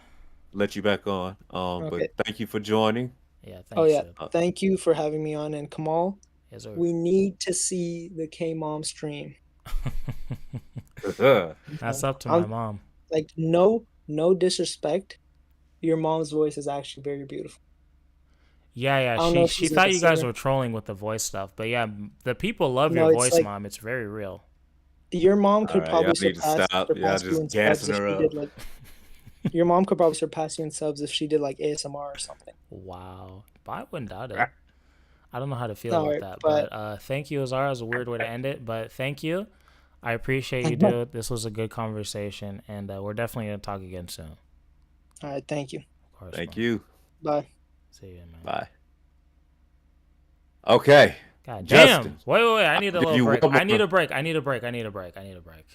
S12: let you back on.
S18: Okay.
S12: But thank you for joining.
S1: Yeah, thanks.
S18: Oh yeah.
S1: dude.
S18: Thank you for having me on, and Kamal.
S1: Yes, sir.
S18: We need to see the K-Mom stream.
S1: That's up to my
S18: I'm-
S1: mom.
S18: Like no disrespect. Your mom's voice is actually very beautiful.
S1: Yeah,
S18: I don't know
S1: yeah.
S18: if
S1: She
S18: she's
S1: thought
S18: like a
S1: you guys
S18: singer.
S1: were trolling with the voice stuff, but yeah, the people love
S18: No,
S1: your
S18: it's
S1: voice,
S18: like-
S1: Mom. It's very real.
S18: Your mom could
S12: Alright,
S18: probably
S12: y'all need to
S18: surpass
S12: stop. Y'all
S18: you
S12: just
S18: in subs
S12: gassing
S18: if
S12: her
S18: she
S12: up.
S18: did like. Your mom could probably surpass you in subs if she did like ASMR or something.
S1: Wow, but I wouldn't doubt it. I don't know how to feel
S18: Alright,
S1: about that, but
S18: but-
S1: thank you, Azara. It's a weird way to end it, but thank you. I appreciate you, dude. This was a good conversation, and we're definitely gonna talk again soon.
S18: All right, thank you.
S1: Of course.
S12: Thank
S1: man.
S12: you.
S18: Bye.
S1: See you, man.
S12: Bye. Okay.
S1: God damn.
S12: Justin,
S1: Wait. I need a
S12: I'll give
S1: little
S12: you
S1: break.
S12: one
S1: I need
S12: more-
S1: a break. I need a break.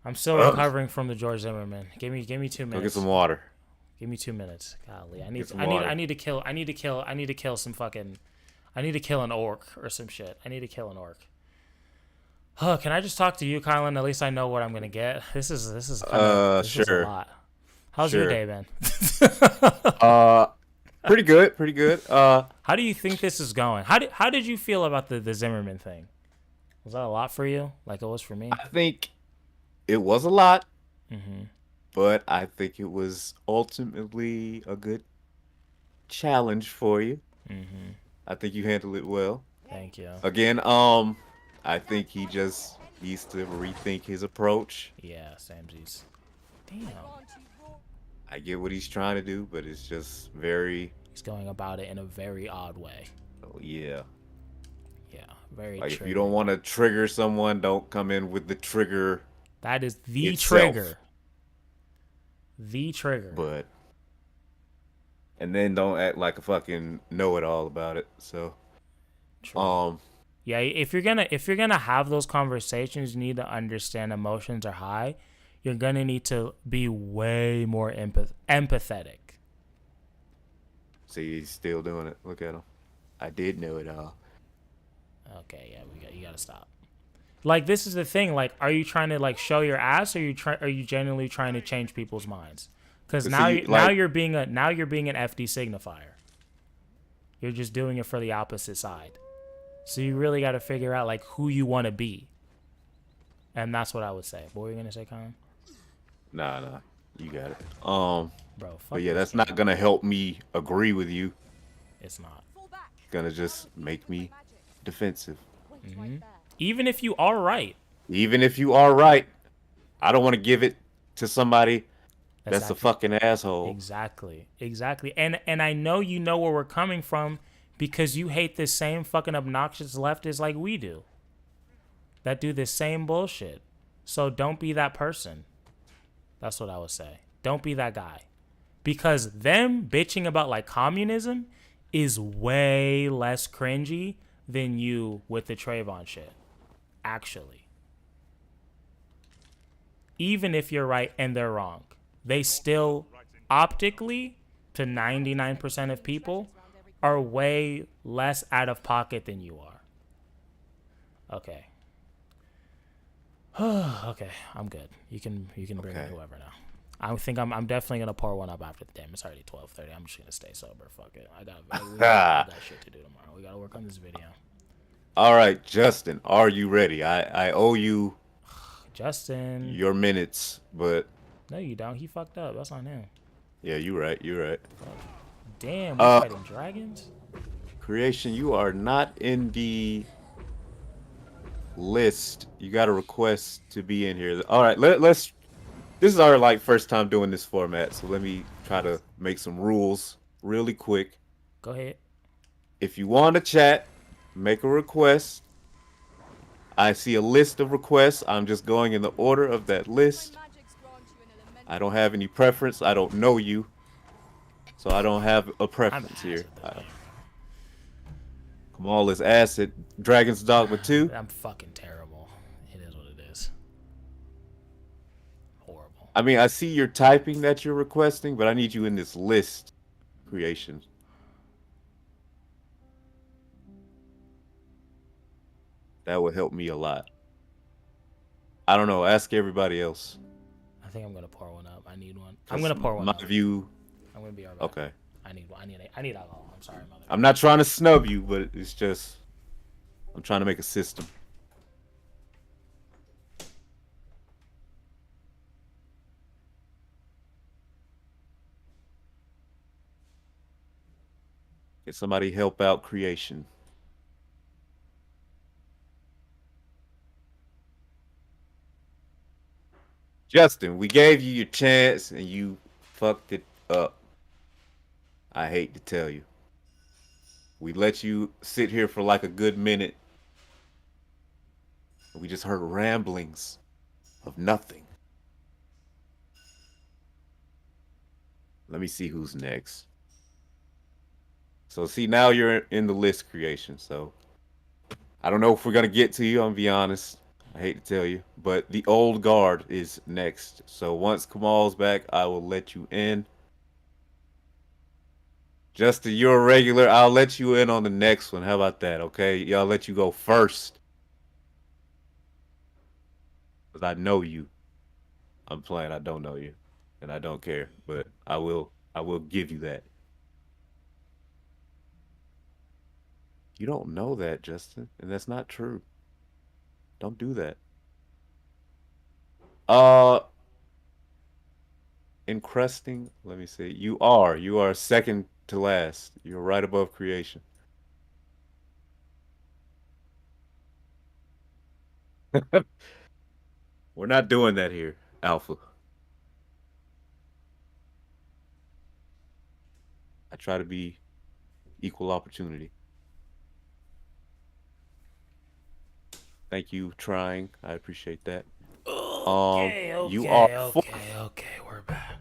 S1: I'm still
S12: Ugh.
S1: recovering from the George Zimmerman. Give me 2 minutes.
S12: Go get some water.
S1: Give me 2 minutes. Golly, I
S12: some water.
S1: need to kill some fucking. I need to kill an orc or some shit. I need to kill an orc. Huh, can I just talk to you, Kylan? At least I know what I'm gonna get. This is kinda, this is a
S12: sure.
S1: lot. How's your
S12: Sure.
S1: day been?
S12: Pretty good.
S1: How do you think this is going? How did you feel about the Zimmerman thing? Was that a lot for you, like it was for me?
S12: I think it was a lot,
S1: Mm-hmm.
S12: but I think it was ultimately a good challenge for you.
S1: Mm-hmm.
S12: I think you handled it well.
S1: Thank you.
S12: Again, I think he just needs to rethink his approach.
S1: Yeah, Samsies. Damn.
S12: I get what he's trying to do, but it's just very.
S1: He's going about it in a very odd way.
S12: Oh yeah.
S1: Yeah, very.
S12: Like if you don't want to trigger someone, don't come in with the trigger.
S1: That is the
S12: itself.
S1: trigger. The trigger.
S12: But. And then don't act like a fucking know-it-all about it. So.
S1: True. Yeah, if you're gonna have those conversations, you need to understand emotions are high. You're gonna need to be way more empathetic.
S12: See, he's still doing it. Look at him. I did know it all.
S1: Okay, yeah, you gotta stop. Like this is the thing. Like, are you trying to like show your ass, or are you genuinely trying to change people's minds? Because
S12: But
S1: now
S12: see,
S1: now
S12: like-
S1: you're being an FD signifier. You're just doing it for the opposite side. So you really got to figure out like who you want to be. And that's what I would say. What were you gonna say, Colin?
S12: Nah. You got it.
S1: Bro,
S12: but yeah, that's not gonna help me agree with you.
S1: It's not.
S12: It's gonna just make me defensive.
S1: Even if you are right.
S12: Even if you are right, I don't want to give it to somebody that's a fucking asshole.
S1: Exactly. And I know you know where we're coming from because you hate this same fucking obnoxious leftist like we do. That do this same bullshit. So don't be that person. That's what I would say. Don't be that guy. Because them bitching about like communism is way less cringy than you with the Trayvon shit. Actually. Even if you're right and they're wrong, they still optically, to 99% of people, are way less out of pocket than you are. Okay. Okay, I'm good. You can bring in whoever now. I think I'm definitely gonna pour one up after the damn. It's already 12:30. I'm just gonna stay sober. Fuck it. We got shit to do tomorrow. We gotta work on this video.
S12: All right, Justin, are you ready? I owe you
S1: Justin
S12: your minutes, but
S1: no, you don't. He fucked up. That's on him.
S12: Yeah, you're right.
S1: Damn, we're fighting dragons.
S12: Creation, you are not in the list. You got a request to be in here. All right, let's. This is our first time doing this format, so let me try to make some rules really quick.
S1: Go ahead.
S12: If you want to chat, make a request. I see a list of requests. I'm just going in the order of that list. I don't have any preference. I don't know you, so I don't have a preference here. Kamal is acid. Dragon's Dogma 2.
S1: I'm fucking terrible. It is what it is. Horrible.
S12: I mean, I see you're typing that you're requesting, but I need you in this list. Creation. That would help me a lot. I don't know. Ask everybody else.
S1: I think I'm gonna pour one up. I need one. I'm gonna pour one
S12: my
S1: up.
S12: view.
S1: I'm gonna be alright.
S12: Okay.
S1: I need alcohol. I'm sorry, mother.
S12: I'm not trying to snub you, but it's just I'm trying to make a system. Get somebody help out creation. Justin, we gave you your chance and you fucked it up. I hate to tell you. We let you sit here for like a good minute. We just heard ramblings of nothing. Let me see who's next. So see, now you're in the list creation. So I don't know if we're going to get to you, I'm gonna be honest. I hate to tell you, but the old guard is next. So once Kamal's back, I will let you in. Justin, you're a regular. I'll let you in on the next one. How about that? Okay, I'll let you go first. Because I know you. I'm playing. I don't know you. And I don't care. But I will give you that. You don't know that, Justin. And that's not true. Don't do that. Encrusting. Let me see. You are second to last. You're right above creation. We're not doing that here, Alpha. I try to be equal opportunity. Thank you trying. I appreciate that. You are
S1: okay. We're back.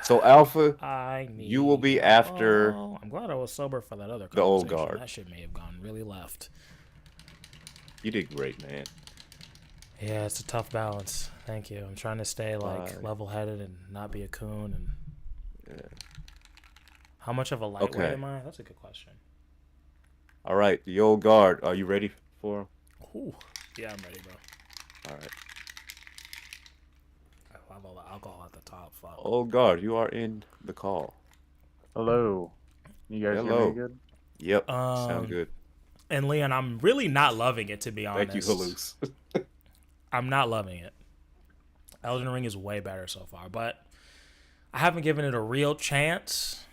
S12: So Alpha, you will be after.
S1: I'm glad I was sober for that other.
S12: The old guard.
S1: That shit may have gone really left.
S12: You did great, man.
S1: Yeah, it's a tough balance. Thank you. I'm trying to stay level-headed and not be a coon. And how much of a lightweight am I? That's a good question.
S12: All right, the old guard. Are you ready for him?
S1: Ooh. Yeah, I'm ready, bro.
S12: All right.
S1: I have all the alcohol at the top. Fuck.
S12: Old guard, you are in the call.
S10: Hello. You guys hear me good?
S12: Yep. Sound good.
S1: And Leon, I'm really not loving it, to be honest.
S12: Thank you, Halus.
S1: I'm not loving it. Elden Ring is way better so far, but I haven't given it a real chance.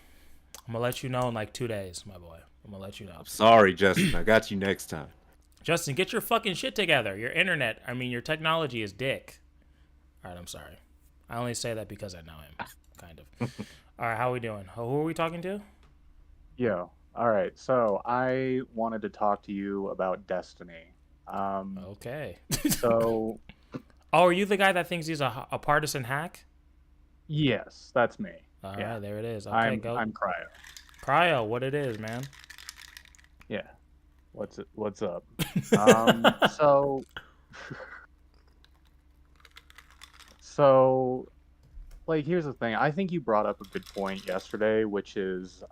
S1: I'm gonna let you know in like 2 days, my boy. I'm gonna let you know.
S12: Sorry, Justin. I got you next time.
S1: Justin, get your fucking shit together. Your internet, your technology is dick. All right, I'm sorry. I only say that because I know him, kind of. All right, how are we doing? Who are we talking to?
S10: Yo, all right. So I wanted to talk to you about Destiny.
S1: Okay.
S10: So.
S1: Oh, are you the guy that thinks he's a partisan hack?
S10: Yes, that's me.
S1: All
S10: yeah.
S1: right, there it is. Okay,
S10: I'm
S1: go.
S10: Cryo.
S1: Cryo, what it is, man?
S10: Yeah. What's up? So, like, here's the thing. I think you brought up a good point yesterday, which is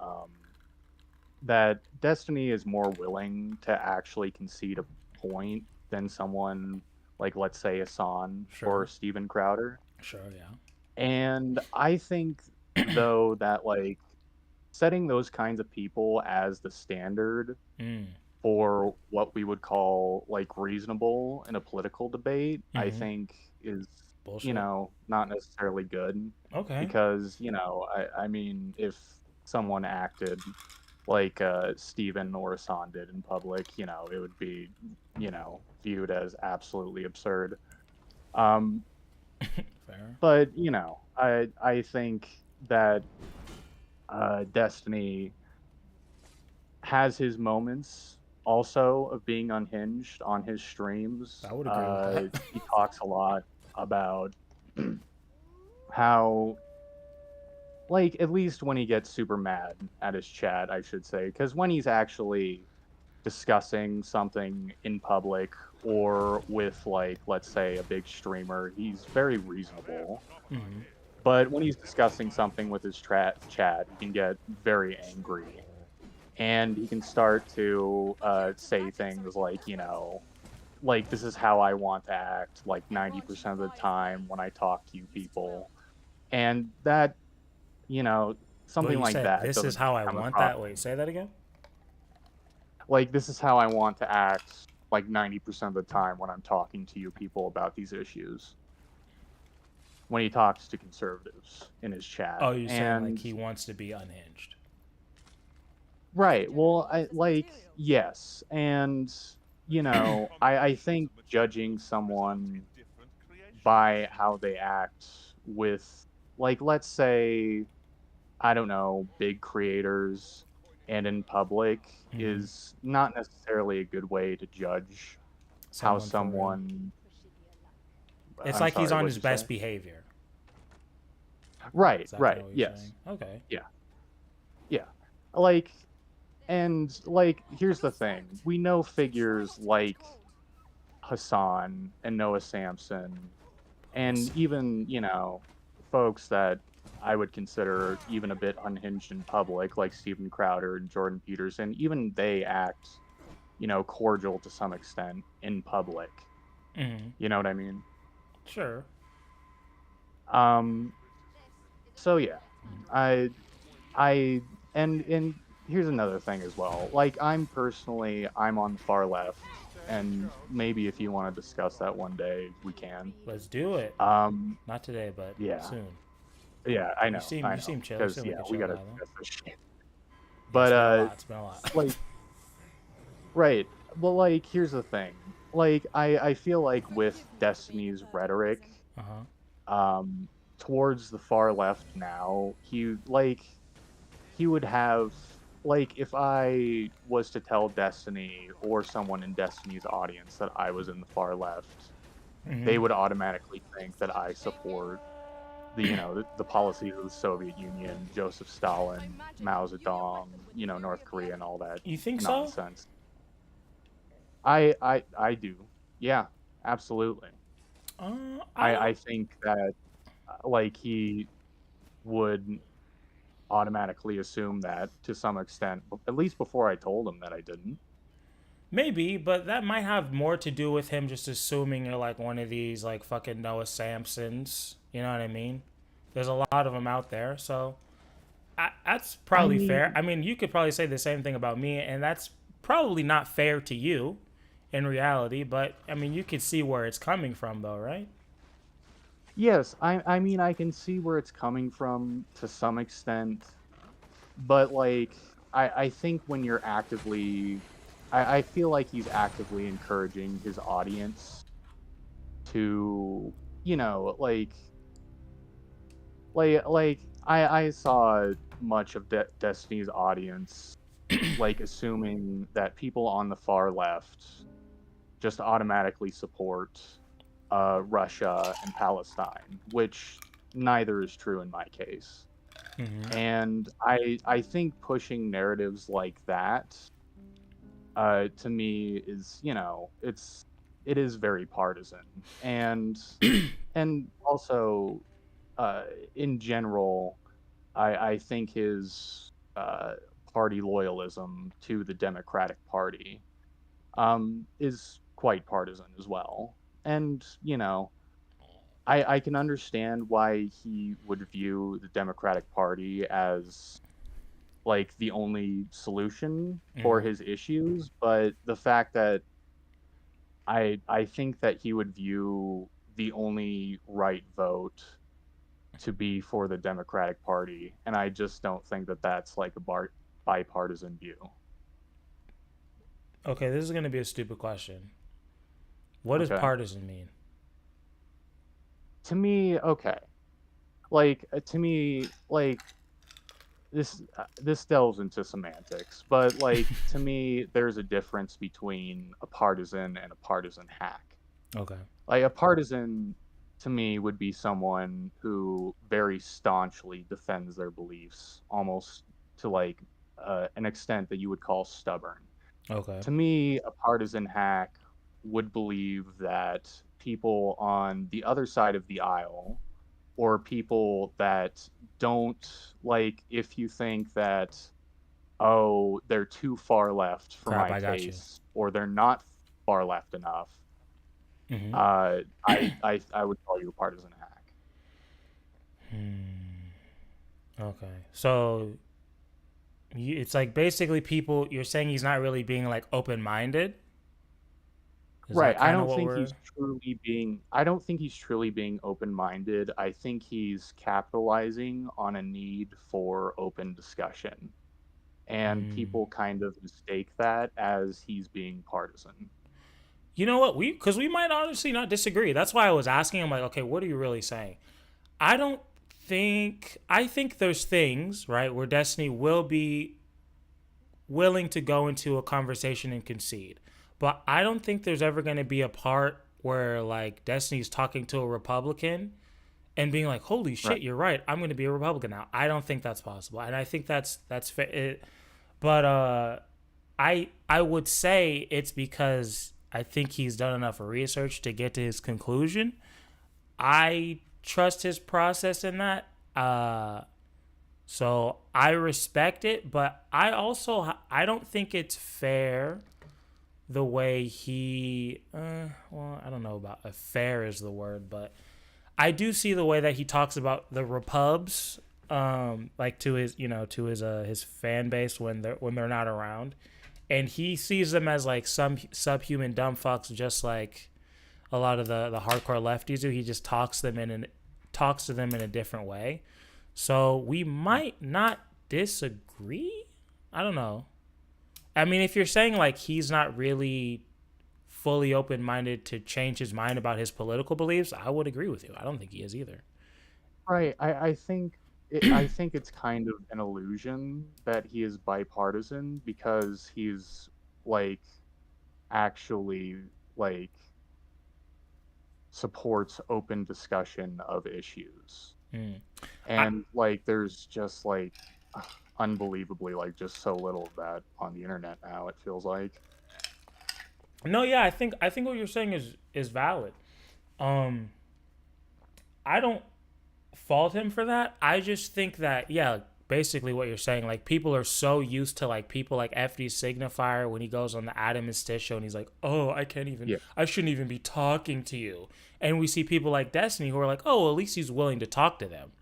S10: that Destiny is more willing to actually concede a point than someone like, let's say, Hassan or Steven Crowder.
S1: Sure, yeah.
S10: And I think, though, that, like, setting those kinds of people as the standard for what we would call, like, reasonable in a political debate, I think is,
S1: bullshit.
S10: Not necessarily good.
S1: Okay.
S10: Because, I mean, if someone acted like Steven or Hassan did in public, it would be, viewed as absolutely absurd.
S1: Fair.
S10: But, I think that Destiny has his moments also of being unhinged on his streams.
S1: I would agree with that.
S10: He talks a lot about how, like, at least when he gets super mad at his chat, I should say, because when he's actually discussing something in public or with, like, let's say a big streamer, he's very reasonable. But when he's discussing something with his chat, he can get very angry. And he can start to say things like, like, this is how I want to act, like, 90% of the time when I talk to you people. And that, something like that.
S1: This is how I want that. Wait, say that again?
S10: Like, this is how I want to act, like, 90% of the time when I'm talking to you people about these issues. When he talks to conservatives in his chat.
S1: Oh, you're saying, like, he wants to be unhinged.
S10: Right. Well, yes. And, I think judging someone by how they act with, like, let's say, I don't know, big creators and in public is not necessarily a good way to judge how someone...
S1: It's like he's on his best behavior.
S10: Right, yes.
S1: Saying? Okay.
S10: Yeah. Like, and, like, here's the thing. We know figures like Hassan and Noah Samson and even, folks that I would consider even a bit unhinged in public, like Steven Crowder and Jordan Peterson. Even they act, cordial to some extent in public. You know what I mean?
S1: Sure.
S10: So yeah, and here's another thing as well. Like, I'm on the far left, and maybe if you want to discuss that one day, we can.
S1: Let's do it. Not today, but soon.
S10: Yeah, I know.
S1: You seem chill.
S10: Because we gotta
S1: discuss
S10: this shit. But
S1: it's been a lot.
S10: like, right. Well, like, here's the thing. Like, I feel like with Destiny's rhetoric, towards the far left now, he would have, like, if I was to tell Destiny or someone in Destiny's audience that I was in the far left, they would automatically think that I support the policies of the Soviet Union, Joseph Stalin, Mao Zedong, North Korea and all that.
S1: You think
S10: nonsense. I do. Yeah, absolutely. I think that, like, he would automatically assume that to some extent, at least before I told him that I didn't.
S1: Maybe, but that might have more to do with him just assuming you're like one of these like fucking Noah Samsons. You know what I mean? There's a lot of them out there, so that's probably fair. I mean, you could probably say the same thing about me, and that's probably not fair to you in reality, but I mean, you could see where it's coming from though, right?
S10: Yes, I mean I can see where it's coming from to some extent, but like I think when you're actively, I feel like he's actively encouraging his audience to, you know, I saw much of Destiny's audience like assuming that people on the far left just automatically support Russia and Palestine, which neither is true in my case. And I think pushing narratives like that to me is, you know, it is very partisan, and and also in general, I think his party loyalism to the Democratic Party is quite partisan as well. And, you know, I can understand why he would view the Democratic Party as like the only solution for his issues, but the fact that I think that he would view the only right vote to be for the Democratic Party, and I just don't think that that's like a bipartisan view.
S1: Okay, this is going to be a stupid question. What does partisan mean?
S10: To me, okay. Like, to me, like, this delves into semantics, but, like, to me, there's a difference between a partisan and a partisan hack.
S1: Okay.
S10: Like, a partisan, to me, would be someone who very staunchly defends their beliefs, almost to, like, an extent that you would call stubborn.
S1: Okay.
S10: To me, a partisan hack would believe that people on the other side of the aisle, or people that don't, like, if you think that, oh, they're too far left for my taste, or they're not far left enough, I would call you a partisan hack.
S1: Okay. So it's like basically people, you're saying he's not really being like open-minded?
S10: Right. I don't think he's truly being open-minded. I think he's capitalizing on a need for open discussion. And people kind of mistake that as he's being partisan.
S1: You know what? Because we might honestly not disagree. That's why I was asking him, like, okay, what are you really saying? I think there's things, right, where Destiny will be willing to go into a conversation and concede. But I don't think there's ever going to be a part where, like, Destiny's talking to a Republican and being like, holy shit, you're right, I'm going to be a Republican now. I don't think that's possible. And I think that's fair. But I would say it's because I think he's done enough research to get to his conclusion. I trust his process in that. So I respect it, but I don't think it's fair the way he, well, I don't know about fair is the word, but I do see the way that he talks about the Repubs, like to his, to his fan base when they're not around, and he sees them as like some subhuman dumb fucks, just like a lot of the hardcore lefties do. He just talks to them in a different way. So we might not disagree. I don't know. I mean, if you're saying like he's not really fully open-minded to change his mind about his political beliefs, I would agree with you. I don't think he is either.
S10: Right. I think it's kind of an illusion that he is bipartisan, because he's like actually like supports open discussion of issues. And like there's just like unbelievably like just so little of that on the internet now, it feels like.
S1: No, yeah, I think what you're saying is valid. I don't fault him for that. I just think that, yeah, basically what you're saying, like people are so used to like people like FD Signifier when he goes on the Adam and Stish show and he's like, oh, I shouldn't even be talking to you. And we see people like Destiny who are like, oh, well, at least he's willing to talk to them.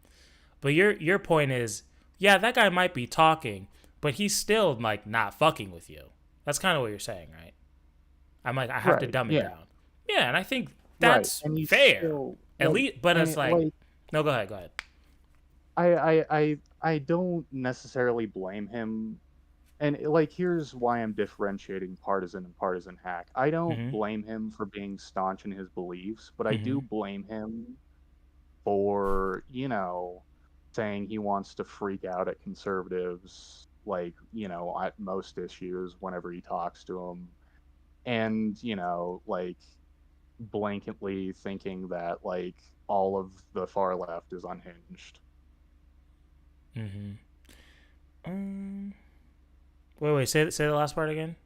S1: But your point is, yeah, that guy might be talking, but he's still like not fucking with you. That's kind of what you're saying, right? I'm like, I have to dumb it down. Yeah, and I think that's fair. At least, but it's like, no, go ahead.
S10: I don't necessarily blame him, and like here's why I'm differentiating partisan and partisan hack. I don't blame him for being staunch in his beliefs, but I do blame him for, you know, saying he wants to freak out at conservatives, like, you know, at most issues whenever he talks to them, and, you know, like blanketly thinking that like all of the far left is unhinged.
S1: Wait, say the last part again.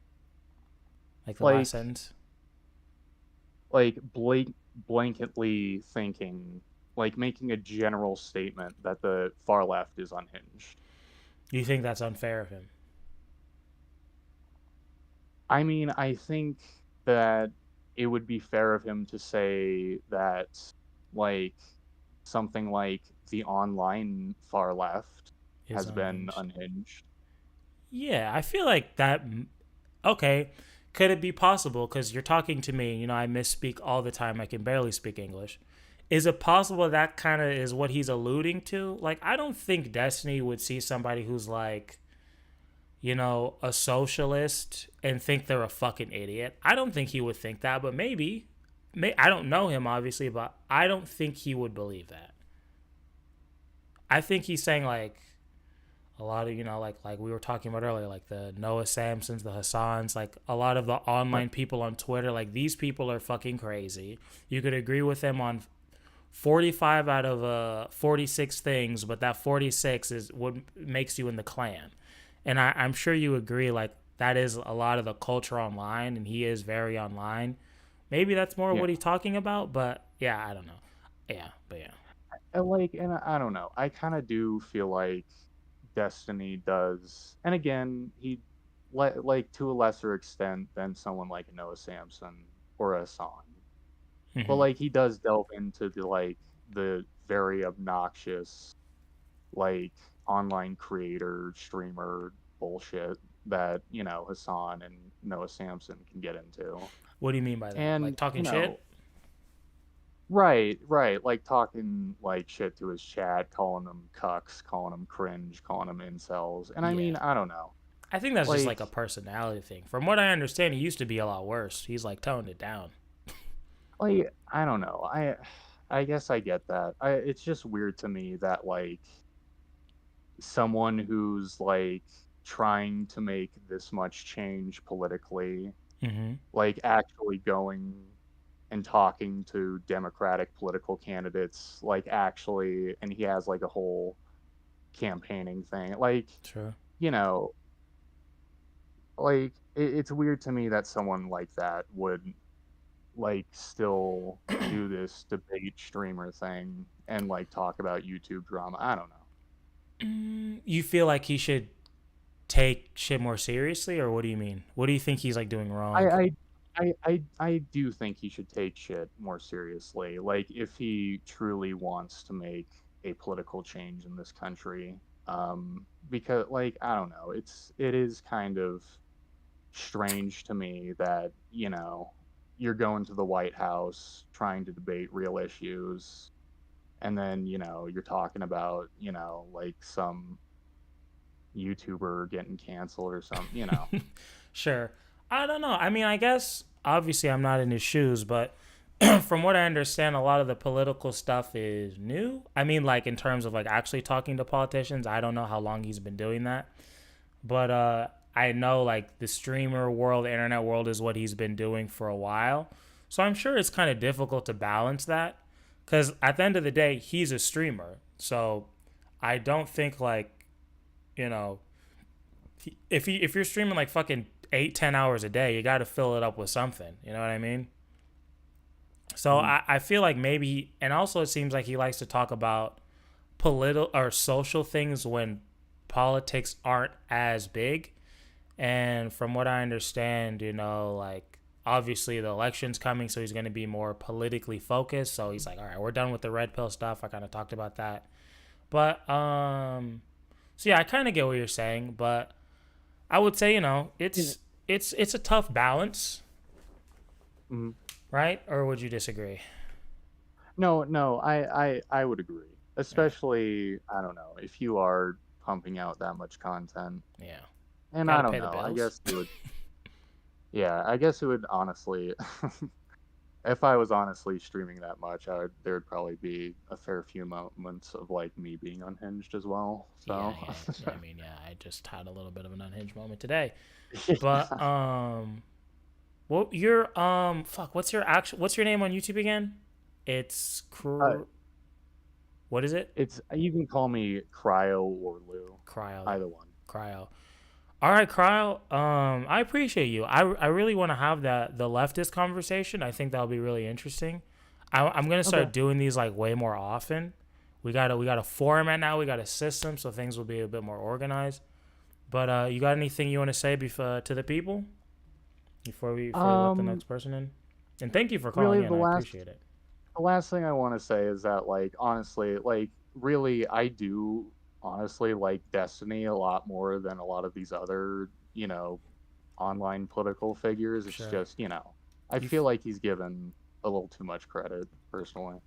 S1: Like the last sentence.
S10: Like blanketly thinking, like making a general statement that the far left is unhinged.
S1: You think that's unfair of him?
S10: I mean, I think that it would be fair of him to say that, like, something like the online far left has been unhinged.
S1: Yeah, I feel like that. Okay, could it be possible? Because you're talking to me, you know, I misspeak all the time. I can barely speak English. Is it possible that kind of is what he's alluding to? Like, I don't think Destiny would see somebody who's like, you know, a socialist and think they're a fucking idiot. I don't think he would think that, but maybe. I don't know him, obviously, but I don't think he would believe that. I think he's saying, like, a lot of, you know, like we were talking about earlier, like the Noah Samsons, the Hassans, like a lot of the online people on Twitter, like these people are fucking crazy. You could agree with them on 45 out of 46 things, but that 46 is what makes you in the clan. And I'm sure you agree, like, that is a lot of the culture online, and he is very online. Maybe that's more what he's talking about, but yeah, I don't know. Yeah, but yeah.
S10: And I don't know. I kind of do feel like Destiny does, and again, he, like to a lesser extent than someone like Noah Samson or a Hassan. But like he does delve into the very obnoxious, like, online creator streamer bullshit that, you know, Hassan and Noah Samson can get into.
S1: What do you mean by that?
S10: And,
S1: like talking
S10: you know,
S1: shit?
S10: Right, like talking like shit to his chat, calling them cucks, calling them cringe, calling them incels. And I mean, I don't know.
S1: I think that's just like a personality thing. From what I understand, he used to be a lot worse. He's like toned it down.
S10: Like, I don't know. I guess I get that. It's just weird to me that like someone who's like trying to make this much change politically, like actually going and talking to Democratic political candidates, like actually, and he has like a whole campaigning thing. Like, you know, like it's weird to me that someone like that would like still do this debate streamer thing and like talk about YouTube drama. I don't know.
S1: You feel like he should take shit more seriously, or what do you mean? What do you think he's like doing wrong?
S10: I do think he should take shit more seriously. Like, if he truly wants to make a political change in this country, because like, I don't know, it is kind of strange to me that, you know, you're going to the White House trying to debate real issues, and then, you know, you're talking about, you know, like some YouTuber getting canceled or something, you know.
S1: Sure. I don't know. I mean, I guess, obviously, I'm not in his shoes, but from what I understand, a lot of the political stuff is new. I mean, like, in terms of, like, actually talking to politicians, I don't know how long he's been doing that. But I know, like, the streamer world, the internet world is what he's been doing for a while. So I'm sure it's kind of difficult to balance that. Because at the end of the day, he's a streamer. So I don't think, like, you know, if you're streaming, like, fucking 8-10 hours a day, you got to fill it up with something, you know what I mean? So I feel like maybe, and also it seems like he likes to talk about political or social things when politics aren't as big. And from what I understand, you know, like, obviously the election's coming, so he's going to be more politically focused. So he's like, all right, we're done with the red pill stuff. I kind of talked about that. But so yeah, I kind of get what you're saying, but I would say, you know, it's a tough balance, right? Or would you disagree?
S10: No, I would agree. Especially, I don't know, if you are pumping out that much content.
S1: Yeah.
S10: And
S1: Gotta
S10: I don't
S1: pay the
S10: know. I
S1: bills.
S10: guess it would. Yeah, I guess it would honestly. If I was honestly streaming that much, there would probably be a fair few moments of like me being unhinged as well. So.
S1: Yeah. I mean, yeah, I just had a little bit of an unhinged moment today. But well, what's your name on YouTube again? It's what is it?
S10: It's you can call me Cryo or Lou.
S1: Cryo.
S10: Either one.
S1: Cryo. All right, Cryo. I appreciate you. I really want to have the leftist conversation. I think that'll be really interesting. I'm gonna start doing these like way more often. We got a format now. We got a system, so things will be a bit more organized. But you got anything you want to say to the people before we let the next person in? And thank you for calling in. I appreciate it.
S10: The last thing I want to say is that, like, honestly, like, really, I do honestly like Destiny a lot more than a lot of these other, online political figures. It's just, I feel like he's given a little too much credit, personally.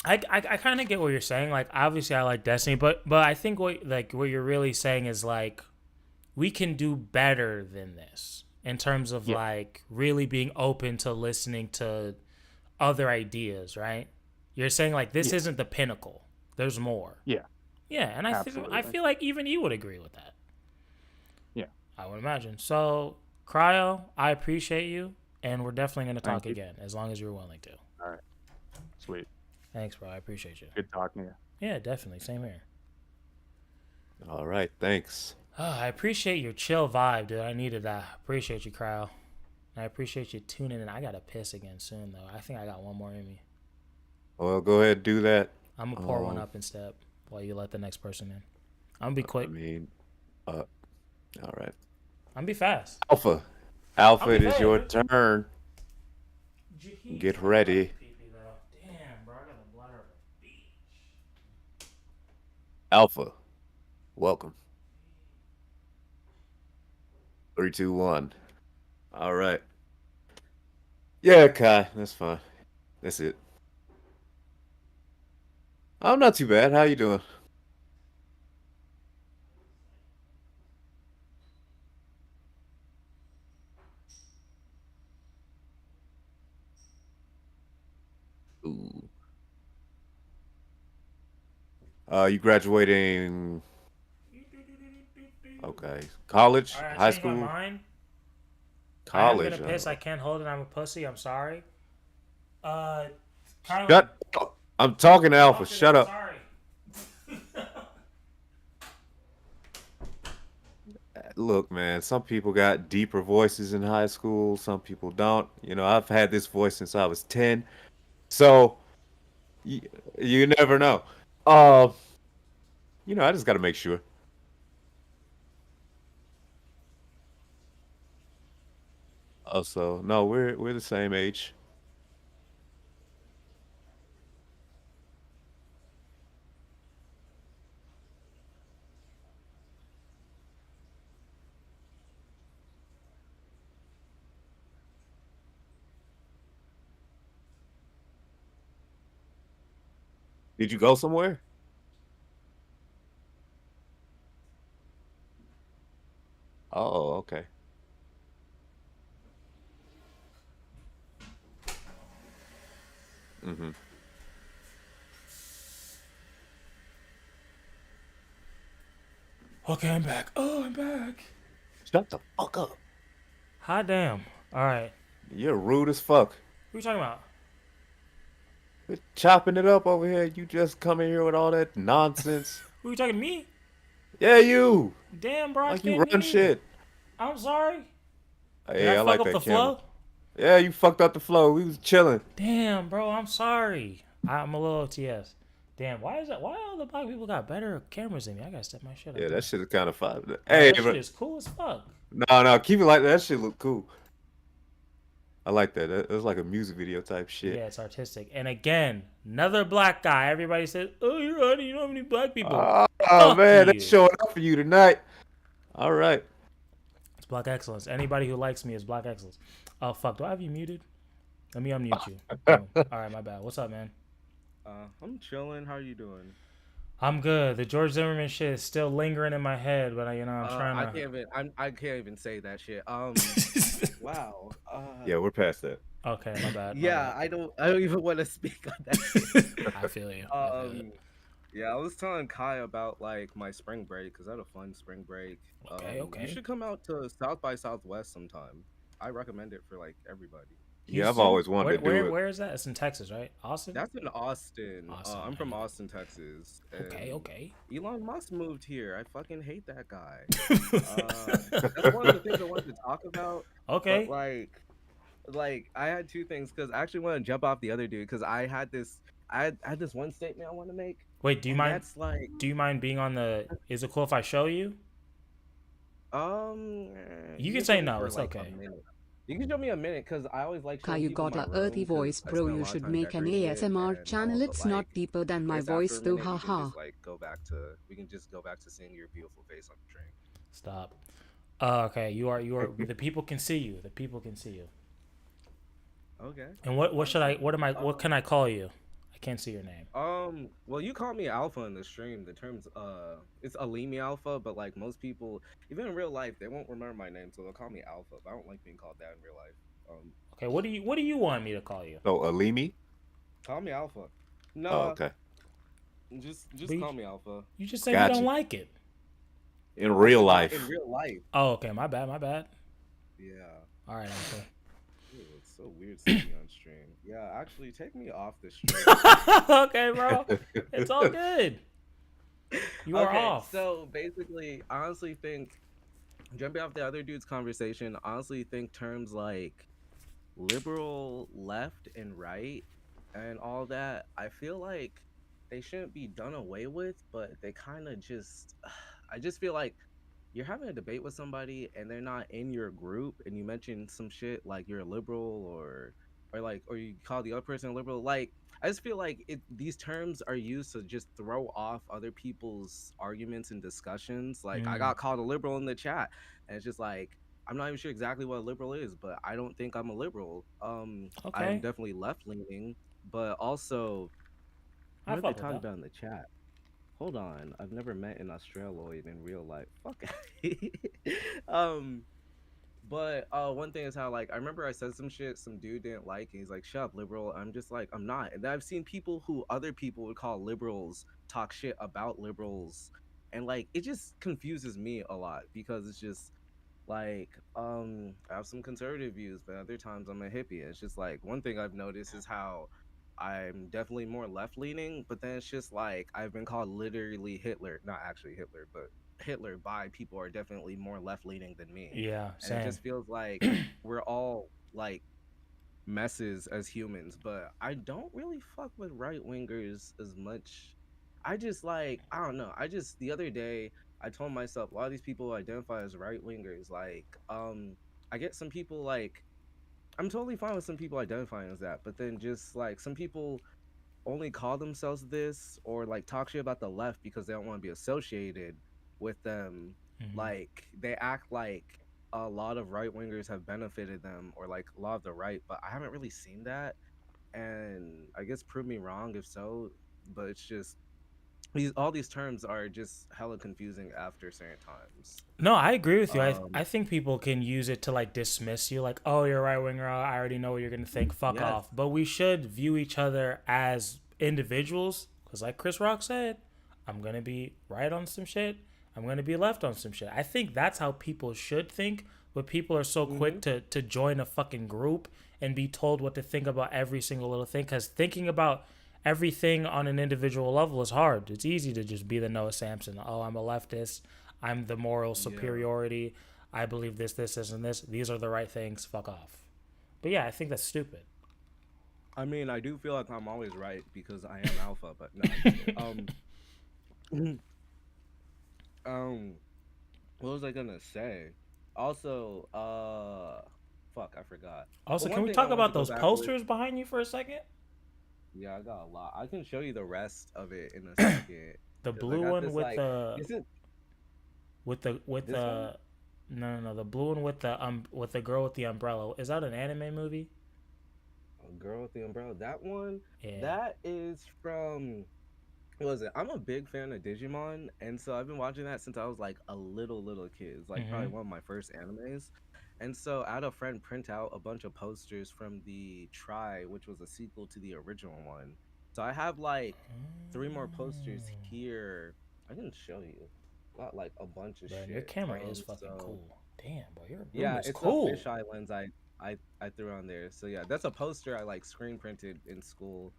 S1: I kind of get what you're saying. Like, obviously, I like Destiny, but I think what you're really saying is like, we can do better than this in terms of like really being open to listening to other ideas, right? You're saying like this isn't the pinnacle. There's more.
S10: Yeah.
S1: Yeah, and I feel like even you would agree with that.
S10: Yeah.
S1: I would imagine. So, Cryo, I appreciate you, and we're definitely going to talk again as long as you're willing to.
S10: All right. Sweet.
S1: Thanks, bro. I appreciate you.
S10: Good talking to you.
S1: Yeah, definitely. Same here.
S12: All right. Thanks.
S1: I appreciate your chill vibe, dude. I needed that. Appreciate you, Cryo. I appreciate you tuning in. I got to piss again soon, though. I think I got one more in me.
S12: Well, go ahead and do that.
S1: I'm going to pour one up instead while you let the next person in. I'm going to be quick.
S12: I mean, all right.
S1: I'm going to be fast.
S12: Alpha, it is your turn. Get ready.
S1: Damn, bro. I got the bladder of a beach.
S12: Alpha, welcome. 3, 2, 1. All right. Yeah, Kai, that's fine. That's it. I'm not too bad. How you doing? Ooh. You graduating? Okay. College?
S1: All right,
S12: High
S1: changed my
S12: school?
S1: mind.
S12: College.
S1: I'm gonna piss. I can't hold it. I'm a pussy. I'm sorry.
S12: Shut up. I'm talking to Alpha. Shut up.
S1: Sorry.
S12: Look, man, some people got deeper voices in high school. Some people don't. I've had this voice since I was 10. So, you never know. I just got to make sure. Oh, so no, we're the same age. Did you go somewhere? Oh, okay. Mm-hmm.
S1: Okay, I'm back. Oh, I'm back.
S12: Shut the fuck up.
S1: Hot damn. All right.
S12: You're rude as fuck.
S1: What are you talking about?
S12: We're chopping it up over here. You just come in here with all that nonsense.
S1: Who are you talking to me?
S12: Yeah, you.
S1: Damn, bro.
S12: Like you run shit.
S1: I'm sorry.
S12: Hey, I like
S1: fuck
S12: that
S1: up the
S12: camera.
S1: flow?
S12: Yeah, you fucked up the flow. We was chilling.
S1: Damn, bro. I'm sorry. I'm a little OTS. Damn, why is that? Why all the black people got better cameras than me? I gotta step my shit up.
S12: Yeah, that shit is kind of fun.
S1: Bro,
S12: Hey,
S1: that
S12: bro.
S1: shit is cool as fuck.
S12: No, keep it like that. That shit look cool. I like that. It's like a music video type shit.
S1: Yeah, it's artistic. And again, another black guy. Everybody says, "Oh, you're right. You don't have any black people."
S12: Oh,
S1: Fuck
S12: man,
S1: you.
S12: they showing up for you tonight. All right.
S1: It's black excellence. Anybody who likes me is black excellence. Oh fuck, do I have you muted? Let me unmute you. Boom. All right, my bad. What's up, man?
S13: I'm chilling. How you doing?
S1: I'm good. The George Zimmerman shit is still lingering in my head, but I'm trying
S13: I
S1: to.
S13: can't even. I can't even say that shit. Wow.
S12: Yeah, we're past that.
S1: Okay, my bad.
S13: Yeah, I don't even want to speak on that shit.
S1: I feel you.
S13: Yeah, I was telling Kai about like my spring break because I had a fun spring break.
S1: Okay.
S13: You should come out to South by Southwest sometime. I recommend it for like everybody.
S12: Yeah, I've always wanted to do it.
S1: Where is that? It's in Texas, right? Austin?
S13: That's in Austin. I'm from Austin, Texas.
S1: Okay.
S13: Elon Musk moved here. I fucking hate that guy. That's one of the things I wanted to talk about.
S1: Okay.
S13: But like I had two things because I actually want to jump off the other dude because I had this one statement I want to make.
S1: Wait, do you mind?
S13: That's like.
S1: Do you mind being on the? Is it cool if I show you? You can say no. It's okay.
S13: You can show me a minute because I always like.
S11: Kai, you got a earthy voice, bro. You should make an ASMR channel. It's not deeper than my voice, though. Haha.
S13: We can just go back to seeing your beautiful face on the train.
S1: Stop. Okay, you are. The people can see you. The people can see you.
S13: Okay.
S1: And what can I call you? I can't see your name.
S13: Well, you call me Alpha in the stream. The terms, it's Alimi Alpha, but like most people, even in real life, they won't remember my name, so they'll call me Alpha. But I don't like being called that in real life.
S1: Okay, what do you want me to call you?
S12: Oh, Alimi?
S13: Call me Alpha. No.
S12: Oh, okay.
S13: Just call me Alpha.
S1: You just said you don't like it.
S12: In real life.
S13: In real life.
S1: Oh, okay. My bad.
S13: Yeah.
S1: All right, Alpha.
S13: It's so weird seeing me on stream. Yeah, actually, take me off the stream.
S1: Okay, bro. It's all good. You are off.
S13: So basically, I honestly think, jumping off the other dude's conversation, I honestly think terms like liberal, left, and right, and all that, I feel like they shouldn't be done away with, but they kind of just, I just feel like you're having a debate with somebody and they're not in your group and you mention some shit like you're a liberal or you call the other person a liberal, like I just feel like these terms are used to just throw off other people's arguments and discussions. Like I got called a liberal in the chat and it's just like I'm not even sure exactly what a liberal is, but I don't think I'm a liberal. I'm definitely left leaning, but also what are they talking about in the chat? Hold on, I've never met an Australoid in real life. Fuck. But one thing is how like I remember I said some shit some dude didn't like and he's like, shut up, liberal. I'm just like, I'm not. And then I've seen people who other people would call liberals talk shit about liberals, and like it just confuses me a lot because it's just like I have some conservative views, but other times I'm a hippie. It's just like one thing I've noticed is how I'm definitely more left leaning, but then it's just like I've been called literally Hitler, not actually Hitler, but Hitler by people who are definitely more left leaning than me.
S1: Yeah, same.
S13: And it just feels like we're all like messes as humans, but I don't really fuck with right wingers as much. I just like, I don't know. The other day I told myself a lot of these people who identify as right wingers, like I get some people like I'm totally fine with some people identifying as that, but then just like some people only call themselves this or like talk shit about the left because they don't want to be associated with them. Like they act like a lot of right wingers have benefited them or like a lot of the right, but I haven't really seen that, and I guess prove me wrong if so, but it's just all these terms are just hella confusing after certain times.
S1: No, I agree with you. I think people can use it to like dismiss you, like, oh, you're a right winger, I already know what you're gonna think, fuck off. But we should view each other as individuals, because like Chris Rock said, I'm gonna be right on some shit, I'm gonna be left on some shit. I think that's how people should think, but people are so quick to join a fucking group and be told what to think about every single little thing, because thinking about everything on an individual level is hard. It's easy to just be the Noah Samson. Oh, I'm a leftist. I'm the moral superiority. I believe this, and this. These are the right things. Fuck off. But yeah, I think that's stupid.
S13: I mean, I do feel like I'm always right because I am alpha, but no. What was I gonna say? Also, fuck, I forgot.
S1: Also, can we talk about those posters behind you for a second?
S13: Yeah, I got a lot. I can show you the rest of it in a second.
S1: The blue one with the the blue one with the girl with the umbrella. Is that an anime movie?
S7: Girl with the Umbrella. That one,
S1: Yeah.
S7: that is from. What was it? I'm a big fan of Digimon, and so I've been watching that since I was like a little kid. It's like probably
S1: Mhm.
S7: one of my first animes. And so I had a friend print out a bunch of posters from the Try, which was a sequel to the original one. So I have like 3 more posters here. I can show you. Got like a bunch of
S1: Bro,
S7: shit.
S1: your camera is fucking
S7: so-
S1: cool. Damn, bro, your room
S7: Yeah,
S1: is
S7: it's
S1: cool.
S7: a fisheye lens I threw on there. So yeah, that's a poster I like screen printed in school.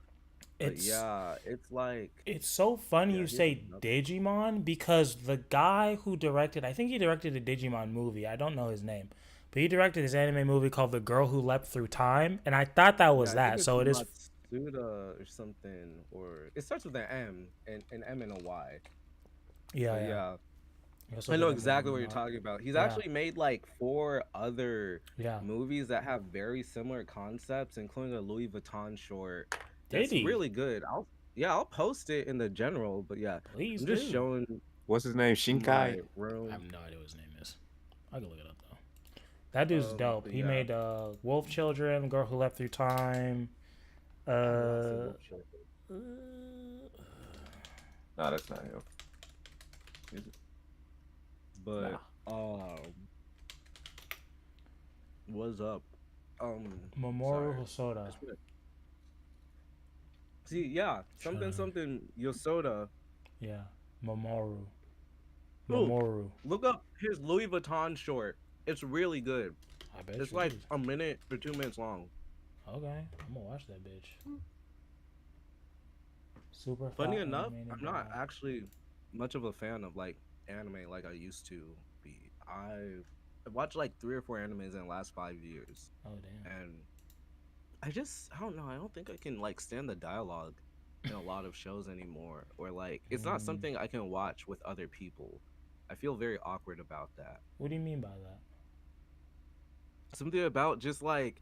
S7: But
S1: It's
S7: yeah, it's like
S1: It's so funny
S7: Yeah,
S1: you
S7: here's
S1: say
S7: another-
S1: Digimon because the guy who directed, I think he directed a Digimon movie. I don't know his name, but he directed this anime movie called The Girl Who Leapt Through Time, and I thought that was
S7: Yeah, I think
S1: that.
S7: it's
S1: So it is.
S7: Matsuda or something, or it starts with an M and an M and a Y.
S1: Yeah,
S7: But
S1: yeah. He also
S7: I know
S1: did a
S7: exactly
S1: movie
S7: what you're
S1: about-
S7: talking about. He's
S1: Yeah.
S7: actually made like 4 other
S1: Yeah.
S7: movies that have very similar concepts, including a Louis Vuitton short.
S1: Did
S7: It's
S1: he?
S7: really good. I'll post it in the general, but yeah,
S1: Please
S7: I'm just
S1: do.
S7: showing.
S12: What's his name?
S7: my
S12: Shinkai?
S7: room.
S1: I have no idea what his name is. I can look it up though. That dude's dope.
S7: but
S1: He
S7: yeah.
S1: made Wolf Children, Girl Who Leapt Through Time.
S12: No, that's not him. Is it?
S7: But what's up?
S1: Mamoru
S7: sorry.
S1: Hosoda.
S7: See, yeah, something Yosoda.
S1: Yeah, Mamoru.
S7: Ooh,
S1: Mamoru.
S7: Look up his Louis Vuitton short. It's really good.
S1: I bet
S7: It's
S1: you
S7: like
S1: is.
S7: a minute or 2 minutes long.
S1: Okay, I'm gonna watch that bitch. Super.
S7: Funny
S1: fat
S7: enough,
S1: animated
S7: I'm not
S1: guy.
S7: actually much of a fan of like anime like I used to be. I've watched like 3 or 4 animes in the last 5 years.
S1: Oh damn.
S7: And I don't know. I don't think I can like stand the dialogue in a lot of shows anymore. Or like it's not something I can watch with other people. I feel very awkward about that.
S1: What do you mean by that?
S7: Something about just like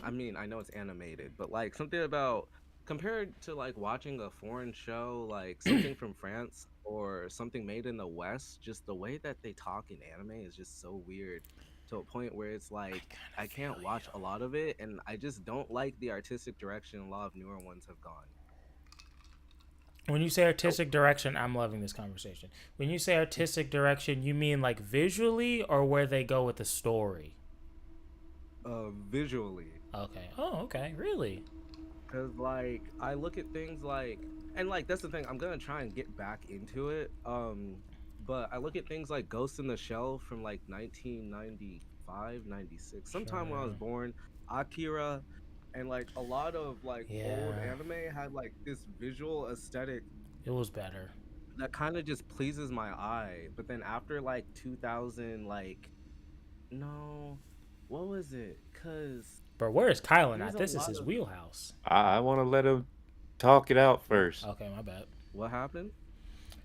S7: I mean, I know it's animated, but like something about compared to like watching a foreign show like something from France or something made in the West, just the way that they talk in anime is just so weird to a point where it's like I can't watch a lot of it, and I just don't like the artistic direction a lot of newer ones have gone.
S1: When you say artistic direction, I'm loving this conversation. When you say artistic direction, you mean like visually or where they go with the story?
S7: Visually.
S1: Okay. Oh, okay. Really?
S7: Cause like I look at things like, and like that's the thing, I'm gonna try and get back into it. But I look at things like Ghost in the Shell from like 1995, 96, sometime when I was
S1: Sure.
S7: born, Akira, and like a lot of like old
S1: Yeah.
S7: anime had like this visual aesthetic
S1: It was better.
S7: that kind of just pleases my eye. But then after like 2000, like no, what was it? Cause
S1: But where is Kylan
S7: there's
S1: at?
S7: a
S1: This is
S7: lot
S1: his
S7: of-
S1: wheelhouse.
S12: I want to let him talk it out first.
S1: Okay, my bad.
S7: What happened?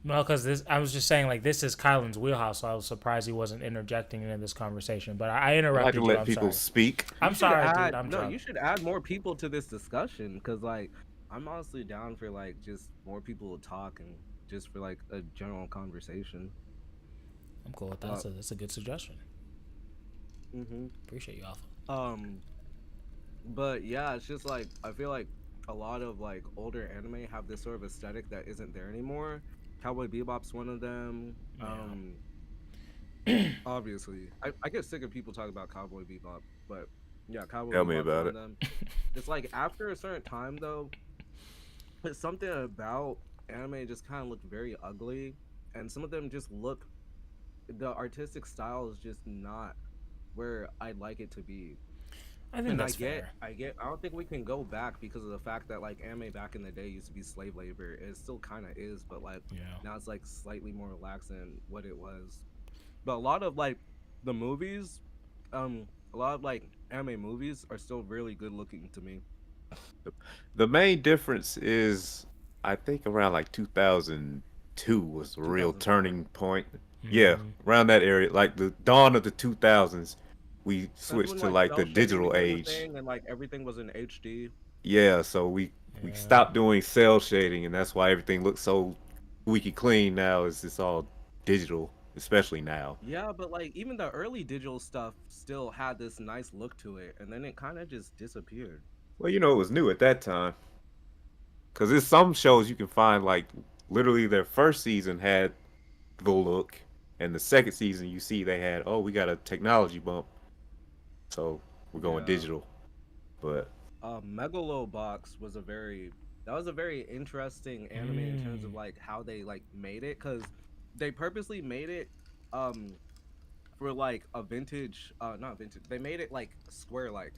S1: No, because I was just saying like this is Kylan's wheelhouse, so I was surprised he wasn't interjecting into this conversation. But I
S12: I
S1: interrupted
S12: like to
S1: you.
S12: let
S1: I'm
S12: people
S1: sorry.
S12: speak.
S1: I'm
S7: You should
S1: sorry,
S7: add-
S1: dude. I'm
S7: no,
S1: drunk.
S7: you should add more people to this discussion because, like, I'm honestly down for like just more people to talk and just for like a general conversation.
S1: I'm cool with that. That's a good suggestion.
S7: Mm-hmm.
S1: Appreciate you, Alpha.
S7: But yeah, it's just like I feel like a lot of like older anime have this sort of aesthetic that isn't there anymore. Cowboy Bebop's one of them. Obviously, I get sick of people talking about Cowboy Bebop, but yeah, Cowboy
S12: Tell me
S7: Bebop's
S12: about
S7: one
S12: it.
S7: of them. It's like after a certain time though, it's something about anime just kind of looked very ugly, and some of them just look. The artistic style is just not where I'd like it to be.
S1: I think
S7: And
S1: that's fair.
S7: I don't think we can go back because of the fact that like anime back in the day used to be slave labor. It still kind of is, but like now it's like slightly more relaxed than what it was. But a lot of like the movies, a lot of like anime movies are still really good looking to me.
S12: The main difference is, I think around like 2002 was the real turning point. Yeah, around that area, like the dawn of the 2000s, we
S7: That's
S12: switched
S7: when,
S12: to like the
S7: cel shading
S12: digital
S7: became a
S12: age.
S7: thing and like everything was in HD.
S12: Yeah, so we stopped doing cell shading, and that's why everything looks so squeaky clean now. It's all digital. especially now.
S7: Yeah, but like even the early digital stuff still had this nice look to it, and then it kind of just disappeared.
S12: Well, it was new at that time. Because there's some shows you can find, like, literally their first season had the look, and the second season you see they had, we got a technology bump, so we're going digital. But
S7: Megalobox was a very interesting anime in terms of like how they like made it, because they purposely made it for like a vintage, not vintage, they made it like square like.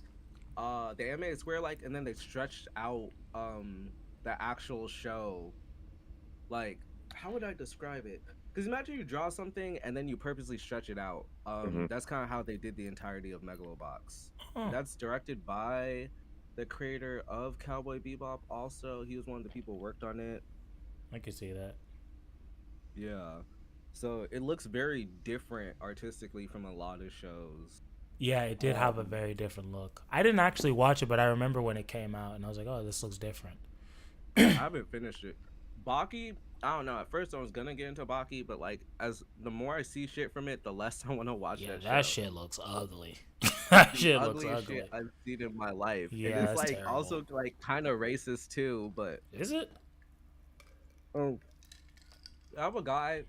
S7: They animated square like, and then they stretched out the actual show. Like, how would I describe it? Because imagine you draw something and then you purposely stretch it out. That's kind of how they did the entirety of Megalobox. That's directed by the creator of Cowboy Bebop. Also, he was one of the people who worked on it.
S1: I could see that.
S7: Yeah. So it looks very different artistically from a lot of shows.
S1: Yeah, it did have a very different look. I didn't actually watch it, but I remember when it came out, and I was like, "Oh, this looks different."
S7: I haven't finished it. Baki, I don't know. At first, I was gonna get into Baki, but like, as the more I see shit from it, the less I want to watch that.
S1: That shit looks ugly. That shit looks ugly.
S7: Shit I've seen in my life.
S1: Yeah,
S7: and it's
S1: that's
S7: like
S1: terrible.
S7: also like kind of racist too. But
S1: is it?
S7: Oh, I have a guy.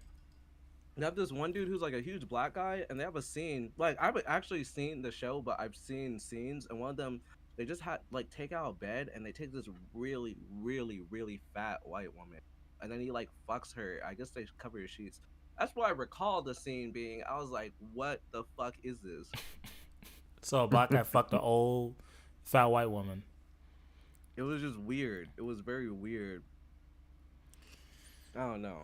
S7: They have this one dude who's like a huge black guy, and they have a scene. Like, I've actually seen the show, but I've seen scenes, and one of them, they just had like take out a bed, and they take this really, really, really fat white woman, and then he like fucks her. I guess they cover her sheets. That's what I recall the scene being. I was like, what the fuck is this?
S1: So a black guy fucked an old fat white woman.
S7: It was just weird. It was very weird. I don't know.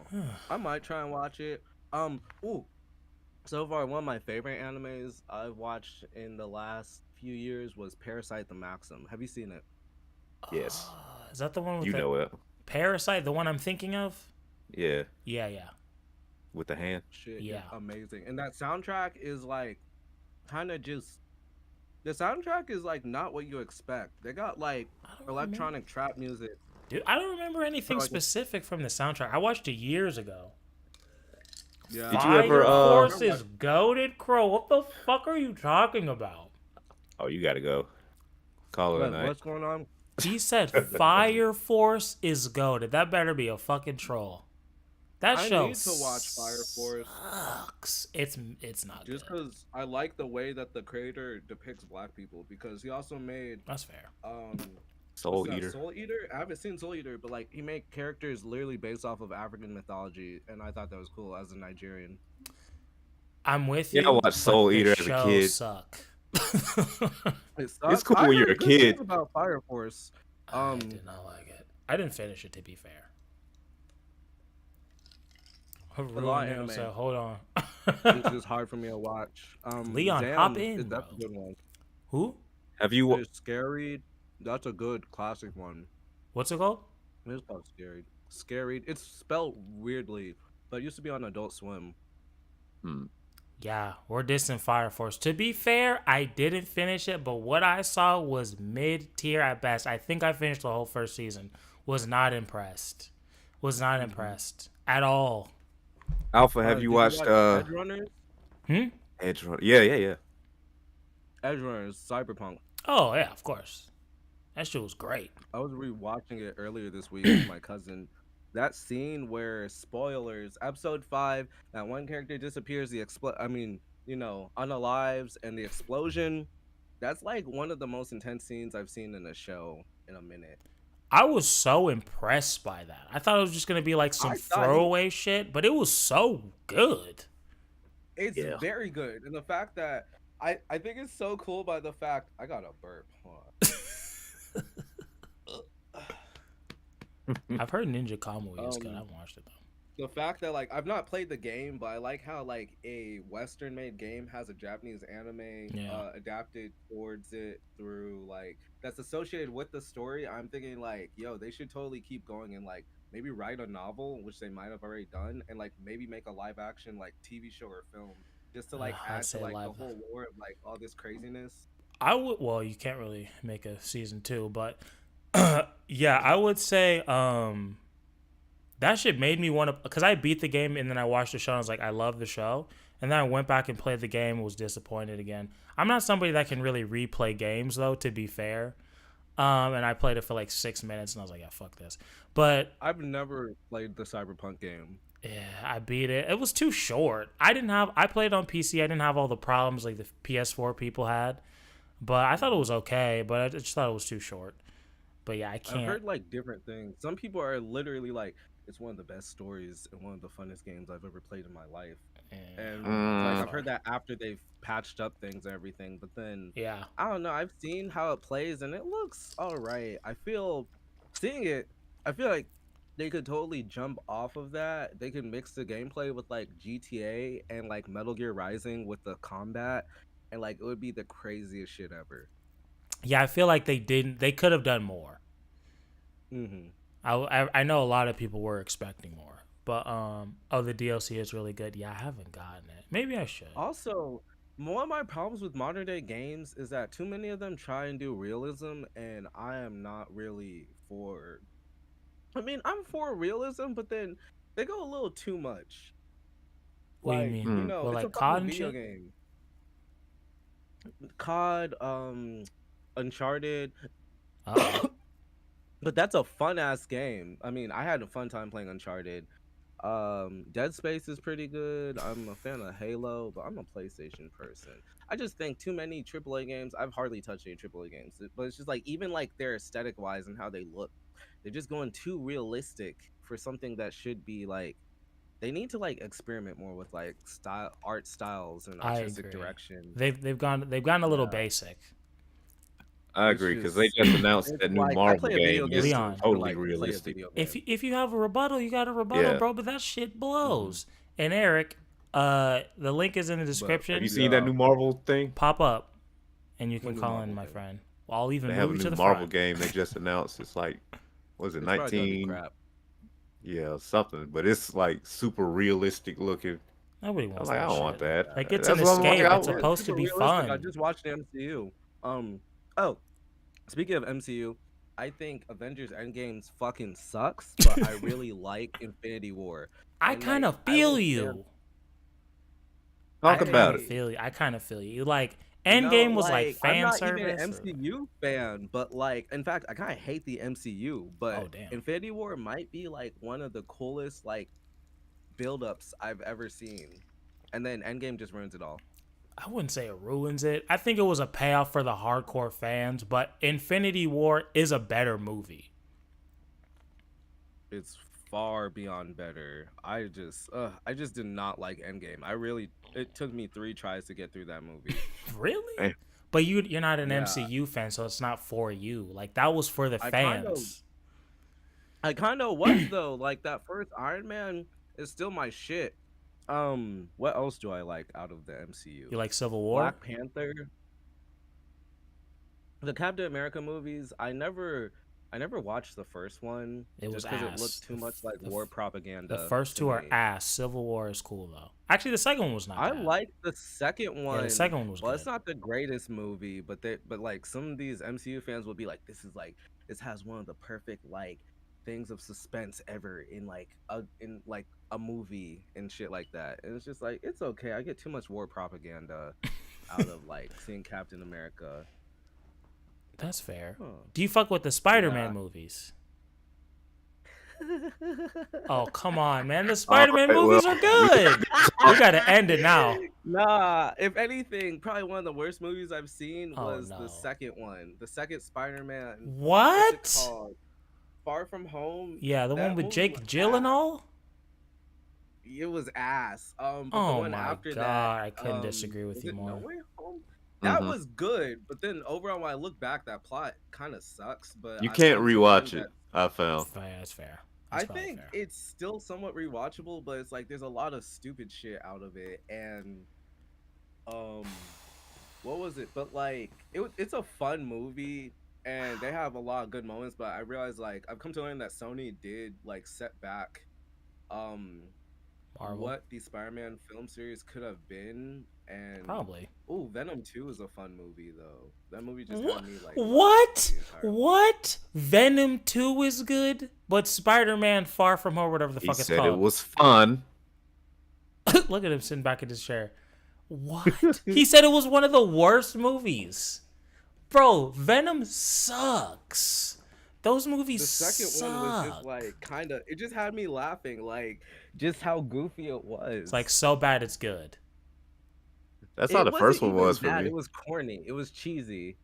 S7: I might try and watch it. So far, one of my favorite animes I've watched in the last few years was Parasite the Maxim. Have you seen it?
S12: Yes.
S1: Is that the one with
S12: You know it.
S1: Parasite, the one I'm thinking of?
S12: Yeah.
S1: Yeah.
S12: With the hand.
S7: Shit,
S1: Yeah.
S7: amazing. And that soundtrack is like kind of just the soundtrack is like not what you expect. They got like electronic trap music.
S1: Dude, I don't remember anything specific from the soundtrack. I watched it years ago.
S7: Yeah.
S12: Did you ever
S1: Force is goated, Crow. What the fuck are you talking about?
S12: Oh, you gotta go. Call it a night.
S7: What's going on?
S1: He said Fire Force is goated. That better be a fucking troll. That show
S7: I need to watch Fire Force.
S1: Sucks. It's not
S7: just
S1: good.
S7: because I like the way that the creator depicts black people, because he also made
S1: that's fair.
S12: Soul Eater.
S7: Soul Eater. I haven't seen Soul Eater, but like he made characters literally based off of African mythology, and I thought that was cool as a Nigerian.
S1: I'm with you.
S12: Yeah, I watched Soul Eater as a kid.
S1: Suck.
S12: It's cool when you're a kid.
S7: About Fire Force.
S1: I did not like it. I didn't finish it, to be fair. So hold on.
S7: It's just hard for me to watch.
S1: Leon,
S7: Zam,
S1: hop in.
S7: That's
S1: Bro.
S7: a good one.
S1: Who?
S12: Have you?
S7: There's Scary. That's a good classic one.
S1: What's it called?
S7: It's called Scary. Scary. It's spelled weirdly, but it used to be on Adult Swim.
S1: Yeah, we're dissing Fire Force. To be fair, I didn't finish it, but what I saw was mid-tier at best. I think I finished the whole first season. Was not impressed. Impressed at all.
S12: Alpha, have you watched
S7: Edge Runners?
S12: Edge Runners. Yeah.
S7: Edge Runners, Cyberpunk.
S1: Oh yeah, of course. That shit was great.
S7: I was rewatching it earlier this week with my cousin. That scene where, spoilers, episode 5, that one character disappears, unalives, and the explosion. That's like one of the most intense scenes I've seen in a show in a minute.
S1: I was so impressed by that. I thought it was just gonna be like some throwaway shit, but it was so good.
S7: It's very good, and the fact that I think it's so cool by the fact I got a burp.
S1: I've heard Ninja Kamui is good. I haven't watched it though.
S7: The fact that like I've not played the game, but I like how like a Western-made game has a Japanese anime adapted towards it through like that's associated with the story. I'm thinking like, yo, they should totally keep going and like maybe write a novel, which they might have already done, and like maybe make a live action like TV show or film just to like add to like the whole lore of like all this craziness.
S1: I would. Well, you can't really make a season 2, but yeah, I would say That shit made me want to, because I beat the game and then I watched the show and I was like, I love the show. And then I went back and played the game and was disappointed again. I'm not somebody that can really replay games, though, to be fair. And I played it for like 6 minutes and I was like, yeah, fuck this. But
S7: I've never played the Cyberpunk game.
S1: yeah, I beat it. It was too short. I played it on PC. I didn't have all the problems like the PS4 people had. But I thought it was okay, but I just thought it was too short. But yeah, I can't.
S7: I've heard like different things. Some people are literally like, it's one of the best stories and one of the funnest games I've ever played in my life. And like, I've heard that after they've patched up things and everything. But then,
S1: yeah,
S7: I don't know. I've seen how it plays and it looks all right. I feel like they could totally jump off of that. They could mix the gameplay with like GTA and like Metal Gear Rising with the combat, and like it would be the craziest shit ever.
S1: Yeah, I feel like they could have done more.
S7: Mm-hmm.
S1: I know a lot of people were expecting more, but the DLC is really good. Yeah, I haven't gotten it. Maybe I should.
S7: Also, one of my problems with modern day games is that too many of them try and do realism, and I am not really for. I mean, I'm for realism, but then they go a little too much.
S1: What do you mean?
S7: You know,
S1: Well,
S7: it's
S1: like
S7: a
S1: COD
S7: fucking
S1: and
S7: video
S1: shit?
S7: game. COD, Uncharted. But that's a fun ass game. I mean, I had a fun time playing Uncharted. Dead Space is pretty good. I'm a fan of Halo, but I'm a PlayStation person. I just think too many AAA games. I've hardly touched any AAA games, but it's just like even like their aesthetic wise and how they look, they're just going too realistic for something that should be like. They need to like experiment more with like art styles and
S1: I
S7: artistic
S1: agree.
S7: direction.
S1: They've gone a little basic.
S12: I agree because they just announced that new Marvel game is
S1: Leon.
S12: totally realistic.
S1: If you have a rebuttal, you got a rebuttal,
S12: Yeah.
S1: bro. But that shit blows. And Eric, the link is in the description.
S12: Have you seen that new Marvel thing?
S1: Pop up, and you can
S12: What new
S1: call in,
S12: Marvel
S1: my
S12: thing?
S1: friend. Well, I'll even
S12: They have
S1: move
S12: a
S1: you to
S12: new
S1: the
S12: Marvel
S1: front.
S12: game they just announced. It's like, was it
S7: It's probably gonna be
S12: 19?
S7: crap.
S12: Yeah, something. But it's like super realistic looking.
S1: Nobody
S12: I'm
S1: wants
S12: like,
S1: that
S12: I don't
S1: shit.
S12: want that.
S1: Like, it's
S12: That's
S1: an
S12: what I'm like,
S1: escape.
S12: I
S1: It's
S12: want-
S1: supposed to
S7: Super
S1: be
S7: realistic. I
S1: fun.
S7: just watched the MCU. Oh, speaking of MCU, I think Avengers Endgame's fucking sucks, but I really like Infinity War.
S1: I
S7: And,
S1: kind
S7: like,
S1: of
S7: I
S1: feel
S7: will
S1: you.
S7: stand-
S12: Talk
S1: I
S12: about
S1: kinda
S12: it.
S1: Feel you. I kind of feel you. Like
S7: No,
S1: Endgame was like
S7: I'm
S1: fan
S7: not
S1: service.
S7: even an MCU fan, but like, in fact, I kind of hate the MCU. But
S1: Oh, damn.
S7: Infinity War might be like one of the coolest like build-ups I've ever seen, and then Endgame just ruins it all.
S1: I wouldn't say it ruins it. I think it was a payoff for the hardcore fans, but Infinity War is a better movie.
S7: It's far beyond better. I just did not like Endgame. It took me 3 tries to get through that movie.
S1: Really?
S12: Hey.
S1: But you're not an
S7: Yeah.
S1: MCU fan, so it's not for you. Like that was for the fans.
S7: I kind of was though. Like that first Iron Man is still my shit. What else do I like out of the MCU?
S1: You like Civil War?
S7: Black Panther. The Captain America movies, I never watched the first one.
S1: It was
S7: just because it
S1: ass.
S7: looked too much like war propaganda.
S1: The first
S7: to
S1: two are
S7: me.
S1: ass. Civil War is cool though. Actually, the second one was not.
S7: I
S1: bad.
S7: like the second one.
S1: the second one was
S7: Well,
S1: good.
S7: it's not the greatest movie, but like some of these MCU fans will be like, this has one of the perfect like things of suspense ever in a movie and shit like that. And it's just like, it's okay. I get too much war propaganda out of like seeing Captain America.
S1: That's fair.
S7: Huh.
S1: Do you fuck with the Spider-Man
S7: Yeah.
S1: movies? Oh, come on, man. The Spider-Man
S12: Alright,
S1: movies
S12: well,
S1: are good. We gotta end it now.
S7: Nah, if anything, probably one of the worst movies I've seen
S1: Oh,
S7: was
S1: no.
S7: the second one. The second Spider-Man.
S1: What?
S7: What's it called? Far From Home.
S1: Yeah, the
S7: That
S1: one with
S7: movie
S1: Jake
S7: was
S1: Gyllenhaal?
S7: It was ass. But the
S1: Oh
S7: one
S1: my
S7: after
S1: God,
S7: that,
S1: I couldn't disagree with
S7: was
S1: you
S7: it
S1: more.
S7: No Way Home? That
S12: Mhm.
S7: was good, but then overall, when I look back, that plot kind of sucks. But
S12: You
S7: I
S12: can't
S7: still
S12: rewatch
S7: think
S12: it. I found.
S1: That's fair.
S7: I think it's still somewhat rewatchable, but it's like there's a lot of stupid shit out of it, and what was it? But like it's a fun movie, and they have a lot of good moments. But I realized like I've come to learn that Sony did like set back,
S1: Marvel.
S7: what the Spider-Man film series could have been, and
S1: Probably.
S7: Oh, Venom 2 is a fun movie though. That movie just
S1: What?
S7: had me like
S1: What? What? Venom 2 is good, but Spider-Man Far From Home, whatever the
S12: He
S1: fuck it's
S12: said
S1: called.
S12: it was fun.
S1: Look at him sitting back in his chair. What? He said it was one of the worst movies. Bro, Venom sucks. Those movies
S7: The second
S1: suck.
S7: one was just like kind of. It just had me laughing, like just how goofy it was.
S1: It's like so bad it's good.
S12: That's how the first one was for
S7: bad.
S12: me.
S7: It was corny. It was cheesy.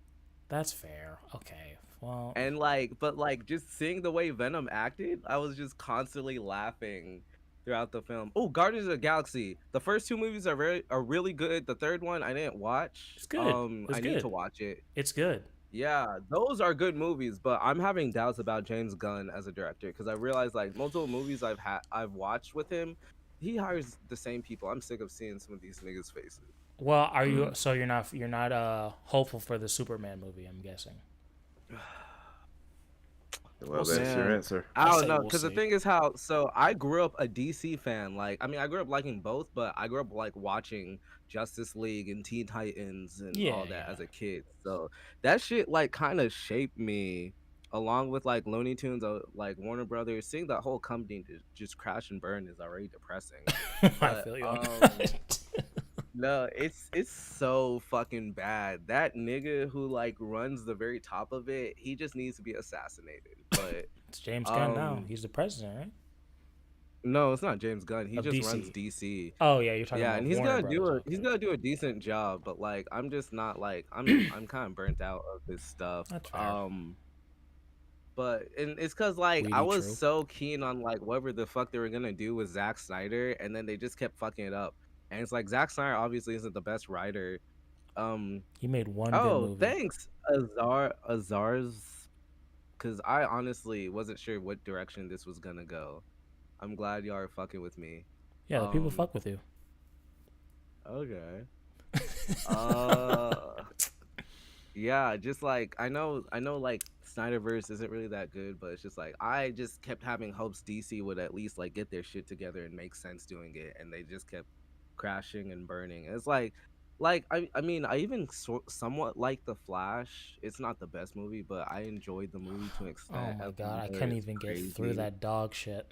S1: That's fair. Okay. Well,
S7: And but just seeing the way Venom acted, I was just constantly laughing throughout the film. Oh, Guardians of the Galaxy. The first 2 movies are really good. The third one I didn't watch.
S1: It's good. It's
S7: I
S1: good.
S7: need to watch it.
S1: It's good.
S7: Yeah, those are good movies, but I'm having doubts about James Gunn as a director because I realized like multiple movies I've watched with him, he hires the same people. I'm sick of seeing some of these niggas' faces.
S1: Well, are you? So you're not hopeful for the Superman movie? I'm guessing.
S12: Well, that's your answer.
S7: I don't know, because the thing is how. So I grew up a DC fan. Like, I mean, I grew up liking both, but I grew up like watching Justice League and Teen Titans and all that as a kid. So that shit like kind of shaped me, along with like Looney Tunes, like Warner Brothers. Seeing that whole company just crash and burn is already depressing.
S1: I feel you.
S7: No, it's so fucking bad. That nigga who like runs the very top of it, he just needs to be assassinated. But
S1: it's James Gunn now. He's the president, right?
S7: No, it's not James Gunn. He
S1: Of
S7: just
S1: DC.
S7: runs DC.
S1: Oh yeah, you're talking about
S7: and he's
S1: Warner
S7: gonna do
S1: Brothers.
S7: he's gonna do a decent job. But like, I'm just not like I'm kind of burnt out of his stuff.
S1: That's fair.
S7: But and it's cause like I
S1: Really
S7: was
S1: true.
S7: so keen on like whatever the fuck they were gonna do with Zack Snyder, and then they just kept fucking it up. And it's like Zack Snyder obviously isn't the best writer.
S1: He made one good
S7: Oh,
S1: movie.
S7: thanks, Azar's. Because I honestly wasn't sure what direction this was gonna go. I'm glad y'all are fucking with me.
S1: Yeah, the people fuck with you.
S7: Okay. Yeah, just like I know like Snyderverse isn't really that good, but it's just like I just kept having hopes DC would at least like get their shit together and make sense doing it, and they just kept crashing and burning. And it's like I mean I even somewhat like The Flash. It's not the best movie, but I enjoyed the movie to an
S1: Oh
S7: extent.
S1: my god, I couldn't even get through
S7: crazy.
S1: that dog shit.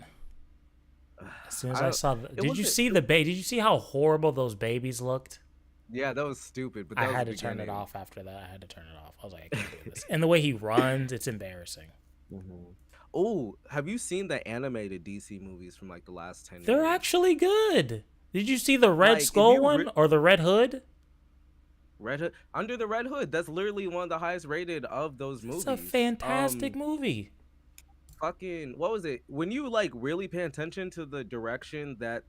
S1: As soon as
S7: I
S1: I saw the,
S7: it
S1: did you
S7: wasn't-
S1: see the Did you see how horrible those babies looked?
S7: Yeah, that was stupid. But
S1: I
S7: that was
S1: had
S7: the
S1: to turn it
S7: beginning.
S1: off after that. I had to turn it off. I was like, I can't do this. And the way he runs, it's embarrassing.
S7: Oh, have you seen the animated DC movies from like the last 10
S1: They're
S7: years?
S1: actually good. Did you see the Red
S7: Like, if
S1: Skull
S7: you
S1: one or the Red Hood?
S7: Red Hood, Under the Red Hood. That's literally one of the highest rated of those movies.
S1: It's a fantastic movie.
S7: Fucking what was it? When you like really pay attention to the direction that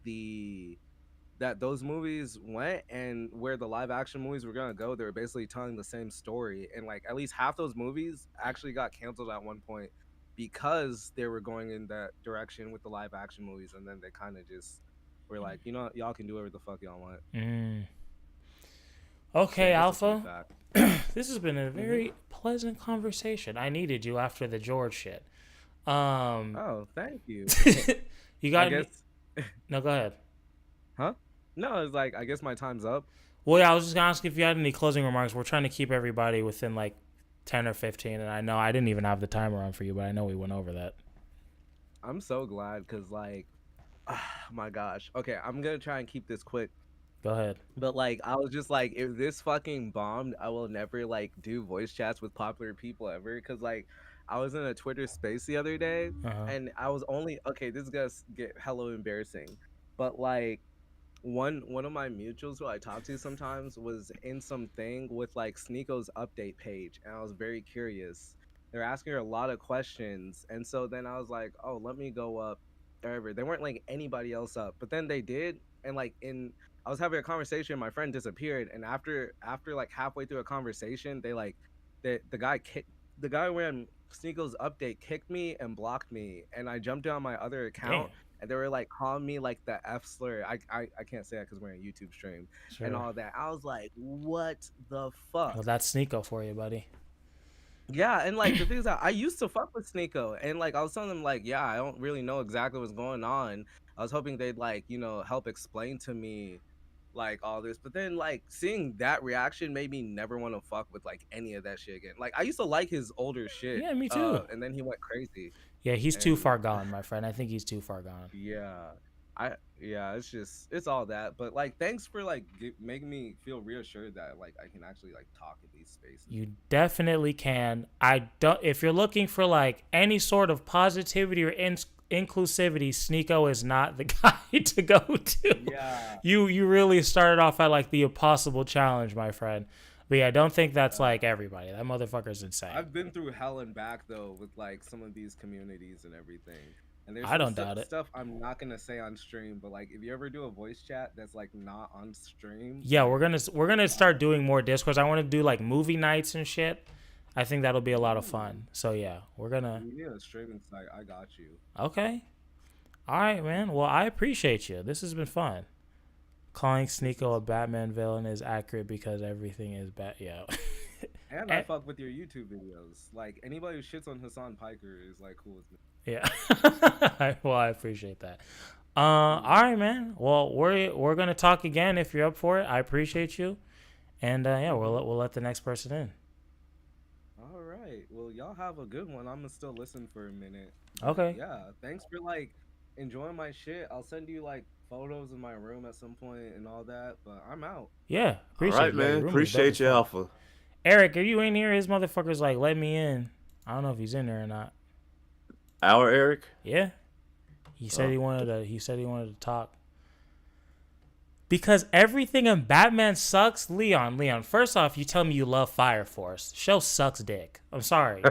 S7: those movies went and where the live action movies were gonna go, they were basically telling the same story. And like at least half those movies actually got canceled at one point because they were going in that direction with the live action movies, and then they kind of just were like, you know what, y'all can do whatever the fuck y'all want.
S1: Okay,
S7: Yeah, that's a
S1: Alpha.
S7: feedback.
S1: This has been a very pleasant conversation. I needed you after the George shit.
S7: Oh, thank you.
S1: You got
S7: I
S1: me.
S7: guess.
S1: No, go ahead.
S7: Huh? No, it's like I guess my time's up.
S1: Well, yeah, I was just gonna ask if you had any closing remarks. We're trying to keep everybody within like 10 or 15, and I know I didn't even have the timer on for you, but I know we went over that.
S7: I'm so glad because like, my gosh. Okay, I'm gonna try and keep this quick.
S1: Go ahead.
S7: But like, I was just like, if this fucking bombed, I will never like do voice chats with popular people ever. Cause like, I was in a Twitter space the other day, and I was only okay. This is gonna get hella embarrassing, but like, one of my mutuals who I talk to sometimes was in something with like Sneeko's update page, and I was very curious. They're asking her a lot of questions, and so then I was like, oh, let me go up. Wherever they weren't like anybody else up, but then they did, and like I was having a conversation, my friend disappeared, and after like halfway through a conversation, they like the guy when Sneeko's update kicked me and blocked me, and I jumped on my other account.
S1: Damn.
S7: And they were like calling me like the F slur. I can't say that because we're in a YouTube stream and
S1: Sure.
S7: all that. I was like, what the fuck?
S1: Well, that's Sneeko for you, buddy.
S7: Yeah, and like the thing is that I used to fuck with Sneeko, and like I was telling them like, yeah, I don't really know exactly what's going on. I was hoping they'd like, you know, help explain to me like all this. But then like seeing that reaction made me never want to fuck with like any of that shit again. Like I used to like his older shit.
S1: Yeah, me too.
S7: And then he went crazy.
S1: Yeah, he's too far gone, my friend. I think he's too far gone.
S7: Yeah. It's all that. But like thanks for like making me feel reassured that like I can actually like talk in these spaces.
S1: You definitely can. If you're looking for like any sort of positivity or inclusivity, Sneeko is not the guy to go to.
S7: Yeah.
S1: You really started off at like the impossible challenge, my friend. But yeah, don't think that's like everybody. That motherfucker's insane.
S7: I've been through hell and back though with like some of these communities and everything. And there's
S1: I don't doubt it.
S7: Stuff I'm not gonna say on stream, but like if you ever do a voice chat that's like not on stream.
S1: Yeah, we're gonna start doing more Discords. I want to do like movie nights and shit. I think that'll be a lot of fun. So yeah, we're gonna.
S7: You need a streaming site. I got you.
S1: Okay. All right, man. Well, I appreciate you. This has been fun. Calling Sneeko a Batman villain is accurate because everything is bad. Yeah.
S7: And I fuck with your YouTube videos. Like anybody who shits on Hassan Piker is like cool with me.
S1: Yeah. Well, I appreciate that. All right, man. Well, we're gonna talk again if you're up for it. I appreciate you, and yeah, we'll let the next person in.
S7: All right. Well, y'all have a good one. I'm gonna still listen for a minute.
S1: Okay.
S7: Yeah. Thanks for like enjoying my shit. I'll send you like photos of my room at some point and all that. But I'm out.
S1: Yeah. Appreciate
S12: all right,
S1: it,
S12: man. Appreciate you, Alpha.
S1: Eric, are you in here? His motherfucker's like, let me in. I don't know if he's in there or not.
S12: Our Eric?
S1: Yeah. He said he wanted to talk. Because everything in Batman sucks. Leon, first off, you tell me you love Fire Force. Show sucks dick. I'm sorry.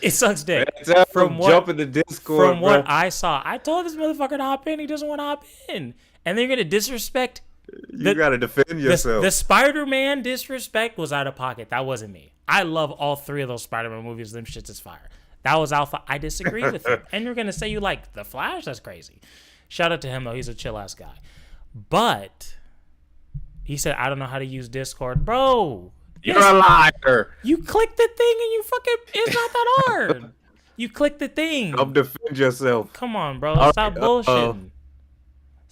S1: It sucks dick.
S12: Jump in the Discord,
S1: from what I saw, I told this motherfucker to hop in. He doesn't want to hop in. And they're going to disrespect.
S12: You got to defend yourself.
S1: The Spider-Man disrespect was out of pocket. That wasn't me. I love all three of those Spider-Man movies. Them shits is fire. That was Alpha. I disagree with him. And you're going to say you like The Flash? That's crazy. Shout out to him, though. He's a chill-ass guy. But he said, I don't know how to use Discord. Bro.
S12: You're a liar.
S1: You click the thing and you fucking... It's not that hard. You click the thing.
S12: Come defend yourself.
S1: Come on, bro. Stop bullshitting.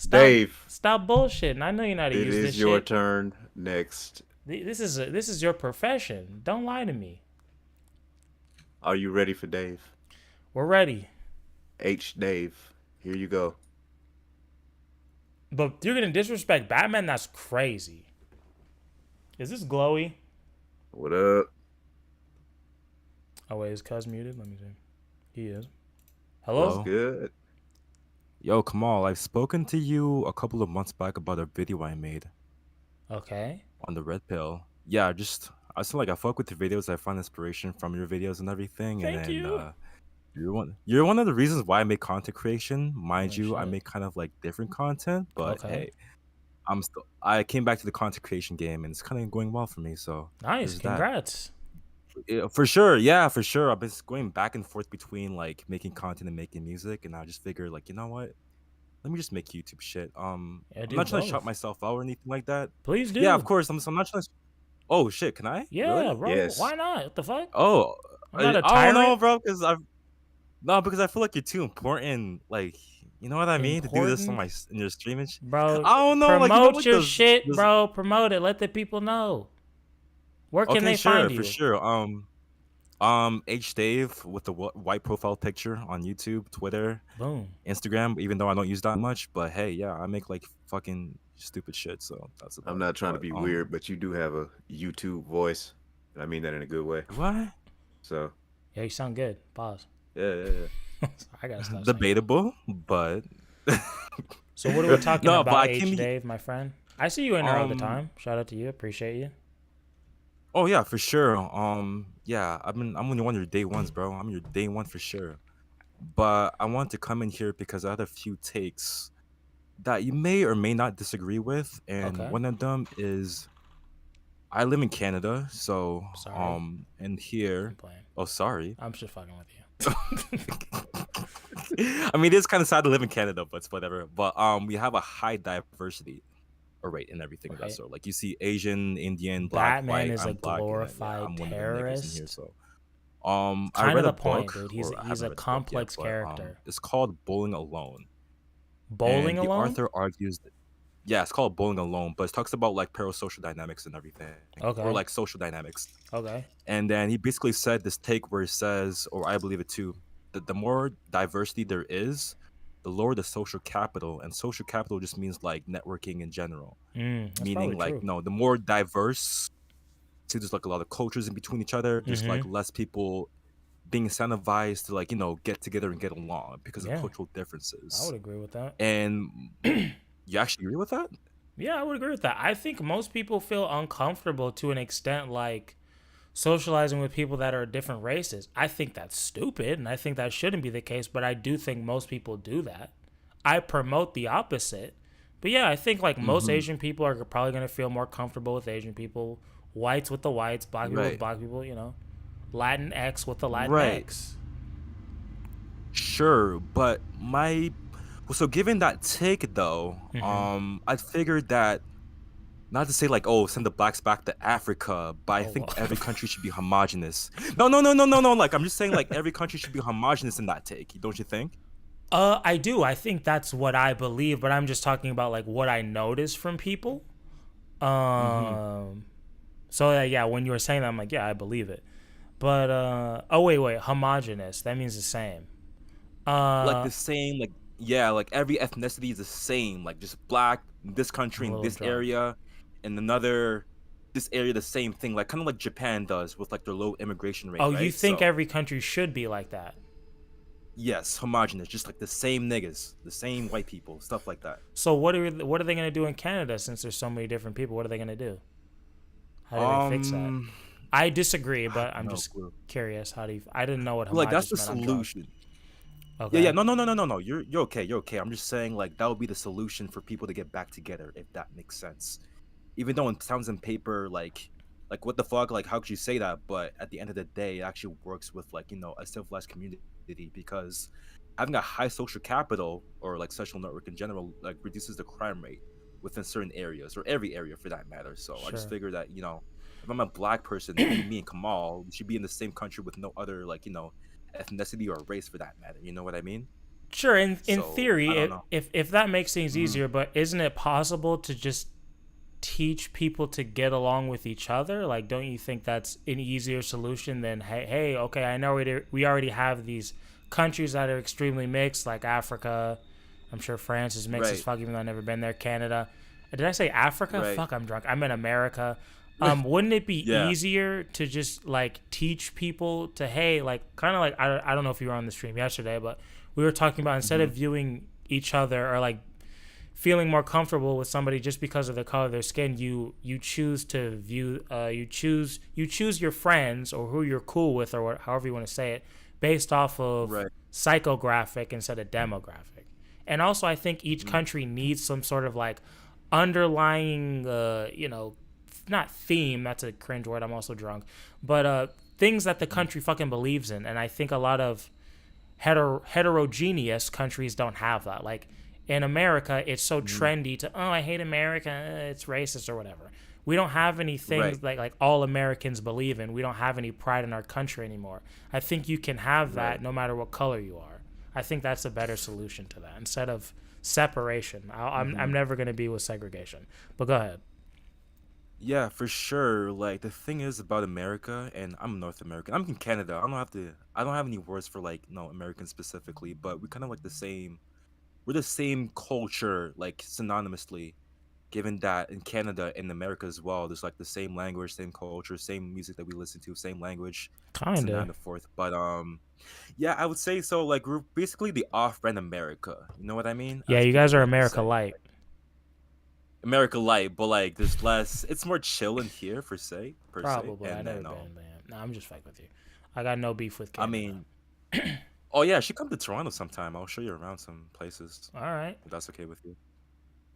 S12: Dave.
S1: Stop bullshitting. I know you're not using this shit.
S12: It is your turn next.
S1: This is your profession. Don't lie to me.
S12: Are you ready for Dave?
S1: We're ready.
S12: H. Dave. Here you go.
S1: But you're going to disrespect Batman? That's crazy. Is this Glowy?
S12: What up?
S1: Oh, wait. Is Cuz muted? Let me see. He is. Hello?
S12: That's good.
S19: Yo, Kamal, I've spoken to you a couple of months back about a video I made.
S1: Okay.
S19: On the Red Pill. Yeah, I feel like I fuck with your videos. I find inspiration from your videos and everything.
S1: Thank you.
S19: You're one of the reasons why I make content creation. Mind you, shit. I make kind of like different content, but hey, I came back to the content creation game and it's kind of going well for me. So
S1: nice, congrats.
S19: For sure, yeah, for sure. I've been going back and forth between like making content and making music, and I just figured like, you know what? Let me just make YouTube shit. I'm not trying to shout myself out or anything like that.
S1: Please do.
S19: Yeah, of course. I'm not trying to. Oh shit, can I?
S1: Yeah,
S19: really?
S1: bro.
S12: Yes.
S1: Why not? What the fuck?
S19: Oh,
S1: I don't
S19: know, bro. Because I feel like you're too important. Like, you know what I mean? To do this on in your streaming,
S1: bro.
S19: I don't know.
S1: Promote your shit, bro. Promote it. Let the people know. Where can they find you?
S19: For sure. H Dave with the white profile picture on YouTube, Twitter,
S1: boom,
S19: Instagram. Even though I don't use that much, but hey, yeah, I make like fucking stupid shit. So that's.
S12: I'm not trying to be weird, but you do have a YouTube voice. I mean that in a good way.
S19: What?
S12: So.
S1: Yeah, you sound good. Pause.
S12: Yeah.
S1: I gotta stop.
S19: Debatable, but.
S1: So what are we talking about, H Dave, my friend? I see you in there all the time. Shout out to you. Appreciate you.
S19: Oh yeah, for sure. Yeah, I'm one of your day ones, bro. I'm your day one for sure. But I wanted to come in here because I had a few takes that you may or may not disagree with, and one of them is I live in Canada, so and here. Oh, sorry.
S1: I'm just fucking with
S19: you. I mean, it's kind of sad to live in Canada, but it's whatever. But we have a high diversity rate and everything of that sort. Like you see Asian, Indian, black,
S1: Batman
S19: white.
S1: is
S19: I'm
S1: a
S19: black,
S1: glorified
S19: and,
S1: terrorist.
S19: Here, so
S1: kind
S19: I read
S1: of the
S19: a book,
S1: point, dude. He's a complex character.
S19: It's called Bowling Alone.
S1: Bowling
S19: and the
S1: alone?
S19: author argues that, yeah, it's called Bowling Alone, but it talks about like parasocial dynamics and everything, or
S1: Okay.
S19: like social dynamics.
S1: Okay.
S19: And then he basically said this take where he says, or I believe it too, that the more diversity there is, the lower the social capital, and social capital just means like networking in general.
S1: That's
S19: Meaning
S1: probably
S19: like
S1: true.
S19: no, the more diverse, see, there's like a lot of cultures in between each other. There's like
S1: Mhm.
S19: less people being incentivized to like get together and get along because of
S1: Yeah.
S19: cultural
S1: I
S19: differences.
S1: would agree with that.
S19: And you actually agree with that?
S1: Yeah, I would agree with that. I think most people feel uncomfortable to an extent, like socializing with people that are different races. I think that's stupid, and I think that shouldn't be the case, but I do think most people do that. I promote the opposite. But yeah, I think like most
S19: Mhm.
S1: Asian people are probably going to feel more comfortable with Asian people, whites with the whites, black people with
S19: Right.
S1: black people, Latinx with the
S19: Right.
S1: Latinx.
S19: Sure, but so given that take though,
S1: Mhm.
S19: I figured that not to say like, oh, send the blacks back to Africa, but I
S1: Oh,
S19: think
S1: wow.
S19: every country should be homogenous. No. Like I'm just saying like every country should be homogenous in that take. Don't you think?
S1: I do. I think that's what I believe, but I'm just talking about like what I notice from people.
S19: Mhm.
S1: So yeah, when you were saying that, I'm like, yeah, I believe it. But oh wait, homogenous. That means the same.
S19: Like
S1: Uh,
S19: the same, like yeah, like every ethnicity is the same. Like just black in this
S1: I'm
S19: country
S1: a
S19: in
S1: little
S19: this
S1: drunk.
S19: area, and another this area the same thing. Like kind of like Japan does with like their low immigration rate,
S1: Oh, you
S19: right?
S1: think
S19: So
S1: every country should be like that?
S19: yes, homogenous, just like the same niggas, the same white people, stuff like that.
S1: So what are they gonna do in Canada since there's so many different people? What are they gonna do? How do they fix that?
S19: Um,
S1: I disagree,
S19: I
S1: but
S19: have
S1: I'm
S19: no
S1: just
S19: clue.
S1: curious. How do you? I didn't know what
S19: Like that's
S1: homogenous
S19: the
S1: meant. I'm drunk.
S19: solution. Yeah,
S1: Okay.
S19: no. You're okay. You're okay. I'm just saying like that would be the solution for people to get back together, if that makes sense. Even though it sounds on paper like what the fuck, like how could you say that? But at the end of the day, it actually works with like a civilized community because having a high social capital or like social network in general like reduces the crime rate within certain areas or every area for that matter. So I just
S1: Sure.
S19: figured that if I'm a black person, me and Kamal, we should be in the same country with no other like ethnicity or race for that matter. You know what I mean?
S1: Sure. In
S19: So I
S1: theory,
S19: don't know.
S1: if that makes things
S19: Mhm.
S1: easier, but isn't it possible to just teach people to get along with each other? Like, don't you think that's an easier solution than hey, okay, I know we already have these countries that are extremely mixed, like Africa. I'm sure France is mixed as
S19: Right.
S1: fuck, even though I've never been there. Canada. Did I say Africa?
S19: Right.
S1: Fuck, I'm drunk. I'm in America. Wouldn't it be
S19: Yeah.
S1: easier to just like teach people to hey, like kind of like I don't know if you were on the stream yesterday, but we were talking about instead of viewing each other or like feeling more comfortable with somebody just because of the color of their skin, you choose to view you choose your friends or who you're cool with or however you want to say it based off of
S19: Right.
S1: psychographic instead of demographic. And also I think each country needs some sort of like underlying not theme, that's a cringe word, I'm also drunk, but things that the country fucking believes in. And I think a lot of heterogeneous countries don't have that. Like in America, it's so trendy to I hate America, it's racist or whatever. We don't have any things
S19: Right.
S1: like all Americans believe in. We don't have any pride in our country anymore. I think you can have that
S19: Right.
S1: no matter what color you are. I think that's a better solution to that instead of separation. I'm
S19: Mhm.
S1: never gonna be with segregation. But go ahead.
S19: Yeah, for sure. Like the thing is about America, and I'm North American. I'm in Canada. I don't have any words for like no American specifically, but we kind of like the same. We're the same culture, like synonymously. Given that in Canada and America as well, there's like the same language, same culture, same music that we listen to, same language, this and that
S1: Kinda.
S19: and the fourth. But yeah, I would say so. Like we're basically the off-brand America. You know what I mean?
S1: Yeah,
S19: As
S1: you
S19: people
S1: guys are
S19: like to
S1: America
S19: say.
S1: light.
S19: America light, but like there's less. It's more chill in here per se,
S1: Probably. I
S19: and
S1: never
S19: then
S1: been, man. No, I'm just fucking with you. I got no beef with
S19: I
S1: Canada.
S19: mean, oh yeah, she come to Toronto sometime. I'll show you around some places.
S1: All right.
S19: If that's okay with you.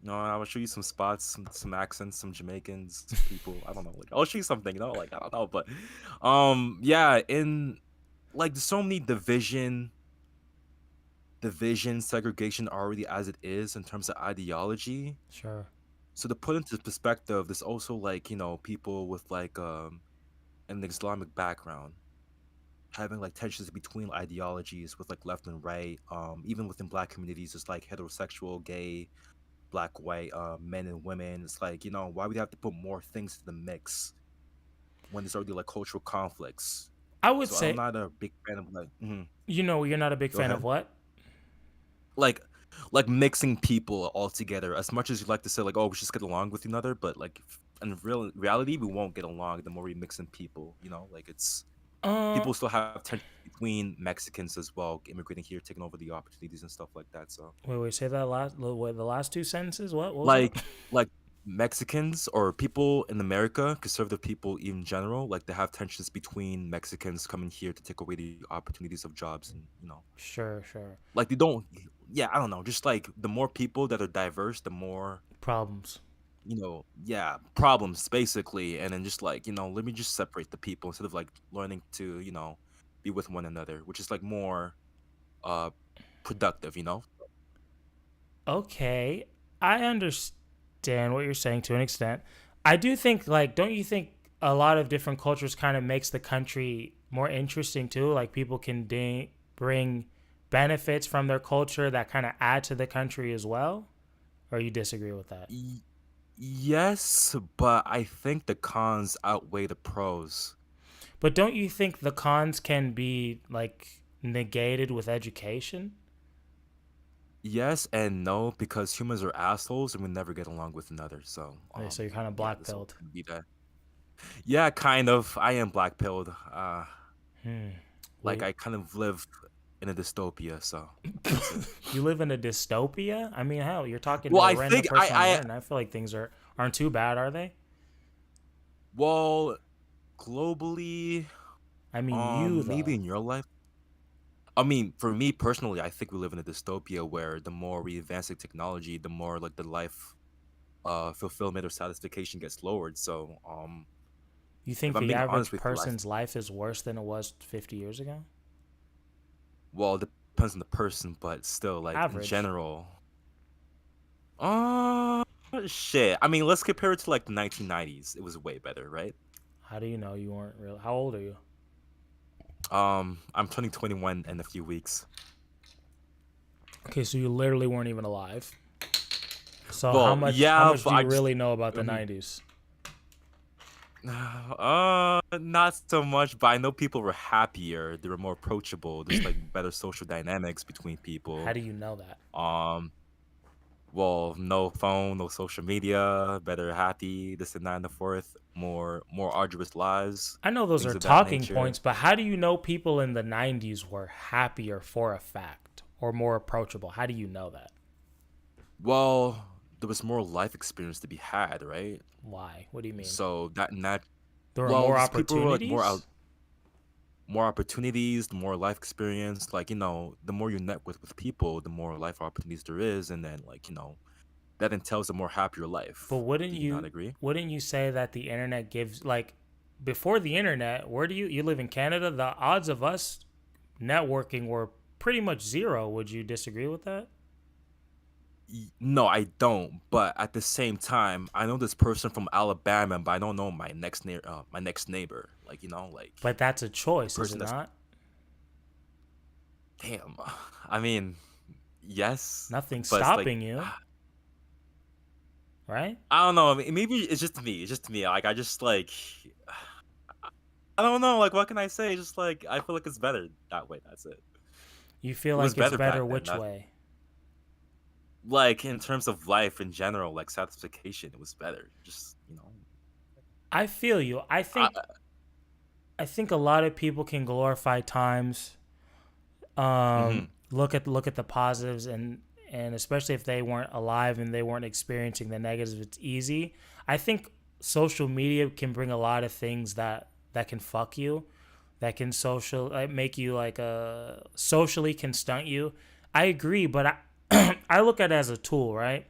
S19: No, I will show you some spots, some accents, some Jamaicans, people. I don't know. Like I'll show you something, like I don't know, but yeah, in like there's so many division, segregation already as it is in terms of ideology.
S1: Sure.
S19: So to put into perspective, there's also like, people with like an Islamic background. having like tensions between ideologies with like left and right. Even within black communities, it's like heterosexual, gay, black, white, men and women. It's like, you know, why would we have to put more things to the mix when there's already like cultural conflicts?
S1: I would
S19: So
S1: say,
S19: I'm not a big fan of like.
S1: you know, you're not a big
S19: Go
S1: fan
S19: ahead.
S1: of what?
S19: like mixing people all together. As much as you like to say like, oh, we just get along with each other, but like in reality, we won't get along the more we mix in people. You know, like it's people still have tension between Mexicans as well, immigrating here, taking over the opportunities and stuff like that. So
S1: Wait, say that the last two sentences. What was
S19: like
S1: it?
S19: like Mexicans or people in America, conservative people in general, like they have tensions between Mexicans coming here to take away the opportunities of jobs, and you know,
S1: Sure.
S19: like they don't. Yeah, I don't know. Just like the more people that are diverse, the more
S1: Problems.
S19: you know, yeah, problems basically. And then just like, you know, let me just separate the people instead of like learning to, you know, be with one another, which is like more productive, you know.
S1: Okay, I understand what you're saying to an extent. I do think, like, don't you think a lot of different cultures kind of makes the country more interesting too? Like, people can bring benefits from their culture that kind of add to the country as well? Or you disagree with that?
S19: Yes, but I think the cons outweigh the pros.
S1: But don't you think the cons can be, like, negated with education?
S19: Yes and no, because humans are assholes and we never get along with another. So
S1: Okay, so you're kind of
S19: yeah, this will
S1: black-pilled.
S19: be that. Yeah, kind of. I am black pilled. Like
S1: Wait.
S19: I kind of live in a dystopia, so
S1: You live in a dystopia? I mean, hell, you're talking
S19: well,
S1: to a
S19: I
S1: random
S19: think
S1: person on the
S19: I
S1: internet. I feel like things aren't too bad, are they?
S19: well, globally,
S1: I mean, you
S19: maybe
S1: though.
S19: in your life. I mean, for me personally, I think we live in a dystopia where the more we advance in technology, the more like the life fulfillment or satisfaction gets lowered. So,
S1: You
S19: if
S1: think
S19: I'm
S1: the
S19: being
S1: average
S19: honest with you,
S1: person's life is worse than it was 50 years ago?
S19: well, it depends on the person, but still, like in
S1: Average.
S19: general, shit. I mean, let's compare it to like the 1990s. It was way better, right?
S1: How do you know you weren't real? How old are you?
S19: I'm turning 21 in a few weeks.
S1: Okay, so you literally weren't even alive. So
S19: Well,
S1: how much
S19: yeah,
S1: how much
S19: but
S1: do
S19: I
S1: you
S19: just
S1: really know about the
S19: mhm.
S1: 90s?
S19: Not so much, but I know people were happier. They were more approachable. There's like better social dynamics between
S1: How
S19: people.
S1: do you know that?
S19: Well, no phone, no social media, better happy, this and that and the fourth, more arduous lives,
S1: I know those
S19: things
S1: are
S19: of that
S1: talking
S19: nature.
S1: points, but how do you know people in the 90s were happier for a fact or more approachable? How do you know that?
S19: Well, there was more life experience to be had, right?
S1: Why? What do you mean?
S19: So that
S1: There were
S19: well,
S1: more
S19: just people were like
S1: opportunities?
S19: more opportunities, the more life experience. Like, you know, the more you net with people, the more life opportunities there is, and then like, you know, that entails a more happier life.
S1: But
S19: Do you not agree?
S1: wouldn't you say that the internet gives, like, before the internet, where do you live in Canada? The odds of us networking were pretty much zero. Would you disagree with that?
S19: No, I don't. But at the same time, I know this person from Alabama, but I don't know my next neighbor. Like, you know, like
S1: But that's a
S19: the
S1: choice, is
S19: person
S1: it
S19: that's
S1: not?
S19: damn. I mean, yes,
S1: Nothing's
S19: but it's like
S1: stopping you, right?
S19: I don't know. Maybe it's just me. It's just me. Like I just like I don't know. Like what can I say? Just like I feel like it's better that way. That's it.
S1: You feel
S19: It was
S1: like it's
S19: better
S1: better
S19: back then.
S1: which way?
S19: Like in terms of life in general, like satisfaction, it was better. Just you know.
S1: I feel you. I think a lot of people can glorify times.
S19: Mhm.
S1: Look at the positives, and especially if they weren't alive and they weren't experiencing the negatives, it's easy. I think social media can bring a lot of things that can fuck you, that can make you like socially can stunt you. I agree, but I look at it as a tool, right?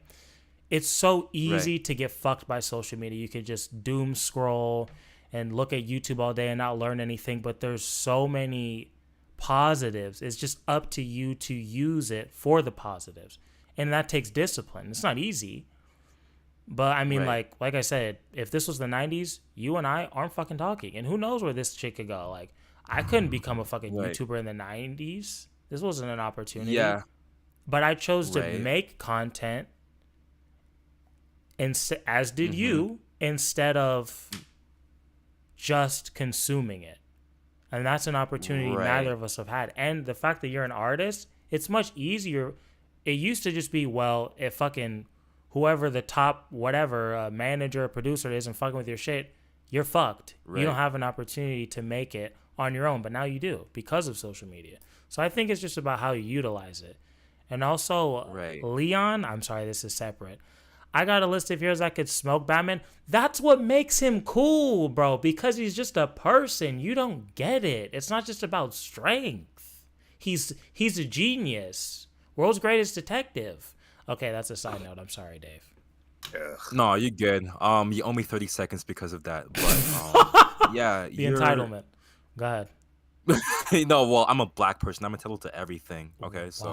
S1: It's so easy to get fucked by social media. You could just doom scroll and look at YouTube all day and not learn anything, but there's so many positives. It's just up to you to use it for the positives. And that takes discipline. It's not easy. But I mean,
S19: Right.
S1: like I said, if this was the 90s, you and I aren't fucking talking. And who knows where this shit could go. Like, I couldn't become a fucking
S19: Right.
S1: YouTuber in the 90s. This wasn't an opportunity.
S19: Yeah.
S1: But I chose to
S19: Right.
S1: make content, as did
S19: Mhm.
S1: you, instead of just consuming it. And that's an opportunity
S19: Right.
S1: neither of us have had. And the fact that you're an artist, it's much easier. It used to just be, well, if fucking whoever the top whatever manager or producer isn't fucking with your shit, you're fucked. You
S19: Right.
S1: don't have an opportunity to make it on your own, but now you do because of social media. So I think it's just about how you utilize it. And also,
S19: Right.
S1: Leon, I'm sorry, this is separate. I got a list of heroes that could smoke Batman. That's what makes him cool, bro, because he's just a person. You don't get it. It's not just about strength. He's a genius. World's greatest detective. Okay, that's a side note. I'm sorry, Dave.
S19: No, you're good. You owe me 30 seconds because of that. But yeah,
S1: The entitlement. Go ahead.
S19: No, well, I'm a black person. I'm entitled to everything. Okay, so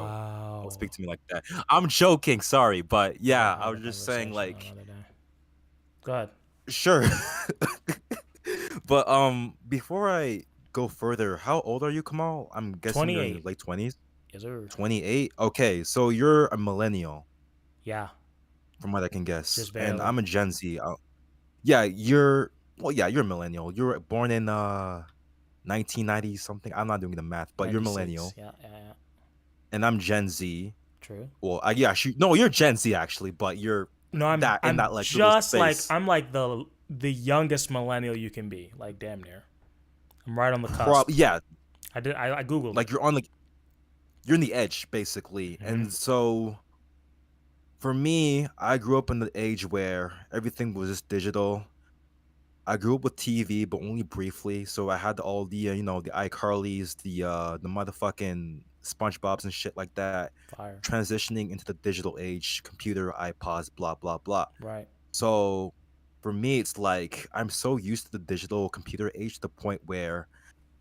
S19: don't speak to me like that. I'm joking. Sorry, but yeah, I was just saying like,
S1: Go ahead.
S19: sure. But before I go further, how old are you, Kamal? I'm guessing you're in your
S1: 28.
S19: late 20s.
S1: Yes, sir.
S19: 28. Okay, so you're a millennial,
S1: Yeah.
S19: from what I can guess,
S1: Just
S19: and
S1: barely.
S19: I'm a Gen Z. Yeah, you're you're a millennial. You were born in 1990 something. I'm not doing the math, but you're
S1: 96.
S19: millennial,
S1: Yeah.
S19: and I'm Gen Z.
S1: True.
S19: Well, yeah, no, you're Gen Z actually, but you're
S1: No, I'm
S19: that in
S1: I'm
S19: that like little
S1: just like
S19: space.
S1: I'm like the youngest millennial you can be, like damn near. I'm right on the cusp.
S19: Yeah,
S1: I googled
S19: like you're in the edge basically,
S1: Mm-hmm.
S19: and so for me, I grew up in the age where everything was just digital. I grew up with TV, but only briefly. So I had all the the iCarlys, the motherfucking SpongeBob's and shit like that.
S1: Fire.
S19: Transitioning into the digital age, computer, iPods, blah blah blah.
S1: Right.
S19: So for me, it's like I'm so used to the digital computer age to the point where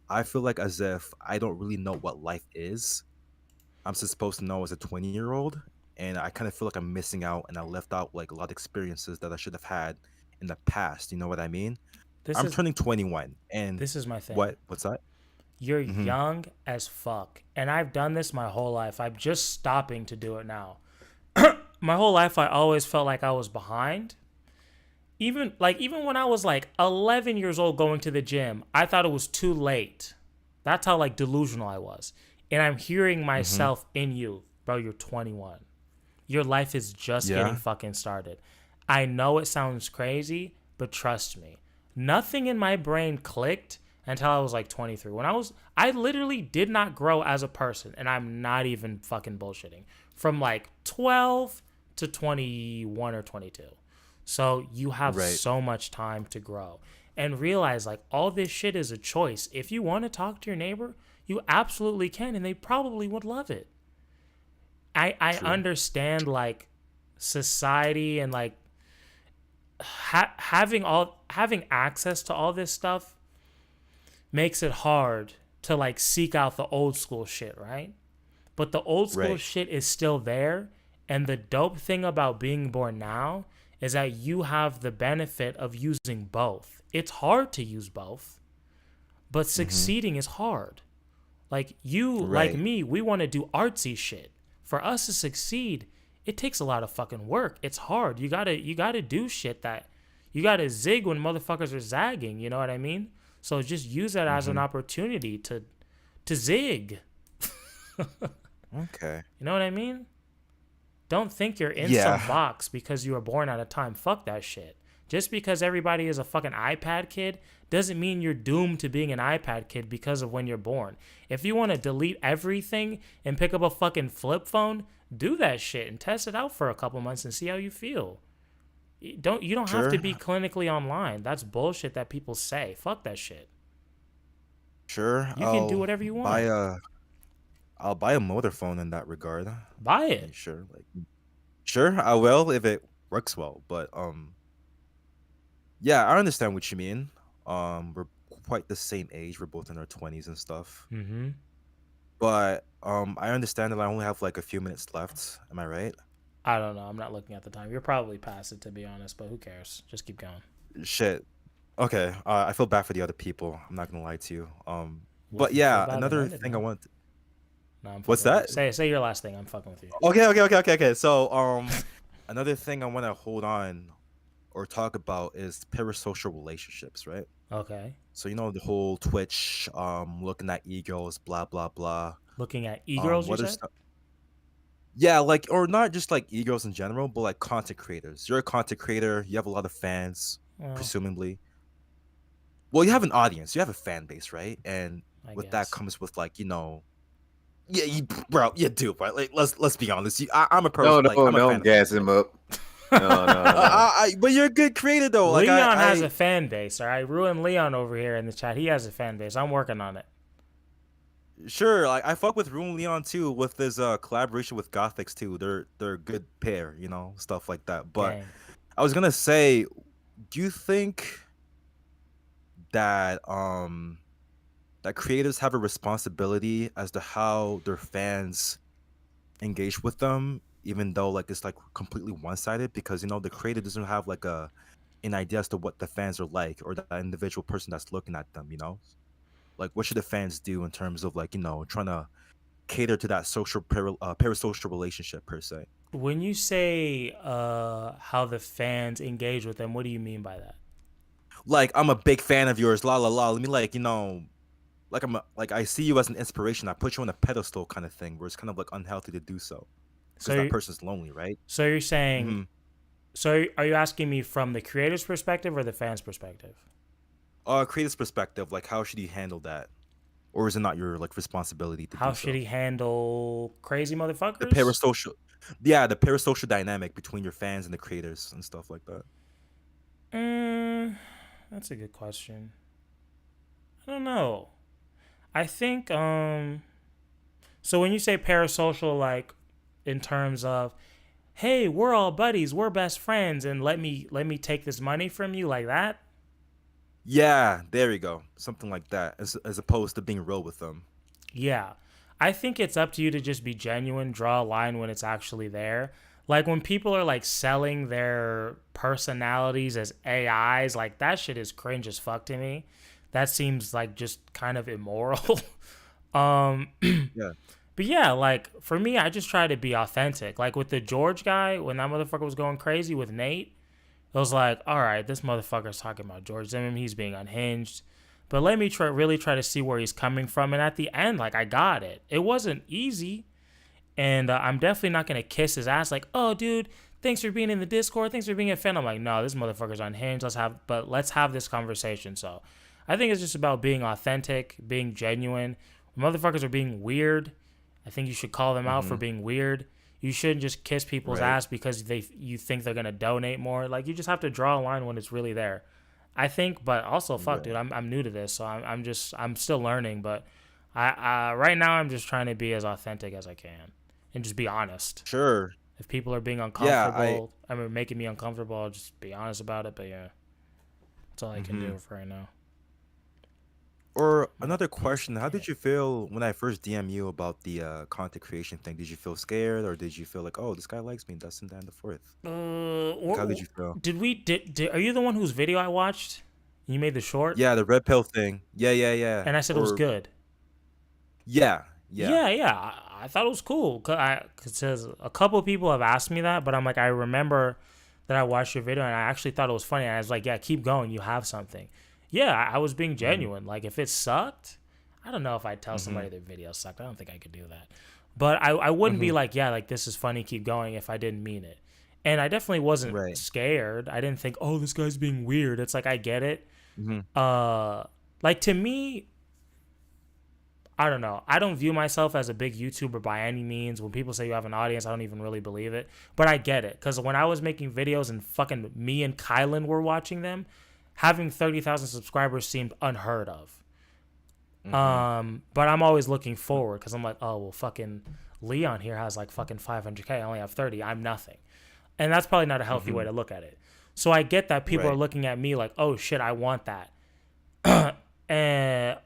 S19: I feel like as if I don't really know what life is. I'm supposed to know as a 20-year-old, and I kind of feel like I'm missing out, and I left out like a lot of experiences that I should have had in the past. You know what I mean? I'm turning 21, and
S1: this is my thing.
S19: What's that?
S1: You're
S19: Mhm.
S1: young as fuck. And I've done this my whole life. I'm just stopping to do it now. My whole life I always felt like I was behind. Even when I was like 11 years old going to the gym, I thought it was too late. That's how like delusional I was. And I'm hearing myself in you. Bro, you're 21. Your life is just
S19: Yeah.
S1: getting fucking started. I know it sounds crazy, but trust me. Nothing in my brain clicked until I was like 23. I literally did not grow as a person, and I'm not even fucking bullshitting. From like 12 to 21 or 22. So you have
S19: Right.
S1: so much time to grow. And realize like all this shit is a choice. If you want to talk to your neighbor, you absolutely can, and they probably would love it. I
S19: True.
S1: understand like society and like having access to all this stuff makes it hard to like seek out the old school shit, right? But the old school
S19: Right.
S1: shit is still there, and the dope thing about being born now is that you have the benefit of using both. It's hard to use both, but succeeding is hard. Like you, like
S19: Right.
S1: me, we want to do artsy shit. For us to succeed, it takes a lot of fucking work. It's hard. You gotta do shit that you gotta zig when motherfuckers are zagging. You know what I mean? So just use that as an opportunity to zig.
S19: Okay.
S1: You know what I mean? Don't think you're in
S19: Yeah.
S1: some box because you were born at a time. Fuck that shit. Just because everybody is a fucking iPad kid doesn't mean you're doomed to being an iPad kid because of when you're born. If you want to delete everything and pick up a fucking flip phone, do that shit and test it out for a couple months and see how you feel. You don't have to
S19: Sure.
S1: be clinically online. That's bullshit that people say. Fuck that shit.
S19: Sure.
S1: You can do whatever you want.
S19: I'll buy a motor phone in that regard.
S1: Buy it.
S19: Like, sure, I will if it works well. But yeah, I understand what you mean. We're quite the same age. We're both in our 20s and stuff.
S1: Mm-hmm.
S19: But I understand that I only have like a few minutes left. Am I right?
S1: I don't know. I'm not looking at the time. You're probably past it, to be honest, but who cares? Just keep going.
S19: Shit. Okay. I feel bad for the other people. I'm not gonna lie to you. But yeah, another thing I want.
S1: No, I'm
S19: What's
S1: fucking with
S19: that?
S1: you. Say your last thing. I'm fucking with you.
S19: Okay. So another thing I want to hold on or talk about is parasocial relationships, right?
S1: Okay.
S19: So the whole Twitch, looking at e-girls, blah blah blah.
S1: Looking at e-girls, you
S19: what are
S1: said?
S19: Yeah, like, or not just like e-girls in general, but like content creators. You're a content creator. You have a lot of fans,
S1: Well.
S19: presumably. Well, you have an audience. You have a fan base, right? And
S1: I
S19: with
S1: guess.
S19: that comes with like yeah, bro, you do, right? Like, let's be honest. I'm a person.
S12: No,
S19: like, I'm a
S12: don't
S19: fan of
S12: gas him up. No.
S19: but you're a good creator though. Like,
S1: Leon has a fan base. All right, ruin Leon over here in the chat. He has a fan base. I'm working on it.
S19: Sure, like I fuck with Rune Leon too with his collaboration with Gothix too. They're a good pair, stuff like that. But
S1: Dang.
S19: I was gonna say, do you think that that creators have a responsibility as to how their fans engage with them, even though like it's like completely one-sided? Because the creator doesn't have like an idea as to what the fans are like or that individual person that's looking at them, Like, what should the fans do in terms of like trying to cater to that social parasocial relationship per se?
S1: When you say how the fans engage with them, what do you mean by that?
S19: Like, I'm a big fan of yours, la la la. Let me like like I see you as an inspiration. I put you on a pedestal kind of thing, where it's kind of like unhealthy to do so, because
S1: So
S19: that
S1: you-
S19: person's lonely, right?
S1: So you're saying,
S19: Mhm.
S1: so are you asking me from the creator's perspective or the fan's perspective?
S19: Creator's perspective, like how should he handle that, or is it not your like responsibility to
S1: How
S19: do so?
S1: should he handle crazy motherfuckers?
S19: The parasocial, yeah, the parasocial dynamic between your fans and the creators and stuff like that.
S1: That's a good question. I don't know. I think so when you say parasocial, like in terms of, hey, we're all buddies, we're best friends, and let me take this money from you, like that.
S19: Yeah, there you go, something like that, as opposed to being real with them.
S1: Yeah. I think it's up to you to just be genuine, draw a line when it's actually there. Like when people are like selling their personalities as AIs, like that shit is cringe as fuck to me. That seems like just kind of immoral.
S19: Yeah.
S1: But yeah, like for me, I just try to be authentic. Like with the George guy, when that motherfucker was going crazy with Nate, it was like, all right, this motherfucker's talking about George Zimmerman. He's being unhinged. But let me really try to see where he's coming from. And at the end, like, I got it. It wasn't easy. And I'm definitely not going to kiss his ass like, oh, dude, thanks for being in the Discord. Thanks for being a fan. I'm like, no, this motherfucker's unhinged. Let's have this conversation. So I think it's just about being authentic, being genuine. When motherfuckers are being weird, I think you should call them out for being weird. You shouldn't just kiss people's
S19: Right.
S1: ass because you think they're going to donate more. Like, you just have to draw a line when it's really there. I think, but also, fuck, dude, I'm new to this, so I'm still learning. But I right now I'm just trying to be as authentic as I can and just be honest.
S19: Sure.
S1: If people are being
S19: Yeah,
S1: uncomfortable, making me uncomfortable, I'll just be honest about it. But yeah, that's all I can
S19: Mhm.
S1: do for right now.
S19: Or another question: how did you feel when I first DM you about the content creation thing? Did you feel scared, or did you feel like, oh, this guy likes me, and that's and that and the fourth? Like, how did you feel?
S1: Did are you the one whose video I watched? You made the short?
S19: Yeah, the red pill thing. Yeah.
S1: And I said it was
S19: Or-
S1: good.
S19: Yeah.
S1: Yeah. I thought it was cool. Cause a couple of people have asked me that, but I'm like, I remember that I watched your video and I actually thought it was funny. And I was like, yeah, keep going. You have something. Yeah, I was being genuine. Like, if it sucked, I don't know if I'd tell somebody their video sucked. I don't think I could do that. But I wouldn't be like, yeah, like, this is funny, keep going, if I didn't mean it. And I definitely wasn't scared. I didn't think, oh, this guy's being weird. It's like, I get it. Like, to me, I don't know. I don't view myself as a big YouTuber by any means. When people say you have an audience, I don't even really believe it. But I get it. Because when I was making videos and fucking me and Kylan were watching them, having 30,000 subscribers seemed unheard of. But I'm always looking forward because I'm like, oh, well, fucking Leon here has like fucking 500K. I only have 30. I'm nothing. And that's probably not a healthy way to look at it. So I get that people are looking at me like, oh, shit, I want that. And,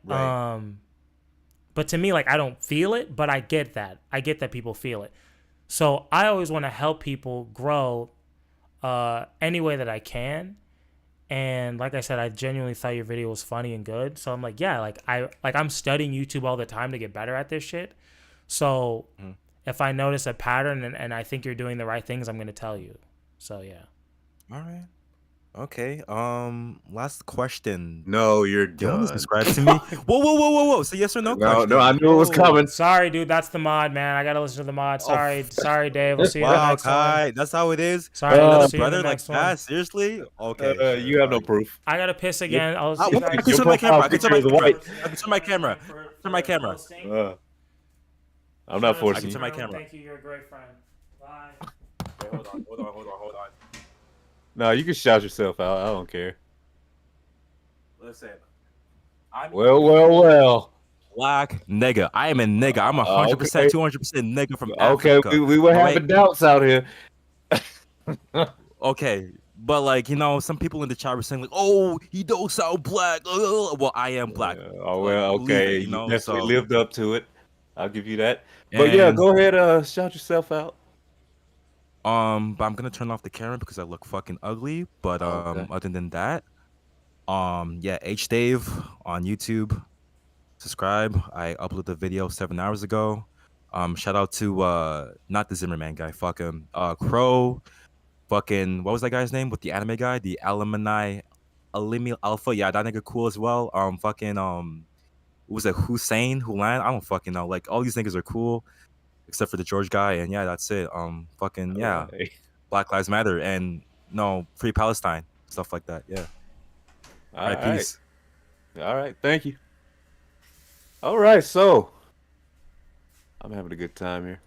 S1: but to me, like, I don't feel it, but I get that. I get that people feel it. So I always want to help people grow any way that I can. And like I said, I genuinely thought your video was funny and good. So I'm like, yeah, I'm studying YouTube all the time to get better at this shit. So if I notice a pattern and I think you're doing the right things, I'm gonna tell you. So yeah.
S19: All right. Okay. Last question.
S12: No, you're
S19: Do you want
S12: done.
S19: to subscribe to me? Whoa. So yes or no question?
S12: No, I knew it was coming.
S1: Sorry, dude. That's the mod, man. I gotta listen to the mod. Sorry, sorry, Dave. We'll see you in the
S19: Wow,
S1: next one.
S19: Kai, that's how it is.
S1: Sorry, we'll see you in
S19: brother,
S1: the
S19: like
S1: next one.
S19: that. Seriously? Okay.
S12: You have no proof.
S1: I gotta piss again. I'll see
S19: I
S1: you
S19: can
S1: guys.
S19: turn my camera. I can turn my
S12: Picture is
S19: camera.
S12: white.
S19: I can turn my camera. Turn my camera.
S12: I'm not
S19: I
S12: forcing
S19: can
S12: you.
S19: turn my camera.
S1: Thank you. You're a great friend. Bye.
S19: Hold on.
S12: No, you can shout yourself out. I don't care.
S19: Listen.
S12: Well.
S19: Black nigga. I am a nigga. I'm 100%,
S12: Okay.
S19: 200% nigga from
S12: Okay,
S19: Africa.
S12: we were
S19: Alright?
S12: having doubts out here.
S19: Okay, but like, you know, some people in the chat were saying like, "Oh, he don't sound black." Well, I am black.
S12: Oh well,
S19: Like, believe
S12: okay.
S19: it,
S12: You
S19: know.
S12: definitely
S19: So,
S12: lived up to it. I'll give you that. But yeah,
S19: And-
S12: go ahead. Shout yourself out.
S19: but I'm gonna turn off the camera because I look fucking ugly. But
S12: Okay.
S19: other than that, yeah, H Dave on YouTube. Subscribe. I uploaded the video 7 hours ago. Shout out to not the Zimmerman guy. Fuck him. Crow. Fucking what was that guy's name with the anime guy? The Alimi Alpha. Yeah, that nigga cool as well. Fucking what was it Hussein? I don't fucking know. Like all these niggas are cool, except for the George guy. And yeah, that's it. Fucking yeah.
S12: Alright.
S19: Black Lives Matter and no, Free Palestine, stuff like that. Yeah. All right,
S12: Alright.
S19: peace.
S12: All right, thank you. All right, so I'm having a good time here.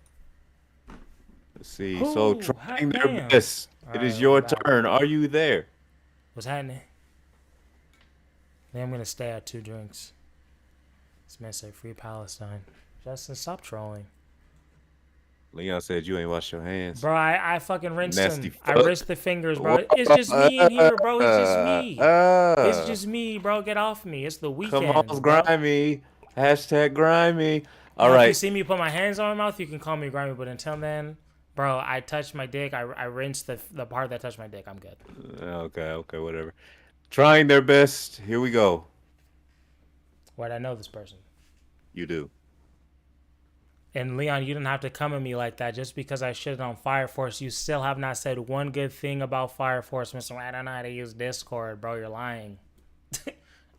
S12: Let's see. So
S1: Ooh,
S12: trying
S1: hot
S12: their
S1: damn.
S12: best. It
S1: Alright,
S12: is your
S1: I'm back.
S12: turn. Are you there?
S1: What's happening? Then I'm gonna stay at 2 drinks. This man said free Palestine. Justin, stop trolling.
S12: Leon said you ain't washed your hands.
S1: Bro, I fucking rinsed
S12: Nasty
S1: him. I
S12: fuck.
S1: rinsed the fingers, bro. It's just me in here, bro. It's just me. It's just me, bro. Get off me. It's the weekend.
S12: Come on, grimy. Hashtag grimy. All
S1: If you
S12: right.
S1: see me put my hands on my mouth, you can call me grimy. But until then, bro, I touched my dick. I rinsed the part that touched my dick. I'm good.
S12: Okay, whatever. Trying their best. Here we go.
S1: Why'd I know this person?
S12: You do.
S1: And Leon, you didn't have to come at me like that. Just because I shitted on Fire Force, you still have not said one good thing about Fire Force, Mr. I don't know how to use Discord, bro. You're lying.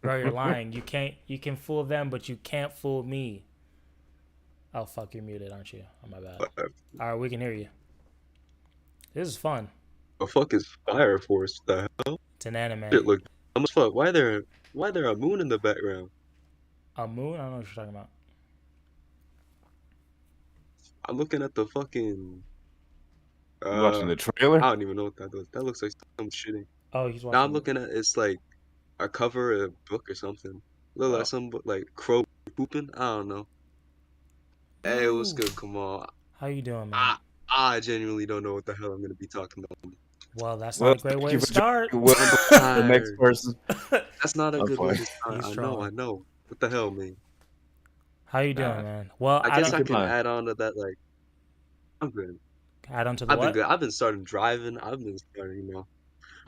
S1: Bro, you're lying. You can fool them, but you can't fool me. Oh fuck, you're muted, aren't you? Oh my bad. Alright, we can hear you. This is fun.
S20: The fuck is Fire Force? The hell?
S1: It's an anime.
S20: Shit, look dumb as fuck. Why there a moon in the background?
S1: A moon? I don't know what you're talking about.
S20: I'm looking at the fucking.
S12: You watching the trailer?
S20: I don't even know what that is. That looks like some shitting.
S1: Oh, he's watching.
S20: Now I'm looking at it's like a cover of a book or something. Look like some like crow pooping. I don't know. Hey, what's
S1: Ooh.
S20: good? Come on.
S1: How you doing, man?
S20: I genuinely don't know what the hell I'm gonna be talking about.
S1: Well, that's
S12: Well,
S1: not a great way
S12: thank
S1: to
S12: you for
S1: start.
S12: joining. Well, the next person.
S20: That's not a
S12: I'm
S20: good way to
S12: fine.
S20: start.
S1: He's
S20: I
S1: trolling.
S20: know. What the hell, man?
S1: How you doing, man? Well,
S20: I guess I
S1: don't
S20: can add on to that. Like, I'm good.
S1: add on to the
S20: I've been
S1: what?
S20: good. I've been starting driving. I've been starting,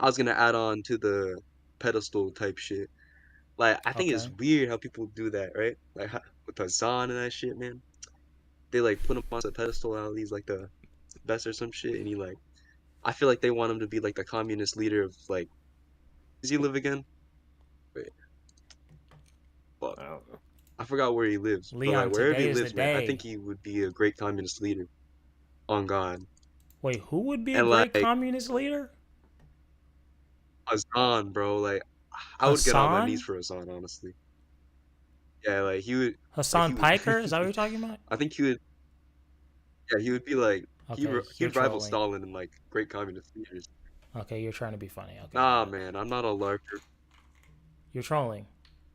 S20: I was gonna add on to the pedestal type shit. Like, I think it's
S1: Okay.
S20: weird how people do that, right? Like with Hassan and that shit, man. They like put him on the pedestal how he's like the best or some shit, and he like, I feel like they want him to be like the communist leader of like, does he live again? Wait, fuck. I forgot where he lives. But
S1: Leon,
S20: like wherever
S1: today
S20: he
S1: is the
S20: lives, man, I
S1: day.
S20: think he would be a great communist leader. On God.
S1: Wait, who would be a
S20: And
S1: great
S20: like
S1: communist leader?
S20: Hassan, bro, like I would get on my
S1: Hassan?
S20: knees for Hassan, honestly. Yeah, like he would.
S1: Hassan
S20: he would-
S1: Piker? Is that what you're talking about?
S20: I think he would. Yeah, he would be like
S1: Okay,
S20: he
S1: you're
S20: would rival
S1: trolling.
S20: Stalin in like great communist leaders.
S1: Okay, you're trying to be funny. Okay.
S20: Nah, man, I'm not a larker.
S1: You're trolling.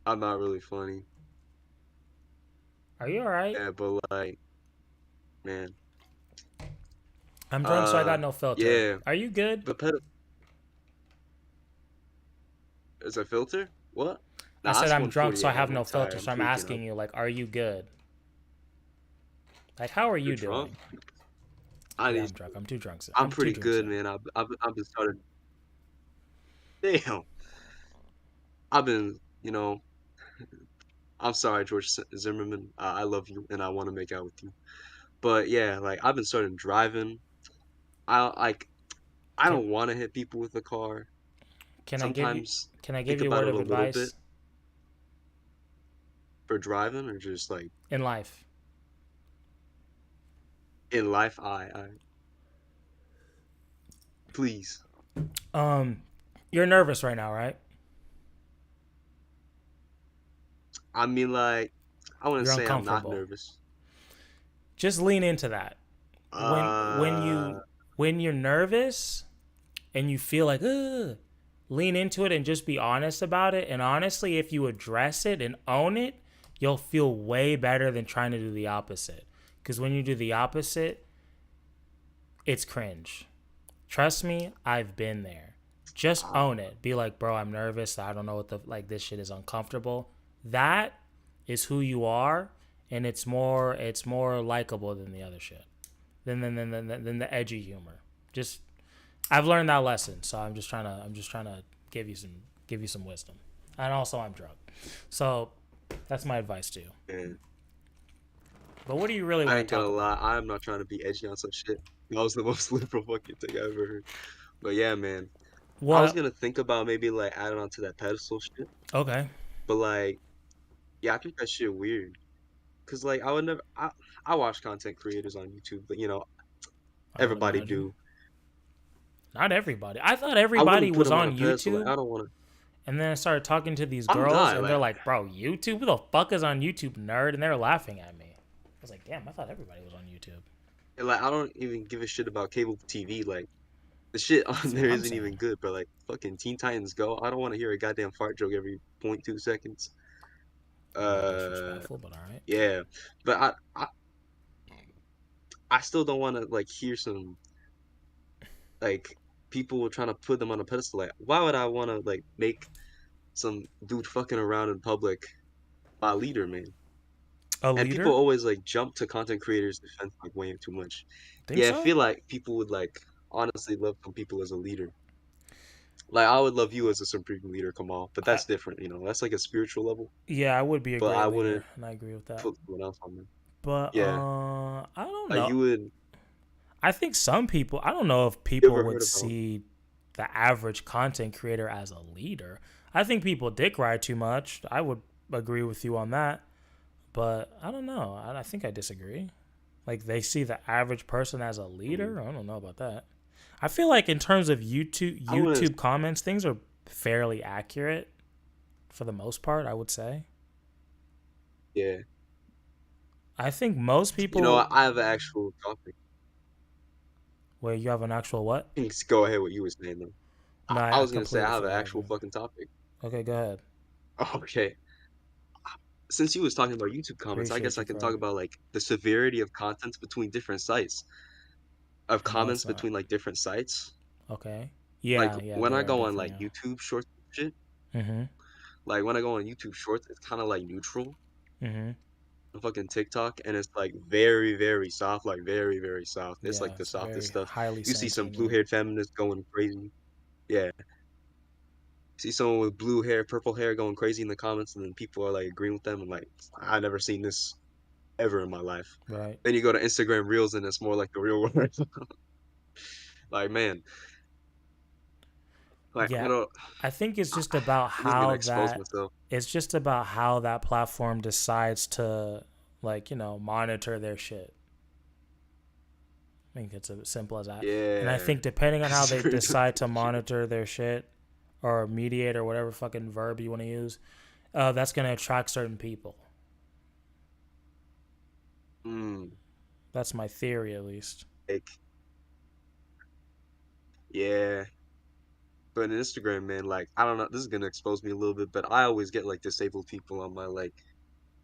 S20: I'm not really funny.
S1: Are you alright?
S20: Yeah, but like, man.
S1: I'm drunk, so I got no filter.
S20: Yeah.
S1: Are you good?
S20: The ped. Is a filter? What?
S1: I
S20: Nah,
S1: said
S20: it's
S1: I'm drunk, so I
S20: 148.
S1: have
S20: I'm
S1: no
S20: tired.
S1: filter. So I'm
S20: tweaking.
S1: asking you, like, are you good? Like, how are you
S20: You're
S1: doing?
S20: drunk? I
S1: Yeah,
S20: need.
S1: I'm drunk. I'm too drunk.
S20: I'm
S1: two
S20: pretty
S1: drinks
S20: good,
S1: in.
S20: man. I've been started. Damn. I've been, you know, I'm sorry, George Zimmerman. I love you and I want to make out with you. But yeah, like I've been starting driving. I
S1: Can,
S20: don't want to hit people with a car.
S1: can I give you
S20: Sometimes
S1: can I
S20: think
S1: give you a
S20: about
S1: word
S20: it
S1: of
S20: a little bit
S1: advice
S20: for driving or just like
S1: in life?
S20: in life. I please.
S1: You're nervous right now, right?
S20: I mean, like, I wouldn't
S1: You're
S20: say I'm not
S1: uncomfortable.
S20: nervous.
S1: Just lean into that. When
S20: Uh,
S1: when you're nervous and you feel like, ugh, lean into it and just be honest about it. And honestly, if you address it and own it, you'll feel way better than trying to do the opposite. Because when you do the opposite, it's cringe. Trust me, I've been there. Just own it. Be like, bro, I'm nervous. I don't know what this shit is uncomfortable. That is who you are, and it's more likable than the other shit. Than the edgy humor. Just I've learned that lesson, so I'm just trying to give you some wisdom. And also I'm drunk. So that's my advice to you.
S20: man,
S1: But what do you really
S20: I
S1: want
S20: ain't
S1: to talk
S20: gonna
S1: about?
S20: lie. I'm not trying to be edgy on some shit. That was the most liberal fucking thing I ever heard. But yeah, man. I was
S1: What?
S20: gonna think about maybe like adding on to that pedestal shit.
S1: Okay.
S20: But like, yeah, I think that shit weird. Cause like I would never. I watch content creators on YouTube, but you know,
S1: I would
S20: everybody
S1: imagine.
S20: do.
S1: Not everybody. I thought
S20: I
S1: everybody
S20: wouldn't put
S1: was
S20: them on a
S1: on
S20: pedestal. Like,
S1: YouTube.
S20: I don't want to.
S1: And then I started talking to these
S20: I'm
S1: girls,
S20: not
S1: and they're
S20: like.
S1: like, bro, YouTube? Who the fuck is on YouTube, nerd? And they were laughing at me. I was like, damn, I thought everybody was on YouTube.
S20: And, like I don't even give a shit about cable TV. Like the shit on
S1: That's what
S20: there
S1: I'm
S20: isn't
S1: saying.
S20: even good. But like fucking Teen Titans Go, I don't want to hear a goddamn fart joke every 0.2 seconds.
S1: A little disrespectful, but all right.
S20: Yeah, but I still don't want to like hear some like people trying to put them on a pedestal. Like, why would I want to like make some dude fucking around in public my leader, man?
S1: A
S20: And people
S1: leader?
S20: always like jump to content creators' defense like way too much.
S1: Think
S20: Yeah, I
S1: so?
S20: feel like people would like honestly love some people as a leader. Like I would love you as a supreme leader, Kamal, but that's different, you know. That's like a spiritual level.
S1: Yeah, I would be a
S20: But I
S1: great
S20: wouldn't
S1: leader, and I agree with that.
S20: put someone else on there.
S1: But
S20: Yeah,
S1: I don't
S20: like
S1: know.
S20: you would.
S1: I think some people. I don't know if
S20: You
S1: people
S20: ever
S1: would
S20: heard of
S1: see the average content creator as a leader. I think people dick ride too much. I would agree with you on that. But I don't know. I think I disagree. Like they see the average person as a leader. I don't know about that. I feel like in terms of YouTube
S20: I wouldn't.
S1: comments, things are fairly accurate for the most part. I would say.
S20: Yeah.
S1: I think most
S20: You know,
S1: people.
S20: I have an actual topic.
S1: Wait, you have an actual what?
S20: You can just go ahead what you were saying though.
S1: No,
S20: I
S1: I
S20: was gonna say
S1: completely
S20: I have an
S1: forgot
S20: actual
S1: you.
S20: fucking topic.
S1: Okay, go ahead.
S20: Okay. Since you was talking about YouTube comments, I
S1: Appreciate
S20: guess I
S1: you,
S20: can
S1: bro.
S20: talk about like the severity of contents between different sites. Of
S1: I know it's
S20: comments
S1: not.
S20: between like different sites.
S1: Okay.
S20: Like
S1: Yeah,
S20: when
S1: there
S20: I
S1: are
S20: go on
S1: definitely
S20: like YouTube Shorts and shit,
S1: Mhm.
S20: like when I go on YouTube Shorts, it's kind of like neutral.
S1: Mhm.
S20: On fucking TikTok, and it's like very, very soft, like very, very soft. It's
S1: Yeah,
S20: like the
S1: it's
S20: softest
S1: very
S20: stuff.
S1: highly
S20: You see some
S1: sentient. Yeah.
S20: blue-haired feminists going crazy. Yeah. See someone with blue hair, purple hair going crazy in the comments, and then people are like agreeing with them. I'm like, I never seen this ever in my life.
S1: Right.
S20: Then you go to Instagram Reels, and it's more like the real world. Like, man, like I
S1: Yeah.
S20: don't.
S1: I think it's just about
S20: I'm just gonna
S1: how
S20: expose
S1: that
S20: myself.
S1: it's just about how that platform decides to like, monitor their shit. I think it's as simple as that. And I
S20: Yeah.
S1: think depending on how
S20: It's
S1: they
S20: very
S1: decide to
S20: different.
S1: monitor their shit or mediate or whatever fucking verb you want to use, that's going to attract certain people.
S20: Mm.
S1: That's my theory, at least.
S20: Like, yeah. But in Instagram, man, like I don't know, this is gonna expose me a little bit, but I always get like disabled people on my like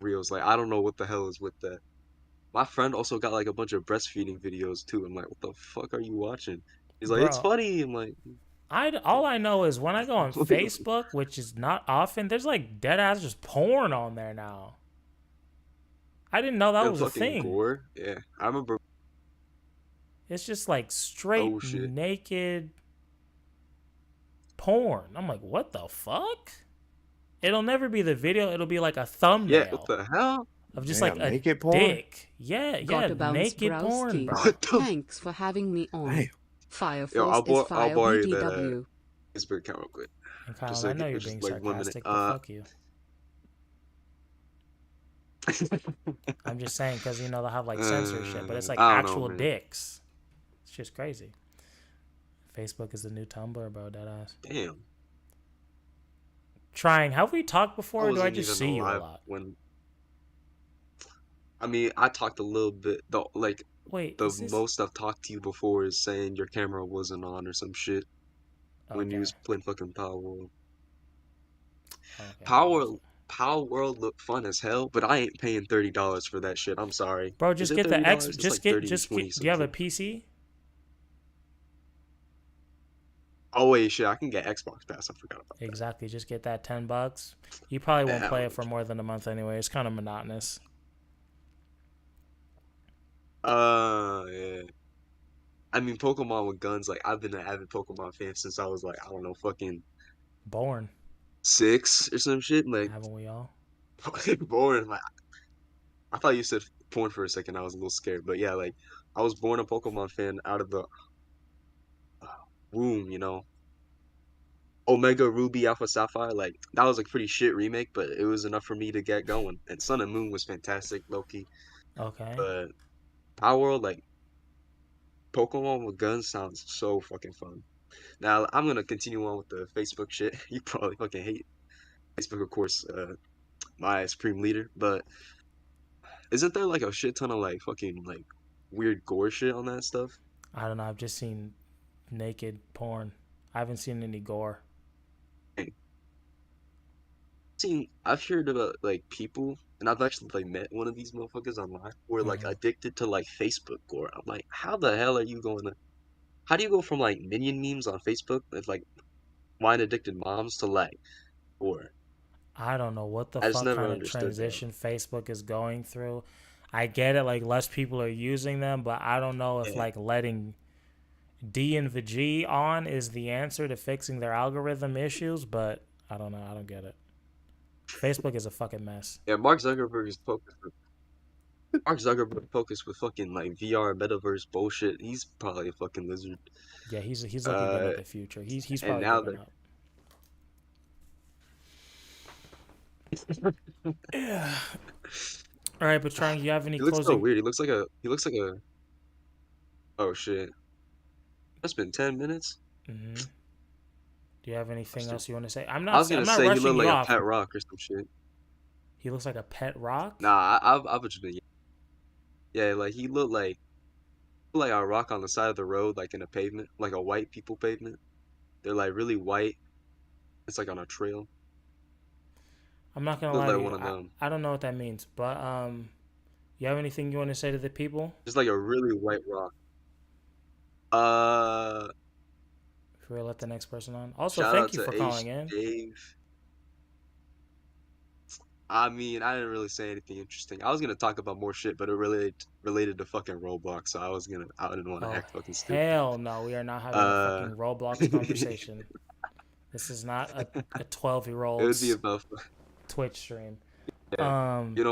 S20: reels. Like I don't know what the hell is with that. My friend also got like a bunch of breastfeeding videos too. I'm like, what the fuck are you watching? He's like, it's
S1: Bro,
S20: funny. I'm like,
S1: all I know is when I go on Facebook, which is not often, there's like dead ass just porn on there now. I didn't know that
S20: and
S1: was a
S20: fucking
S1: thing.
S20: gore. Yeah, I remember.
S1: It's just like straight
S20: Oh shit.
S1: naked porn. I'm like, what the fuck? It'll never be the video. It'll be like a thumbnail.
S20: Yeah, what the hell?
S1: Of just
S12: Damn,
S1: like a
S12: naked porn?
S1: dick. Yeah,
S11: Got
S1: yeah,
S11: to bounce,
S1: naked porn,
S11: Browski.
S1: bro.
S11: Thanks for having me on.
S12: Damn.
S11: Fire
S20: Yo,
S11: Force is
S20: I'll
S11: fire
S20: borrow you
S11: BTW.
S20: that Facebook account real quick.
S1: And Kyle,
S20: Just
S1: I
S20: like-
S1: know you're
S20: just
S1: being
S20: like 1 minute.
S1: sarcastic, but fuck you. I'm just saying because they'll have like censorship, but it's like
S20: I don't know,
S1: actual
S20: man.
S1: dicks. It's just crazy. Facebook is the new Tumblr, bro. Deadass.
S20: Damn.
S1: Have we talked before, or do I
S20: wasn't
S1: just
S20: even
S1: see you a
S20: alive
S1: lot?
S20: When I mean, I talked a little bit.
S1: Wait,
S20: the
S1: is this-
S20: most I've talked to you before is saying your camera wasn't on or some shit when you was playing fucking Power World. Power World looked fun as hell, but I ain't paying $30 for that shit. I'm sorry,
S1: Bro,
S20: Is
S1: just
S20: it
S1: get the
S20: $30?
S1: X.
S20: It's
S1: Just
S20: like
S1: get.
S20: 30,
S1: Just
S20: 20
S1: get. Do you have a
S20: something.
S1: PC?
S20: Oh wait, shit, I can get Xbox Pass. I forgot about
S1: Exactly. Just get that $10. You probably won't
S20: Yeah,
S1: play it for more than a month anyway. It's kind of monotonous.
S20: Yeah. I mean, Pokemon with guns. Like, I've been an avid Pokemon fan since I was like, I don't know, fucking
S1: Born.
S20: 6 or some shit. Like,
S1: Haven't we all?
S20: born. Like, I thought you said porn for a second. I was a little scared, but yeah, like, I was born a Pokemon fan out of the womb. Omega Ruby Alpha Sapphire. Like, that was a pretty shit remake, but it was enough for me to get going. And Sun and Moon was fantastic, Loki.
S1: Okay.
S20: But Power World, like, Pokemon with guns sounds so fucking fun. Now I'm gonna continue on with the Facebook shit. You probably fucking hate Facebook, of course, my supreme leader. But isn't there like a shit ton of like fucking like weird gore shit on that stuff?
S1: I don't know. I've just seen naked porn. I haven't seen any gore.
S20: I've heard about like people, and I've actually like met one of these motherfuckers online who are like addicted to like Facebook gore. I'm like, how the hell are you going to? How do you go from like minion memes on Facebook with like wine addicted moms to like gore?
S1: I don't know what the
S20: I just
S1: fuck
S20: never
S1: kind of
S20: understood that.
S1: transition Facebook is going through. I get it, like less people are using them, but I don't know if like letting D and the G on is the answer to fixing their algorithm issues, but I don't know. I don't get it. Facebook is a fucking mess.
S20: Yeah, Mark Zuckerberg is focused. Mark Zuckerberg focused with fucking like VR metaverse bullshit. He's probably a fucking lizard.
S1: Yeah, he's looking good at the future. He's
S20: and
S1: probably
S20: now
S1: giving up. Yeah. All right, but Trang, you have any
S20: He looks so
S1: closing?
S20: weird. He looks like a. Oh shit! That's been 10 minutes.
S1: Mm-hmm. Do you have anything else you want to say?
S20: I was gonna say he looked like a pet rock or some shit.
S1: He looks like a pet rock?
S20: Nah, I've just been. Yeah, like he looked like a rock on the side of the road, like in a pavement, like a white people pavement. They're like really white. It's like on a trail.
S1: I'm not gonna
S20: Look
S1: lie
S20: like
S1: to
S20: one
S1: you.
S20: of them.
S1: I don't know what that means, but you have anything you want to say to the people?
S20: Just like a really white rock.
S1: If we let the next person on. Also,
S20: Shout
S1: thank
S20: out
S1: you
S20: to
S1: for
S20: Ace
S1: calling in.
S20: Dave. I mean, I didn't really say anything interesting. I was gonna talk about more shit, but it related to fucking Roblox, so I didn't want to act fucking stupid.
S1: Hell no, we are not having a fucking Roblox conversation. This is not a 12-year-old
S20: It would be about.
S1: Twitch stream.
S20: Yeah. You do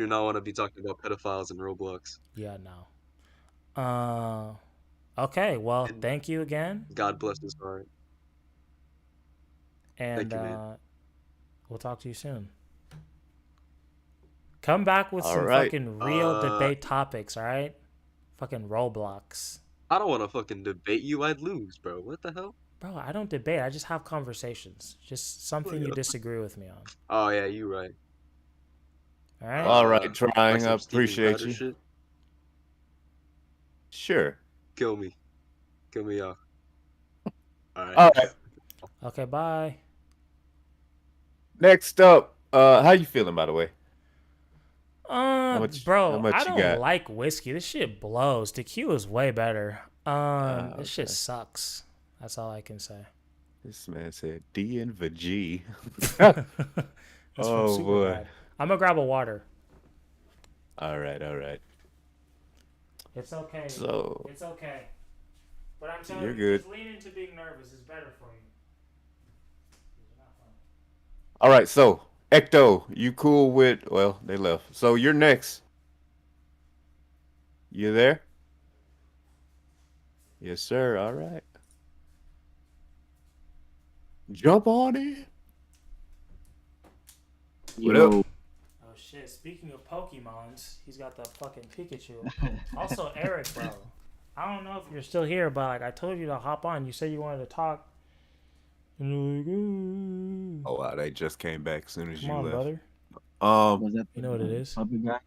S20: not want to be talking about pedophiles in Roblox.
S1: Yeah, no. Okay, well, thank you again.
S20: God bless his heart.
S1: And
S20: Thank you, man.
S1: we'll talk to you soon. Come back with
S12: All
S1: some
S12: right.
S1: fucking real debate topics, all right? Fucking Roblox.
S20: I don't want to fucking debate you. I'd lose, bro. What the hell?
S1: Bro, I don't debate. I just have conversations. Just something you disagree with me on.
S20: Oh yeah, you right.
S1: All right.
S12: All right, trying. I
S20: some Steven
S12: appreciate
S20: Crowder
S12: you.
S20: shit?
S12: Sure.
S20: Kill me off. All right.
S12: All right.
S1: Okay, bye.
S12: Next up, how you feeling, by the way?
S1: Bro,
S12: how much
S1: I
S12: you
S1: don't
S12: got?
S1: like whiskey. This shit blows. Tequila's way better. This shit sucks. That's all I can say.
S12: This man said D and the G.
S1: That's from
S12: Oh boy.
S1: Superbad. I'm gonna grab a water.
S12: All right, all right.
S1: It's okay.
S12: So-
S1: It's okay. But I'm telling
S12: You're
S1: you,
S12: good.
S1: just lean into being nervous. It's better for you.
S12: All right, so Ecto, you cool with? Well, they left. So you're next. You there? Yes, sir. All right. Jump on it. What up?
S1: Oh shit! Speaking of Pokemons, he's got the fucking Pikachu. Also, Eric, bro. I don't know if you're still here, but like I told you to hop on. You said you wanted to talk. And
S12: Oh, wow, they just came back as soon as
S1: Come
S12: you
S1: on,
S12: left.
S1: brother. You know what it is?
S21: Puppet guy?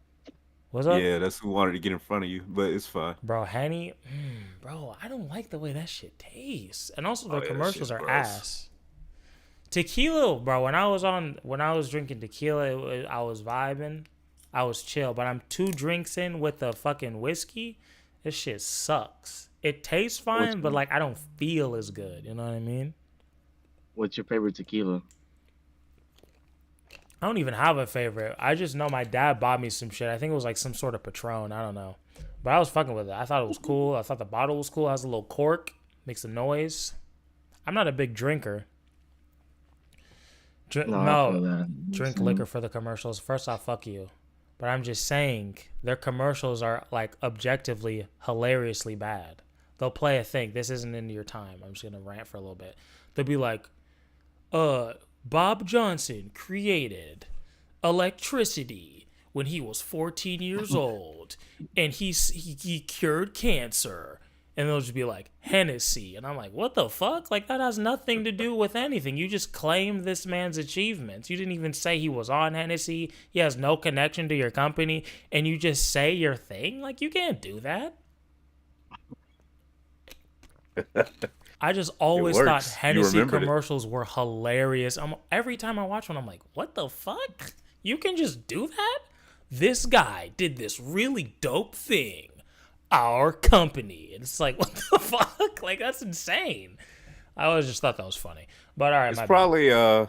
S1: What's up?
S12: Yeah, that's who wanted to get in front of you, but it's fine.
S1: Bro, Henny, bro, I don't like the way that shit tastes. And also
S12: Oh,
S1: their
S12: yeah, that
S1: commercials
S12: shit's
S1: are
S12: gross.
S1: ass. Tequila, bro, when I was drinking tequila, I was vibing. I was chill, but I'm 2 drinks in with the fucking whiskey. This shit sucks. It tastes fine, but like I don't feel as good. You know what I mean?
S21: What's your favorite tequila?
S1: I don't even have a favorite. I just know my dad bought me some shit. I think it was like some sort of Patron. I don't know. But I was fucking with it. I thought it was cool. I thought the bottle was cool. It has a little cork. Makes a noise. I'm not a big drinker.
S21: No, I feel that.
S1: Drink
S21: Same.
S1: liquor for the commercials. First off, fuck you. But I'm just saying, their commercials are like objectively hilariously bad. They'll play a thing. This isn't into your time. I'm just gonna rant for a little bit. They'll be like, Bob Johnson created electricity when he was 14 years old, and he cured cancer. And they'll just be like, Hennessy. And I'm like, what the fuck? Like, that has nothing to do with anything. You just claim this man's achievements. You didn't even say he was on Hennessy. He has no connection to your company. And you just say your thing? Like, you can't do that. I just always thought
S12: works. You
S1: Hennessy
S12: remembered it.
S1: commercials were hilarious. Every time I watch one, I'm like, what the fuck? You can just do that? This guy did this really dope thing. Our company. And it's like, what the fuck? Like, that's insane. I always just thought that was funny. But all right,
S12: It's
S1: my bad.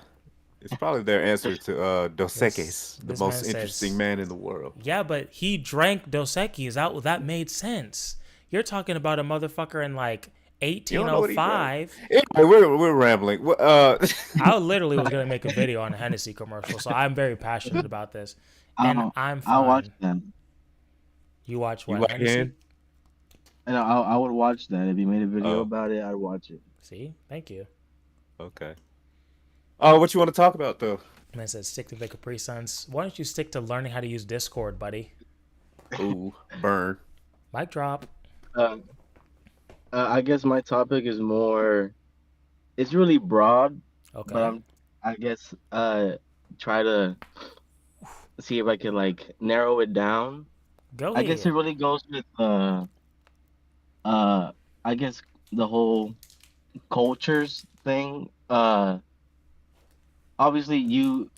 S12: probably their answer to Dos Equis, the
S1: this
S12: most
S1: man says-
S12: interesting man in the world.
S1: Yeah, but he drank Dos Equis. That made sense. You're talking about a motherfucker in like
S12: You don't know what he drank.
S1: 1805.
S12: Anyway, we're rambling.
S1: I literally was gonna make a video on a Hennessy commercial, so I'm very passionate about this, and I'm fine.
S21: I'll watch them.
S1: You watch what?
S12: You like
S1: Hennessy?
S12: Hen?
S21: And I would watch that. If you made a video
S12: Oh.
S21: about it, I'd watch it.
S1: See, thank you.
S12: Okay. Oh, what you want to talk about though?
S1: Man says stick to the Capri Suns. Why don't you stick to learning how to use Discord, buddy?
S12: Ooh, burn.
S1: Mic drop.
S21: I guess my topic is more. It's really broad.
S1: Okay.
S21: But I guess try to see if I can like narrow it down.
S1: Go
S21: I guess it
S1: ahead.
S21: really goes with I guess the whole cultures thing. Obviously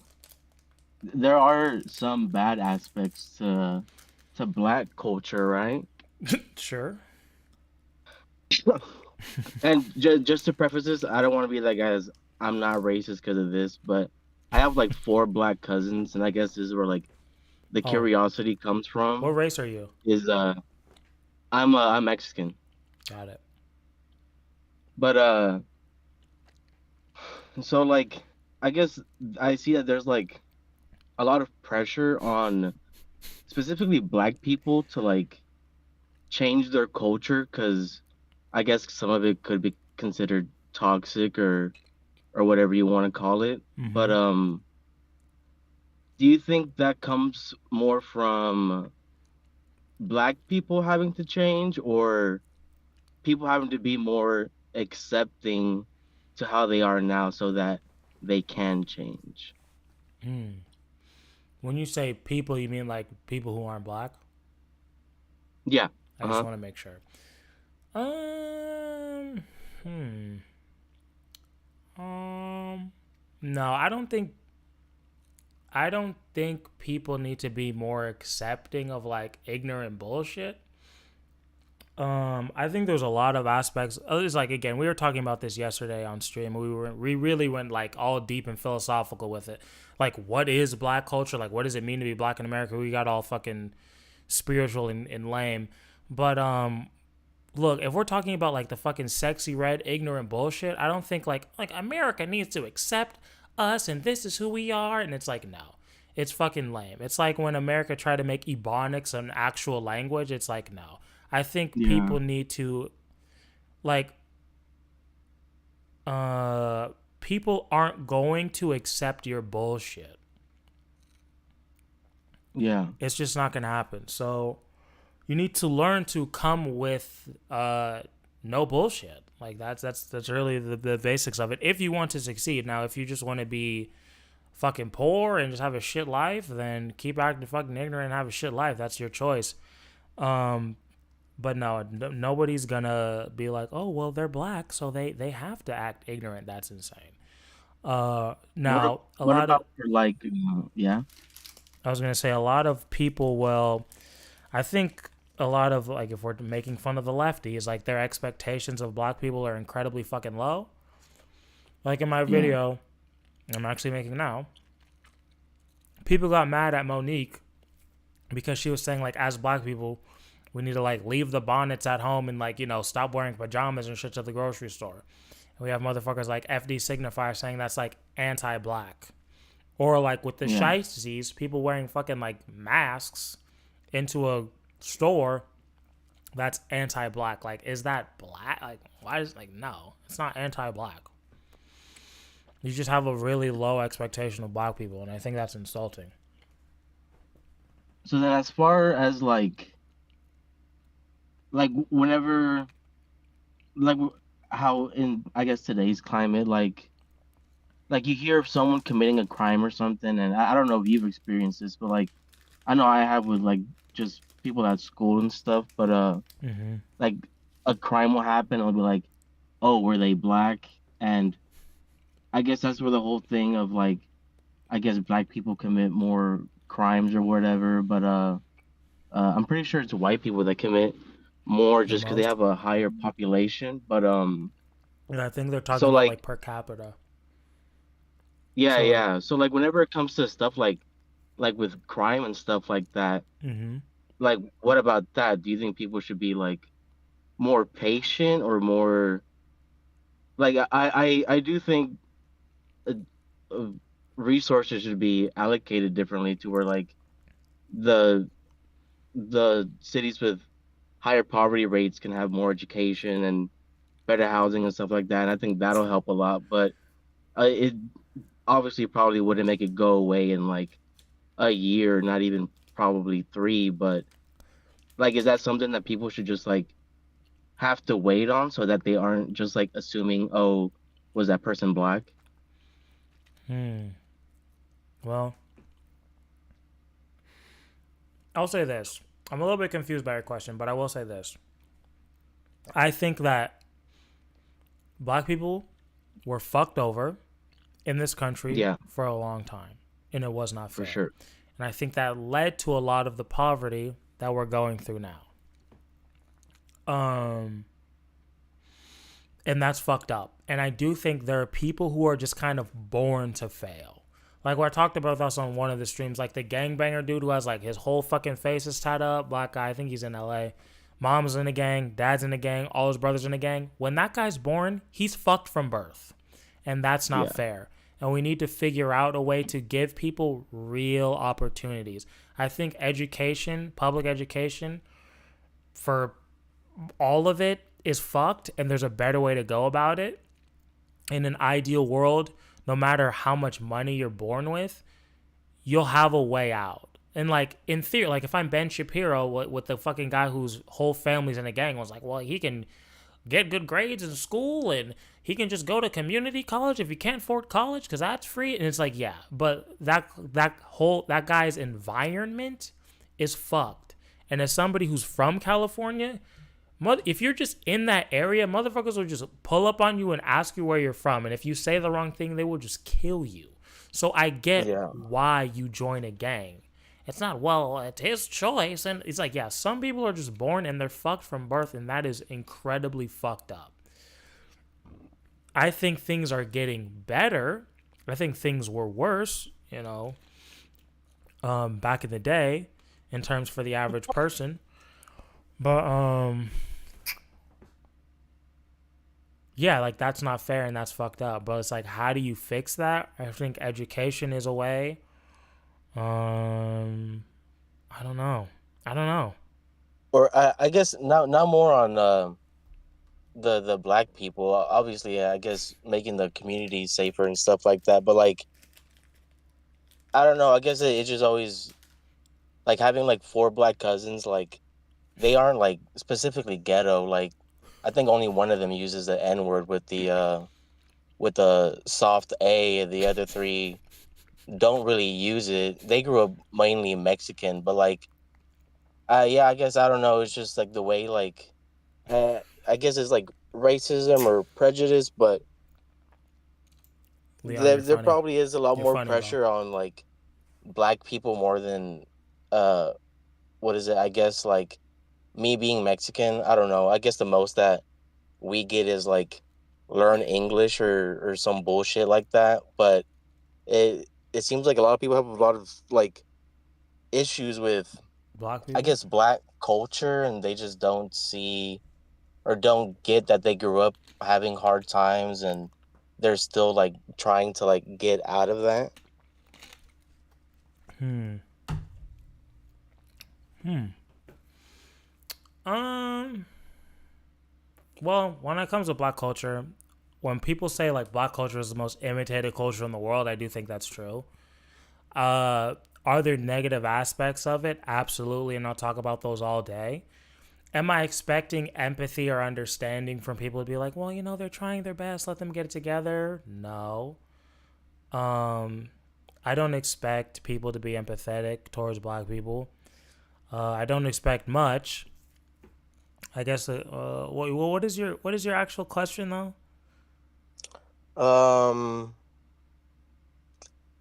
S21: there are some bad aspects to black culture, right?
S1: Sure.
S21: And just to preface this, I don't want to be like, guys, I'm not racist because of this, but I have like 4 black cousins, and I guess this is where like the
S1: Oh.
S21: curiosity comes from.
S1: What race are you?
S21: Is I'm Mexican,
S1: Got it.
S21: but so like I guess I see that there's like a lot of pressure on specifically black people to like change their culture because I guess some of it could be considered toxic or whatever you want to call it. But do you think that comes more from black people having to change or people having to be more accepting to how they are now so that they can change?
S1: When you say people, you mean like people who aren't black?
S21: Yeah.
S1: I just want to make sure. No, I don't think people need to be more accepting of like ignorant bullshit. I think there's a lot of aspects. It's like, again, we were talking about this yesterday on stream. We really went like all deep and philosophical with it. Like, what is black culture? Like, what does it mean to be black in America? We got all fucking spiritual and lame. But look, if we're talking about like the fucking sexy red ignorant bullshit, I don't think like America needs to accept us and this is who we are. And it's like, no, it's fucking lame. It's like when America tried to make Ebonics an actual language. It's like, no. I think people need to, like, people aren't going to accept your bullshit.
S21: Yeah.
S1: It's just not going to happen. So you need to learn to come with no bullshit. Like that's really the basics of it. If you want to succeed. Now, if you just want to be fucking poor and just have a shit life, then keep acting fucking ignorant and have a shit life. That's your choice. But no, nobody's gonna be like, oh, well, they're black, so they have to act ignorant. That's insane. Now,
S21: what about like, yeah?
S1: I was gonna say a lot of people. Well, I think a lot of, like, if we're making fun of the lefties, like, their expectations of black people are incredibly fucking low. Like in my video, I'm actually making now. People got mad at Monique because she was saying, like, as black people, we need to, like, leave the bonnets at home and, like, you know, stop wearing pajamas and shit to the grocery store. And we have motherfuckers like FD Signifier saying that's, like, anti-black. Or, like, with the shiesties, people wearing fucking, like, masks into a store, that's anti-black. Like, is that black? Like, why is, like, no, it's not anti-black. You just have a really low expectation of black people, and I think that's insulting.
S21: So then, as far as like whenever, like how in, I guess, today's climate, like you hear of someone committing a crime or something, and I don't know if you've experienced this, but like I know I have with like just people at school and stuff, but like a crime will happen, it'll be like, oh, were they black? And I guess that's where the whole thing of, like, I guess black people commit more crimes or whatever, but I'm pretty sure it's white people that commit more just because they have a higher population. But
S1: and I think they're talking
S21: so,
S1: about,
S21: like,
S1: like, per capita.
S21: Yeah,
S1: So,
S21: yeah. So like whenever it comes to stuff like with crime and stuff like that, like what about that? Do you think people should be like more patient or more like I do think resources should be allocated differently to where like the cities with higher poverty rates can have more education and better housing and stuff like that. And I think that'll help a lot, but it obviously probably wouldn't make it go away in like a year, not even probably 3, but like, is that something that people should just like have to wait on so that they aren't just like assuming, oh, was that person black?
S1: Well, I'll say this. I'm a little bit confused by your question, but I will say this. I think that black people were fucked over in this country for a long time, and it was not fair.
S21: For sure.
S1: And I think that led to a lot of the poverty that we're going through now. And that's fucked up. And I do think there are people who are just kind of born to fail. Like what I talked about this on one of the streams, like the gangbanger dude who has like his whole fucking face is tied up, black guy, I think he's in LA. Mom's in a gang, dad's in a gang, all his brothers in a gang. When that guy's born, he's fucked from birth. And that's not fair. And we need to figure out a way to give people real opportunities. I think education, public education, for all of it is fucked, and there's a better way to go about it. In an ideal world, no matter how much money you're born with, you'll have a way out. And like in theory, like if I'm Ben Shapiro with the fucking guy whose whole family's in a gang, was like, well, he can get good grades in school and he can just go to community college if he can't afford college because that's free. And it's like, yeah, but that guy's environment is fucked. And as somebody who's from California, if you're just in that area, motherfuckers will just pull up on you and ask you where you're from. And if you say the wrong thing, they will just kill you. So I get why you join a gang. It's not, well, it's his choice. And it's like, yeah, some people are just born and they're fucked from birth. And that is incredibly fucked up. I think things are getting better. I think things were worse, you know, back in the day in terms for the average person. But yeah, like that's not fair and that's fucked up. But it's like, how do you fix that? I think education is a way. I don't know. I don't know.
S2: Or I guess now more on the black people. Obviously, I guess making the community safer and stuff like that. But like, I don't know. I guess it just always like having like 4 black cousins. Like, they aren't like specifically ghetto. Like, I think only one of them uses the N word with the soft A. The other 3 don't really use it. They grew up mainly Mexican, but like, yeah, I guess I don't know. It's just like the way like, I guess it's like racism or prejudice, but
S1: Leon,
S2: there probably is a lot
S1: You're
S2: more
S1: funny,
S2: pressure on like black people more than what is it? I guess like me being Mexican. I don't know. I guess the most that we get is like learn English or some bullshit like that. But it seems like a lot of people have a lot of like issues with
S1: Black people?
S2: I guess black culture, and they just don't see or don't get that they grew up having hard times and they're still like trying to like get out of that.
S1: Well, when it comes to black culture, when people say like black culture is the most imitated culture in the world, I do think that's true. Are there negative aspects of it? Absolutely, and I'll talk about those all day. Am I expecting empathy or understanding from people to be like, well, you know, they're trying their best, let them get it together? No. I don't expect people to be empathetic towards black people. I don't expect much. I guess. What is your actual question though?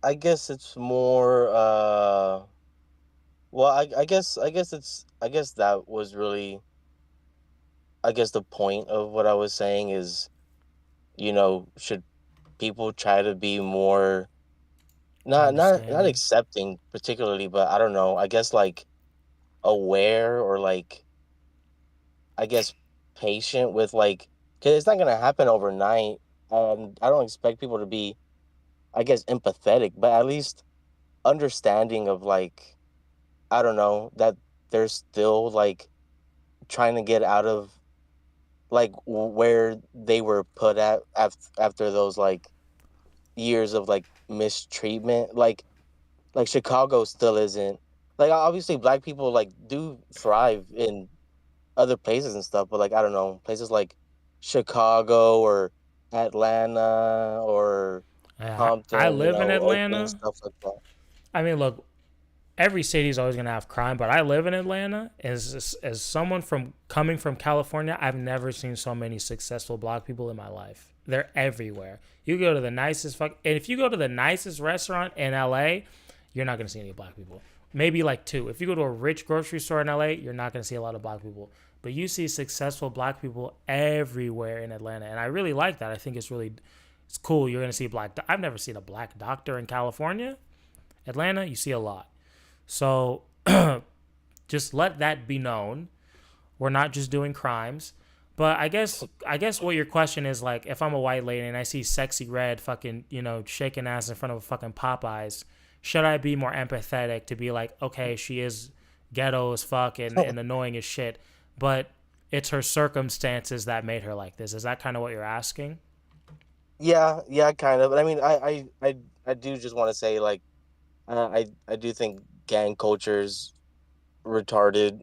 S2: I guess it's more well, I guess that was really I guess the point of what I was saying is, you know, should people try to be more not
S1: Understanding.
S2: accepting particularly, but I don't know, I guess like aware or like I guess patient with like cuz it's not going to happen overnight. I don't expect people to be I guess empathetic, but at least understanding of like I don't know that they're still like trying to get out of like where they were put at after those like years of like mistreatment. Like Chicago still isn't like obviously black people like do thrive in other places and stuff, but like I don't know places like Chicago or Atlanta or
S1: I
S2: Compton, you
S1: live in
S2: know, Oakland,
S1: Atlanta.
S2: stuff like that.
S1: I mean, look, every city is always going to have crime, but I live in Atlanta. As someone coming from California, I've never seen so many successful black people in my life. They're everywhere. You go to the nicest and if you go to the nicest restaurant in LA, you're not going to see any black people. Maybe like 2. If you go to a rich grocery store in LA, you're not going to see a lot of black people. But you see successful black people everywhere in Atlanta, and I really like that. I think it's cool. You're going to see I've never seen a black doctor in California. Atlanta, you see a lot. So just let that be known. We're not just doing crimes. But I guess what your question is like, if I'm a white lady and I see Sexy Red fucking, you know, shaking ass in front of a fucking Popeyes, should I be more empathetic to be like, okay, she is ghetto as fuck and annoying as shit, but it's her circumstances that made her like this. Is that kind of what you're asking?
S2: Yeah, kind of. But I mean, I do just want to say like, I do think gang culture's retarded.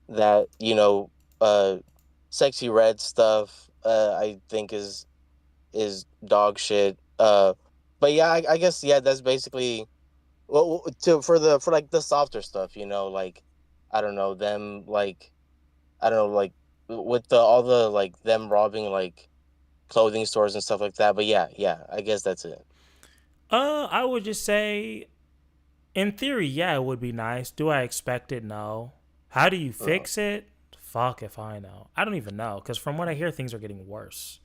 S2: That you know, Sexy Red stuff. I think is dog shit. But yeah, I guess yeah, that's basically well for like the softer stuff. You know, like I don't know them like I don't know like with all the like them robbing like clothing stores and stuff like that. But yeah, I guess that's it.
S1: I would just say, in theory, yeah, it would be nice. Do I expect it? No. How do you fix it? Fuck if I know. I don't even know, because from what I hear, things are getting worse.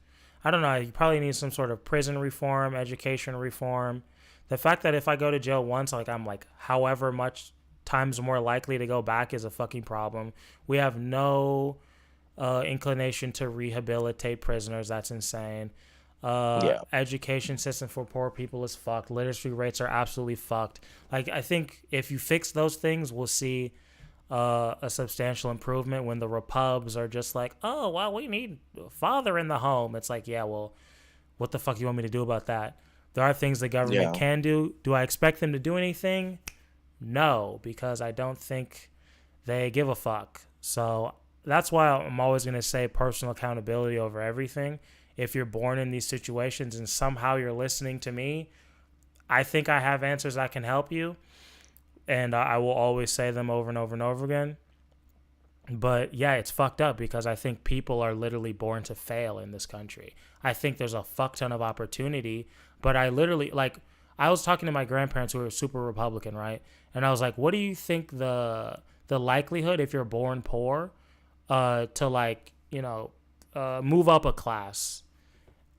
S1: I don't know. You probably need some sort of prison reform, education reform. The fact that if I go to jail once, like I'm like however much times more likely to go back is a fucking problem. We have no inclination to rehabilitate prisoners. That's insane. Education system for poor people is fucked. Literacy rates are absolutely fucked. Like, I think if you fix those things, we'll see a substantial improvement. When the repubs are just like, oh, well, we need a father in the home. It's like, yeah, well, what the fuck you want me to do about that? There are things the government can do. Do I expect them to do anything? No, because I don't think they give a fuck. So that's why I'm always going to say personal accountability over everything. If you're born in these situations and somehow you're listening to me, I think I have answers that can help you. And I will always say them over and over and over again. But yeah, it's fucked up because I think people are literally born to fail in this country. I think there's a fuck ton of opportunity, but I literally, like, I was talking to my grandparents who are super Republican, right? And I was like, what do you think the likelihood, if you're born poor, to, like, you know, move up a class?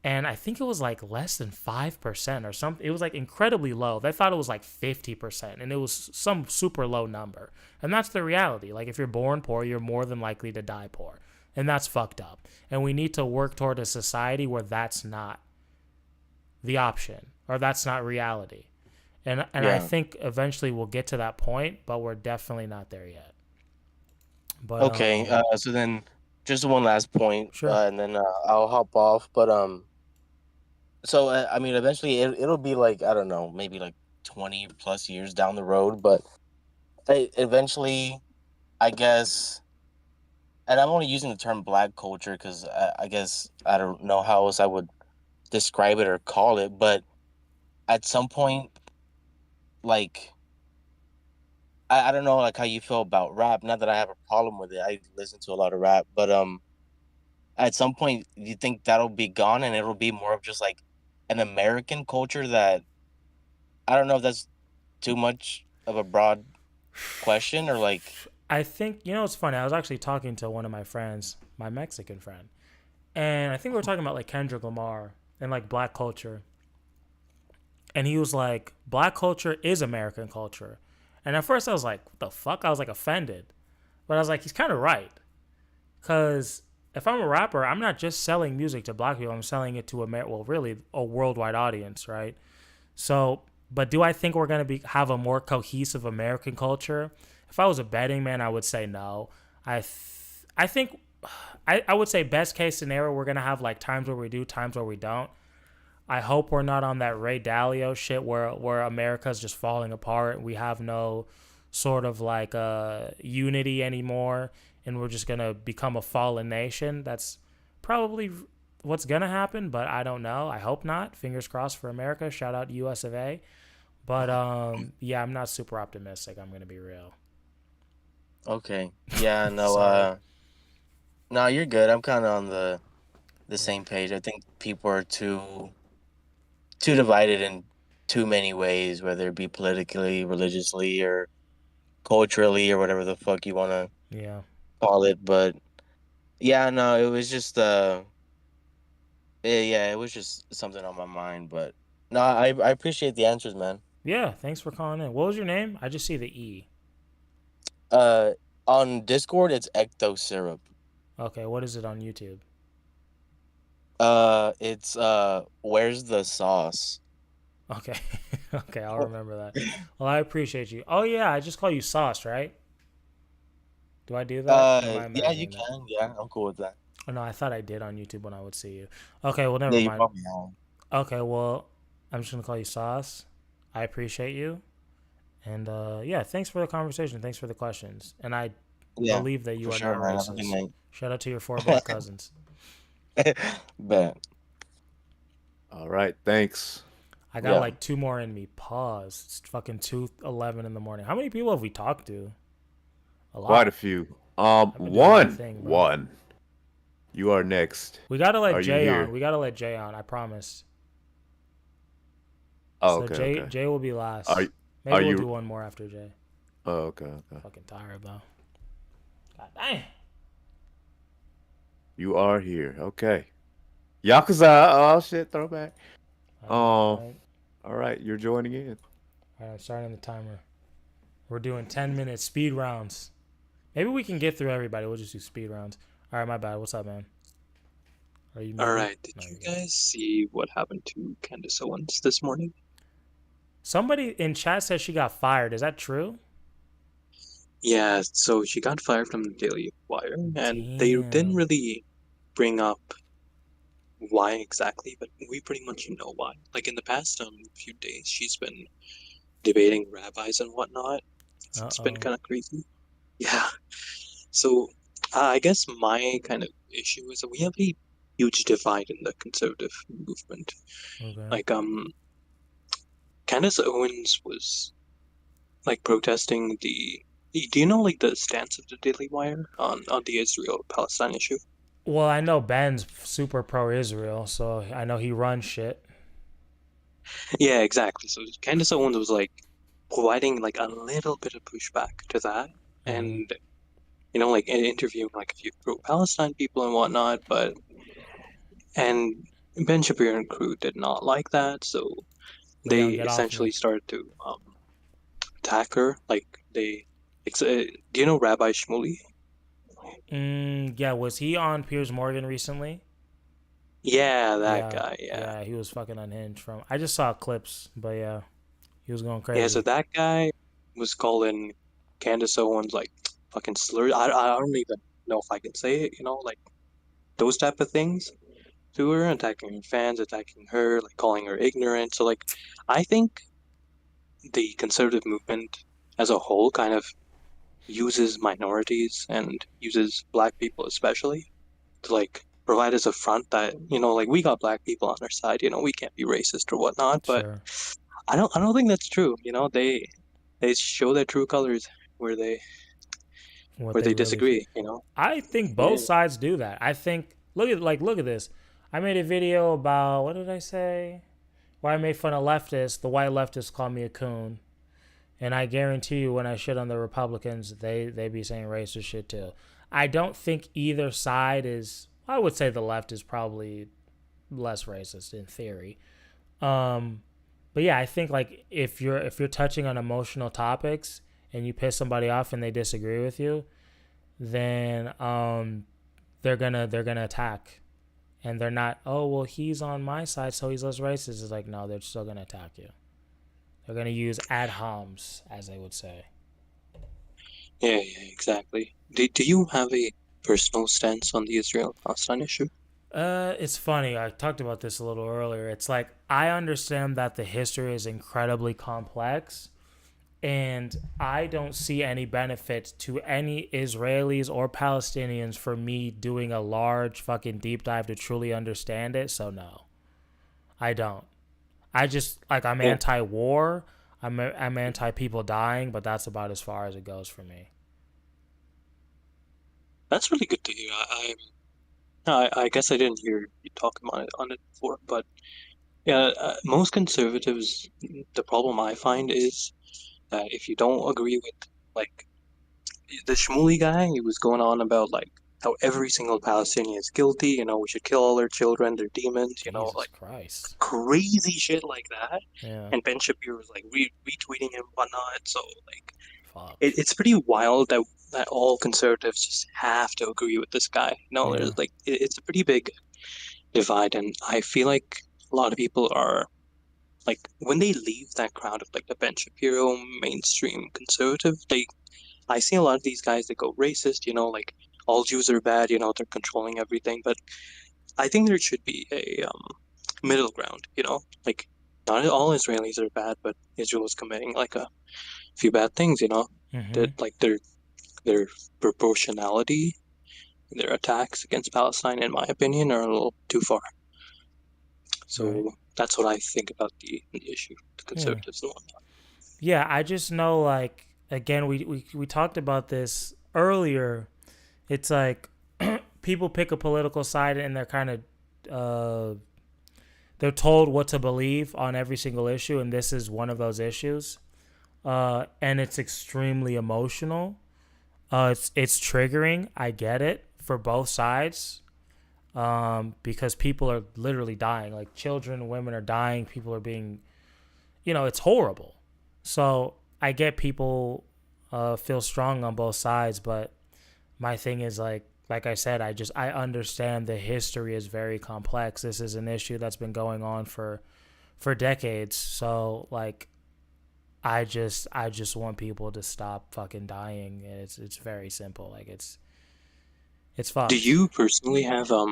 S1: And I think it was like less than 5% or something. It was like incredibly low. They thought it was like 50%, and it was some super low number. And that's the reality. Like, if you're born poor, you're more than likely to die poor. And that's fucked up. And we need to work toward a society where that's not the option, or that's not reality. And I think eventually we'll get to that point, but we're definitely not there yet. But
S2: okay, so then just one last point,
S1: Sure.
S2: and then I'll hop off. But so I mean, eventually it'll be like, I don't know, maybe like 20 plus years down the road, but eventually, I guess, and I'm only using the term Black culture because I guess I don't know how else I would describe it or call it, but at some point, like, I don't know, like, how you feel about rap. Not that I have a problem with it. I listen to a lot of rap, but at some point, you think that'll be gone and it'll be more of just like an American culture that, I don't know if that's too much of a broad question or like.
S1: I think, you know, it's funny. I was actually talking to one of my friends, my Mexican friend, and I think we were talking about like Kendrick Lamar and like Black culture. And he was like, Black culture is American culture. And at first I was like, what the fuck? I was like offended. But I was like, he's kind of right. Because if I'm a rapper, I'm not just selling music to Black people. I'm selling it to really a worldwide audience, right? So, but do I think we're going to have a more cohesive American culture? If I was a betting man, I would say no. I think I would say best case scenario, we're going to have like times where we do, times where we don't. I hope we're not on that Ray Dalio shit where America's just falling apart. We have no sort of like unity anymore, and we're just going to become a fallen nation. That's probably what's going to happen, but I don't know. I hope not. Fingers crossed for America. Shout out US of A. But yeah, I'm not super optimistic. I'm going to be real.
S2: Okay. Yeah, no, no, you're good. I'm kind of on the same page. I think people are too divided in too many ways, whether it be politically, religiously, or culturally, or whatever the fuck you want to call it. But yeah, no, it was just it was just something on my mind. But no, I appreciate the answers, man.
S1: Yeah, thanks for calling in. What was your name? I just see the E.
S2: On Discord, it's Ecto Syrup.
S1: Okay, what is it on YouTube?
S2: It's Where's the Sauce?
S1: Okay. Okay, I'll remember that. Well, I appreciate you. Oh yeah, I just call you Sauce, right? Do I do that?
S2: Yeah, you can. Yeah, I'm cool with that.
S1: Oh no, I thought I did on YouTube when I would see you. Okay, well never
S2: Yeah, you
S1: mind.
S2: probably have.
S1: Okay, well, I'm just gonna call you Sauce. I appreciate you. And yeah, thanks for the conversation. Thanks for the questions. And I believe that you
S2: for
S1: are
S2: sure,
S1: not
S2: man. Have a good
S1: racist.
S2: night.
S1: Shout out to your 4 Black cousins.
S2: Bet.
S12: All right, thanks.
S1: I got like 2 more in me. Pause. It's fucking 2:11 in the morning. How many people have we talked to? A lot.
S12: Quite a few.
S1: I've been doing my
S12: One.
S1: thing, bro.
S12: One. You are next.
S1: We gotta let
S12: Are you
S1: Jay
S12: here?
S1: on. We gotta let Jay on. I promise.
S12: Oh,
S1: So
S12: okay.
S1: Jay,
S12: Okay.
S1: Jay will be last.
S12: Are,
S1: Maybe
S12: are
S1: we'll
S12: you?
S1: do one more after Jay.
S12: Oh, okay. Okay.
S1: Fucking tired though. God dang.
S12: You are here. Okay. Yakuza. Oh shit. Throwback.
S1: Alright.
S12: All right. You're joining in.
S1: All right, starting the timer. We're doing 10-minute speed rounds. Maybe we can get through everybody. We'll just do speed rounds. All right, my bad. What's up, man? Are you
S5: All
S1: muted?
S5: right. Did you guys see what happened to Candace Owens this morning?
S1: Somebody in chat says she got fired. Is that true?
S5: Yeah, so she got fired from the Daily Wire, and they didn't really bring up why exactly, but we pretty much know why. Like in the past few days, she's been debating rabbis and whatnot. It's been kind of crazy. Yeah. So I guess my kind of issue is that we have a huge divide in the conservative movement.
S1: Okay.
S5: Like Candace Owens was like protesting the. Do you know like the stance of the Daily Wire on the Israel-Palestine issue?
S1: Well, I know Ben's super pro-Israel, so I know he runs shit.
S5: Yeah, exactly. So Candace Owens was like providing like a little bit of pushback to that, and you know, like interviewing like a few pro-Palestine people and whatnot, and Ben Shapiro and crew did not like that, so
S1: Leon,
S5: they
S1: get off
S5: essentially
S1: me.
S5: started to attack her. Like do you know Rabbi Shmuley?
S1: Yeah, was he on Piers Morgan recently?
S5: Yeah, that
S1: Yeah,
S5: guy. Yeah.
S1: he was fucking unhinged from. I just saw clips, but yeah, he was going crazy.
S5: Yeah, so that guy was calling Candace Owens like fucking slurs. I don't even know if I can say it, you know, like those type of things to her, attacking her fans, attacking her, like calling her ignorant. So like I think the conservative movement as a whole kind of uses minorities and uses black people especially to like provide us a front that, you know, like we got black people on our side, you know, we can't be racist or whatnot, but
S1: Sure.
S5: I don't think that's true. You know, they show their true colors where they
S1: What
S5: where
S1: they
S5: they
S1: really
S5: disagree, you know.
S1: I think both sides do that. I think look at this. I made a video about what did I say? Where I made fun of leftists. The white leftists call me a coon, and I guarantee you, when I shit on the Republicans, they be saying racist shit too. I don't think either side is. I would say the left is probably less racist in theory. But yeah, I think like if you're touching on emotional topics and you piss somebody off and they disagree with you, then they're gonna attack, and they're not. Oh well, he's on my side, so he's less racist. It's like no, they're still gonna attack you. They're gonna use ad homs, as they would say.
S5: Yeah, exactly. Do you have a personal stance on the Israel-Palestine issue?
S1: It's funny. I talked about this a little earlier. It's like I understand that the history is incredibly complex, and I don't see any benefit to any Israelis or Palestinians for me doing a large fucking deep dive to truly understand it. So no, I don't. I just like I'm anti-war. I'm anti people dying, but that's about as far as it goes for me.
S5: That's really good to hear. I guess I didn't hear you talk about it on it before, but yeah, most conservatives, the problem I find is that if you don't agree with like the Shmuley guy, he was going on about like how every single Palestinian is guilty, you know, we should kill all their children, they're demons, you know, like
S1: Christ.
S5: crazy shit like that.
S1: Yeah.
S5: And Ben Shapiro was like retweeting him, whatnot. So like, it's pretty wild that all conservatives just have to agree with this guy. No, there's like it's a pretty big divide, and I feel like a lot of people are like when they leave that crowd of like the Ben Shapiro mainstream conservative, I see a lot of these guys that go racist, you know, like all Jews are bad, you know, they're controlling everything. But I think there should be a middle ground, you know, like not all Israelis are bad, but Israel is committing like a few bad things, you know, that like their proportionality, their attacks against Palestine, in my opinion, are a little too far. So that's what I think about the issue, the conservatives and whatnot.
S1: Yeah, I just know like again we talked about this earlier. It's like people pick a political side and they're kind of they're told what to believe on every single issue, and this is one of those issues. And it's extremely emotional. It's triggering. I get it for both sides. Because people are literally dying. Like children, women are dying. People are being, you know, it's horrible. So I get people feel strong on both sides, but my thing is like like I said, I understand the history is very complex. This is an issue that's been going on for decades. So like, I just want people to stop fucking dying. It's very simple. Like it's fucked.
S5: Do you personally have a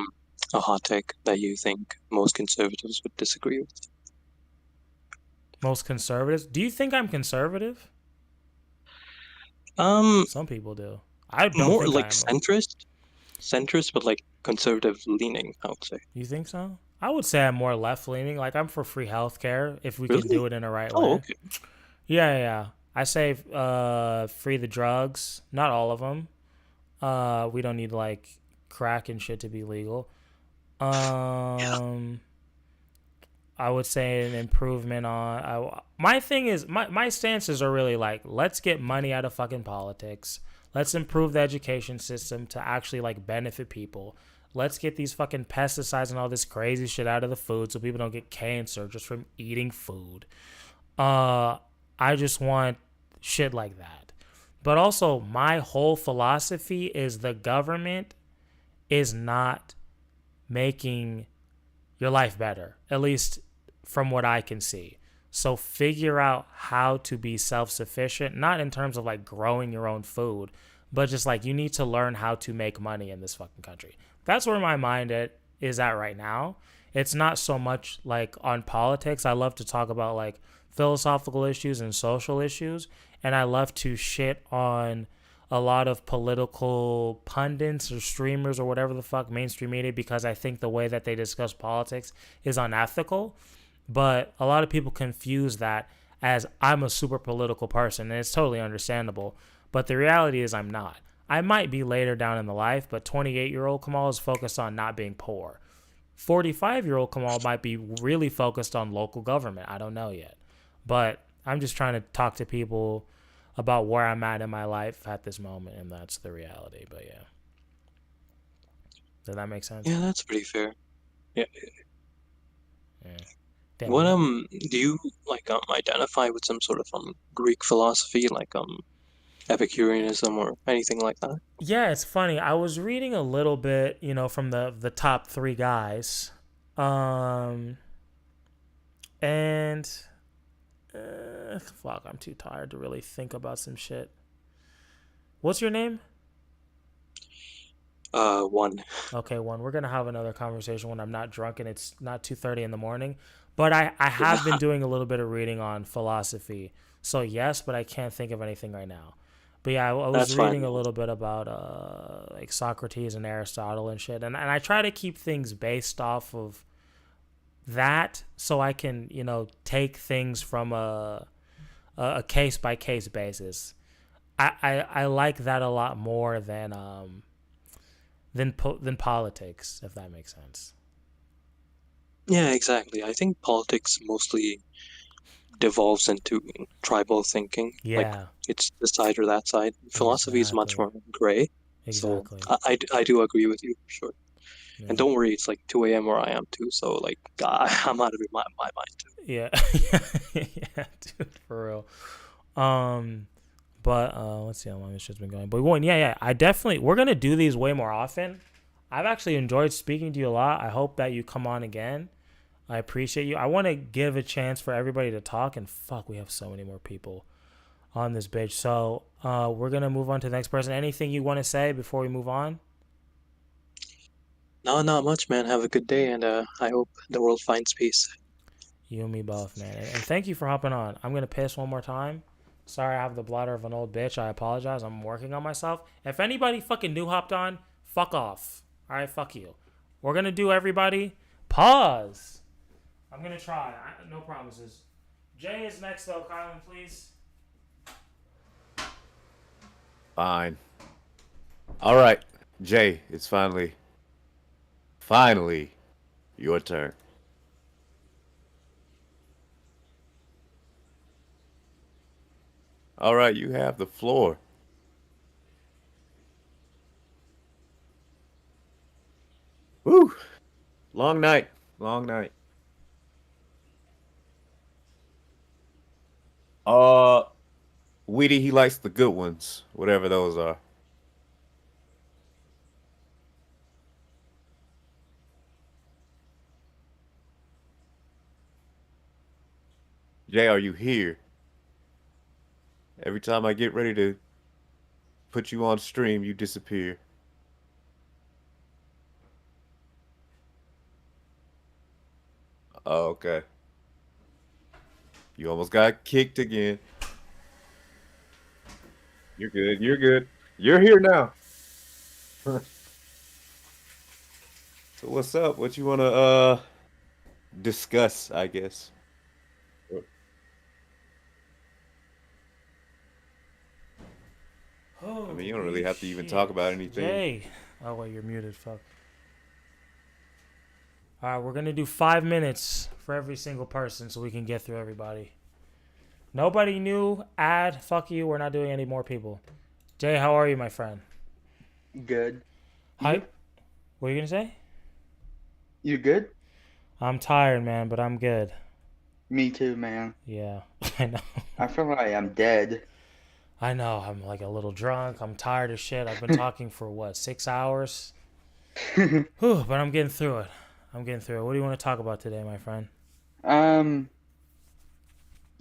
S5: hot take that you think most conservatives would disagree with?
S1: Most conservatives? Do you think I'm conservative? Some people do. I don't
S5: More
S1: think
S5: like
S1: I am.
S5: centrist, but like conservative leaning, I would say.
S1: You think so? I would say I'm more left leaning. Like I'm for free healthcare if we can
S5: Really?
S1: do it in the right way.
S5: Oh, okay.
S1: Yeah. I say free the drugs, not all of them. We don't need like crack and shit to be legal. I would say an improvement on. My thing is my stances are really like, let's get money out of fucking politics. Let's improve the education system to actually like benefit people. Let's get these fucking pesticides and all this crazy shit out of the food so people don't get cancer just from eating food. I just want shit like that. But also, my whole philosophy is the government is not making your life better, at least from what I can see. So figure out how to be self-sufficient, not in terms of like growing your own food, but just like you need to learn how to make money in this fucking country. That's where my mind is at right now. It's not so much like on politics. I love to talk about like philosophical issues and social issues, and I love to shit on a lot of political pundits or streamers or whatever the fuck, mainstream media, because I think the way that they discuss politics is unethical. But a lot of people confuse that as I'm a super political person, and it's totally understandable. But the reality is I'm not. I might be later down in the life, but 28-year-old Kamal is focused on not being poor. 45-year-old Kamal might be really focused on local government. I don't know yet. But I'm just trying to talk to people about where I'm at in my life at this moment, and that's the reality. But yeah. Does that make sense?
S5: Yeah, that's pretty fair. Yeah.
S1: Damn,
S5: What do you like identify with some sort of Greek philosophy, like Epicureanism or anything like that?
S1: Yeah, it's funny. I was reading a little bit, from the top 3 guys. And fuck, I'm too tired to really think about some shit. What's your name?
S5: One.
S1: Okay, One. We're gonna have another conversation when I'm not drunk and it's not 2:30 in the morning. But I have been doing a little bit of reading on philosophy. So yes, but I can't think of anything right now. But yeah, I was
S5: That's
S1: reading
S5: fine.
S1: a little bit about like Socrates and Aristotle and shit, and I try to keep things based off of that so I can take things from a case by case basis. I like that a lot more than politics, if that makes sense.
S5: Yeah, exactly. I think politics mostly devolves into tribal thinking. Like
S1: Yeah.
S5: it's this side or that side. Philosophy is much more gray.
S1: Exactly.
S5: So I do agree with you for sure.
S1: Yeah.
S5: And don't worry, it's like 2 a.m. where I am too. So like I'm out of my mind too.
S1: Yeah. Yeah, dude, for real. But let's see how long this shit's been going. But yeah. We're gonna do these way more often. I've actually enjoyed speaking to you a lot. I hope that you come on again. I appreciate you. I want to give a chance for everybody to talk, and fuck, we have so many more people on this bitch. So we're gonna move on to the next person. Anything you want to say before we move on?
S5: No, not much, man. Have a good day, and I hope the world finds peace.
S1: You and me both, man. And thank you for hopping on. I'm gonna piss one more time. Sorry, I have the bladder of an old bitch. I apologize. I'm working on myself. If anybody fucking new hopped on, fuck off. All right, fuck you. We're gonna do everybody. Pause. I'm gonna try. No promises. Jay is next though. Kylan, please.
S12: Fine. All right, Jay, it's finally your turn. All right, you have the floor. Woo! Long night. Weedy, he likes the good ones, whatever those are. Jay, are you here? Every time I get ready to put you on stream, you disappear. Oh, okay. You almost got kicked again. You're good. You're good. You're here now. So what's up? What you wanna discuss, I guess? I mean, you don't really have to even talk about anything.
S1: Jay. Oh, wait, you're muted. Fuck. All right, we're going to do 5 minutes for every single person so we can get through everybody. Nobody new. Add. Fuck you. We're not doing any more people. Jay, how are you, my friend?
S4: Good.
S1: Hi. What are you going to say?
S4: You good?
S1: I'm tired, man, but I'm good.
S4: Me too, man.
S1: Yeah, I know.
S4: I feel like I'm dead.
S1: I know. I'm like a little drunk. I'm tired of shit. I've been talking for, what, 6 hours? Whew, but I'm getting through it. What do you want to talk about today, my friend?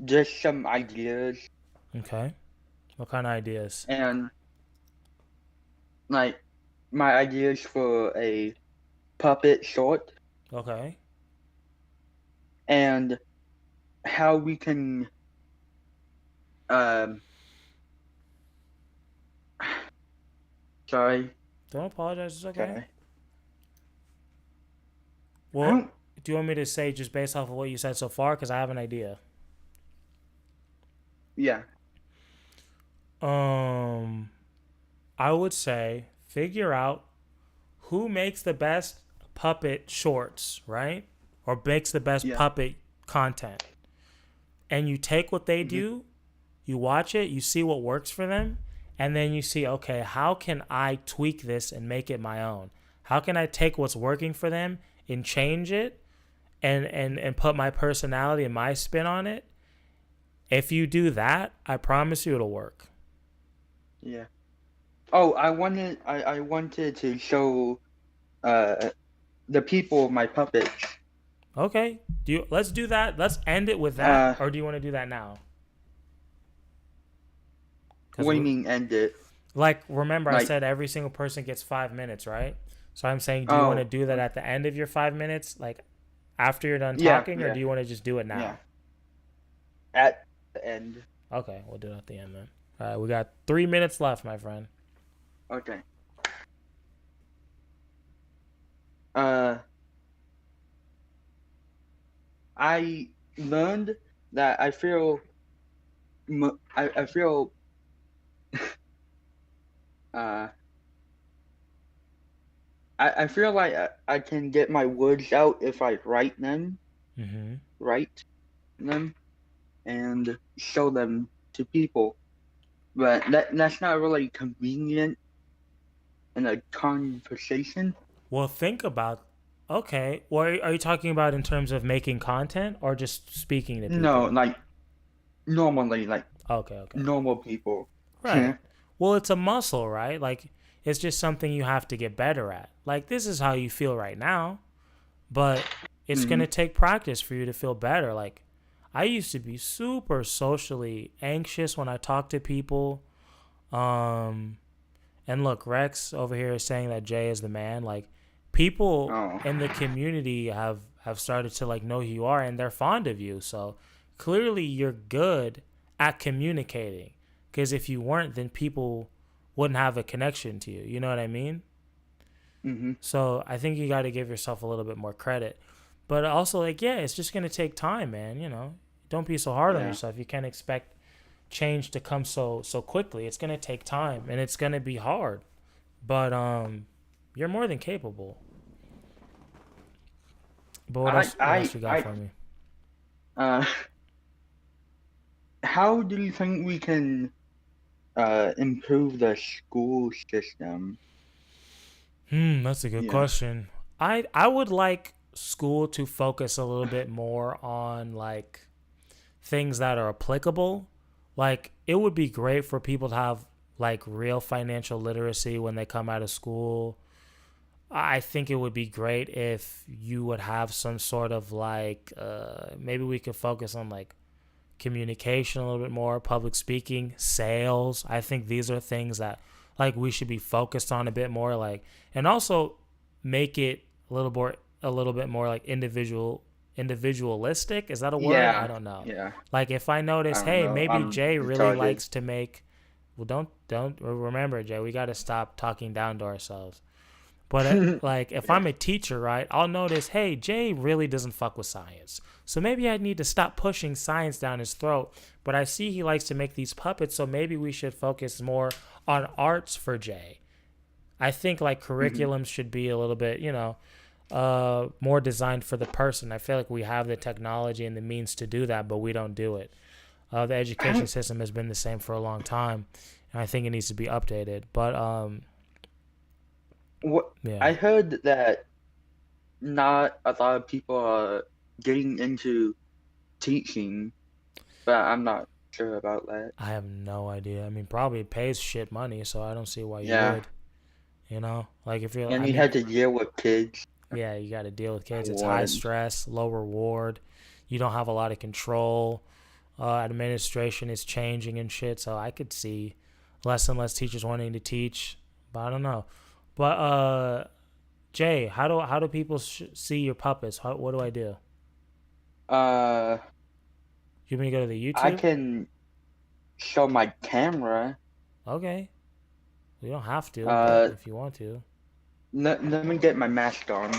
S4: Just some ideas.
S1: Okay. What kind of ideas?
S4: And, like, my ideas for a puppet short.
S1: Okay.
S4: And how we can, sorry.
S1: Don't apologize. It's okay. Well, do you want me to say just based off of what you said so far? Because I have an idea.
S4: Yeah.
S1: I would say figure out who makes the best puppet shorts, right? Or makes the best puppet content. And you take what they do, you watch it, you see what works for them, and then you see, okay, how can I tweak this and make it my own? How can I take what's working for them and change it and put my personality and my spin on it? If you do that, I promise you it'll work.
S4: Yeah. Oh, I wanted to show the people my puppets.
S1: Okay. Let's do that. Let's end it with that. Or do you want to do that now?
S4: What do you mean end it?
S1: Like, remember I said every single person gets 5 minutes, right? So I'm saying, do you want to do that at the end of your 5 minutes? Like, after you're done talking? Or do you want to just do it now?
S4: Yeah. At the end.
S1: Okay, we'll do it at the end then. All right, we got 3 minutes left, my friend.
S4: Okay. I learned that I feel I feel like I can get my words out if I write them, and show them to people. But that's not really convenient in a conversation.
S1: Well, think about. Okay, well, are you talking about in terms of making content or just speaking to people?
S4: No, like normally, like
S1: okay,
S4: normal people.
S1: Right. Well, it's a muscle, right? Like, it's just something you have to get better at. Like, this is how you feel right now, but it's going to take practice for you to feel better. Like, I used to be super socially anxious when I talk to people. And look, Rex over here is saying that Jay is the man. Like, people in the community have started to, like, know who you are, and they're fond of you. So, clearly you're good at communicating. Because if you weren't, then people wouldn't have a connection to you. You know what I mean? So I think you got to give yourself a little bit more credit. But also, like, yeah, it's just going to take time, man. You know, don't be so hard on yourself. You can't expect change to come so quickly. It's going to take time, and it's going to be hard. But you're more than capable. But what else you got for me?
S4: How do you think we can improve the school system?
S1: That's a good question. I would like school to focus a little bit more on, like, things that are applicable. Like, it would be great for people to have, like, real financial literacy when they come out of school. I think it would be great if you would have some sort of, like, maybe we could focus on, like, communication a little bit more, public speaking, sales. I think these are things that like we should be focused on a bit more, like, and also make it a little bit more like individualistic. Is that a word?
S4: Yeah,
S1: I don't know.
S4: yeah.
S1: Like if I notice,
S4: I don't
S1: hey,
S4: know.
S1: maybe
S4: I'm
S1: Jay really
S4: retarded.
S1: likes to make. Well, don't remember, Jay. We got to stop talking down to ourselves. But like, if I'm a teacher, right, I'll notice, hey, Jay really doesn't fuck with science. So maybe I need to stop pushing science down his throat. But I see he likes to make these puppets, so maybe we should focus more on arts for Jay. I think like curriculums should be a little bit, more designed for the person. I feel like we have the technology and the means to do that, but we don't do it. The education system has been the same for a long time, and I think it needs to be updated. But yeah.
S4: I heard that not a lot of people are getting into teaching, but I'm not sure about that.
S1: I have no idea. I mean, probably it pays shit money, so I don't see why you
S4: Yeah.
S1: would. Like if you're,
S4: And you had to deal with kids.
S1: yeah, you got to deal with kids. It's high
S4: Reward.
S1: stress, low reward. You don't have a lot of control. Administration is changing and shit, so I could see less and less teachers wanting to teach, but I don't know. But Jay, how do people see your puppets? What do I do? You want me to go to the YouTube?
S4: I can show my camera.
S1: Okay. You don't have to,
S4: Uh,
S1: but if you want to.
S4: Let me get my mask on.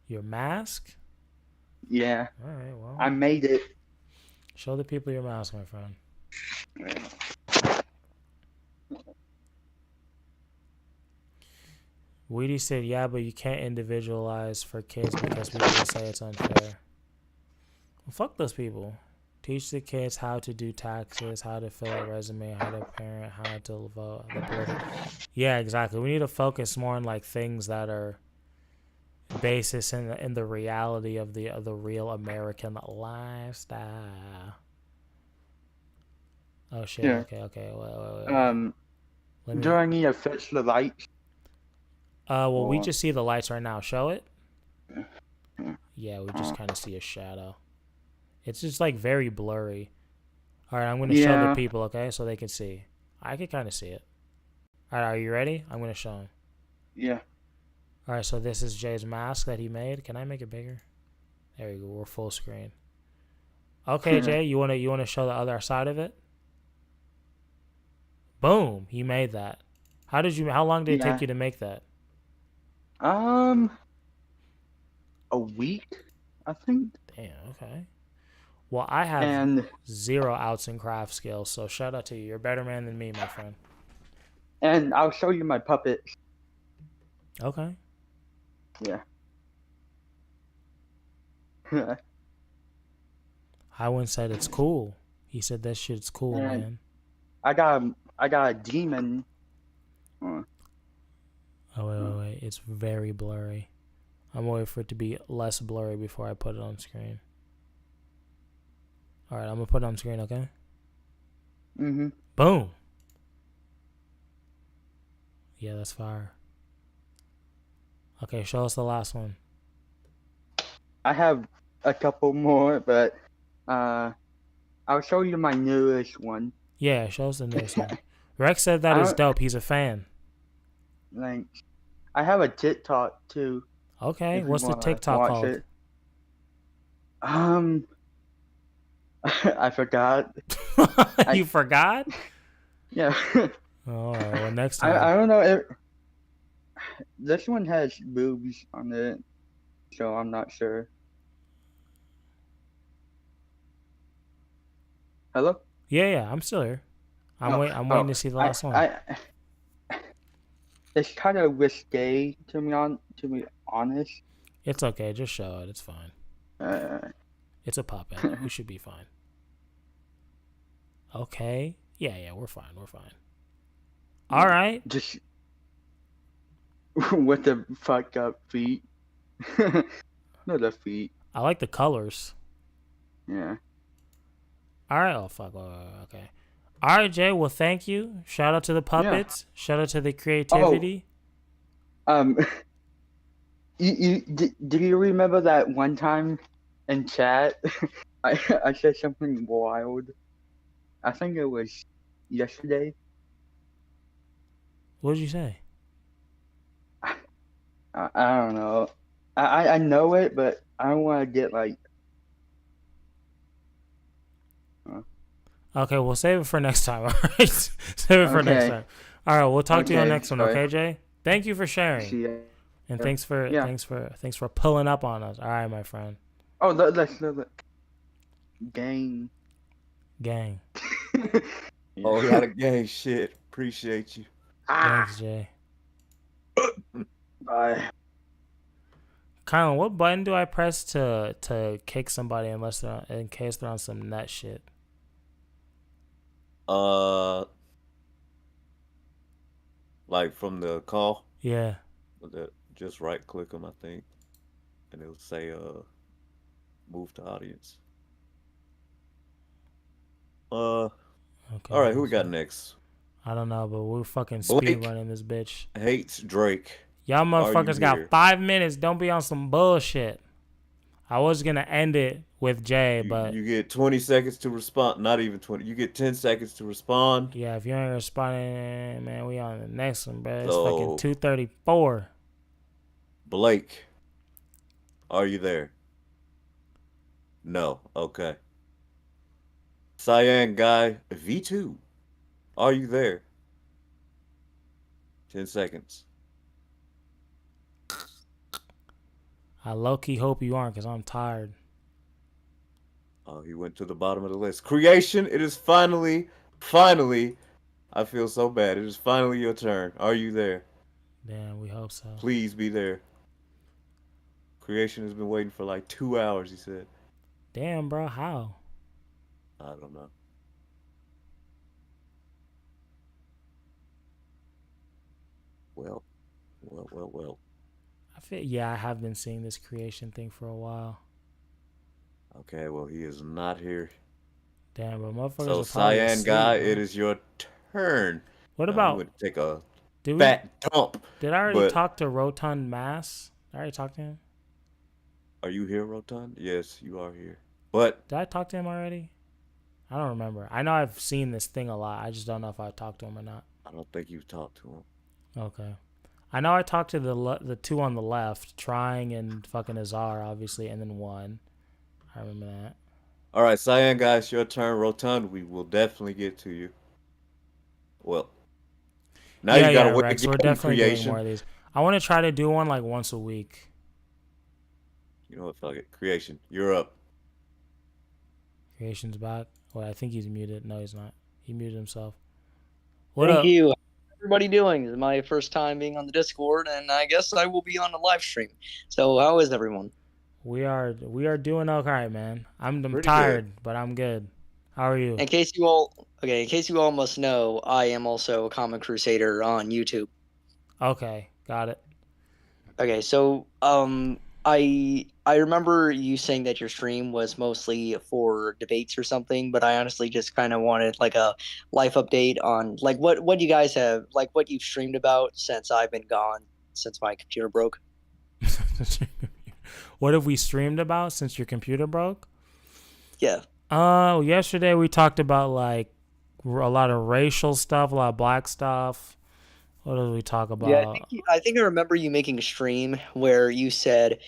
S1: Your mask?
S4: Yeah.
S1: All right, well.
S4: I made it.
S1: Show the people your mask, my friend. Weedy said, yeah, but you can't individualize for kids because people will say it's unfair. Well, fuck those people. Teach the kids how to do taxes, how to fill a resume, how to parent, how to vote. Yeah, exactly. We need to focus more on like things that are basis in the reality of the real American lifestyle. Oh shit.
S4: Yeah.
S1: Okay. Wait. Let me-
S4: Do I need to fix the lights?
S1: Well, we
S4: Or-
S1: just see the lights right now. Show it. Yeah, we just kind of see a shadow. It's just like very blurry. All right, I'm gonna show the
S4: Yeah.
S1: people, okay, so they can see. I can kind of see it. All right, are you ready? I'm gonna show them.
S4: Yeah.
S1: All right, so this is Jay's mask that he made. Can I make it bigger? There you go. We're full screen. Okay, Jay, you wanna show the other side of it? Boom! You made that. How long did it
S4: Yeah.
S1: take you to make that?
S4: A week, I think.
S1: Damn. Okay. Well, I have
S4: And-
S1: 0 outs in craft skills, so shout out to you. You're a better man than me, my friend.
S4: And I'll show you my puppets.
S1: Okay.
S4: Yeah.
S1: Hywin said it's cool. He said that shit's cool,
S4: And
S1: man.
S4: I got a demon.
S1: Oh, wait. It's very blurry. I'm waiting for it to be less blurry before I put it on screen. All right, I'm going to put it on screen, okay?
S4: Mm-hmm.
S1: Boom. Yeah, that's fire. Okay, show us the last one.
S4: I have a couple more, but I'll show you my newest one.
S1: Yeah, show us the newest one. Rex said that
S4: I
S1: is
S4: don't-
S1: dope. He's a fan.
S4: Thanks. I have a TikTok too.
S1: Okay,
S4: if you
S1: what's the
S4: wanna
S1: TikTok
S4: watch
S1: called?
S4: it. I forgot.
S1: You forgot?
S4: Yeah.
S1: All right, well, next time.
S4: I don't know if this one has boobs on it, so I'm not sure. Hello?
S1: Yeah, I'm still here. I'm waiting to see the last one.
S4: It's kind of risque to be honest.
S1: It's okay, just show it. It's fine. It's a puppet. We should be fine. Okay. Yeah, we're fine. All right.
S4: Just with the fucked up feet. No, the feet.
S1: I like the colors.
S4: Yeah.
S1: All right. Oh, fuck. Okay. All right, Jay. Well, thank you. Shout out to the puppets. Shout out to the creativity.
S4: Do you remember that one time in chat I said something wild. I think it was yesterday.
S1: What did you say?
S4: I don't know. I know it, but I don't want to get like.
S1: Okay, we'll save it for next time. All right, save it for next
S4: Okay.
S1: time. All right, we'll talk to you on
S4: Okay,
S1: next one.
S4: sorry.
S1: Okay, Jay. Thank you for sharing,
S4: See ya.
S1: and thanks for
S4: Yeah.
S1: thanks for pulling up on us. All right, my friend.
S4: Oh, look. Gang.
S1: Gang.
S12: Oh, a lot of gang shit. Appreciate you.
S1: Thanks, Jay.
S4: Bye.
S1: Kylan, what button do I press to kick somebody unless they're in case they're on some nut shit?
S12: Like from the call.
S1: Yeah.
S12: Just right click them, I think, and it'll say move to audience.
S1: Okay,
S12: All right, who we got next?
S1: I don't know, but we're fucking
S12: Blake
S1: speed running this bitch.
S12: Hates Drake.
S1: Y'all
S12: Are you
S1: motherfuckers got
S12: here?
S1: 5 minutes. Don't be on some bullshit. I was gonna end it with Jay, but
S12: You get 20 seconds to respond. Not even 20. You get 10 seconds to respond.
S1: yeah, if you ain't responding, man, we on the next one, bro. It's
S12: So-
S1: fucking 2:34.
S12: Blake, are you there? No. Okay. Cyan Guy V2, are you there? 10 seconds.
S1: I low-key hope you aren't, because I'm tired.
S12: Oh, he went to the bottom of the list. Creation, it is finally, I feel so bad. It is finally your turn. Are you there?
S1: Damn, we hope so.
S12: Please be there. Creation has been waiting for like 2 hours, he said.
S1: Damn, bro, how?
S12: I don't know. Well.
S1: Yeah, I have been seeing this creation thing for a while.
S12: Okay, well, he is not here.
S1: Damn, but motherfuckers
S12: So,
S1: are probably
S12: Cyan
S1: asleep,
S12: Guy,
S1: bro.
S12: it is your turn.
S1: What
S12: Now,
S1: about-
S12: I'm gonna take a
S1: Did we-
S12: fat dump.
S1: Did I already
S12: but-
S1: talk to Rotund Mass? Did I already talk to him?
S12: Are you here, Rotund? Yes, you are here. But
S1: Did I talk to him already? I don't remember. I know I've seen this thing a lot. I just don't know if I talked to him or not.
S12: I don't think you've talked to him.
S1: Okay. I know I talked to the two on the left, Trying and fucking Azar, obviously, and then one. I remember that.
S12: All right, Cyan Guy, it's your turn. Rotund, we will definitely get to you. Well, now you gotta wait
S1: Rex, we're
S12: again,
S1: definitely doing
S12: Creation.
S1: more of these. I want to try to do one like once a week.
S12: You know what? Fuck it. Creation, you're up.
S1: Creation's back. Wait, I think he's muted. No, he's not. He muted himself. What
S3: Thank
S1: up?
S3: you. How's everybody doing? This is my first time being on the Discord, and I guess I will be on a live stream. So how is everyone?
S1: We are doing okay, man. I'm
S3: Pretty
S1: tired, but I'm good. How are you?
S3: In case you all must know, I am also a Comic Crusader on YouTube.
S1: Okay, got it.
S3: Okay, so I remember you saying that your stream was mostly for debates or something, but I honestly just kind of wanted like a life update on like what you guys have, like what you've streamed about since I've been gone, since my computer broke.
S1: What have we streamed about since your computer broke?
S3: Yeah.
S1: Yesterday we talked about like a lot of racial stuff, a lot of black stuff. What did we talk about?
S3: Yeah, I think I remember you making a stream where you said,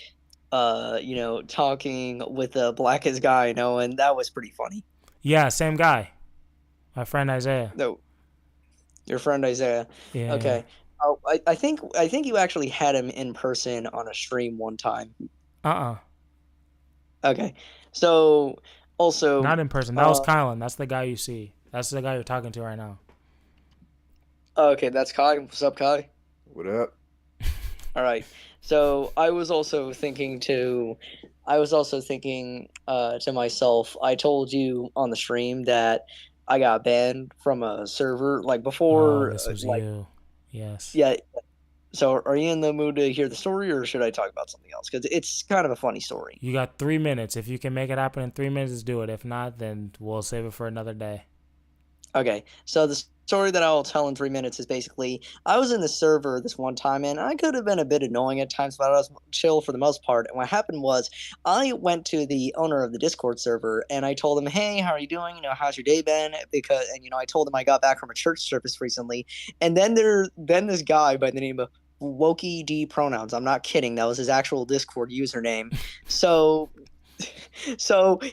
S3: talking with the blackest guy I know, and that was pretty funny.
S1: Yeah, same guy. My friend Isaiah.
S3: No, your friend Isaiah.
S1: Yeah.
S3: Okay. Oh, I think you actually had him in person on a stream one time. Okay. So also
S1: Not in person. That was Kylan. That's the guy you see. That's the guy you're talking to right now.
S3: Okay, that's Kai. What's up, Kai?
S12: What up?
S3: All right. So I was also thinking to myself, I told you on the stream that I got banned from a server like before.
S1: Oh, this was you. Yes.
S3: Yeah. So are you in the mood to hear the story, or should I talk about something else? Because it's kind of a funny story.
S1: You got 3 minutes. If you can make it happen in 3 minutes, do it. If not, then we'll save it for another day.
S3: Okay, so the story that I'll tell in 3 minutes is basically I was in the server this one time, and I could have been a bit annoying at times, but I was chill for the most part. And what happened was I went to the owner of the Discord server and I told him, "Hey, how are you doing? How's your day been?" Because I told him I got back from a church service recently, and then this guy by the name of Wokey D Pronouns. I'm not kidding. That was his actual Discord username. So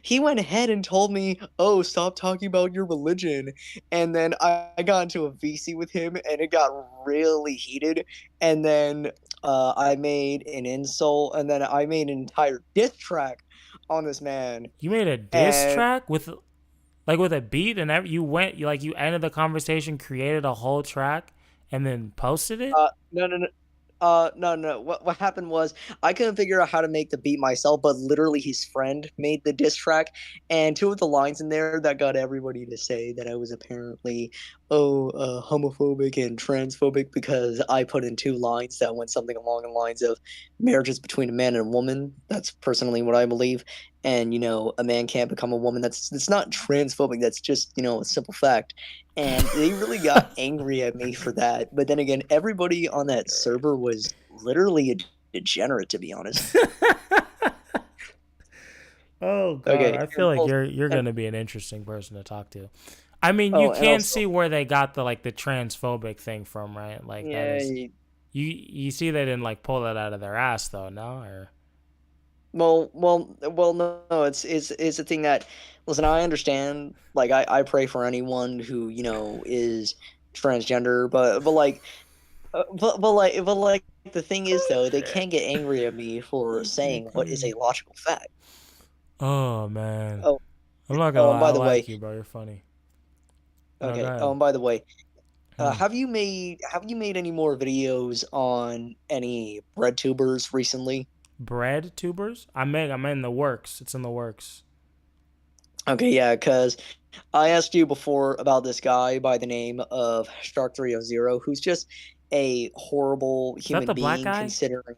S3: he went ahead and told me, "Oh, stop talking about your religion." And then I got into a VC with him, and it got really heated. And then I made an insult, and then I made an entire diss track on this man.
S1: You made a diss track with a beat, and you ended the conversation, created a whole track, and then posted it.
S3: No. What happened was I couldn't figure out how to make the beat myself, but literally his friend made the diss track, and two of the lines in there that got everybody to say that I was apparently homophobic and transphobic because I put in two lines that went something along the lines of marriages between a man and a woman. That's personally what I believe. And a man can't become a woman. That's not transphobic. That's just a simple fact. And they really got angry at me for that. But then again, everybody on that server was literally a degenerate, to be honest.
S1: Oh god,
S3: Okay,
S1: I feel like you're gonna be an interesting person to talk to. I mean, you can see where they got the transphobic thing from, right? Like
S3: Yeah,
S1: that is, you see they didn't pull that out of their ass though, no? Or
S3: Well, no. It's a thing that, listen, I understand. Like, I pray for anyone who is transgender, but the thing is though, they can't get angry at me for saying what is a logical fact.
S1: Oh man.
S3: Oh,
S1: I'm not gonna lie,
S3: by
S1: I
S3: the
S1: like
S3: way,
S1: you, bro. You're funny.
S3: okay.
S1: No, go ahead.
S3: Oh, and by the way, have you made any more videos on any bread tubers recently?
S1: Bread tubers? I'm in the works. It's in the works.
S3: Okay, yeah, because I asked you before about this guy by the name of Shark 300, who's just a horrible human
S1: the
S3: being.
S1: black guy?
S3: Considering,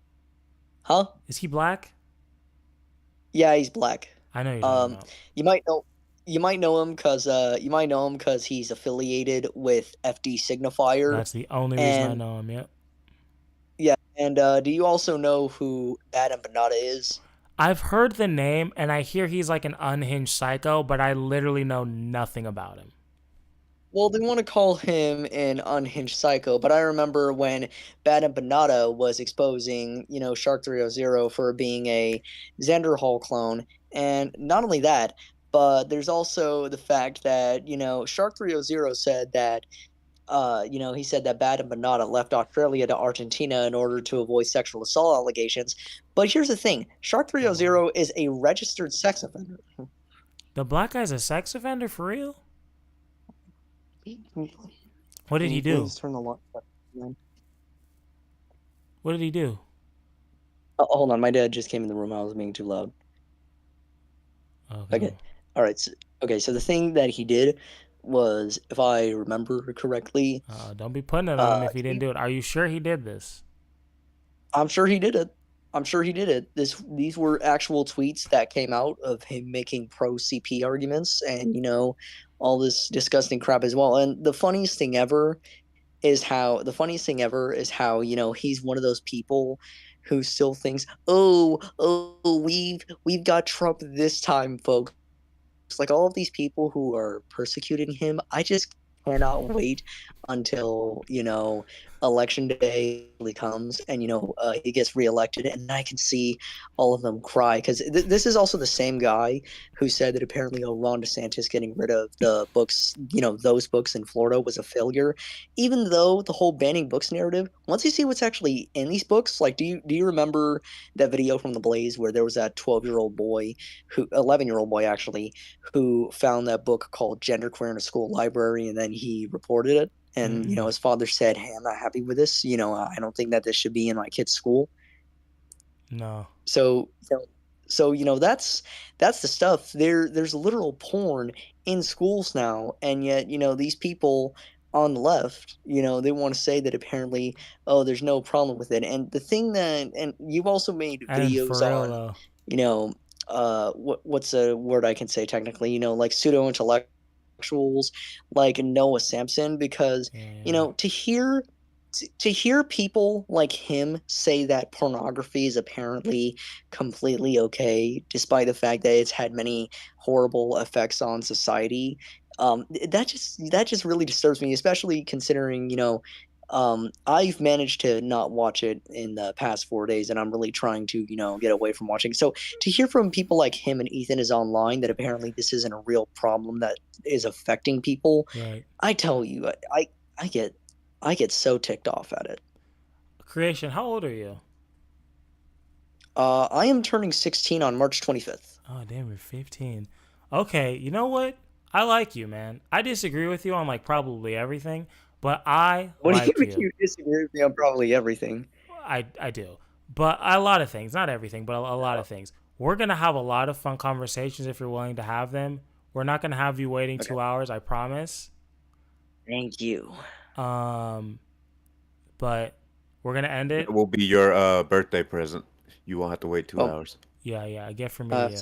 S3: huh?
S1: Is he black?
S3: Yeah, he's black.
S1: I know you're talking about.
S3: You might know him because he's affiliated with FD Signifier.
S1: That's the only reason I know him. Yep.
S3: Yeah, and do you also know who Bad Empanada is?
S1: I've heard the name, and I hear he's like an unhinged psycho, but I literally know nothing about him.
S3: Well, they want to call him an unhinged psycho, but I remember when Bad Empanada was exposing, Shark 300 for being a Xander Hall clone, and not only that, but there's also the fact that, Shark 300 said that he said that Bad Empanada left Australia to Argentina in order to avoid sexual assault allegations. But here's the thing: Shark 300 is a registered sex offender.
S1: The black guy's a sex offender for real? What did he do?
S3: Please turn the light up, man.
S1: What did he do?
S3: Oh, hold on, my dad just came in the room. I was being too loud. Okay. All right. So the thing that he did was, if I remember correctly,
S1: don't be putting it on him if he didn't do it. Are you sure he did this?
S3: I'm sure he did it. These were actual tweets that came out of him making pro CP arguments, and all this disgusting crap as well. And the funniest thing ever is how he's one of those people who still thinks, we've got Trump this time, folks. Like, all of these people who are persecuting him, I just cannot wait until election day comes and he gets reelected, and I can see all of them cry, because this is also the same guy who said that apparently Ron DeSantis getting rid of the books, those books in Florida, was a failure, even though the whole banning books narrative, once you see what's actually in these books, like, do you remember that video from The Blaze where there was that 11-year-old boy actually, who found that book called Genderqueer in a School Library, and then he reported it? And, his father said, "Hey, I'm not happy with this. I don't think that this should be in my kid's school."
S1: No.
S3: So that's the stuff. There's literal porn in schools now, and yet, these people on the left, they want to say that apparently, there's no problem with it. And the thing that, and you've also made videos on, what's a word I can say technically, like pseudo-intellectuals intellectuals like Noah Samson, because you know, to hear people like him say that pornography is apparently completely okay, despite the fact that it's had many horrible effects on society, that just really disturbs me, especially considering, you know, I've managed to not watch it in the past 4 days, and I'm really trying to, you know, get away from watching. So to hear from people like him and Ethan is online that apparently this isn't a real problem that is affecting people,
S1: Right.
S3: I tell you, I get so ticked off at it.
S1: Creation, how old are you?
S3: I am turning 16 on March 25th.
S1: Oh, damn, you're 15. Okay, you know what? I like you, man. I disagree with you on like probably everything, but I
S3: What
S1: like
S3: do you mean you disagree with me on probably everything?
S1: I do. But a lot of things, not everything, but a lot of things. We're going to have a lot of fun conversations if you're willing to have them. We're not going to have you waiting 2 hours, I promise.
S3: Thank you.
S1: But we're going to end it.
S12: It will be your birthday present. You won't have to wait 2 hours.
S1: Yeah, I get from me.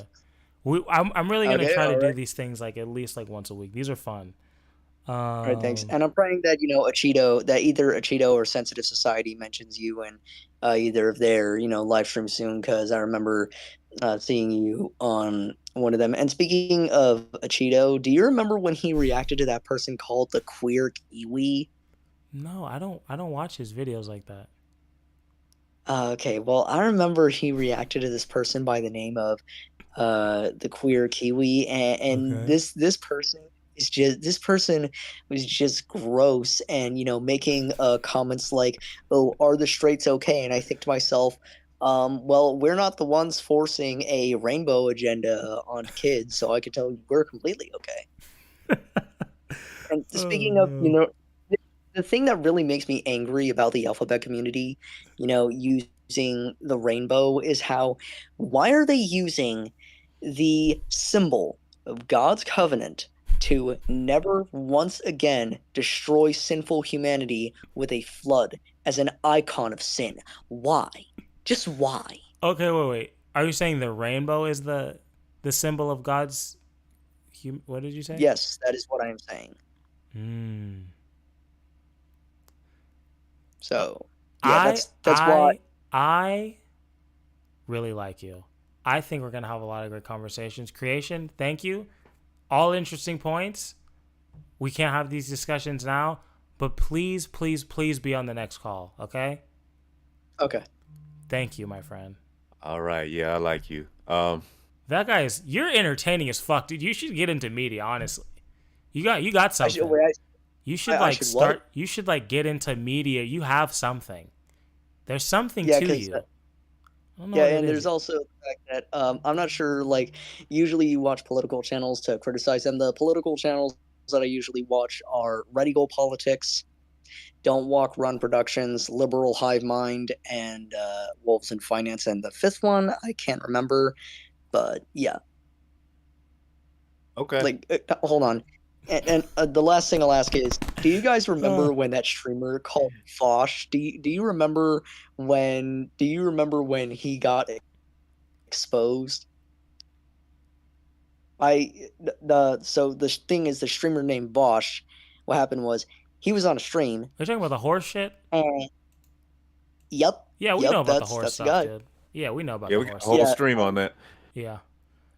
S1: I'm really going to try to do these things like at least like once a week. These are fun.
S3: All right, thanks. And I'm praying that, you know, either Achido or Sensitive Society mentions you in either of their, you know, live streams soon, because I remember seeing you on one of them. And speaking of Achido, do you remember when he reacted to that person called the Queer Kiwi?
S1: No, I don't watch his videos like that.
S3: Okay, well, I remember he reacted to this person by the name of the Queer Kiwi, and this person was just gross, and, you know, making comments like, "Oh, are the straights okay?" And I think to myself, well, we're not the ones forcing a rainbow agenda on kids, so I can tell you we're completely okay. And speaking of, you know, the thing that really makes me angry about the alphabet community, you know, using the rainbow is why are they using the symbol of God's covenant to never once again destroy sinful humanity with a flood as an icon of sin? Why? Just why?
S1: Okay, wait. Are you saying the rainbow is the symbol of God's? What did you say?
S3: Yes, that is what I am saying. So yeah, that's why
S1: I really like you. I think we're gonna have a lot of great conversations. Creation, thank you. All interesting points. We can't have these discussions now, but please, please, please be on the next call, okay?
S3: Okay.
S1: Thank you, my friend.
S12: All right, yeah, I like you.
S1: That you're entertaining as fuck, dude. You should get into media, honestly. You got something. You should get into media. You have something. There's something to you.
S3: Yeah, and there's also the fact that I'm not sure, like, usually you watch political channels to criticize them. The political channels that I usually watch are Ready Go Politics, Don't Walk Run Productions, Liberal Hive Mind, and Wolves in Finance. And the fifth one, I can't remember, but yeah.
S12: Okay.
S3: Like, hold on. And the last thing I'll ask is, do you guys remember when that streamer called Vosh? Do you remember when he got exposed? So the thing is, the streamer named Vosh, what happened was he was on a stream.
S1: Are you talking about the horse shit?
S3: Yep.
S1: Yeah, we know about the horse stuff,
S3: dude.
S1: Yeah, we know about
S12: the
S1: horse
S12: stuff. Yeah, we got a whole stream on that.
S1: Yeah.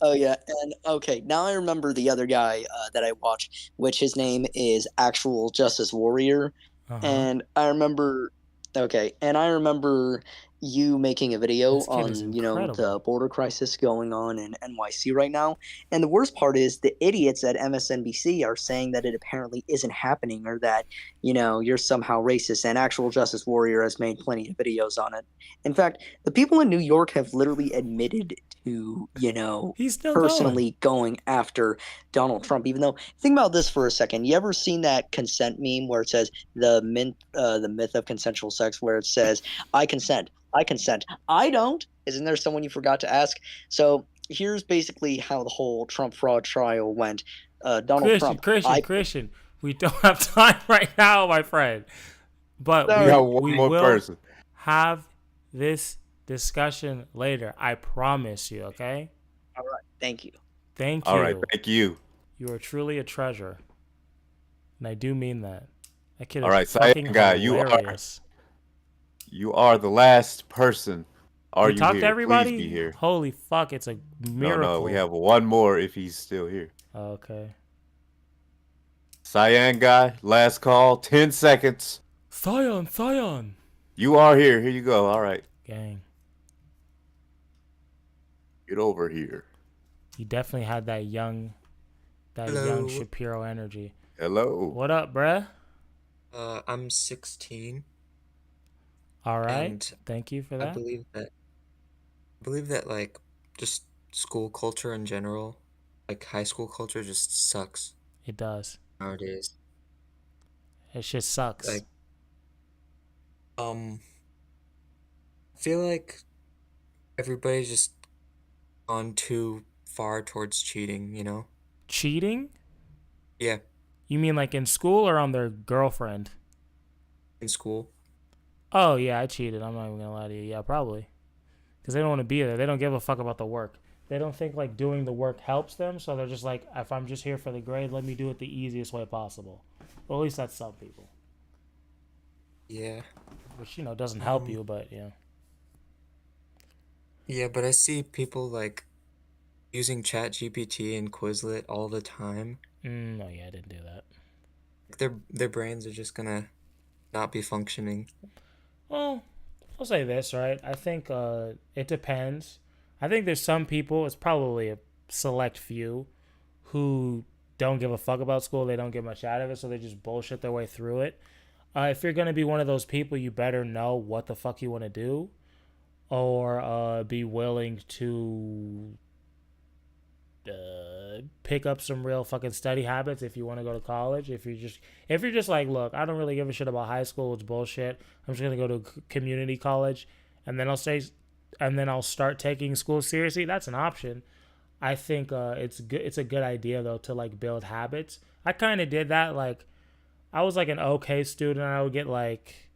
S3: Oh yeah, and okay, now I remember the other guy that I watched, which his name is Actual Justice Warrior, and I remember you making a video on, you know, the border crisis going on in NYC right now, and the worst part is the idiots at MSNBC are saying that it apparently isn't happening, or that, you know, you're somehow racist, and Actual Justice Warrior has made plenty of videos on it. In fact, the people in New York have literally admitted to, you know, personally going after Donald Trump, even though, think about this for a second. You ever seen that consent meme where it says the myth of consensual sex, where it says, I consent, I don't? Isn't there someone you forgot to ask? So here's basically how the whole Trump fraud trial went. Donald Trump.
S1: Christian, we don't have time right now, my friend. But we will have this discussion later. I promise you, okay?
S3: All right. Thank you.
S1: Thank you.
S12: All right. Thank you.
S1: You are truly a treasure. And I do mean that. That kid
S12: All
S1: is
S12: right,
S1: fucking
S12: Cyan guy,
S1: hilarious.
S12: you are the last person. Are
S1: We
S12: you
S1: talked to
S12: here?
S1: everybody?
S12: Please be here.
S1: Holy fuck, it's a miracle.
S12: No, we have one more if he's still here.
S1: Okay.
S12: Cyan guy, last call, 10 seconds.
S1: Cyan.
S12: You are here. Here you go. All right.
S1: Gang.
S12: Get over here.
S1: He definitely had that young
S6: Hello.
S1: Shapiro energy.
S12: Hello.
S1: What up, bruh?
S6: I'm 16.
S1: All right.
S6: And
S1: Thank you for
S6: I
S1: that.
S6: believe that like just school culture in general, like high school culture just sucks
S1: It does.
S6: nowadays.
S1: It just sucks.
S6: Like I feel like everybody's just gone too far towards cheating, you know?
S1: Cheating?
S6: Yeah,
S1: You mean like in school or on their girlfriend?
S6: in school.
S1: Oh, yeah, I cheated. I'm not even gonna lie to you. Yeah, probably. Because they don't want to be there. They don't give a fuck about the work. They don't think like doing the work helps them, so they're just like, if I'm just here for the grade, let me do it the easiest way possible. Well, at least that's some people.
S6: Yeah.
S1: Which, you know, doesn't help you, but yeah.
S6: Yeah, but I see people like using ChatGPT and Quizlet all the time.
S1: No, yeah, I didn't do that.
S6: Their brains are just gonna not be functioning.
S1: Well, I'll say this, right? I think it depends. I think there's some people, it's probably a select few, who don't give a fuck about school. They don't get much out of it, so they just bullshit their way through it. If you're going to be one of those people, you better know what the fuck you want to do, or be willing to pick up some real fucking study habits if you want to go to college. If you're just like, look, I don't really give a shit about high school, it's bullshit, I'm just gonna go to community college and then I'll start taking school seriously, that's an option. I think it's a good idea though to like build habits. I kind of did that. Like I was like an okay student. I would get like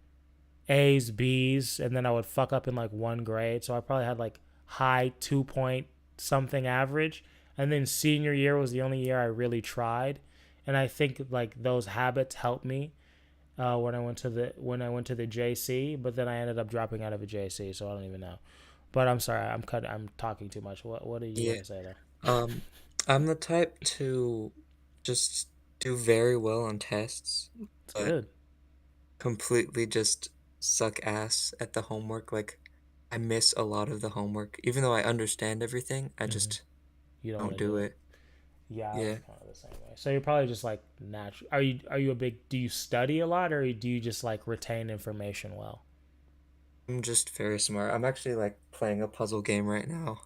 S1: A's, B's, and then I would fuck up in like one grade, so I probably had like high 2 point something average. And then senior year was the only year I really tried, and I think like those habits helped me when I went to the JC. But then I ended up dropping out of a JC, so I don't even know. But I'm sorry, I'm talking too much. What are you gonna say there?
S6: I'm the type to just do very well on tests, but
S1: good.
S6: Completely just suck ass at the homework. Like I miss a lot of the homework, even though I understand everything. I just
S1: You don't
S6: don't
S1: wanna
S6: do it.
S1: Yeah, I
S6: Yeah.
S1: was kind of the same way. So you're probably just like natural. Are you a big? Do you study a lot, or do you just like retain information well?
S6: I'm just very smart. I'm actually like playing a puzzle game right now.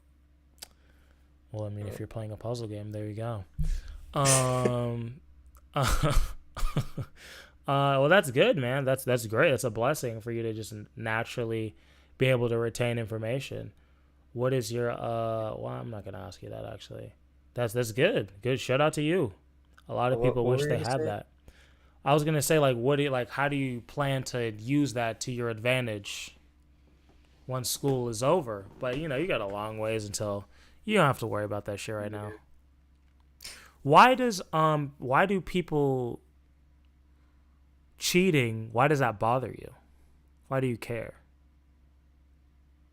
S1: Well, I mean, if you're playing a puzzle game, there you go. Well, that's good, man. That's great. That's a blessing for you to just naturally be able to retain information. What is your well, I'm not gonna ask you that actually. That's good. Good. Shout out to you. A lot of people
S6: What
S1: wish
S6: were you
S1: they
S6: gonna
S1: had
S6: say?
S1: that. I was gonna say like how do you plan to use that to your advantage once school is over? But you know, you got a long ways until you don't have to worry about that shit right now. Why do people cheating, why does that bother you? Why do you care?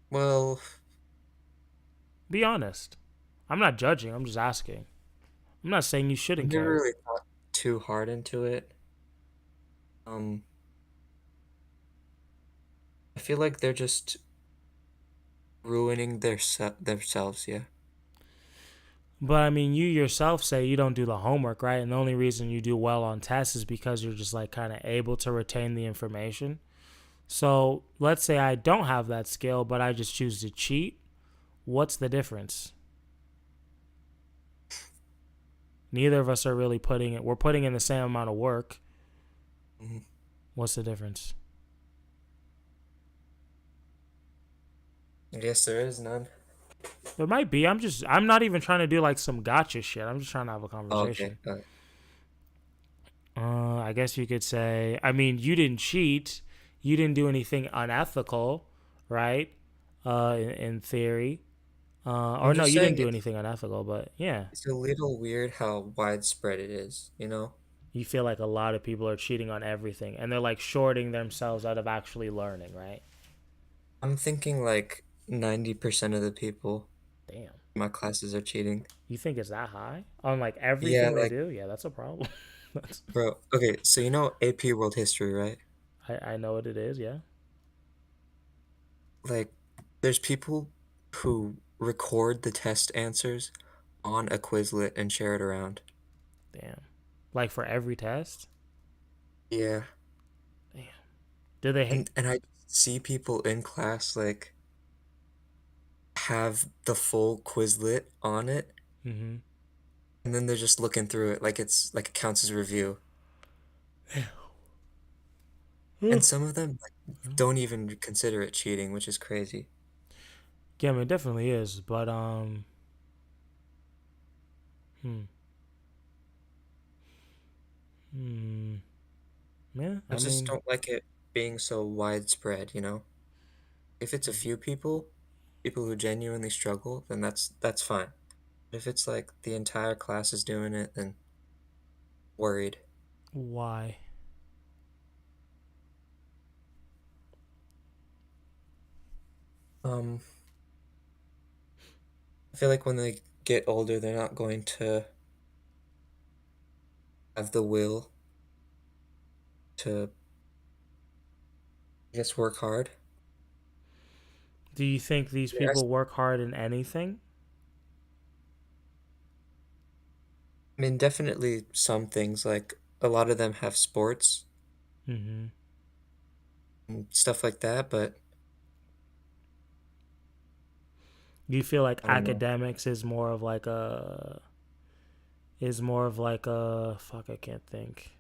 S6: Well,
S1: be honest. I'm not judging, I'm just asking. I'm not saying you
S6: I
S1: shouldn't
S6: never
S1: care.
S6: really thought too hard into it. I feel like they're just ruining themselves, yeah.
S1: But I mean, you yourself say you don't do the homework, right? And the only reason you do well on tests is because you're just like kind of able to retain the information. So let's say I don't have that skill, but I just choose to cheat. What's the difference? Neither of us are really we're putting in the same amount of work.
S6: Mhm.
S1: What's the difference?
S6: I guess there is none.
S1: There might be. I'm not even trying to do like some gotcha shit. I'm just trying to have a
S6: Oh,
S1: conversation.
S6: okay.
S1: I guess you could say, I mean, you didn't cheat. You didn't do anything unethical, right? In theory. Or
S6: I'm
S1: no,
S6: just
S1: you didn't
S6: saying
S1: do anything unethical, but yeah.
S6: It's a little weird how widespread it is, you know?
S1: You feel like a lot of people are cheating on everything, and they're like shorting themselves out of actually learning, right?
S6: I'm thinking like 90% of the people
S1: Damn.
S6: in my classes are cheating.
S1: You think it's that high on like
S6: Yeah,
S1: everything they
S6: like,
S1: do? Yeah, that's a problem. That's,
S6: bro. Okay, so you know AP World History, right?
S1: I know what it is. Yeah.
S6: Like, there's people who record the test answers on a Quizlet and share it around.
S1: Damn. Like for every test?
S6: Yeah.
S1: Damn. Do they hate?
S6: And I see people in class like have the full Quizlet on it,
S1: Mm-hmm.
S6: and then they're just looking through it like it's like it counts as review. And some of them like, don't even consider it cheating, which is crazy.
S1: Yeah, I mean, it definitely is, but yeah,
S6: I just don't like it being so widespread, you know? If it's a few people who genuinely struggle, then that's fine. But if it's like the entire class is doing it, then worried.
S1: Why?
S6: I feel like when they get older, they're not going to have the will to, I guess, work hard.
S1: Do you think these
S6: Yeah,
S1: people work hard in anything?
S6: I mean, definitely some things, like a lot of them have sports
S1: Mm-hmm.
S6: and stuff like that, but
S1: Do you feel like
S6: I don't know.
S1: academics is more of like a fuck, I can't think.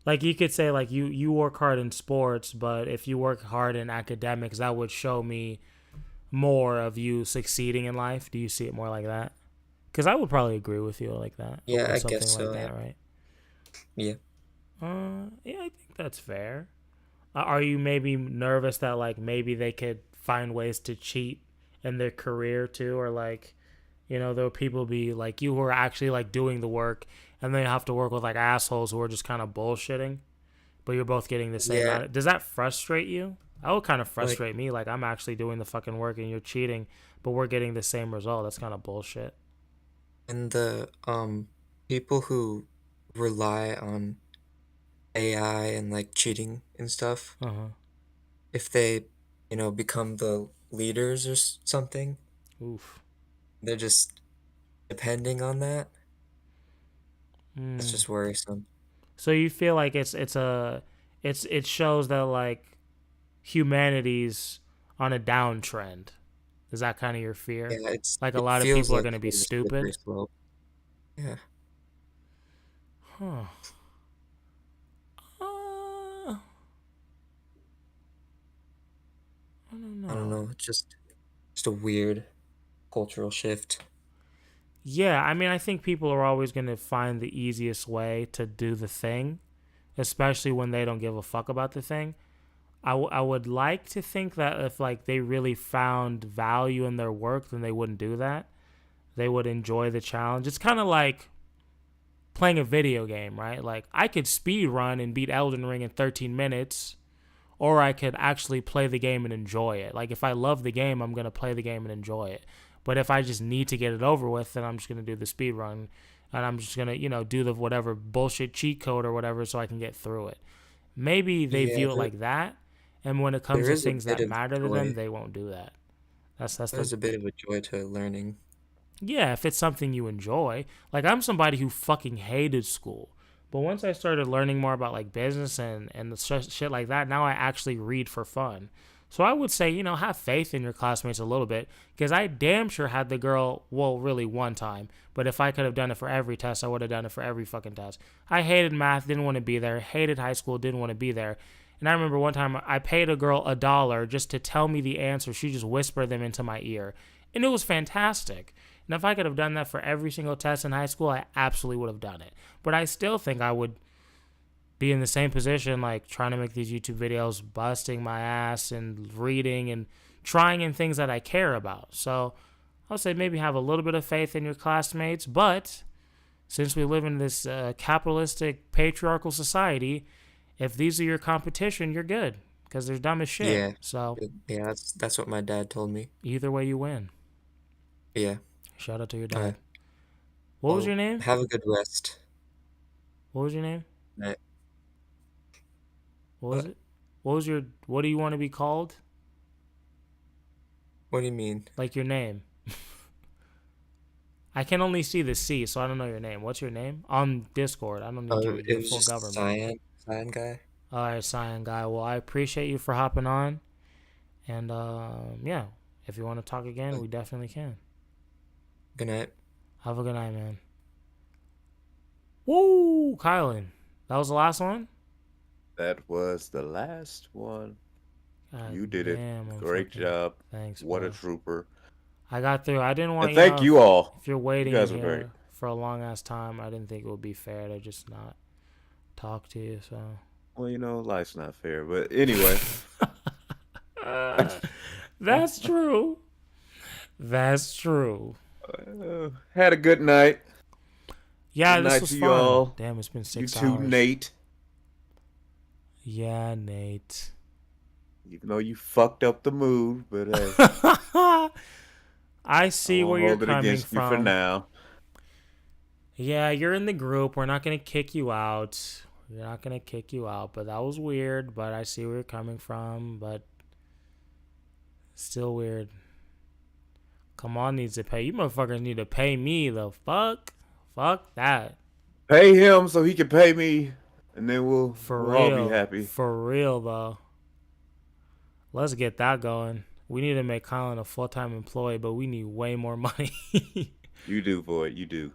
S1: Like you could say like you work hard in sports, but if you work hard in academics, that would show me more of you succeeding in life. Do you see it more like that? Because I would probably agree with you like that.
S6: Yeah,
S1: or
S6: I
S1: something
S6: guess
S1: like
S6: so,
S1: that,
S6: yeah.
S1: right?
S6: Yeah.
S1: Yeah, I think that's fair. Are you maybe nervous that like maybe they could find ways to cheat in their career too, or like, you know, there will people be like you who are actually like doing the work, and then you have to work with like assholes who are just kind of bullshitting, but you're both getting the same
S6: Yeah.
S1: amount. Does that frustrate you? That would kind of
S6: Like,
S1: frustrate me. Like I'm actually doing the fucking work and you're cheating, but we're getting the same result. That's kind of bullshit.
S6: and the people who rely on AI and like cheating and stuff, if they, you know, become the leaders or something,
S1: Oof.
S6: they're just depending on that. That's
S1: Mm.
S6: just worrisome.
S1: So you feel like it shows that like humanity's on a downtrend. Is that kind of your fear?
S6: Yeah,
S1: Like a
S6: it
S1: lot of
S6: feels
S1: people are
S6: like
S1: going to be
S6: a slippery
S1: stupid.
S6: slope. Yeah.
S1: Huh. I don't
S6: I don't
S1: know.
S6: know. It's just a weird cultural shift.
S1: Yeah, I mean, I think people are always going to find the easiest way to do the thing, especially when they don't give a fuck about the thing. I would like to think that if like they really found value in their work, then they wouldn't do that. They would enjoy the challenge. It's kind of like playing a video game, right? Like I could speed run and beat Elden Ring in 13 minutes, or I could actually play the game and enjoy it. Like if I love the game, I'm going to play the game and enjoy it. But if I just need to get it over with, then I'm just going to do the speed run, and I'm just going to, you know, do the whatever bullshit cheat code or whatever so I can get through it. Maybe they
S6: Yeah,
S1: view it like that, and when it comes
S6: there
S1: to
S6: is a
S1: things
S6: bit
S1: that
S6: of
S1: matter to them,
S6: joy.
S1: they won't do that. That's
S6: There's
S1: the
S6: a bit of a joy to learning.
S1: yeah, if it's something you enjoy. Like I'm somebody who fucking hated school. But once I started learning more about like business and the shit like that, now I actually read for fun. So I would say, you know, have faith in your classmates a little bit, because I damn sure had the girl, well, really one time. But if I could have done it for every test, I would have done it for every fucking test. I hated math, didn't want to be there. Hated high school, didn't want to be there. And I remember one time I paid a girl $1 just to tell me the answer. She just whispered them into my ear. And it was fantastic. And if I could have done that for every single test in high school, I absolutely would have done it. But I still think I would be in the same position, like trying to make these YouTube videos, busting my ass and reading and trying in things that I care about. So I would say maybe have a little bit of faith in your classmates, but since we live in this capitalistic patriarchal society, if these are your competition, you're good because they're dumb as shit.
S6: Yeah.
S1: So
S6: Yeah, that's what my dad told me.
S1: either way, you win.
S6: Yeah.
S1: Shout out to your
S6: All
S1: dad.
S6: right.
S1: What was
S6: Well,
S1: your name?
S6: Have a good rest.
S1: What was your name?
S6: Night.
S1: What was it? What was your? What do you want to be called?
S6: What do you mean?
S1: Like your name. I can only see the C, so I don't know your name. What's your name? On Discord. I don't need your
S6: It was
S1: full
S6: just
S1: government.
S6: Cyan guy.
S1: All right, Cyan guy. Well, I appreciate you for hopping on. And, yeah, if you want to talk again, we definitely can.
S6: Good night.
S1: Have a good night, man. Woo! Kylan. That was the last one?
S12: That was the last one.
S1: God
S12: You did
S1: damn,
S12: it.
S1: I'm
S12: Great
S1: fucking-
S12: job.
S1: Thanks,
S12: What
S1: bro.
S12: a trooper.
S1: I got through. I didn't want
S12: And thank
S1: know,
S12: you all.
S1: If you're waiting
S12: You guys
S1: in
S12: were
S1: here
S12: great.
S1: for a long ass time, I didn't think it would be fair to just not talk to you. So
S12: Well, you know, life's not fair. But anyway.
S1: that's true. That's true.
S12: Had a good night.
S1: Yeah,
S12: Good
S1: this
S12: night
S1: was
S12: to
S1: fun.
S12: you all.
S1: Damn, it's been 6
S12: You too,
S1: hours.
S12: Nate.
S1: Yeah, Nate.
S12: Even though you fucked up the mood, but hey.
S1: I see
S12: I
S1: where
S12: won't
S1: you're
S12: hold it
S1: coming
S12: against you
S1: from.
S12: for now.
S1: Yeah, you're in the group. We're not gonna kick you out. We're not gonna kick you out. But that was weird. But I see where you're coming from. But still weird. Come on, needs to pay. You motherfuckers need to pay me. The fuck that.
S12: Pay him so he can pay me, and then we'll
S1: For
S12: all
S1: real.
S12: be happy.
S1: For real though. Let's get that going. We need to make Colin a full-time employee, but we need way more money.
S12: You do, Void. You do.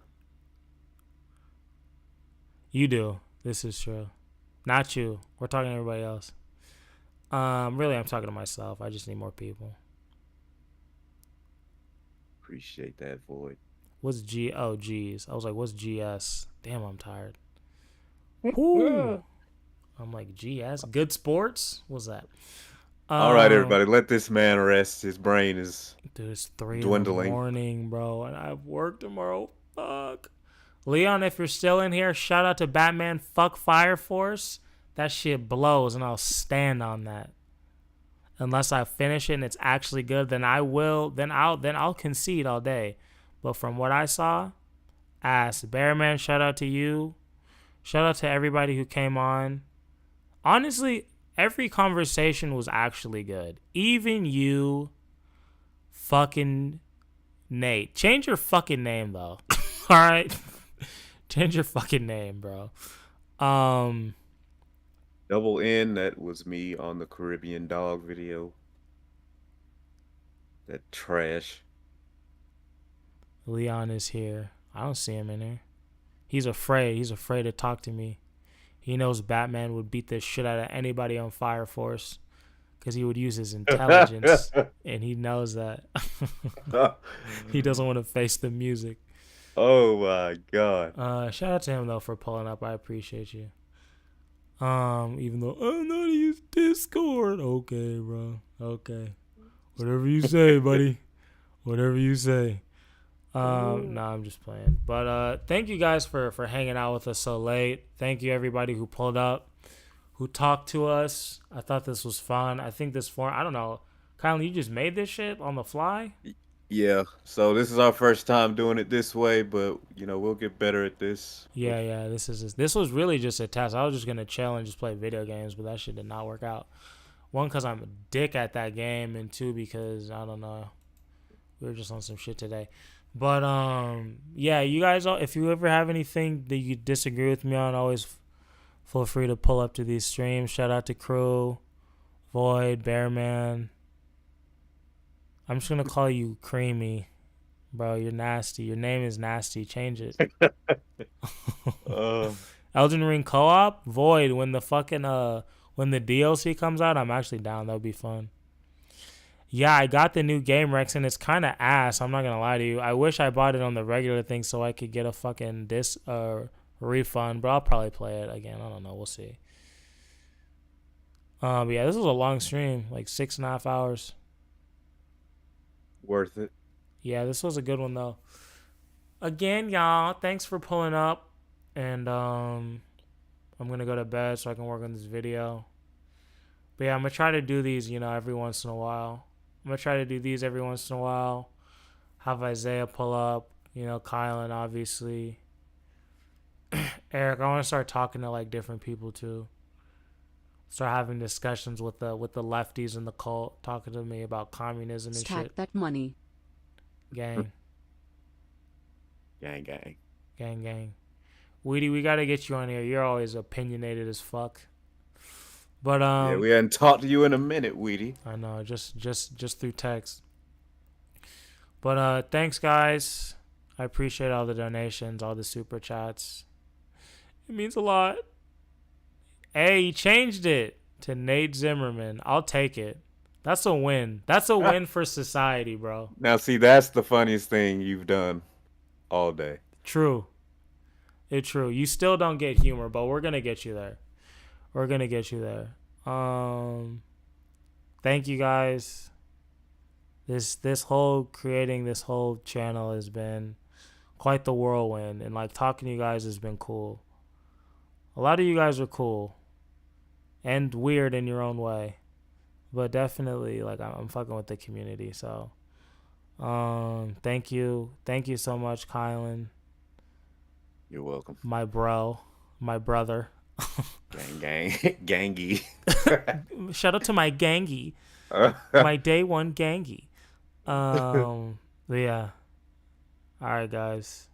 S1: You do. This is true. Not you. We're talking to everybody else. Really, I'm talking to myself. I just need more people.
S12: Appreciate that, Void.
S1: What's G? Oh, G's. I was like, what's GS? Damn, I'm tired. Woo. I'm like, GS? Good sports? What's that?
S12: All right, everybody. Let this man rest. His brain is
S1: Dude, it's 3
S12: dwindling.
S1: in the morning, bro, and I have work tomorrow. Fuck. Leon, if you're still in here, shout out to Batman Fuck Fire Force. That shit blows, and I'll stand on that. Unless I finish it and it's actually good, then I will. Then I'll concede all day. But from what I saw, ass. Bearman, shout out to you. Shout out to everybody who came on. Honestly, every conversation was actually good. Even you, fucking Nate. Change your fucking name though. All right, change your fucking name, bro.
S12: Double N, that was me on the Caribbean Dog video. That trash.
S1: Leon is here. I don't see him in here. He's afraid. He's afraid to talk to me. He knows Batman would beat the shit out of anybody on Fire Force because he would use his intelligence, and he knows that. He doesn't want to face the music.
S12: Oh my god.
S1: Shout out to him though for pulling up. I appreciate you. Even though I don't know how to use Discord. Okay, bro. Okay. Whatever you say, buddy. Whatever you say. No, I'm just playing. But thank you guys for hanging out with us so late. Thank you everybody who pulled up, who talked to us. I thought this was fun. I think this form, I don't know. Kylan, you just made this shit on the fly?
S12: Yeah. So this is our first time doing it this way, but you know, we'll get better at this.
S1: Yeah. This was really just a test. I was just gonna chill and just play video games, but that shit did not work out. One, because I'm a dick at that game, and two, because I don't know. We were just on some shit today. But yeah, you guys, if you ever have anything that you disagree with me on, always feel free to pull up to these streams. Shout out to Crew, Void, Bearman. I'm just gonna call you Creamy, bro. You're nasty. Your name is nasty. Change it. Elden Ring co-op, Void. When the fucking when the DLC comes out, I'm actually down. That'll be fun. Yeah, I got the new Game Rex, and it's kind of ass. I'm not gonna lie to you. I wish I bought it on the regular thing so I could get a fucking refund, but I'll probably play it again. I don't know. We'll see. But yeah, this was a long stream, like 6.5 hours.
S12: Worth it.
S1: Yeah, this was a good one though. again, y'all, thanks for pulling up. And I'm gonna go to bed so I can work on this video. But yeah, I'm gonna try to do these, every once in a while. Have Isaiah pull up, Kylan, obviously. Eric, I want to start talking to like different people too. Start having discussions with the lefties in the cult, talking to me about communism and
S11: Stack
S1: shit.
S11: that money.
S1: Gang.
S12: Gang.
S1: Weedy, we gotta get you on here. You're always opinionated as fuck. But
S12: yeah, we hadn't talked to you in a minute, Weedy.
S1: I know, just through text. But thanks, guys. I appreciate all the donations, all the super chats. It means a lot. Hey, he changed it to Nate Zimmerman. I'll take it. That's a win. That's a win for society, bro.
S12: Now, see, that's the funniest thing you've done all day.
S1: True. It's true. You still don't get humor, but we're gonna get you there. Thank you guys. Creating this whole channel has been quite the whirlwind, and like talking to you guys has been cool. A lot of you guys are cool and weird in your own way, but definitely like I'm fucking with the community. So thank you so much, Kylan.
S12: You're welcome.
S1: My brother.
S12: Gangy.
S1: Shout out to my gangy. My day one gangy. But yeah. All right, guys.